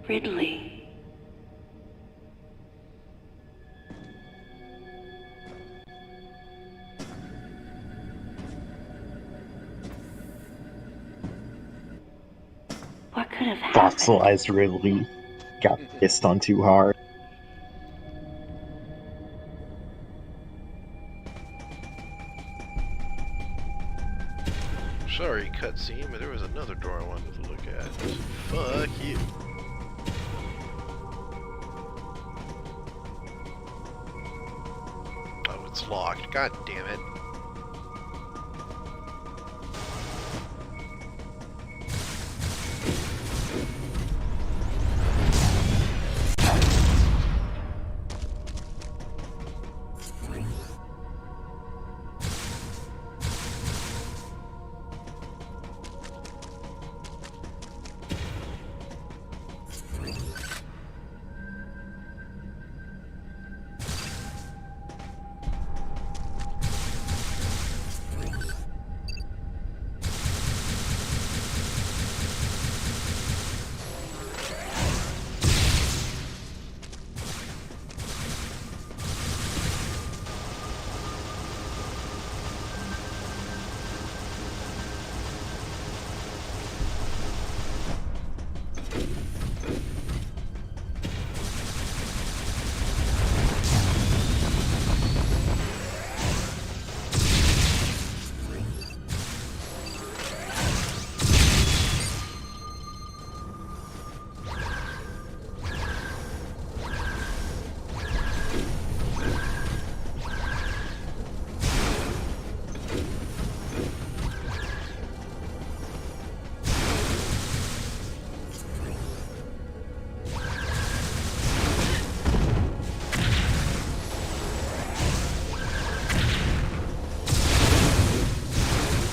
Ridley. What could have happened? Fossilized Ridley got pissed on too hard. Sorry, cutscene, but there was another door I wanted to look at. Fuck you. Oh, it's locked. God damn it.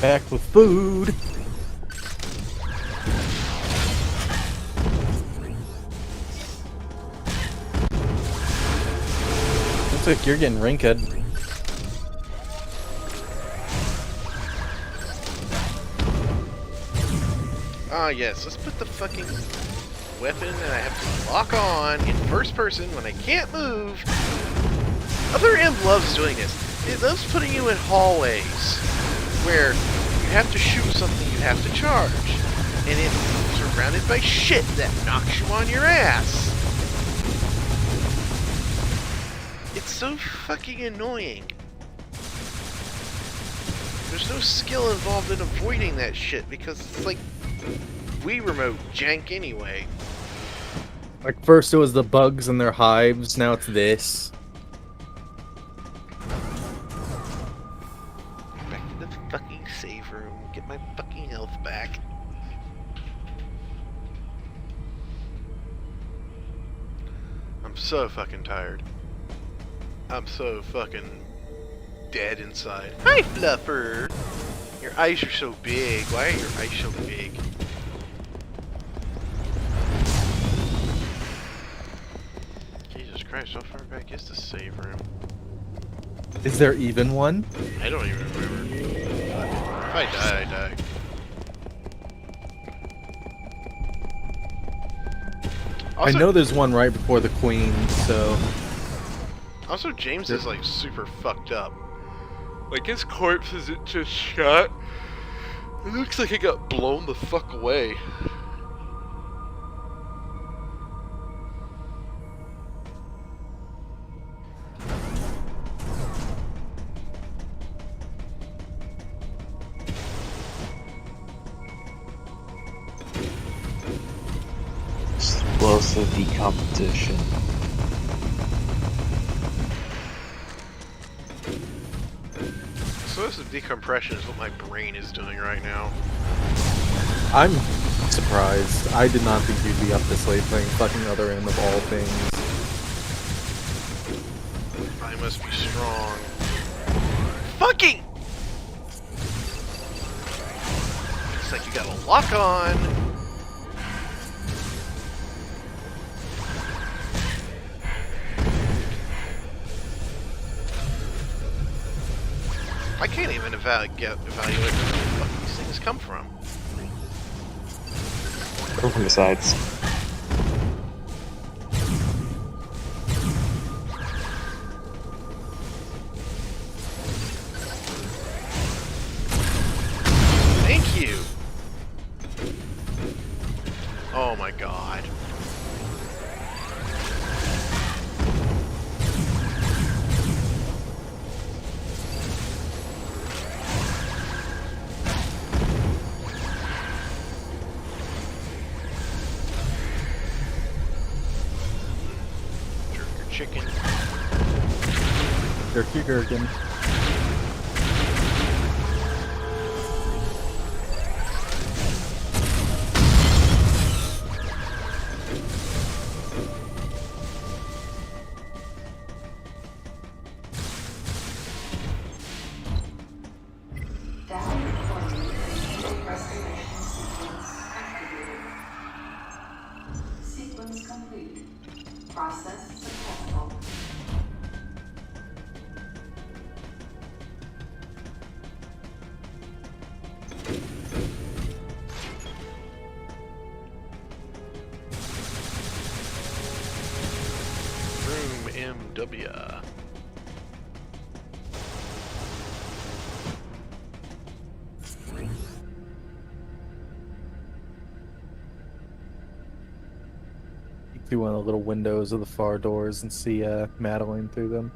Back with food. Looks like you're getting wrinkled. Ah, yes, let's put the fucking weapon that I have to lock on in first person when I can't move. Other M loves doing this. It loves putting you in hallways where you have to shoot something you have to charge, and it's surrounded by shit that knocks you on your ass. It's so fucking annoying. There's no skill involved in avoiding that shit because it's like Wii Remote jank anyway. Like first it was the bugs and their hives, now it's this. Back to the fucking save room, get my fucking health back. I'm so fucking tired. I'm so fucking dead inside. Hi, Fluffer! Your eyes are so big. Why are your eyes so big? Jesus Christ, how far back is the save room? Is there even one? I don't even remember. If I die, I die. Also, I know there's one right before the queen, so... Also, James is like super fucked up. Like his corpse isn't just shot. It looks like it got blown the fuck away. Explosive decomposition. Explosive decompression is what my brain is doing right now. I'm surprised. I did not think you'd be up this late playing fucking Other End of all things. I must be strong. Fucking! It's like you got a lock on. I can't even evaluate where the fuck these things come from. Or from the sides. Gurky Gherkin. Sequence complete. Process successful. Room MW. Through one of the little windows of the far doors and see Madeline through them.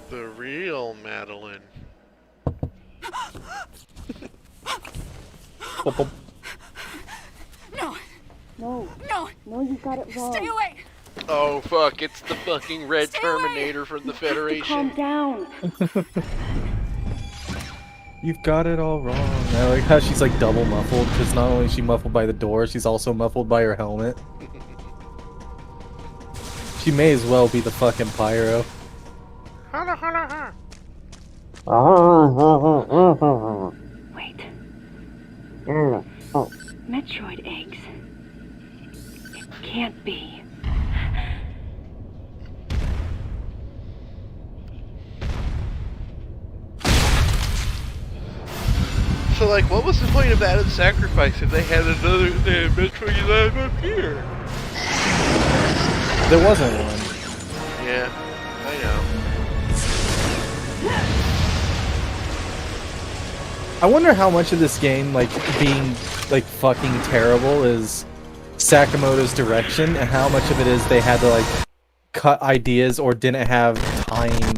The real Madeline. No! No, No! no, you got it wrong. Stay away! Oh fuck, it's the fucking red Stay away. Terminator from the Federation. Calm down. You've got it all wrong. I like how she's like double muffled, because not only is she muffled by the door, she's also muffled by her helmet. She may as well be the fucking pyro. Wait. Metroid eggs. It can't be. So like, what was the point of added sacrifice if they had another Metroid Lab up here? There wasn't one. Yeah, I know. I wonder how much of this game, like, being, like, fucking terrible is Sakamoto's direction, and how much of it is they had to, like, cut ideas or didn't have time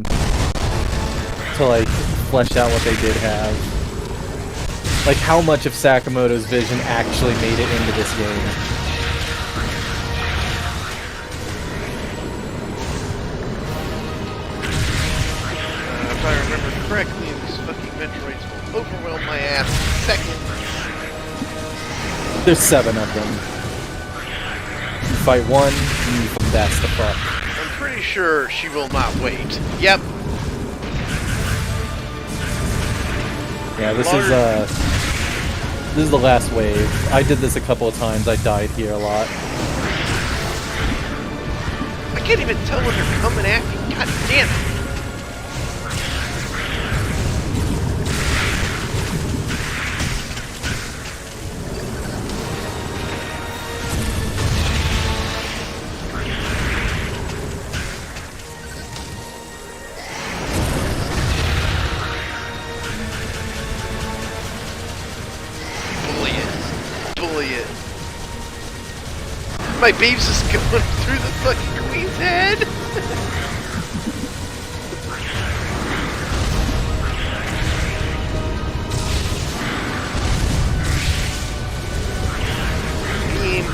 to, like, flesh out what they did have. Like, how much of Sakamoto's vision actually made it into this game. If I remember correctly, these fucking Metroids will overwhelm my ass in seconds. There's 7 of them. You fight one, and that's the fuck. I'm pretty sure she will not wait. Yep. Yeah, this is the last wave. I did this a couple of times. I died here a lot. I can't even tell when they're coming at me. God damn it. My beams is going through the fucking queen's head.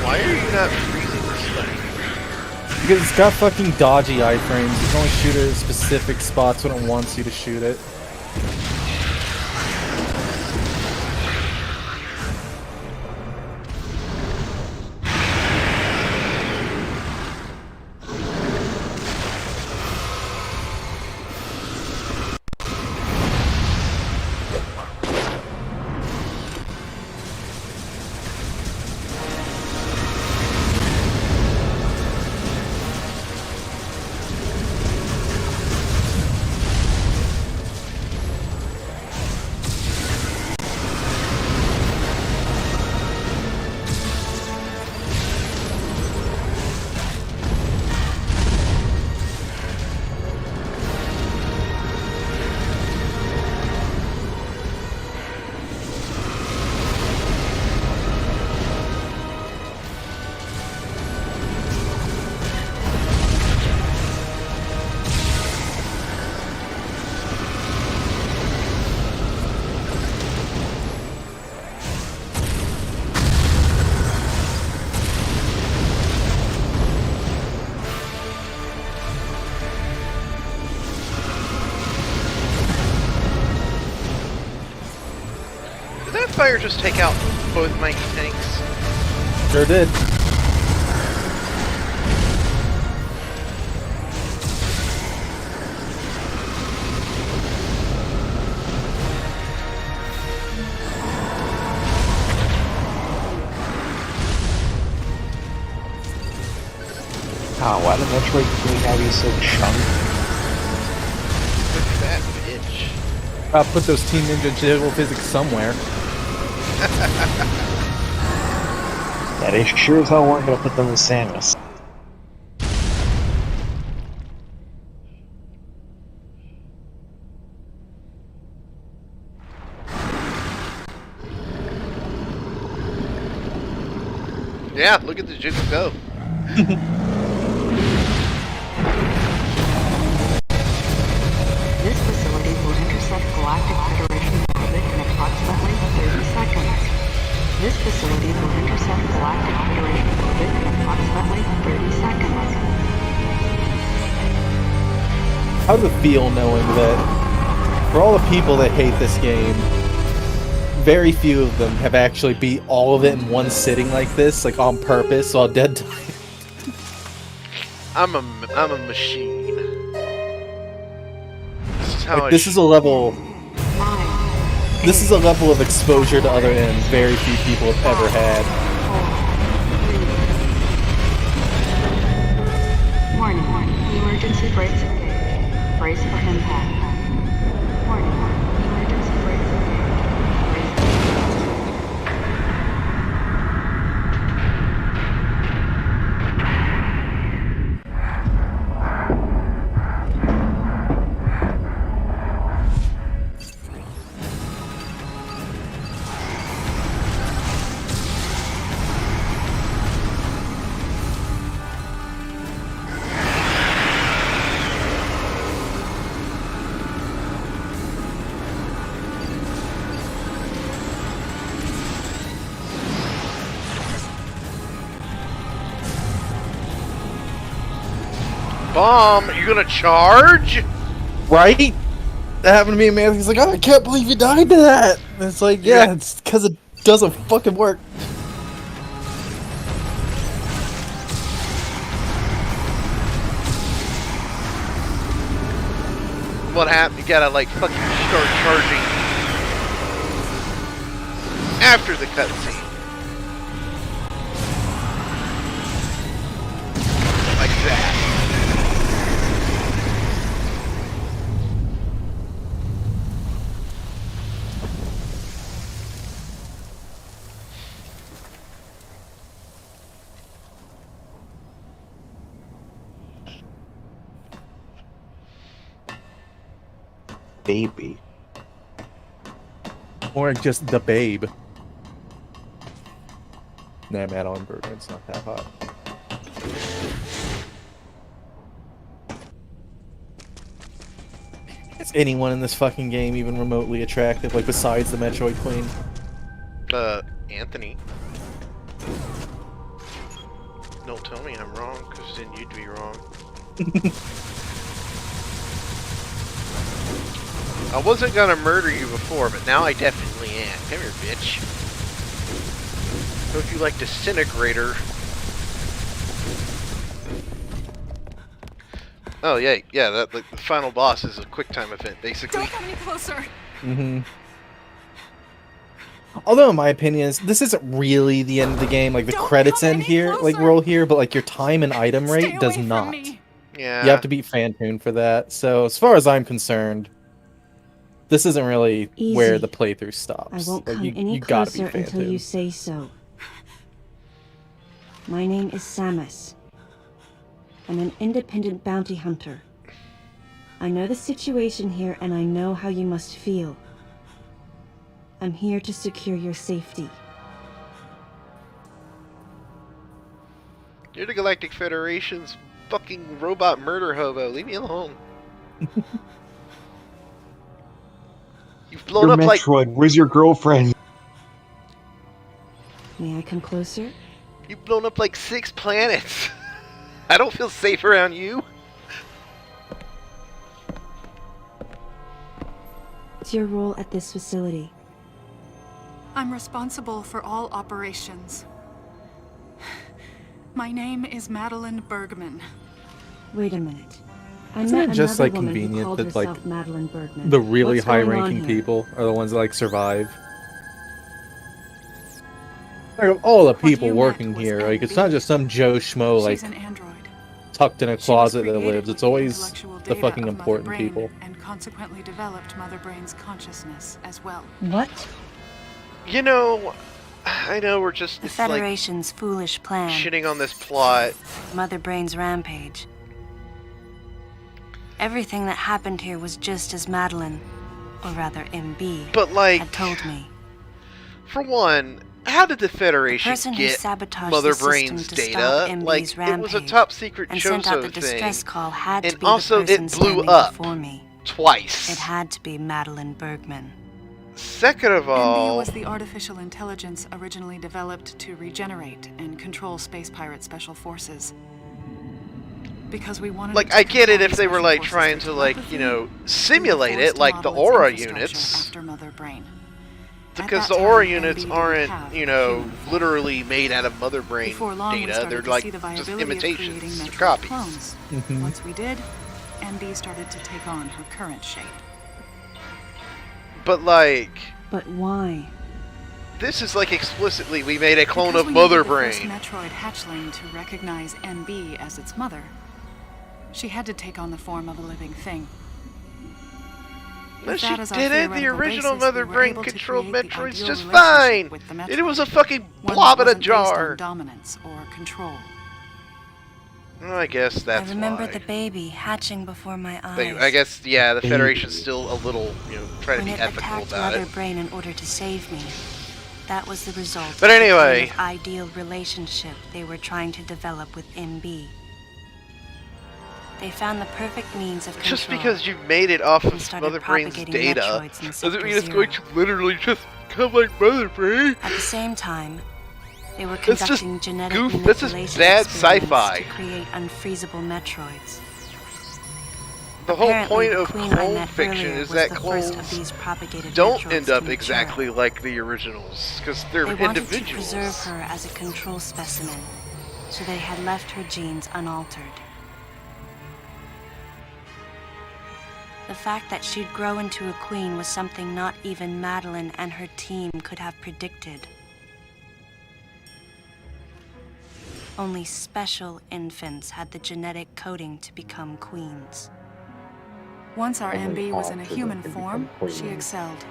Why are you not freezing this thing? Because it's got fucking dodgy iframes. You can only shoot it at specific spots when it wants you to shoot it. fire just take out both mighty tanks? Sure did. Oh, why did Metroid Queen have you so chunk? Look at that bitch. I'll put those Team Ninja jiggle physics somewhere. Yeah, they sure as hell weren't gonna put them in Samus. Yeah, look at the jiggle go. This facility will intercept Galactic Federation orbit in approximately 30 seconds. This facility will intercept Galactic Federation orbit in approximately 30 seconds. How does it feel knowing that for all the people that hate this game, very few of them have actually beat all of it in one sitting like this, like on purpose, while dead time. I'm a machine. This is how Like, this is a level. This is a level of exposure to other ends very few people have ever had. Warning. Emergency brakes engaged. Brace for impact. Warning. Emergency brakes engaged. Bomb, are you gonna charge? Right? That happened to me, man. He's like, oh, I can't believe you died to that. And it's like, yeah, it's because it doesn't fucking work. What happened? You gotta like fucking start charging after the cutscene. Like that. Baby. Or just the babe. Nah, Madeline Bergman's not that hot. Is anyone in this fucking game even remotely attractive, like besides the Metroid Queen? Anthony. Don't tell me I'm wrong, because then you'd be wrong. I wasn't gonna murder you before, but now I definitely am. Come here, bitch. Hope you like Disintegrator. Oh yeah, the final boss is a quick time event, basically. Don't come any closer. Mm-hmm. Although, in my opinion, this isn't really the end of the game. Like, the credits end here, like, roll here, but, like, your time and item rate does not. Yeah. You have to beat Phantoon for that. So, as far as I'm concerned, this isn't really where the playthrough stops. I won't like, come you any gotta beat closer until Phantoon. you say so. My name is Samus. I'm an independent bounty hunter. I know the situation here and I know how you must feel. I'm here to secure your safety. You're the Galactic Federation's fucking robot murder hobo. Leave me alone. You've blown Your up like... Metroid, where's your girlfriend? May I come closer? You've blown up like 6 planets. I don't feel safe around you. What's your role at this facility? I'm responsible for all operations. My name is Madeline Bergman. Wait a minute. I Isn't met it just another like woman who convenient called that like herself Madeline Bergman. the really What's going on high-ranking here? people are the ones that like survive? Like of all the people you working met was here, like it's MB. not just some Joe Schmo She's like an android. tucked in a She was closet that created lives. with It's always intellectual the data fucking of Mother important Brain people. and consequently developed Mother Brain's consciousness as well. What? You know, I know we're just The it's like Federation's foolish plan. shitting on this plot. Mother Brain's rampage. Everything that happened here was just as Madeline, or rather MB, But like, had told me. for one, how did the Federation person who get sabotaged Mother the system Brain's to data? stop MB's Like, it was a rampage top secret and sent out the Chozo distress thing, call had to and be also the person it blew standing up before me. twice. It had to be Madeline Bergman. Second of MB all, was the artificial intelligence originally developed to regenerate and control space pirate special forces. Because we wanted like, it to I get it if control they were special like forces trying to telepathy, like, you know, we were simulate forced it to like the model its aura infrastructure units. after Mother Brain. Because At the that aura time, units MB didn't aren't, have you know, human form. literally made out of Mother Brain Before long, we data. started They're to like see the just viability of imitations, creating they're Metroid copies. clones. Mhm. Once we did, MB started to take on her current shape. But like, But why? this is like explicitly we made a clone Because of we Mother needed the first Brain. Metroid hatchling to recognize MB as its mother. She had to take on the form of a living thing. No, With she that as our didn't. The theoretical original basis, Mother we were Brain able to controlled create the Metroids ideal just relationship fine. with the It was Metroid. a fucking One blob that in a wasn't based on jar. dominance or control. Well, I guess that's I remember why. the baby hatching before my eyes. I guess, yeah, the Federation's still a little, you know, trying to When be it ethical attacked about Mother it. Brain in order to save me, that was the result. But of the anyway. kind of ideal relationship they were trying to develop with MB. They found the perfect means of control. Just because you made it off and of started Mother Brain's propagating data Metroids in doesn't Sector mean it's Zero. going to literally just become like Mother Brain. At the same time, they were That's just conducting genetic goof. That's just manipulation bad experiments sci-fi. to create unfreezable Metroids. The whole Apparently, point the of queen I clone met fiction earlier is was that the first of clones these propagated don't Metroids end to up mature. exactly like the originals, because they're They wanted individuals. to preserve her as a control specimen, so they had left her genes unaltered. The fact that she'd grow into a queen was something not even Madeline and her team could have predicted. Only special infants had the genetic coding to become queens. Once our Only MB was in a autism human can form, become queen. she excelled.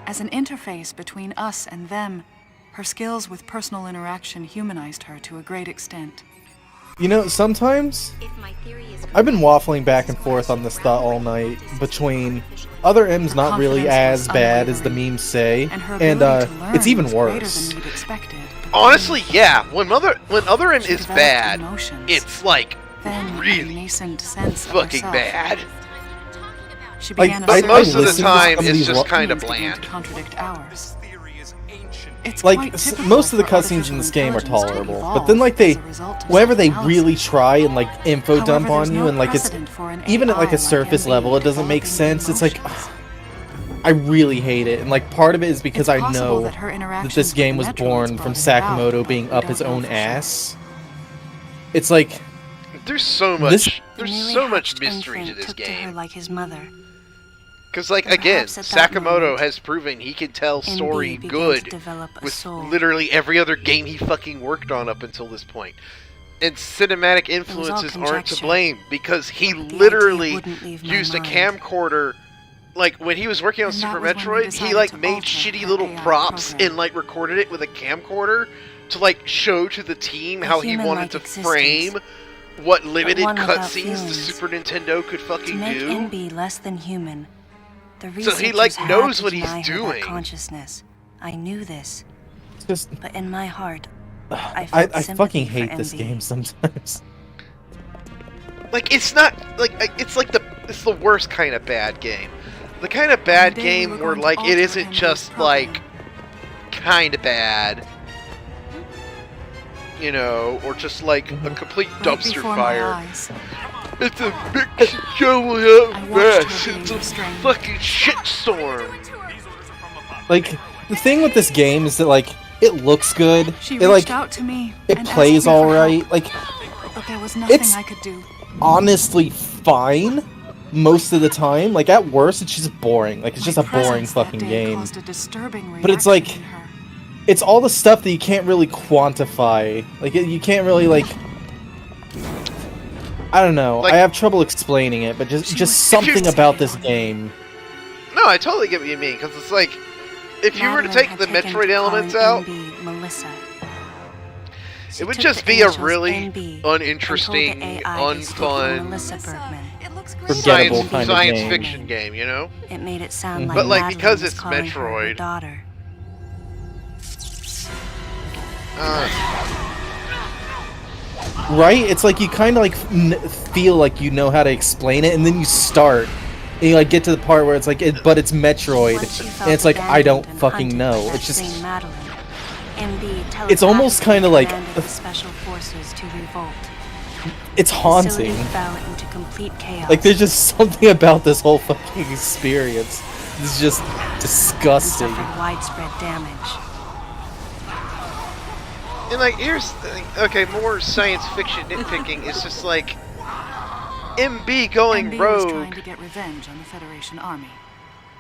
As an interface between us and them, her skills with personal interaction humanized her to a great extent. You know, sometimes I've been waffling back and forth on this thought all night between Other M's not really as bad as the memes say, and it's even worse. Honestly, yeah. When Other M is bad, it's like Then, really nascent sense of fucking herself. bad. She Like, began But I most of the listened to time, some of it's these just lo- kind of began to bland. contradict ours. It's Like, quite typical most of the for cutscenes in artificial this game are intelligence to tolerable, evolve but then like as a result of whenever they something really else. try and like info dump However, there's on you no and like it's precedent for an even at like AI a surface MB level, it doesn't make developing sense. It's like emotions. I really hate it, and like part of it is because It's I possible know that her that interactions this with game the was Metroids born brought from it about, Sakamoto but being we up don't his know own for sure. ass. It's like There's so much. This- There's Newly so much hatched mystery to infant this took to her game. like his mother. Because, like, And again, perhaps at that Sakamoto moment, has proven he can tell MB story began good to develop a with soul. literally every other game he fucking worked on up until this point. And cinematic was all influences aren't to conjecture, blame because he but the idea literally wouldn't leave my used a mind. camcorder. Like, when he was working on And that Super was when we Metroid, he, decided like, to made alter shitty her little AI props program. and, like, recorded it with a camcorder to, like, show to the team A how he human-like wanted to existence, frame what limited one without cutscenes the feelings. Super Nintendo could To fucking make do. MB less than human, the So researchers he, like, had knows to what he's deny her that doing. consciousness. I knew this, it's just but in my heart, I I felt fucking sympathy for hate this MB. game sometimes. Like, it's not like it's like it's the worst kind of bad game. The kind of bad One day we game were where going to like it alter isn't MB's just program. like kind of bad, you know, or just like a complete Right dumpster before my fire. eyes, It's a big shovelly I up watched her mess. being It's a restrained. fucking shitstorm. Like the thing with this game is that, like, it looks good. She It, reached like, out to me. it and plays asked me for alright. help, Like, but there was nothing it's I could do. honestly fine most of the time. Like, at worst, it's just boring. Like, it's just a boring Presence that fucking day game. caused a disturbing But it's reaction like, in her. it's all the stuff that you can't really quantify. Like, you can't really, like... I don't know. Like- I have trouble explaining it, but just something about this game. No, I totally get what you mean, because it's like, if you were to Madeline take the had taken Metroid to elements calling out, MB Melissa. She it would took just the be a initials really MB and told the uninteresting, AI they stood for unfun, Melissa Bergman. Forgettable kind of science game. fiction game, you know? It made it sound like But, like, Madeline because was it's calling her Metroid- daughter. Right? It's like you kind of like feel like you know how to explain it, and then you start, and you like get to the part where it's like, but it's Metroid, Once she felt and it's like I don't abandoned and fucking hunted know. by that It's just same Madeline, MB It's almost telepathically kinda like- commanded the special forces to revolt. it's The haunting. facility fell into complete chaos. Like there's just something about this whole fucking experience. It's just and disgusting. suffered widespread damage. And like, here's the thing. Okay, more science fiction nitpicking is just like MB going MB was trying rogue to get revenge on the Federation army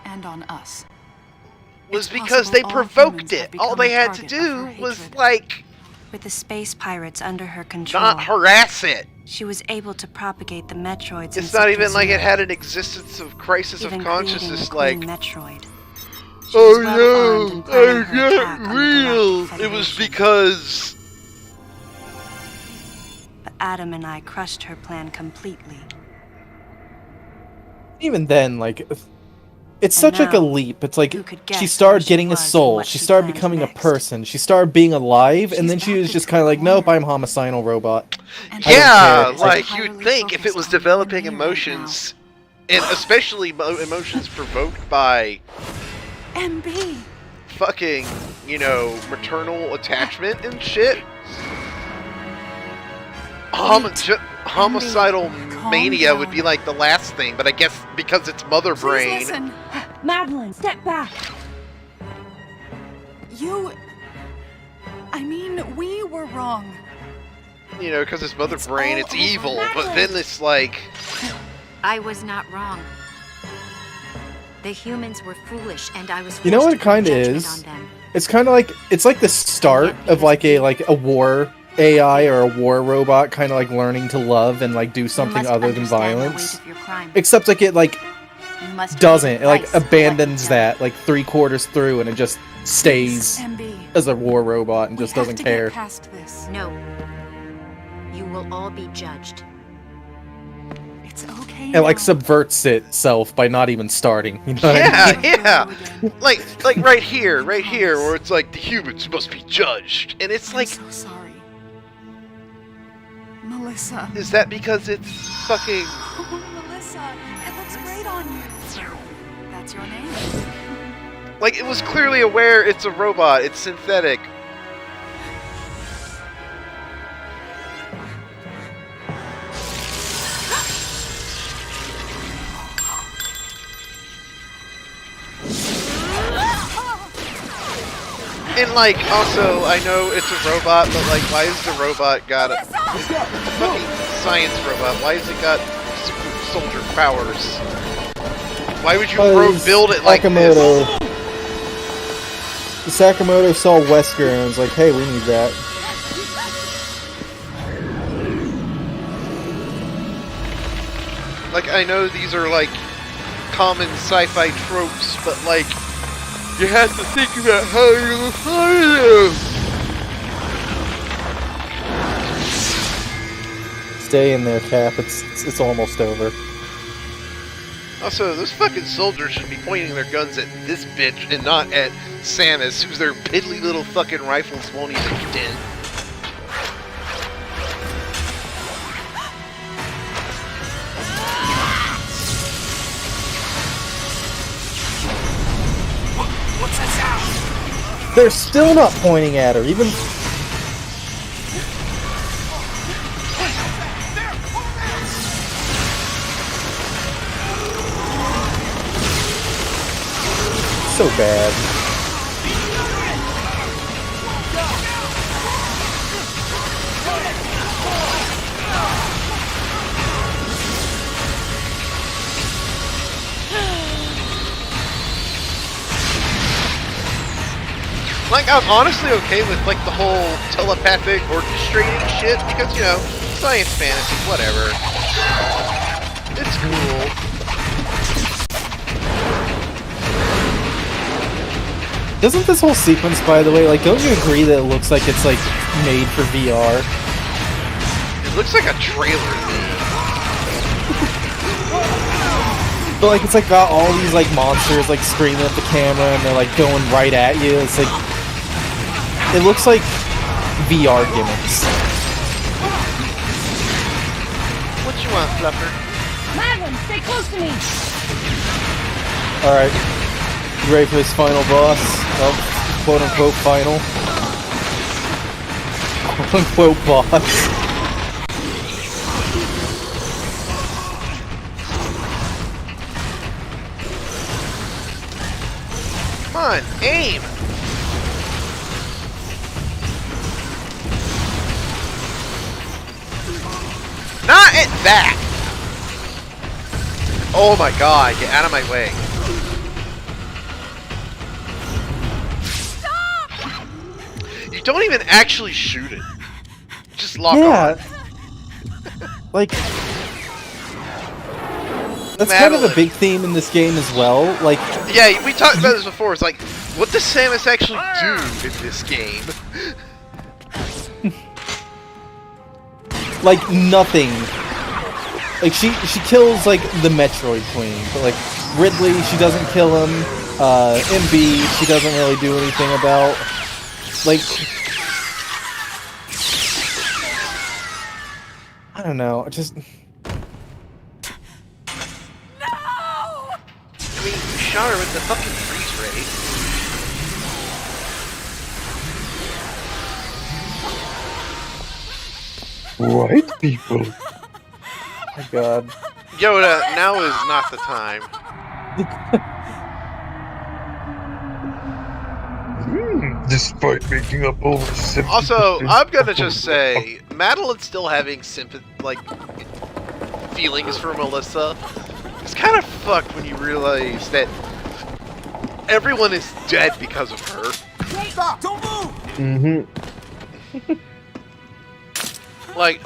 and on us. was It's because possible they all provoked humans have it. become All they a had to target of her do was hatred. like With the space pirates under her control, not harass it. she was able to propagate the Metroids. It's in not even Sector like it Zero, had an existence of crisis even of creating consciousness. the Like, Queen Metroid. She was well-armed and planning her attack on the real. Galactic It was Federation. because But Adam and I crushed her plan completely. Even then, like, it's And such like a now, leap. It's like who could she guess started where she getting a was and soul. what She she started planned becoming a next. person. She started being alive, and then She's she back was to just kind of like, nope, square I'm homicidal robot. And yeah, care. It's like like- you'd think if it was Focused on developing you and me right emotions, and especially emotions provoked by MB. fucking, you know, maternal attachment and shit. Homicidal calm mania would down. be like the last thing, but I guess because it's mother Please brain. listen. Madeline, step back! I mean, we were wrong. You know, because it's mother It's brain, all it's over. evil, but then it's like, I was not wrong. The humans were foolish, and I was You know forced what it to put kinda judgment is? on them. It's kind of like the start of like a war AI or a war robot, kind of like learning to love and like do You something must other than understand the weight violence. of your crime. Except like it like You must doesn't. It like recognize what abandons you've done. that like 3/4 through, and it just stays MB. as a war robot and We just have doesn't to care. Get past this. No. You will all be judged. It's okay. It like now. subverts itself by not even starting. You know what I mean? yeah, yeah. Like right here, where it's like the humans must be judged, and it's like, I'm so sorry. Melissa. is that because it's fucking? Oh, Melissa, it looks great on you. So, that's your name? Like, it was clearly aware it's a robot, it's synthetic. And like, also, I know it's a robot, but like, why is the robot got a fucking science robot? Why has it got super soldier powers? Why would you build it like Sakamoto. this? The Sakamoto saw Wesker and was like, hey, we need that. Like, I know these are like common sci-fi tropes, but like, you have to think about how you're gonna find them. Stay in there, Cap. It's almost over. Also, those fucking soldiers should be pointing their guns at this bitch and not at Samus, whose their piddly little fucking rifles won't even dent. What's that sound? They're still not pointing at her, even. So bad. Like, I'm honestly okay with, like, the whole telepathic orchestrating shit, because, you know, science fantasy, whatever. It's cool. Doesn't this whole sequence, by the way, like, don't you agree that it looks like it's, like, made for VR? It looks like a trailer to me. But, like, it's, like, got all these, like, monsters, like, screaming at the camera, and they're, like, going right at you. It's, like... It looks like VR gimmicks. What you want, Fluffer? Madeline, stay close to me! Alright. You ready for this final boss? Oh, quote-unquote final. Quote-unquote boss. Come on, aim! Not at that! Oh my god, get out of my way. You don't even actually shoot it. Just lock on. Like... That's kind of a big theme in this game as well, like... Yeah, we talked about this before, it's like, what does Samus actually do in this game? Like, nothing. Like, she kills, like, the Metroid Queen, but, like, Ridley, she doesn't kill him, MB, she doesn't really do anything about. Like... I don't know, just... I mean, you shot her with the fucking freeze ray. Right, people. Oh my god. Yoda, now is not the time. Despite making up over 70%. Also, I'm gonna just say, Madeline's still having feelings for Melissa. It's kind of fucked when you realize that everyone is dead because of her. Stop! Don't move! Like,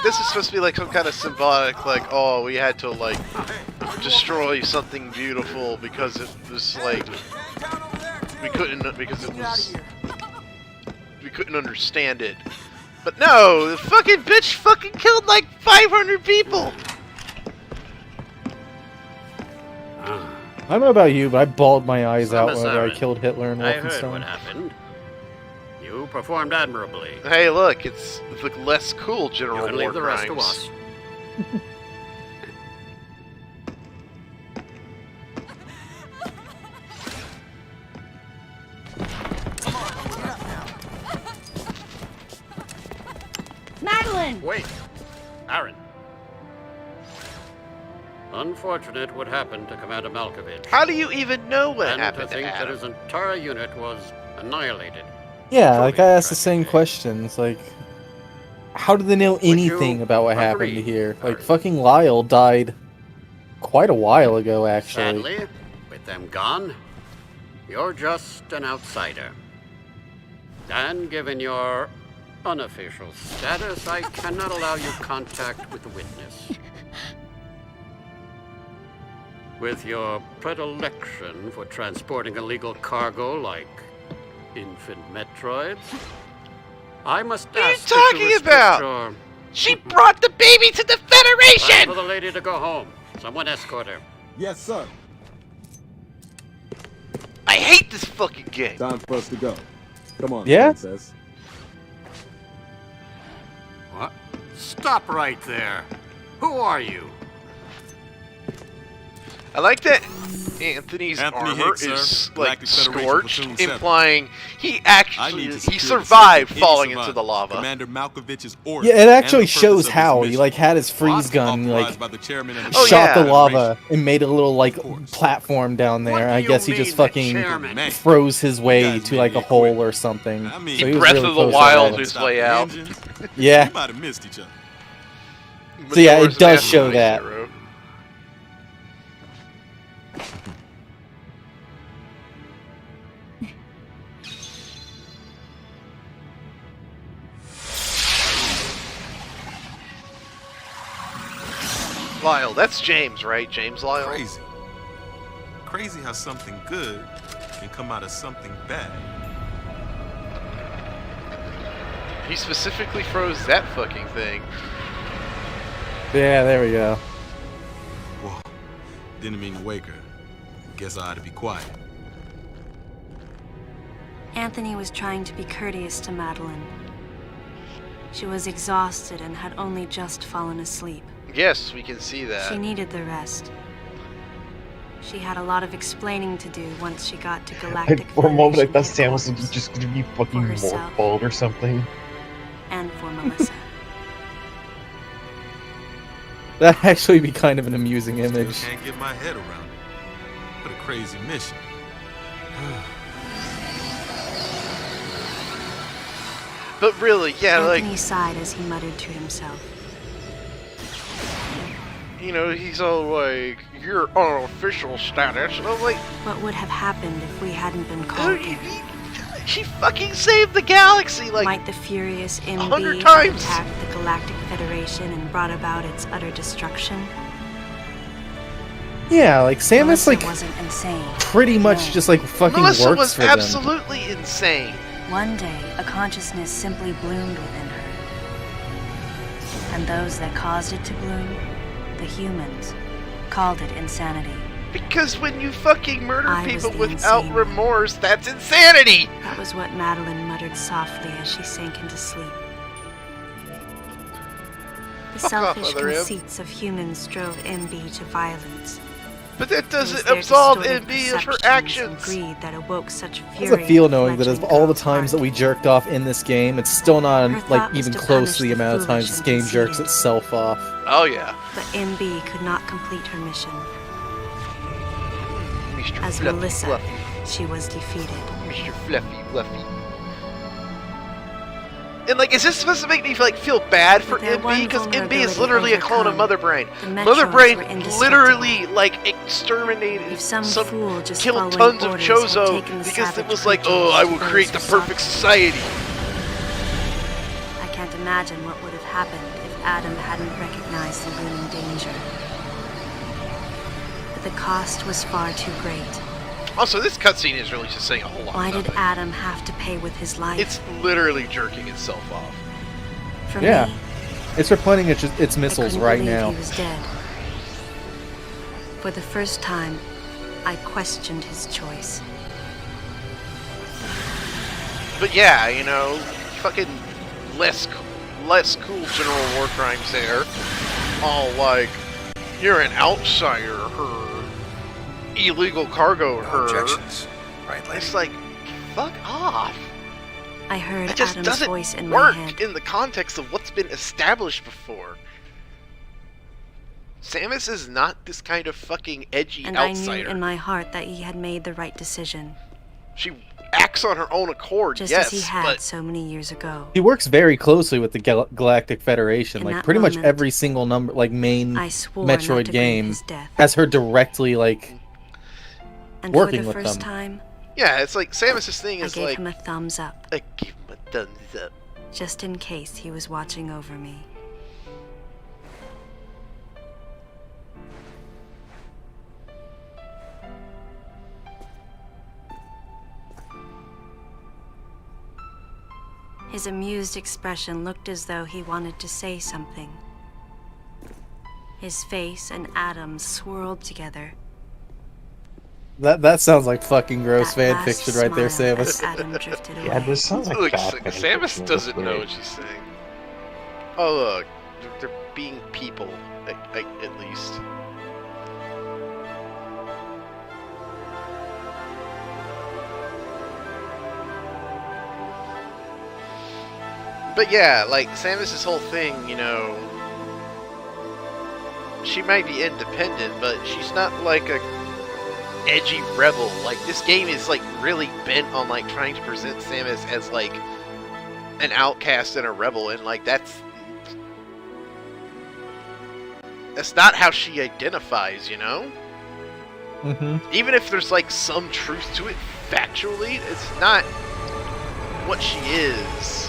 this is supposed to be like some kind of symbolic, like, oh, we had to like destroy something beautiful because it was like we couldn't understand it. But no, the fucking bitch fucking killed like 500 people. I don't know about you, but I bawled my eyes out whenever I killed Hitler and Wolfenstein. I heard what happened. You performed admirably. Hey, look, it's the less cool General You can War leave the rest to crimes. us. Madeline! Wait, Aaron. Unfortunate what happened to Commander Malkovich. How do you even know what and happened to think that Adam? his entire unit was annihilated. Yeah, like I asked the same questions, like... How do they know anything you about what happened agree, here? Like, Aaron? fucking Lyle died quite a while ago, actually. Sadly, with them gone, you're just an outsider. And given your unofficial status, I cannot allow you contact with the witness. With your predilection for transporting illegal cargo like infant Metroids, I must What are you ask that talking restrict about? your... She brought the baby to the Time Federation! for the lady to go home. Someone escort her. Yes, sir. I hate this fucking game. Time for us to go. Come on, Yeah? princess. What? Stop right there. Who are you? I like that Anthony's Anthony armor Hicks, is sir. like Galactic Federation scorched, Platoon 7. implying he I actually need to he secure the survived safety of any falling into survivor. the lava. Commander Malkovich's order. Yeah, it and actually the purpose shows of this how. He, mission. like, had his freeze gun, Authorized like, by the chairman of the Oh, shot yeah. the lava and made a little, like, platform down there. What do I you guess he mean, just the fucking chairman? froze his You way guys to, made like, me a hole quit. or something. I mean, So he was Breath really of the close to Wild that. is Stop way the out. engines. Yeah. We might have missed each other. So yeah, it Majora's does Mask show is that. zero. Lyle, that's James, right? James Lyle? Crazy. Crazy how something good can come out of something bad. He specifically froze that fucking thing. Yeah, there we go. Whoa. Didn't mean to wake her. Guess I ought to be quiet. Anthony was trying to be courteous to Madeline. She was exhausted and had only just fallen asleep. Yes, we can see that. She needed the rest. She had a lot of explaining to do once she got to Galactic For a moment, I thought Federation Sam was headquarters. just gonna be fucking For herself. mothballed or something. And for Melissa. That'd actually be kind of an amusing image. Still can't get my head around it. What a crazy mission. But really, yeah, Anthony sighed as he muttered to himself. you know, he's all like, your unofficial status. And I'm like, What would have happened if we hadn't been called dude, here? she fucking saved the galaxy, like, Might the furious 100 MB have times. attacked the Galactic Federation and brought about its utter destruction? Yeah, like Samus, Melissa like wasn't insane. pretty much just like fucking Melissa works was for them. absolutely insane. One day, a consciousness simply bloomed within her. And those that caused it to bloom, the humans, called it insanity. Because when you fucking murder I was people the without insane remorse, that's insanity! That was what Madeline muttered softly as she sank into sleep. The Fuck off, selfish Mother M. conceits of humans drove MB to violence. But that It was doesn't their absolve distorted MB of her perceptions actions. and greed that awoke such How fury. does it feel in knowing that of fledgling all the girl's times that heart? we jerked off in this game, it's still not Her like thought was even to close to punish the the amount of times foolish this and game jerks conceited. itself off. Oh yeah. But MB could not complete her mission. Mr. As Fluffy Melissa, Fluffy. she was defeated. Mr. Fluffy Fluffy. And like, is this supposed to make me feel bad for But their MB? one Because MB is vulnerability literally a clone of overcome, Mother Brain. the Mother Metroids Brain were indestructible. literally exterminated If some fool just killed following tons of orders had Chozo taken the because it savage was like, creatures oh, I to will those create who the sought perfect them. society. I can't imagine what would have happened if Adam hadn't recognized the looming danger. But the cost was far too great. Also, this cutscene is really just saying a whole lot. Why of did nothing. Adam have to pay with his life? It's literally jerking itself off. For Yeah. me, It's replenishing its I missiles couldn't right believe now. he was dead. For the first time, I questioned his choice. But yeah, you know, fucking less cool General War Crimes there. All like, you're an outsider, her. Illegal cargo, her. Objections. Right, lady? It's like, fuck off. I heard It just Adam's doesn't voice in my work head. in the context of what's been established before. Samus is not this kind of fucking edgy And I outsider. knew in my heart that he had made the right decision. She acts on her own accord, Just yes, as he had but so many years ago. He works very closely with the Galactic Federation. In Like that pretty much moment, every single main I swore not Metroid to bring game his death. has her directly And working for the with first them. time, yeah, it's like Samus's thing I is gave like, him a thumbs up, I give him a thumbs up. just in case he was watching over me. His amused expression looked as though he wanted to say something. His face and Adam's swirled together. That sounds like fucking gross That fan last fiction right there, smile Samus. as Adam drifted away. Yeah, this sounds like Look, bad Samus doesn't know what she's saying. Oh look, they're being people, at least. But yeah, like, Samus's whole thing, you know, she might be independent, but she's not like a edgy rebel. Like, this game is like really bent on like trying to present Samus as like an outcast and a rebel, and like that's not how she identifies, you know? Even if there's like some truth to it factually, it's not what she is.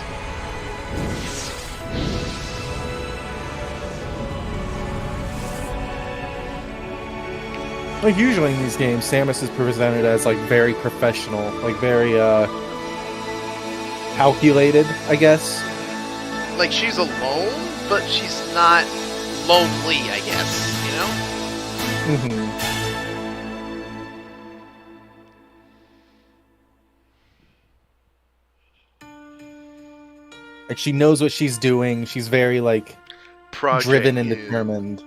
Like, usually in these games, Samus is presented as, like, very professional, like, very, calculated, I guess. Like, she's alone, but she's not lonely, I guess, you know? Mm-hmm. Like, she knows what she's doing. She's very, like, driven and determined.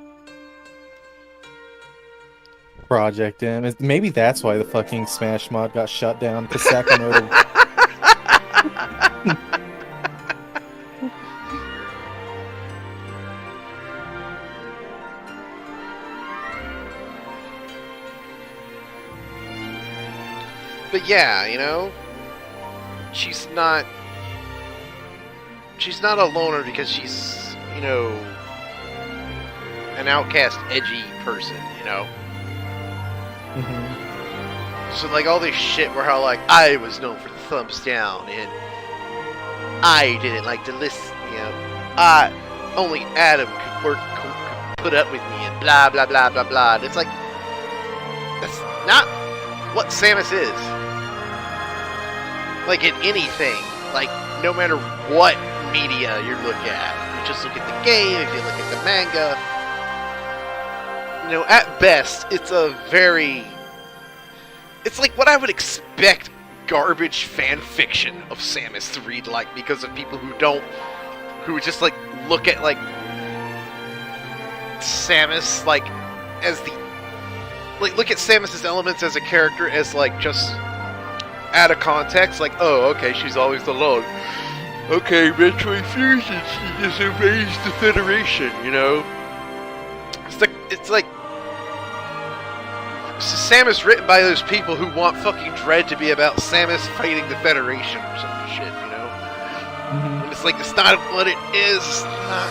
Project M. Maybe that's why the fucking Smash mod got shut down, because Sakamoto... But yeah, you know, she's not a loner because she's, you know, an outcast, edgy person, you know? Mm-hmm. So, like, all this shit where how, like, I was known for the thumbs down, and I didn't like to listen, you know? Only Adam could put up with me, and blah, blah, blah, blah, blah. And it's like, that's not what Samus is. Like, in anything. Like, no matter what media you look at. You just look at the game, if you look at the manga. You know, at best, it's a very... It's like what I would expect garbage fan fiction of Samus to read like, because of people who just, like, look at, like, Samus, like, as the... Like, look at Samus's elements as a character as, like, just... out of context, like, oh, okay, she's always alone. Okay, Metroid Fusion, she just obeys the Federation, you know? It's like Samus written by those people who want fucking Dread to be about Samus fighting the Federation or some shit, you know? Mm-hmm. And it's like, it's not what it is. It's not...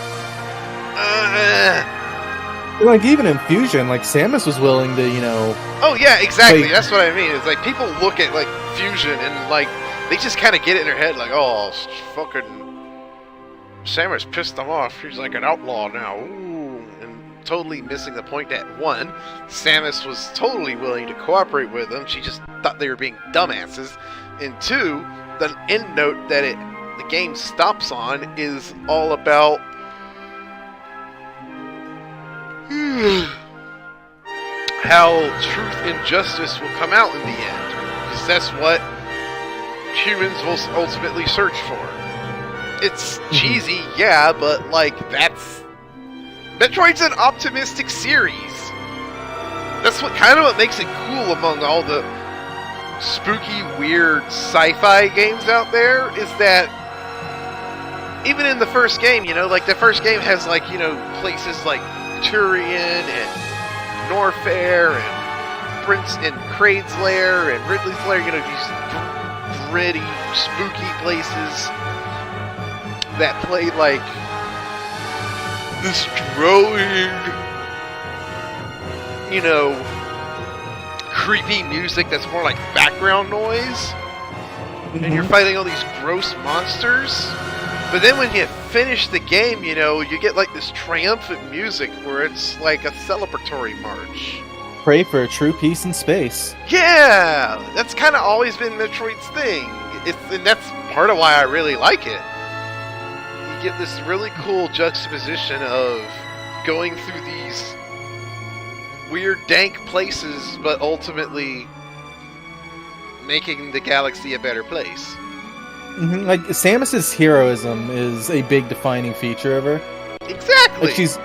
Like, even in Fusion, like, Samus was willing to, you know... Oh, yeah, exactly. That's what I mean. It's like, people look at, like, Fusion and, like, they just kind of get it in their head, like, oh, fucking... Samus pissed them off. She's like an outlaw now. Ooh. And totally missing the point that, one, Samus was totally willing to cooperate with them. She just thought they were being dumbasses. And two, the end note that the game stops on is all about... how truth and justice will come out in the end. Because that's what humans will ultimately search for. It's cheesy, yeah, but, like, that's... Metroid's an optimistic series. That's what makes it cool among all the spooky, weird sci-fi games out there, is that even in the first game, you know, like, the first game has, like, you know, places like Turian and Norfair and Prince and Kraid's Lair and Ridley's Lair, you know, these gritty, spooky places that play like this drone, you know, creepy music that's more like background noise, and you're fighting all these gross monsters. But then when you finish the game, you know, you get like this triumphant music where it's like a celebratory march. Pray for a true peace in space. Yeah! That's kind of always been Metroid's thing. And that's part of why I really like it. You get this really cool juxtaposition of going through these weird, dank places, but ultimately making the galaxy a better place. Mm-hmm. Like, Samus's heroism is a big defining feature of her. Exactly. Like, she's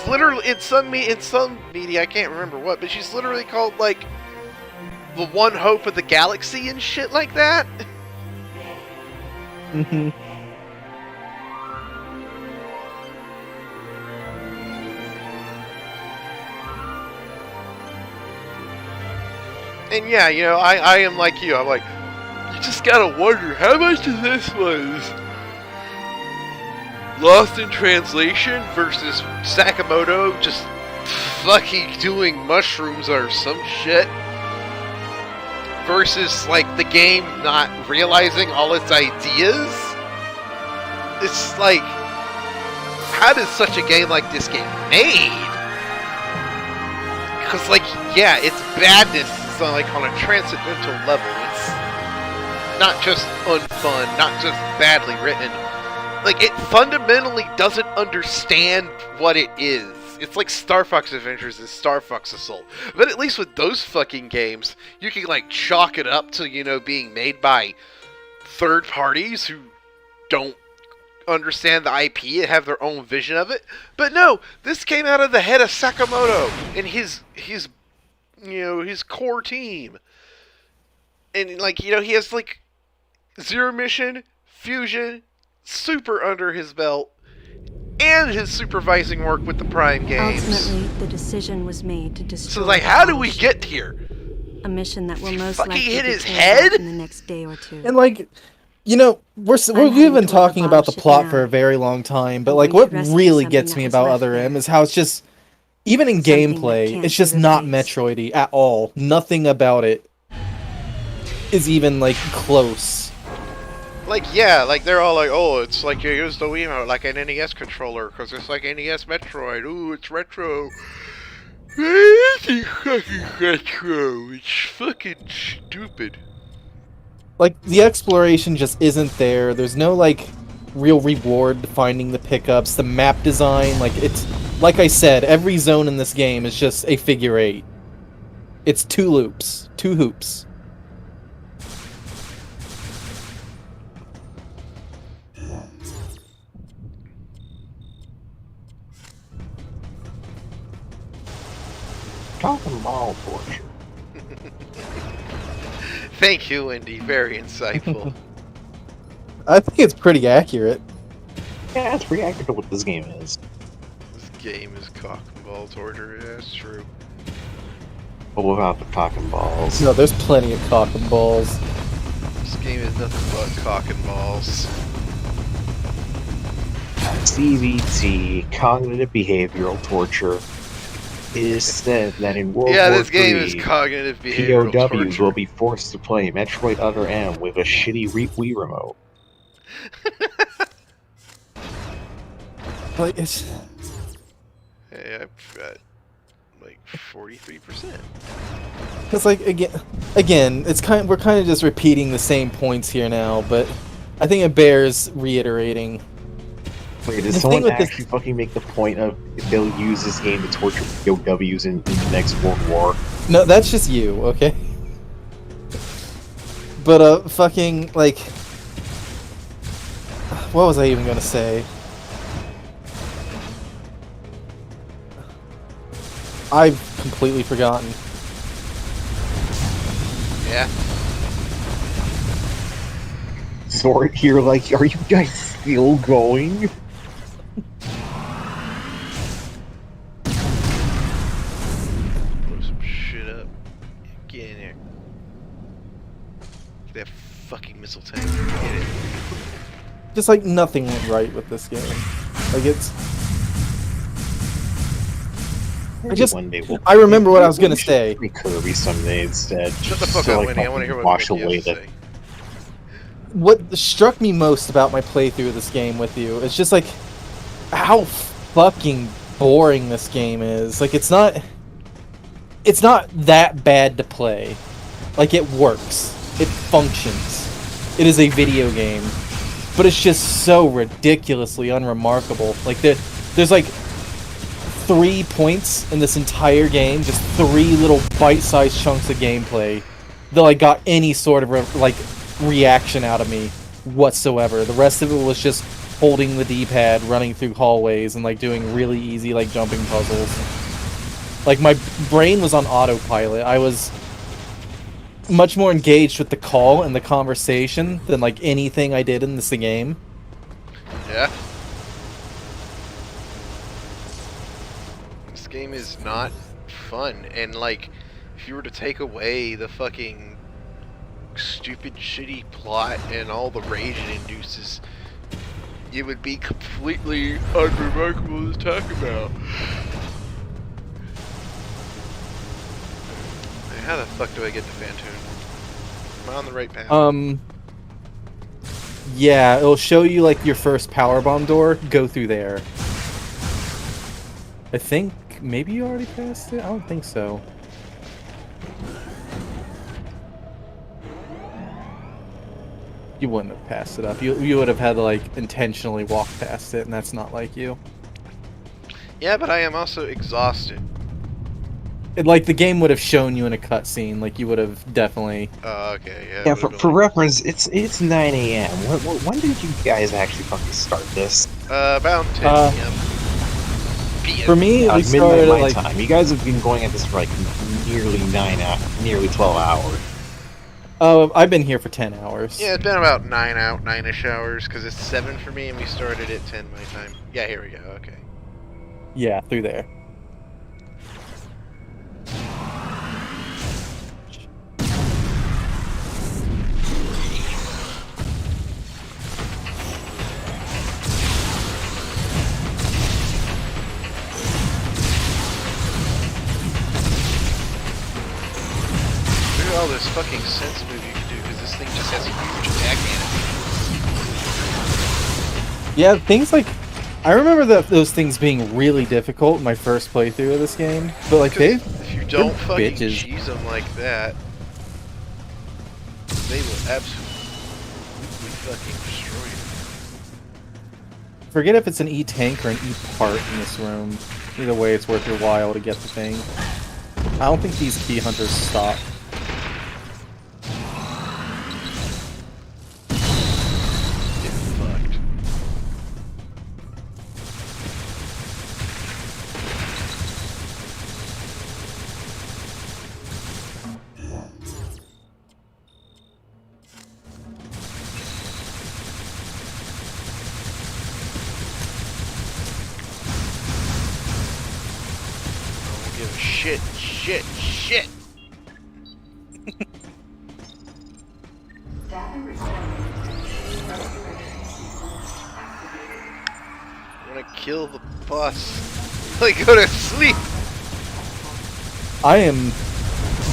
literally in some media, I can't remember what, but she's literally called like the one hope of the galaxy and shit like that. Mm-hmm. And yeah, you know, I am like you. I'm like, you just gotta wonder how much of this was lost in translation versus Sakamoto just fucking doing mushrooms or some shit, versus like the game not realizing all its ideas. It's like, how does such a game like this get made? Because, like, yeah, it's badness. It's on a transcendental level. It's not just unfun, not just badly written. Like, it fundamentally doesn't understand what it is. It's like Star Fox Adventures and Star Fox Assault. But at least with those fucking games, you can, like, chalk it up to, you know, being made by third parties who don't understand the IP and have their own vision of it. But no, this came out of the head of Sakamoto and his you know, his core team. And, like, you know, he has, like, Zero Mission, Fusion, Super under his belt, and his supervising work with the Prime games. Ultimately, the decision was made to destroy. So, like, how do we get here? A mission that will most fucking likely hit be his carried head? out in the next day or two. And, like, you know, we've been talking about the plot for a very long time, but, like, what really gets me about Other M is how it's just, even in gameplay, it's just not Metroid-y at all. Nothing about it is even, like, close. Like, yeah, like, they're all like, oh, it's like you use the Wiimote like an NES controller, because it's like NES Metroid. Ooh, it's retro. It's fucking retro. It's fucking stupid. Like, the exploration just isn't there. There's no, like, real reward finding the pickups. The map design, like, it's... Like I said, every zone in this game is just a figure 8. It's 2 loops. 2 hoops. Talking ball torture. Thank you, Wendy. Very insightful. I think it's pretty accurate. Yeah, it's pretty accurate to what this game is. This game is cock and ball torture. Yeah, that's true. But without the cock and balls. No, there's plenty of cock and balls. This game is nothing but cock and balls. CBT, cognitive behavioral torture. It is said that in World War this game III, is cognitive behavioral POWs torture. will be forced to play Metroid Other M with a shitty Wii remote. Like, it's... Hey, I've got, like, 43%. It's like, again, it's we're kind of just repeating the same points here now, but I think it bears reiterating. Wait, does someone actually fucking make the point of they'll use this game to torture POWs in the next World War? No, that's just you, okay? But, fucking, like... What was I even gonna say? I've completely forgotten. Yeah. Sword here, like, are you guys still going? Blow some shit up. Get in there. Get that fucking missile tank. Get it. Just, like, nothing went right with this game. Like, it's... I remember what I was gonna say. Kirby someday instead. Shut the fuck up, Winnie. I want to hear what wash Mickey away has to the say. What struck me most about my playthrough of this game with you is just, like, how fucking boring this game is. Like, it's not that bad to play. Like, it works. It functions. It is a video game. But it's just so ridiculously unremarkable. Like, there's, like, 3 points in this entire game, just 3 little bite-sized chunks of gameplay that, like, got any sort of, like, reaction out of me whatsoever. The rest of it was just holding the D-pad, running through hallways, and, like, doing really easy, like, jumping puzzles. Like, my brain was on autopilot. I was much more engaged with the call and the conversation than, like, anything I did in this game. Yeah. This game is not fun, and, like, if you were to take away the fucking stupid, shitty plot and all the rage it induces, it would be completely unremarkable to talk about. How the fuck do I get to Fantoon? Am I on the right path? Yeah, it'll show you, like, your first powerbomb door. Go through there. I think maybe you already passed it? I don't think so. You wouldn't have passed it up. You would have had to, like, intentionally walk past it, and that's not like you. Yeah, but I am also exhausted. Like, the game would have shown you in a cutscene. Like, you would have definitely... Oh, okay, yeah. Yeah, for reference, it's 9 a.m. When did you guys actually fucking start this? About 10 p.m. For me, we started midnight my like... time. You guys have been going at this for like nearly 12 hours. Oh, I've been here for 10 hours. Yeah, it's been about 9-ish hours, because it's 7 for me, and we started at 10 my time. Yeah, here we go, okay. Yeah, through there. Look at all this fucking sense move you can do, because this thing just has a huge attack animation. Yeah, things like... I remember those things being really difficult in my first playthrough of this game, but like if you don't fucking bitches. cheese them like that, they will absolutely fucking destroy you. Forget if it's an E-tank or an E-part in this room. Either way, it's worth your while to get the thing. I don't think these key hunters stop. Shit! I wanna kill the boss. Like, go to sleep! I am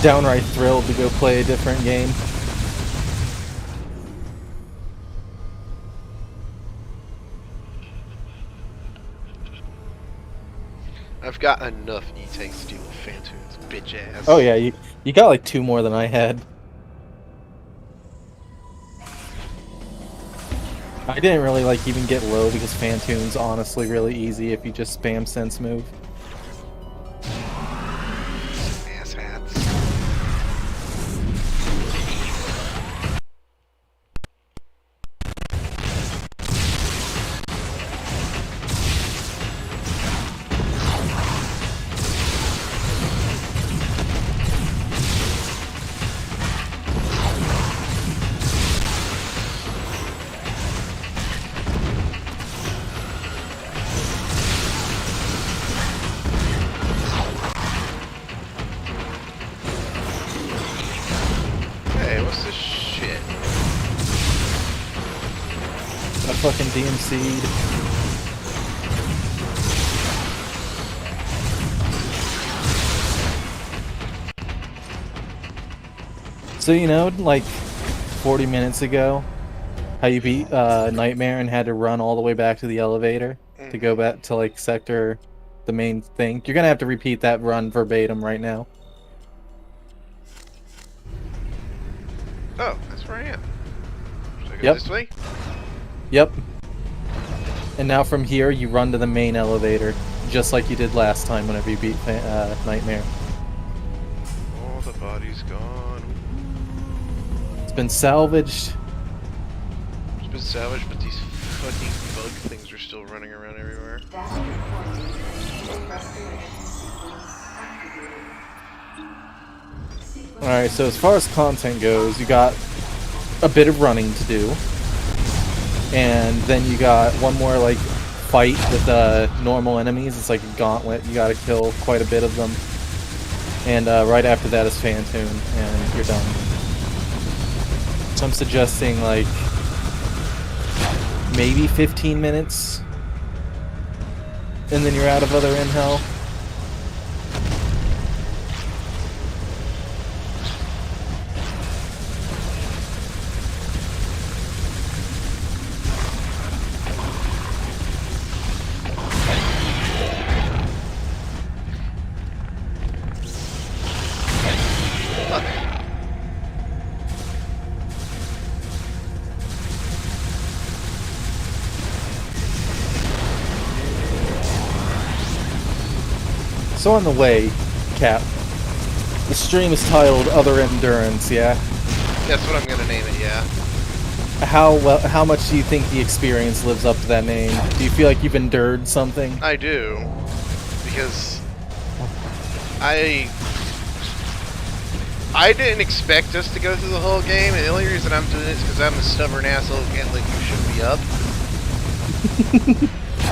downright thrilled to go play a different game. I've got enough E-tanks to deal with Phantoon's bitch ass. Oh yeah, you got like 2 more than I had. I didn't really like even get low because Phantoon's honestly really easy if you just spam sense move. Ass hats. Fucking DMC'd. So, you know, like 40 minutes ago, how you beat Nightmare and had to run all the way back to the elevator to go back to like sector, the main thing. You're gonna have to repeat that run verbatim right now. Oh, that's where I am. Should I go this way? Yep. And now from here, you run to the main elevator, just like you did last time whenever you beat Nightmare. Oh, the body's gone. It's been salvaged. It's been salvaged, but these fucking bug things are still running around everywhere. Alright, so as far as content goes, you got a bit of running to do. And then you got one more like fight with normal enemies. It's like a gauntlet. You gotta kill quite a bit of them. And right after that is Phantoon, and you're done. So I'm suggesting like maybe 15 minutes, and then you're out of Other in Hell. So on the way, Cap, the stream is titled Other M-durance, yeah? That's what I'm gonna name it, yeah. How much do you think the experience lives up to that name? Do you feel like you've endured something? I do. Because I didn't expect us to go through the whole game, and the only reason I'm doing it is because I'm a stubborn asshole who can't let you shut me up.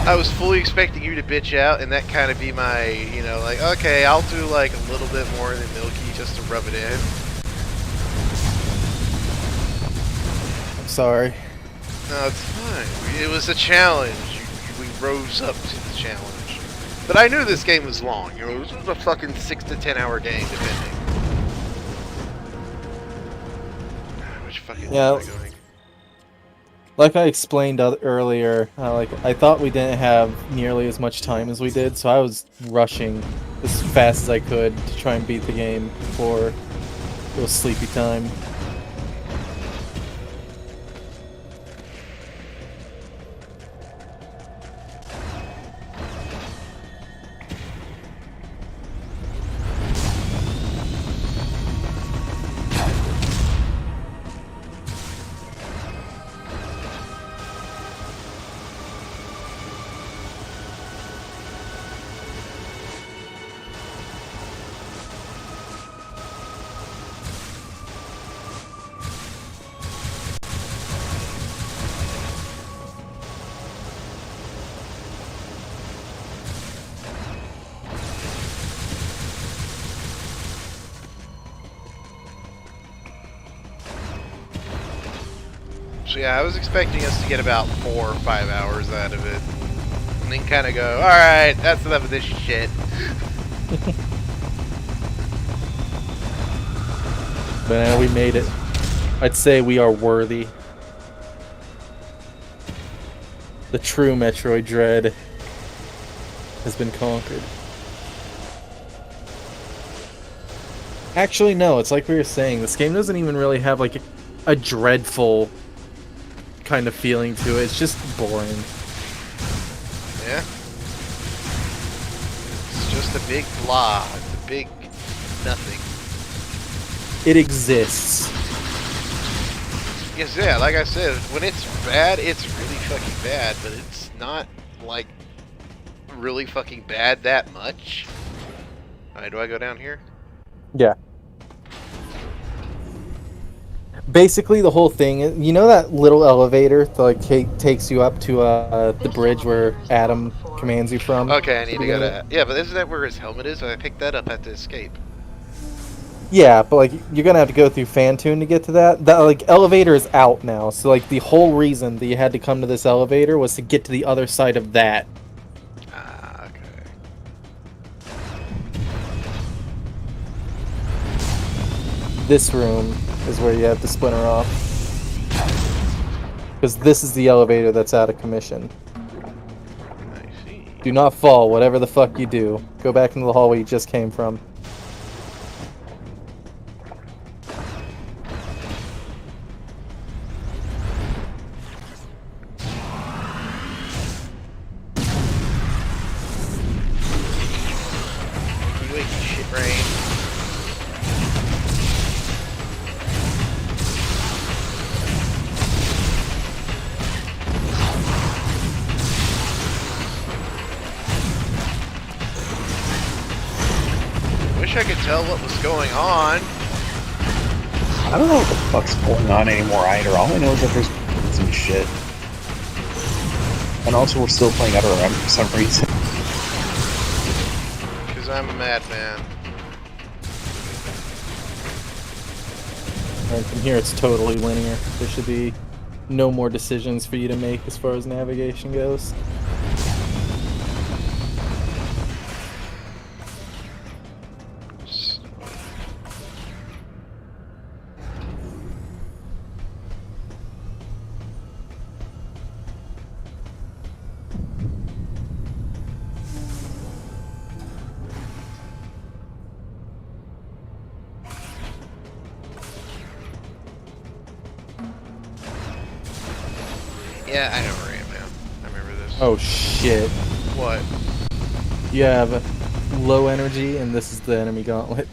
I was fully expecting you to bitch out, and that kind of be my, you know, like, okay, I'll do like a little bit more than Milky just to rub it in. I'm sorry. No, it's fine. It was a challenge. We rose up to the challenge. But I knew this game was long. You know, it was a fucking 6 to 10 hour game, depending. Which fucking yeah. Like I explained earlier, I thought we didn't have nearly as much time as we did, so I was rushing as fast as I could to try and beat the game before it was sleepy time. So yeah, I was expecting us to get about 4 or 5 hours out of it. And then kind of go, alright, that's enough of this shit. But we made it. I'd say we are worthy. The true Metroid Dread has been conquered. Actually, no, it's like we were saying, this game doesn't even really have like a dreadful kind of feeling to it. It's just boring. Yeah. It's just a big blah. It's a big nothing. It exists. Yes, yeah, like I said, when it's bad, it's really fucking bad, but it's not, like, really fucking bad that much. Alright, do I go down here? Yeah. Basically, the whole thing, you know that little elevator that like takes you up to the bridge where Adam commands you from? Okay, I need to go to... Yeah, but isn't that where his helmet is? I picked that up at the escape. Yeah, but like you're gonna have to go through Fantune to get to that. That like elevator is out now, so like the whole reason that you had to come to this elevator was to get to the other side of that. Ah, okay. This room is where you have to splinter off. Because this is the elevator that's out of commission. I see. Do not fall, whatever the fuck you do. Go back into the hallway you just came from. I could tell what was going on. I don't know what the fuck's going on anymore either. All I know is that there's some shit. And also we're still playing Outer Rim for some reason. Because I'm a madman. Alright, from here it's totally linear. There should be no more decisions for you to make as far as navigation goes. Yeah, I know where I am now. I remember this. Oh shit. What? You have low energy, and this is the enemy gauntlet.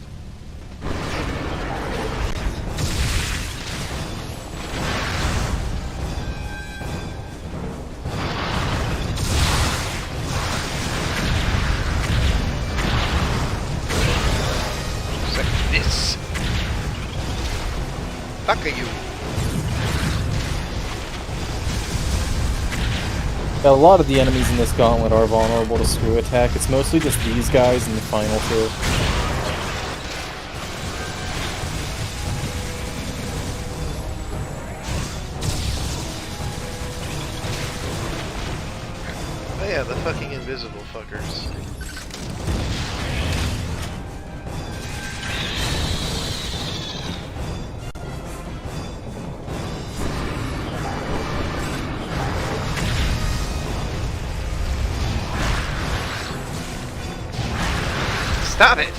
This. Fuck you. A lot of the enemies in this gauntlet are vulnerable to screw attack. It's mostly just these guys in the final two. Oh yeah, the fucking invisible fuckers. Stop it!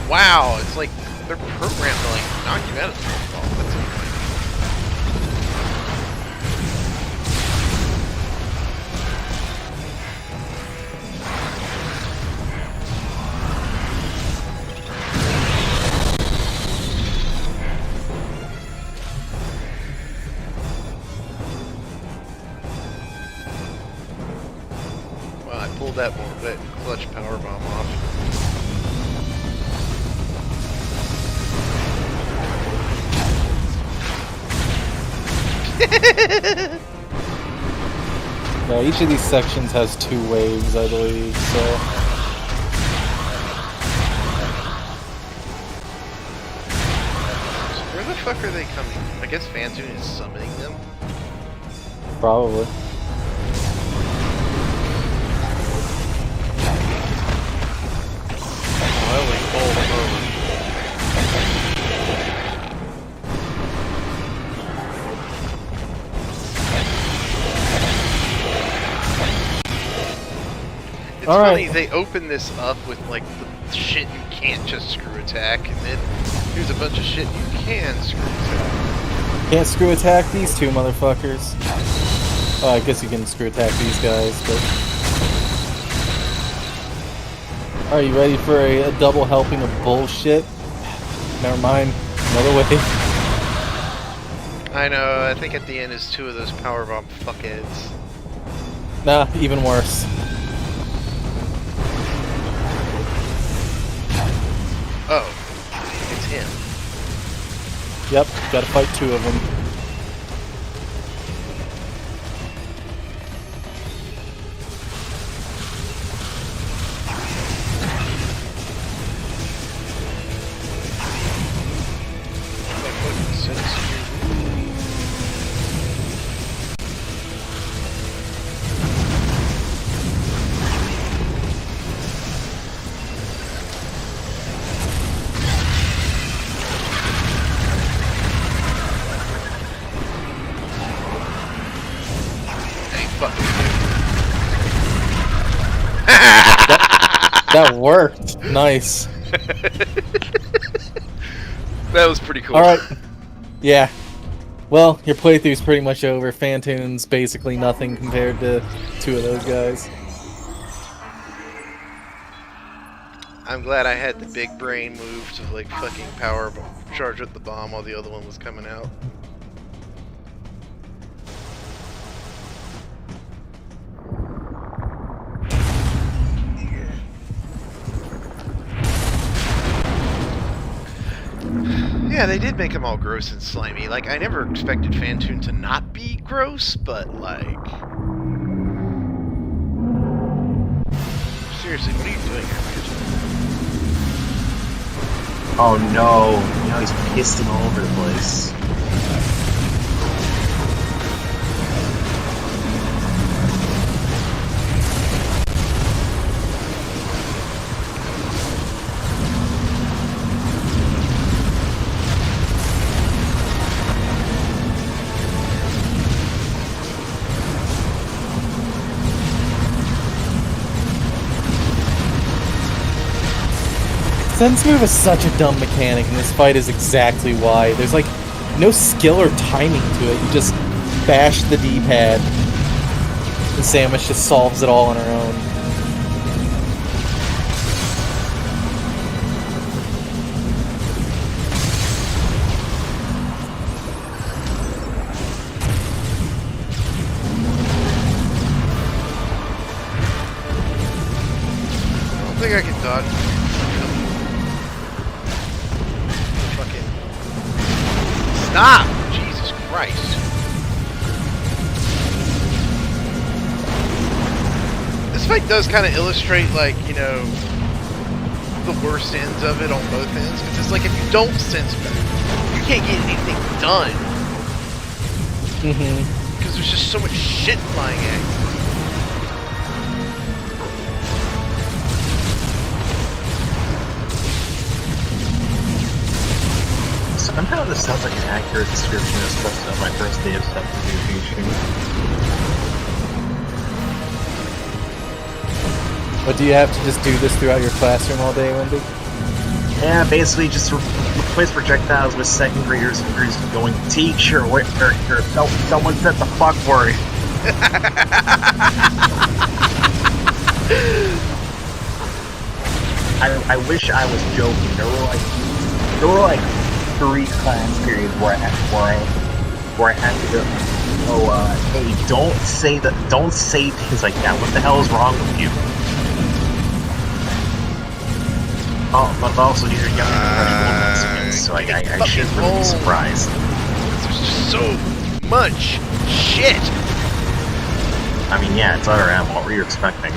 Wow, it's like they're programmed to like knock you out of the ball. That's well, I pulled that clutch power bomb off. Yeah, each of these sections has 2 waves, I believe, so... Where the fuck are they coming? I guess Phantoon is summoning them? Probably. Oh, they pulled them over. It's funny, they open this up with like the shit you can't just screw attack, and then here's a bunch of shit you can screw attack. Can't screw attack these 2 motherfuckers. Oh, I guess you can screw attack these guys, but... Are you ready for a double helping of bullshit? Never mind. Another way. I know, I think at the end is 2 of those powerbomb fuckheads. Nah, even worse. Oh, it's him. Yep, gotta fight 2 of them. That worked. Nice. That was pretty cool. Alright. Yeah. Well, your playthrough's pretty much over. Phantoon's basically nothing compared to 2 of those guys. I'm glad I had the big brain move to like fucking charge up the bomb while the other one was coming out. Yeah, they did make them all gross and slimy. Like, I never expected Phantoon to not be gross, but like... Seriously, what are you doing here, Phantoon? Oh no, now he's pissing all over the place. Sense move is such a dumb mechanic, and this fight is exactly why. There's like no skill or timing to it. You just bash the D-pad. The Samus just solves it all on her own. think I can dodge. Fucking stop! Jesus Christ! This fight does kind of illustrate, like, you know, the worst ends of it on both ends. Because it's like if you don't sense better, you can't get anything done. Because there's just so much shit flying at you. Somehow this sounds like an accurate description of stuff on my first day of substitution. But do you have to just do this throughout your classroom all day, Wendy? Yeah, basically just replace projectiles with second graders who's going, teacher, wait, no, someone said the fuck word. I wish I was joking. There were like 3 class periods where I had to go, hey, don't say things like that. What the hell is wrong with you? Oh, but also these are young professional so I shouldn't really be surprised. There's just so much shit. I mean, yeah, it's other M. What were you expecting?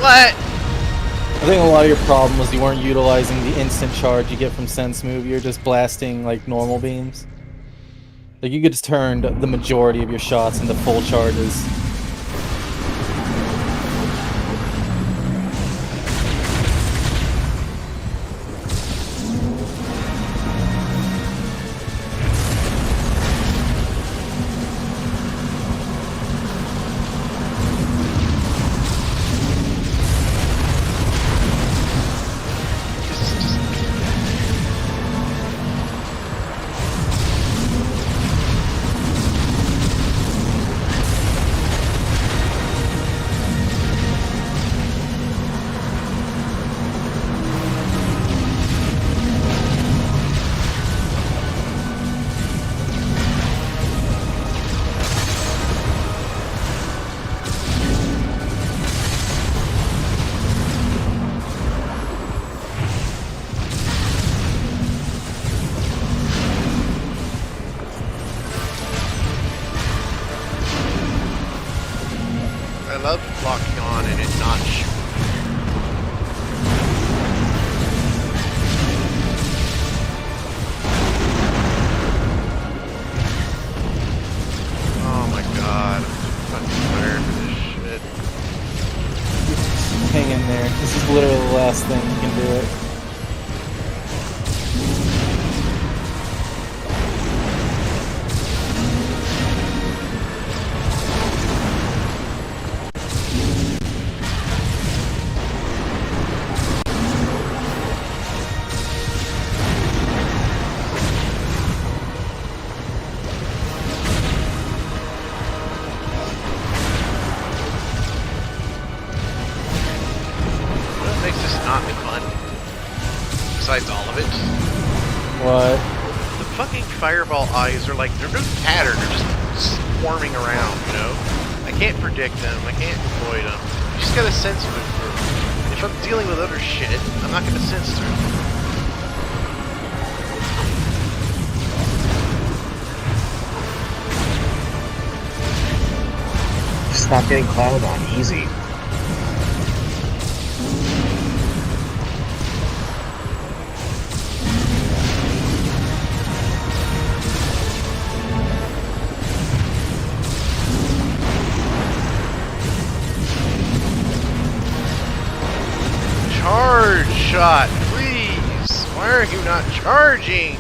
What? I think a lot of your problem was you weren't utilizing the instant charge you get from Sense Move. You're just blasting like normal beams. Like you could just turn the majority of your shots into full charges. I love locking on and it not shooting. Oh my god, I'm fucking tired of this shit. Hang in there. This is literally the last thing you can do it. Besides all of it. What? The fucking fireball eyes are like, they're no pattern, they're just swarming around, you know? I can't predict them, I can't avoid them. You just gotta sense move through them. If I'm dealing with other shit, I'm not gonna sense through them. Stop getting clouded on, easy. Charge shot, please! Why are you not charging?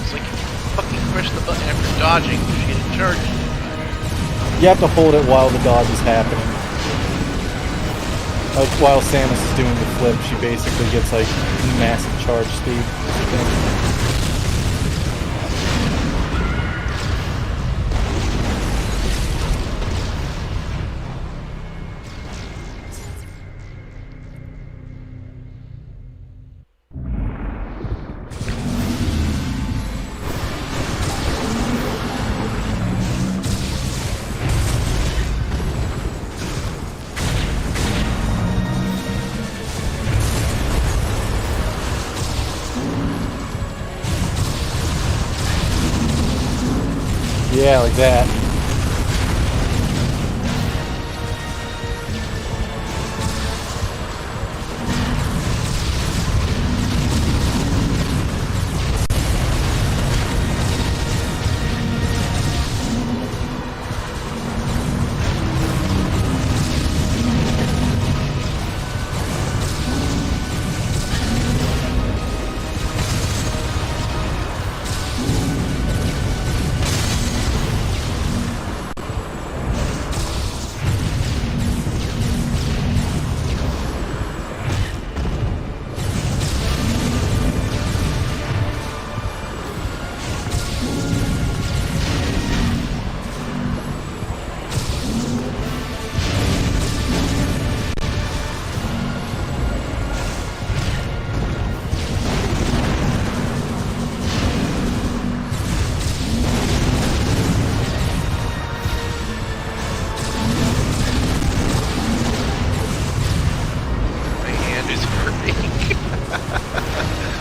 It's like if you fucking push the button after dodging, you get a charge. You have to hold it while the dodge is happening. Like while Samus is doing the flip, she basically gets like massive charge speed. Yeah, like that.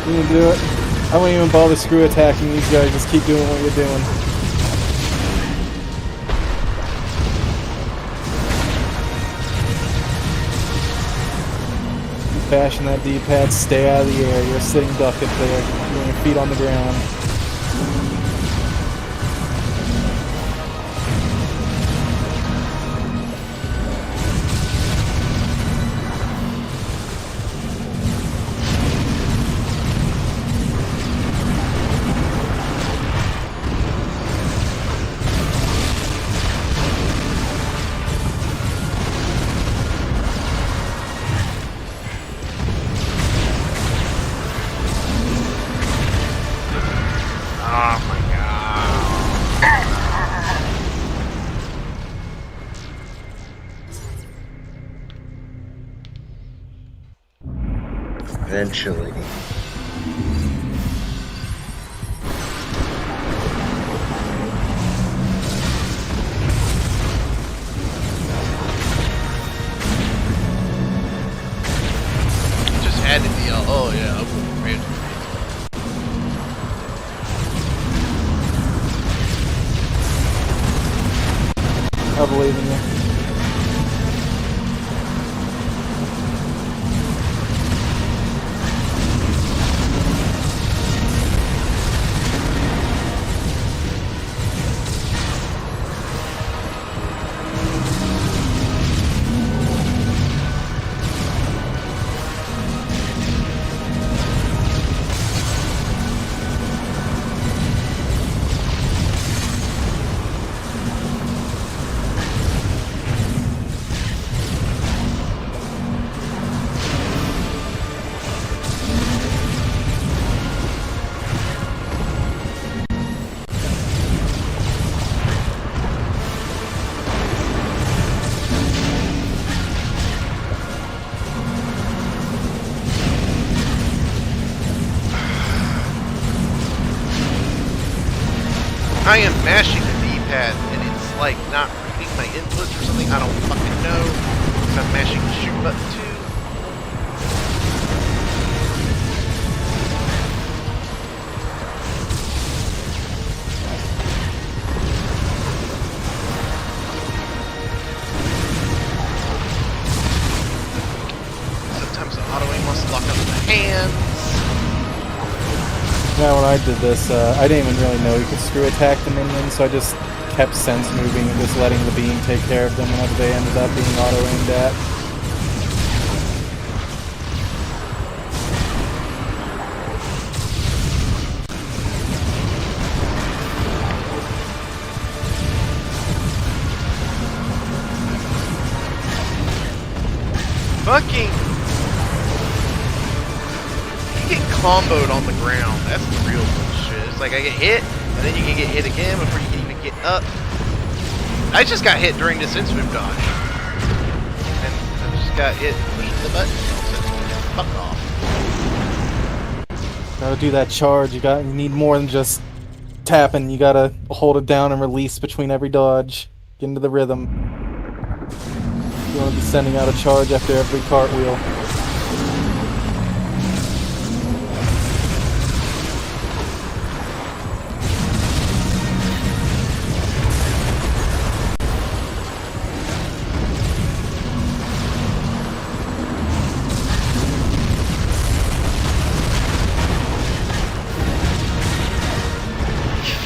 You can do it. I won't even bother screw attacking these guys, just keep doing what you're doing. Keep bashing that D-pad, stay out of the air. You're a sitting duck up there. You're on your feet on the ground. Eventually. Just added the oh yeah, okay. I believe in you. I am mashing the D-pad and it's like not reading my inputs or something. I don't fucking know. Because I'm mashing the shoot button too. Sometimes the auto aim wants to lock up the hands. Now when I did this, I didn't even really know you could screw attack the minions, so I just kept sense moving and just letting the beam take care of them whenever they ended up being auto-aimed at. Fucking... You get comboed on the ground. That's the real bullshit. It's like I get hit, and then you can get hit again before you can even get up. I just got hit during this in-swoop dodge. And I just got hit pushing the button. So, fuck off. Gotta do that charge. You need more than just tapping. You gotta hold it down and release between every dodge. Get into the rhythm. You wanna be sending out a charge after every cartwheel.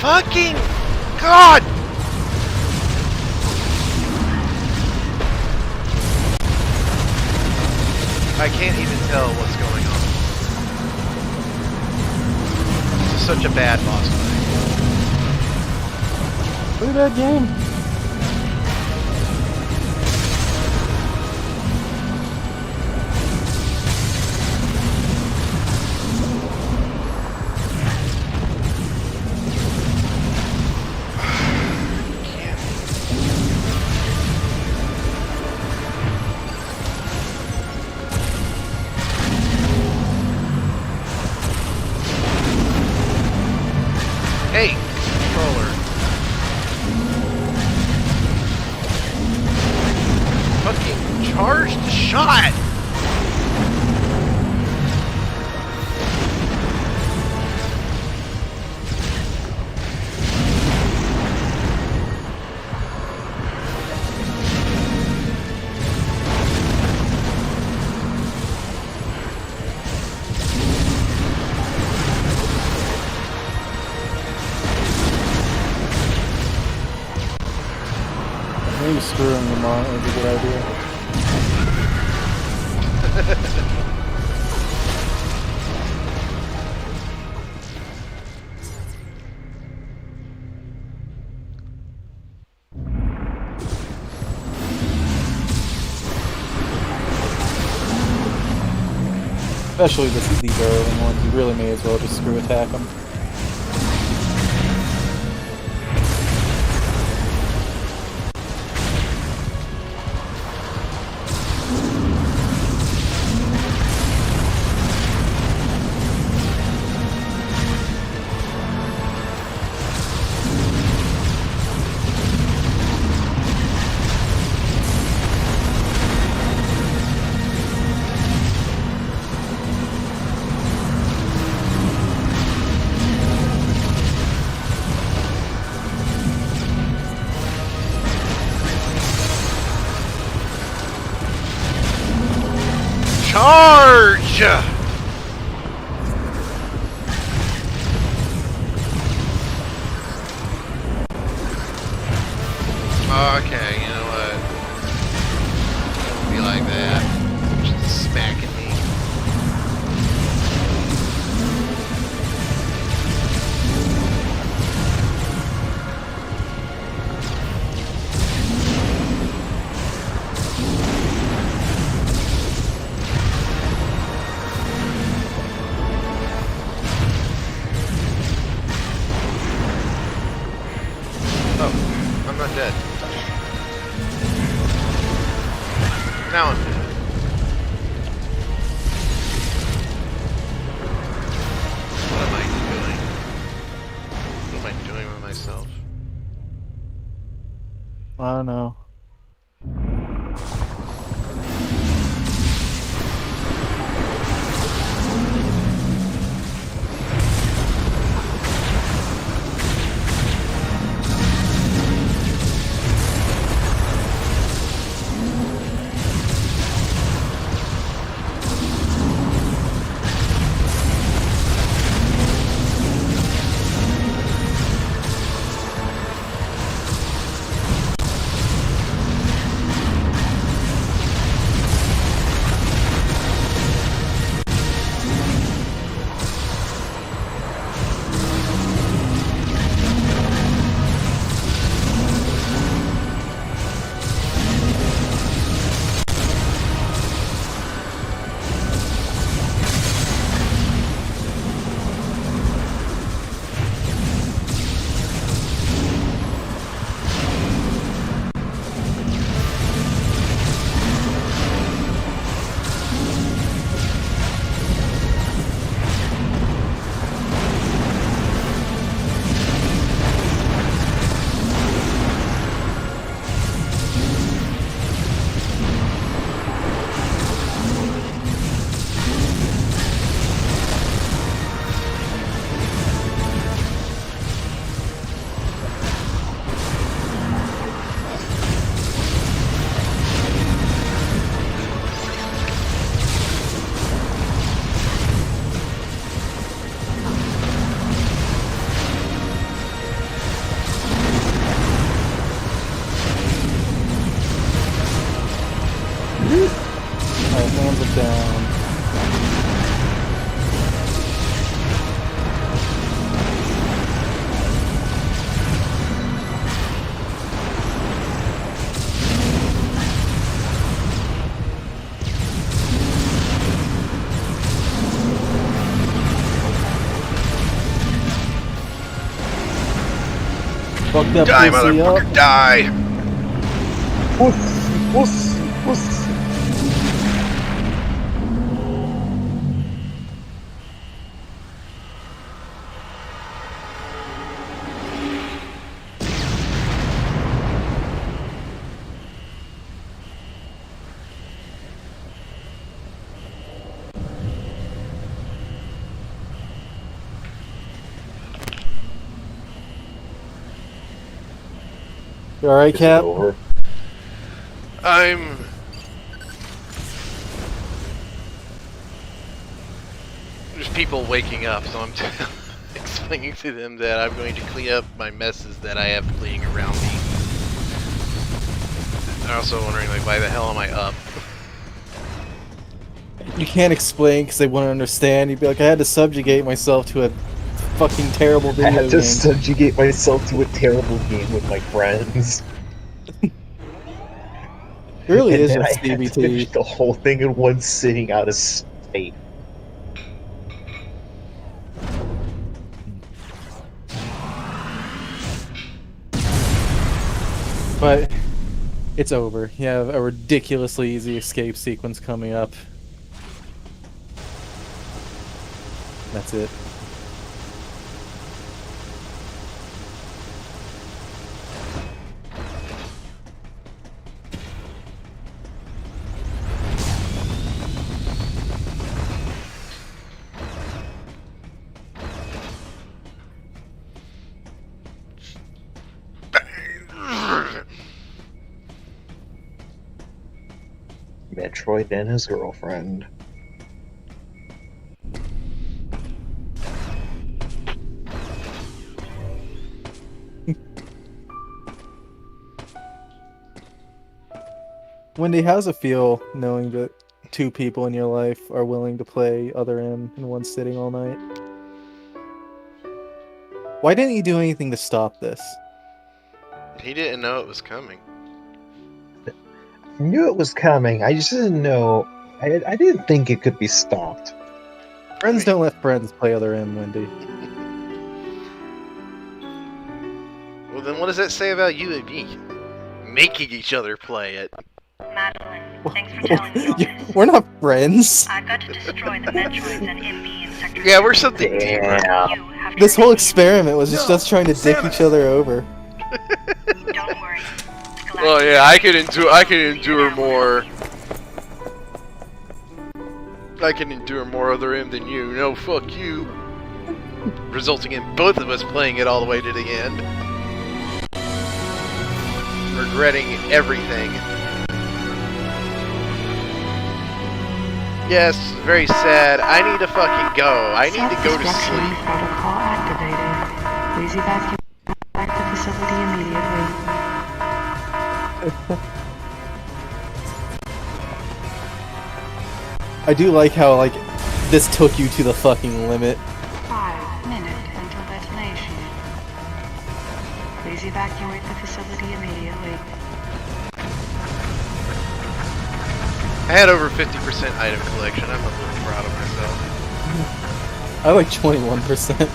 fucking God! I can't even tell what's going on. This is such a bad boss fight. Look at that game. Hey, controller. Fucking charge the shot! Maybe screwing them on is a good idea. Especially these early ones, you really may as well just screw attack them. Charge! Okay, you know what? Don't be like that. Just smacking me. Oh, I'm not dead. Now I'm dead. What am I doing? What am I doing with myself? I don't know. Fuck that Die, pussy motherfucker, up. die! Wuss. You alright, Cap? Over. There's people waking up, so I'm explaining to them that I'm going to clean up my messes that I have fleeing around me. They're also wondering, like, why the hell am I up? You can't explain because they wouldn't understand. You'd be like, I had to subjugate myself to a fucking terrible I video had to game. subjugate myself to a terrible game with my friends. It really And is then just I had to CBT. finish the whole thing in one sitting out of state. But it's over. You have a ridiculously easy escape sequence coming up. That's it. Metroid and his girlfriend. Wendy, how's it feel knowing that 2 people in your life are willing to play Other M in one sitting all night? Why didn't you do anything to stop this? He didn't know it was coming. I knew it was coming. I just didn't know. I didn't think it could be stopped. Friends don't let friends play Other M, Wendy. Well, then what does that say about you and me? Making each other play it. Madeline, thanks for telling me all this. We're not friends. I've got to destroy the Metroids and MP in Sector Yeah, we're something deeper. Damn. This whole experiment was just us trying to dick each other over. Don't worry. Well, yeah, I can endure more. I can endure more Other M than you. No, fuck you. Resulting in both of us playing it all the way to the end. Regretting everything. Yes, very sad. I need to fucking go. I need to go to Self-destruction sleep. protocol activated. Please evacuate back the facility immediately. I do like how, like, this took you to the fucking limit. 5 minutes until detonation. Please evacuate the facility immediately. I had over 50% item collection. I'm a little proud of myself. I like 21%.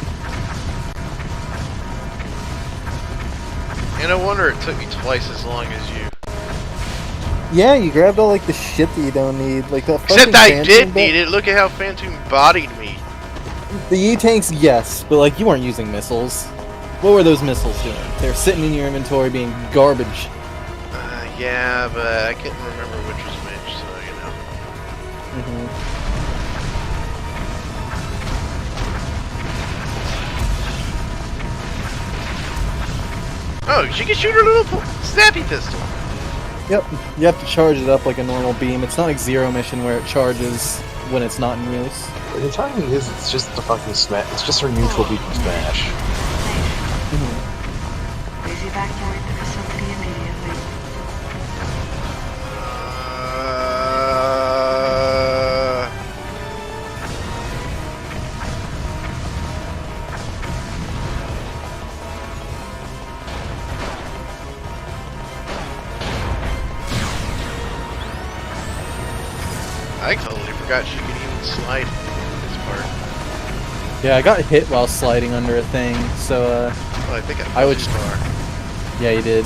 And no wonder it took me twice as long as you. Yeah, you grabbed all, like, the shit that you don't need. Like, that fucking Except I Phantom did bit. need it. Look at how Phantom bodied me. The U-tanks, yes, but, like, you weren't using missiles. What were those missiles doing? They were sitting in your inventory being garbage. Yeah, but I couldn't remember which was which, so you know. Oh, she can shoot her little snappy pistol. Yep, you have to charge it up like a normal beam. It's not like Zero Mission where it charges when it's not in use. The timing is, it's just the fucking smash. It's just her neutral beam smash. Please evacuate the facility immediately. I totally forgot she could even slide this part. Yeah, I got hit while sliding under a thing, so Well, I think I would too far. Yeah, you did.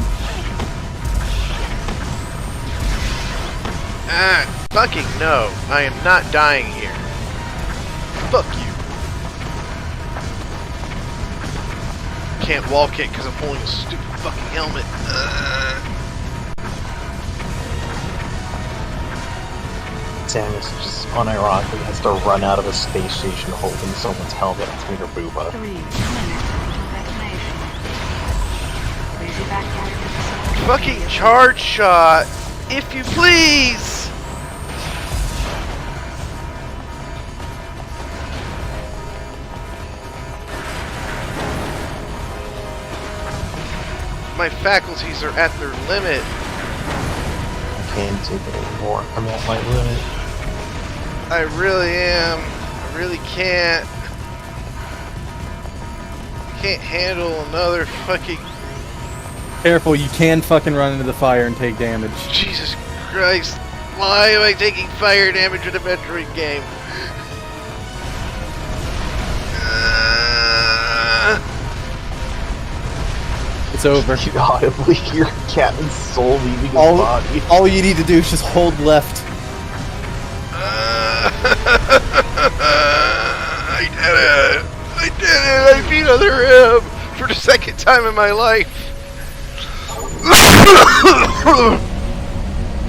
Ah, fucking no. I am not dying here. Fuck you. Can't wall kick because I'm holding a stupid fucking helmet. Samus just unironically has to run out of a space station holding someone's helmet and clean her booba. 3 minutes until destination. Lazy backyard to facility. Fucking charge shot, if you please. My faculties are at their limit. I can't take it anymore. I'm at my limit. I really am. I really can't. Can't handle another fucking... Careful, you can fucking run into the fire and take damage. Jesus Christ. Why am I taking fire damage in a Metroid game? It's over. You audibly hear Captain's soul leaving his body. All you need to do is just hold left. I did it! I did it! I beat another M for the second time in my life.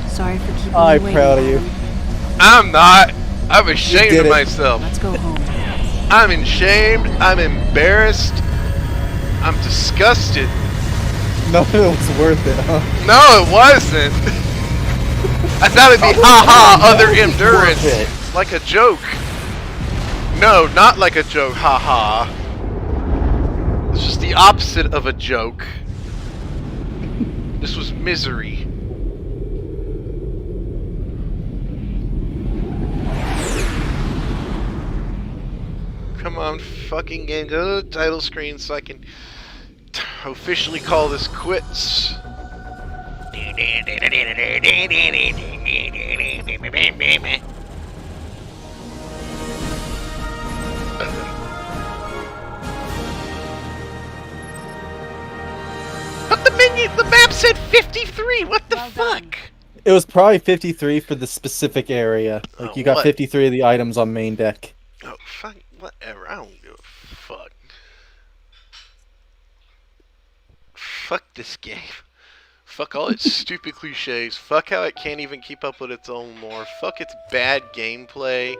Sorry for keeping you I'm waiting. proud of you. I'm not. I'm ashamed did of it. myself. Let's go home. I'm ashamed. I'm embarrassed. I'm disgusted. No, it was worth it, huh? No, it wasn't. I thought it'd be ha-ha, other M-durance. Like a joke. No, not like a joke, ha-ha. It's just the opposite of a joke. This was misery. Come on, fucking game, go to the title screen so I can officially call this quits. But the map said 53. What the fuck? It was probably 53 for the specific area. Like, you got what? 53 of the items on main deck. Oh, fuck, whatever. I don't give a fuck. Fuck this game. Fuck all its stupid cliches. Fuck how it can't even keep up with its own lore. Fuck its bad gameplay.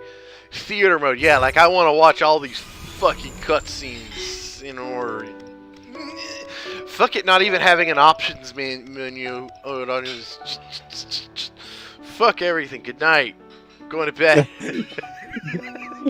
Theater mode, yeah, like I want to watch all these fucking cutscenes in order. Fuck it not even having an options menu. Oh, it just fuck everything. Good night. Going to bed.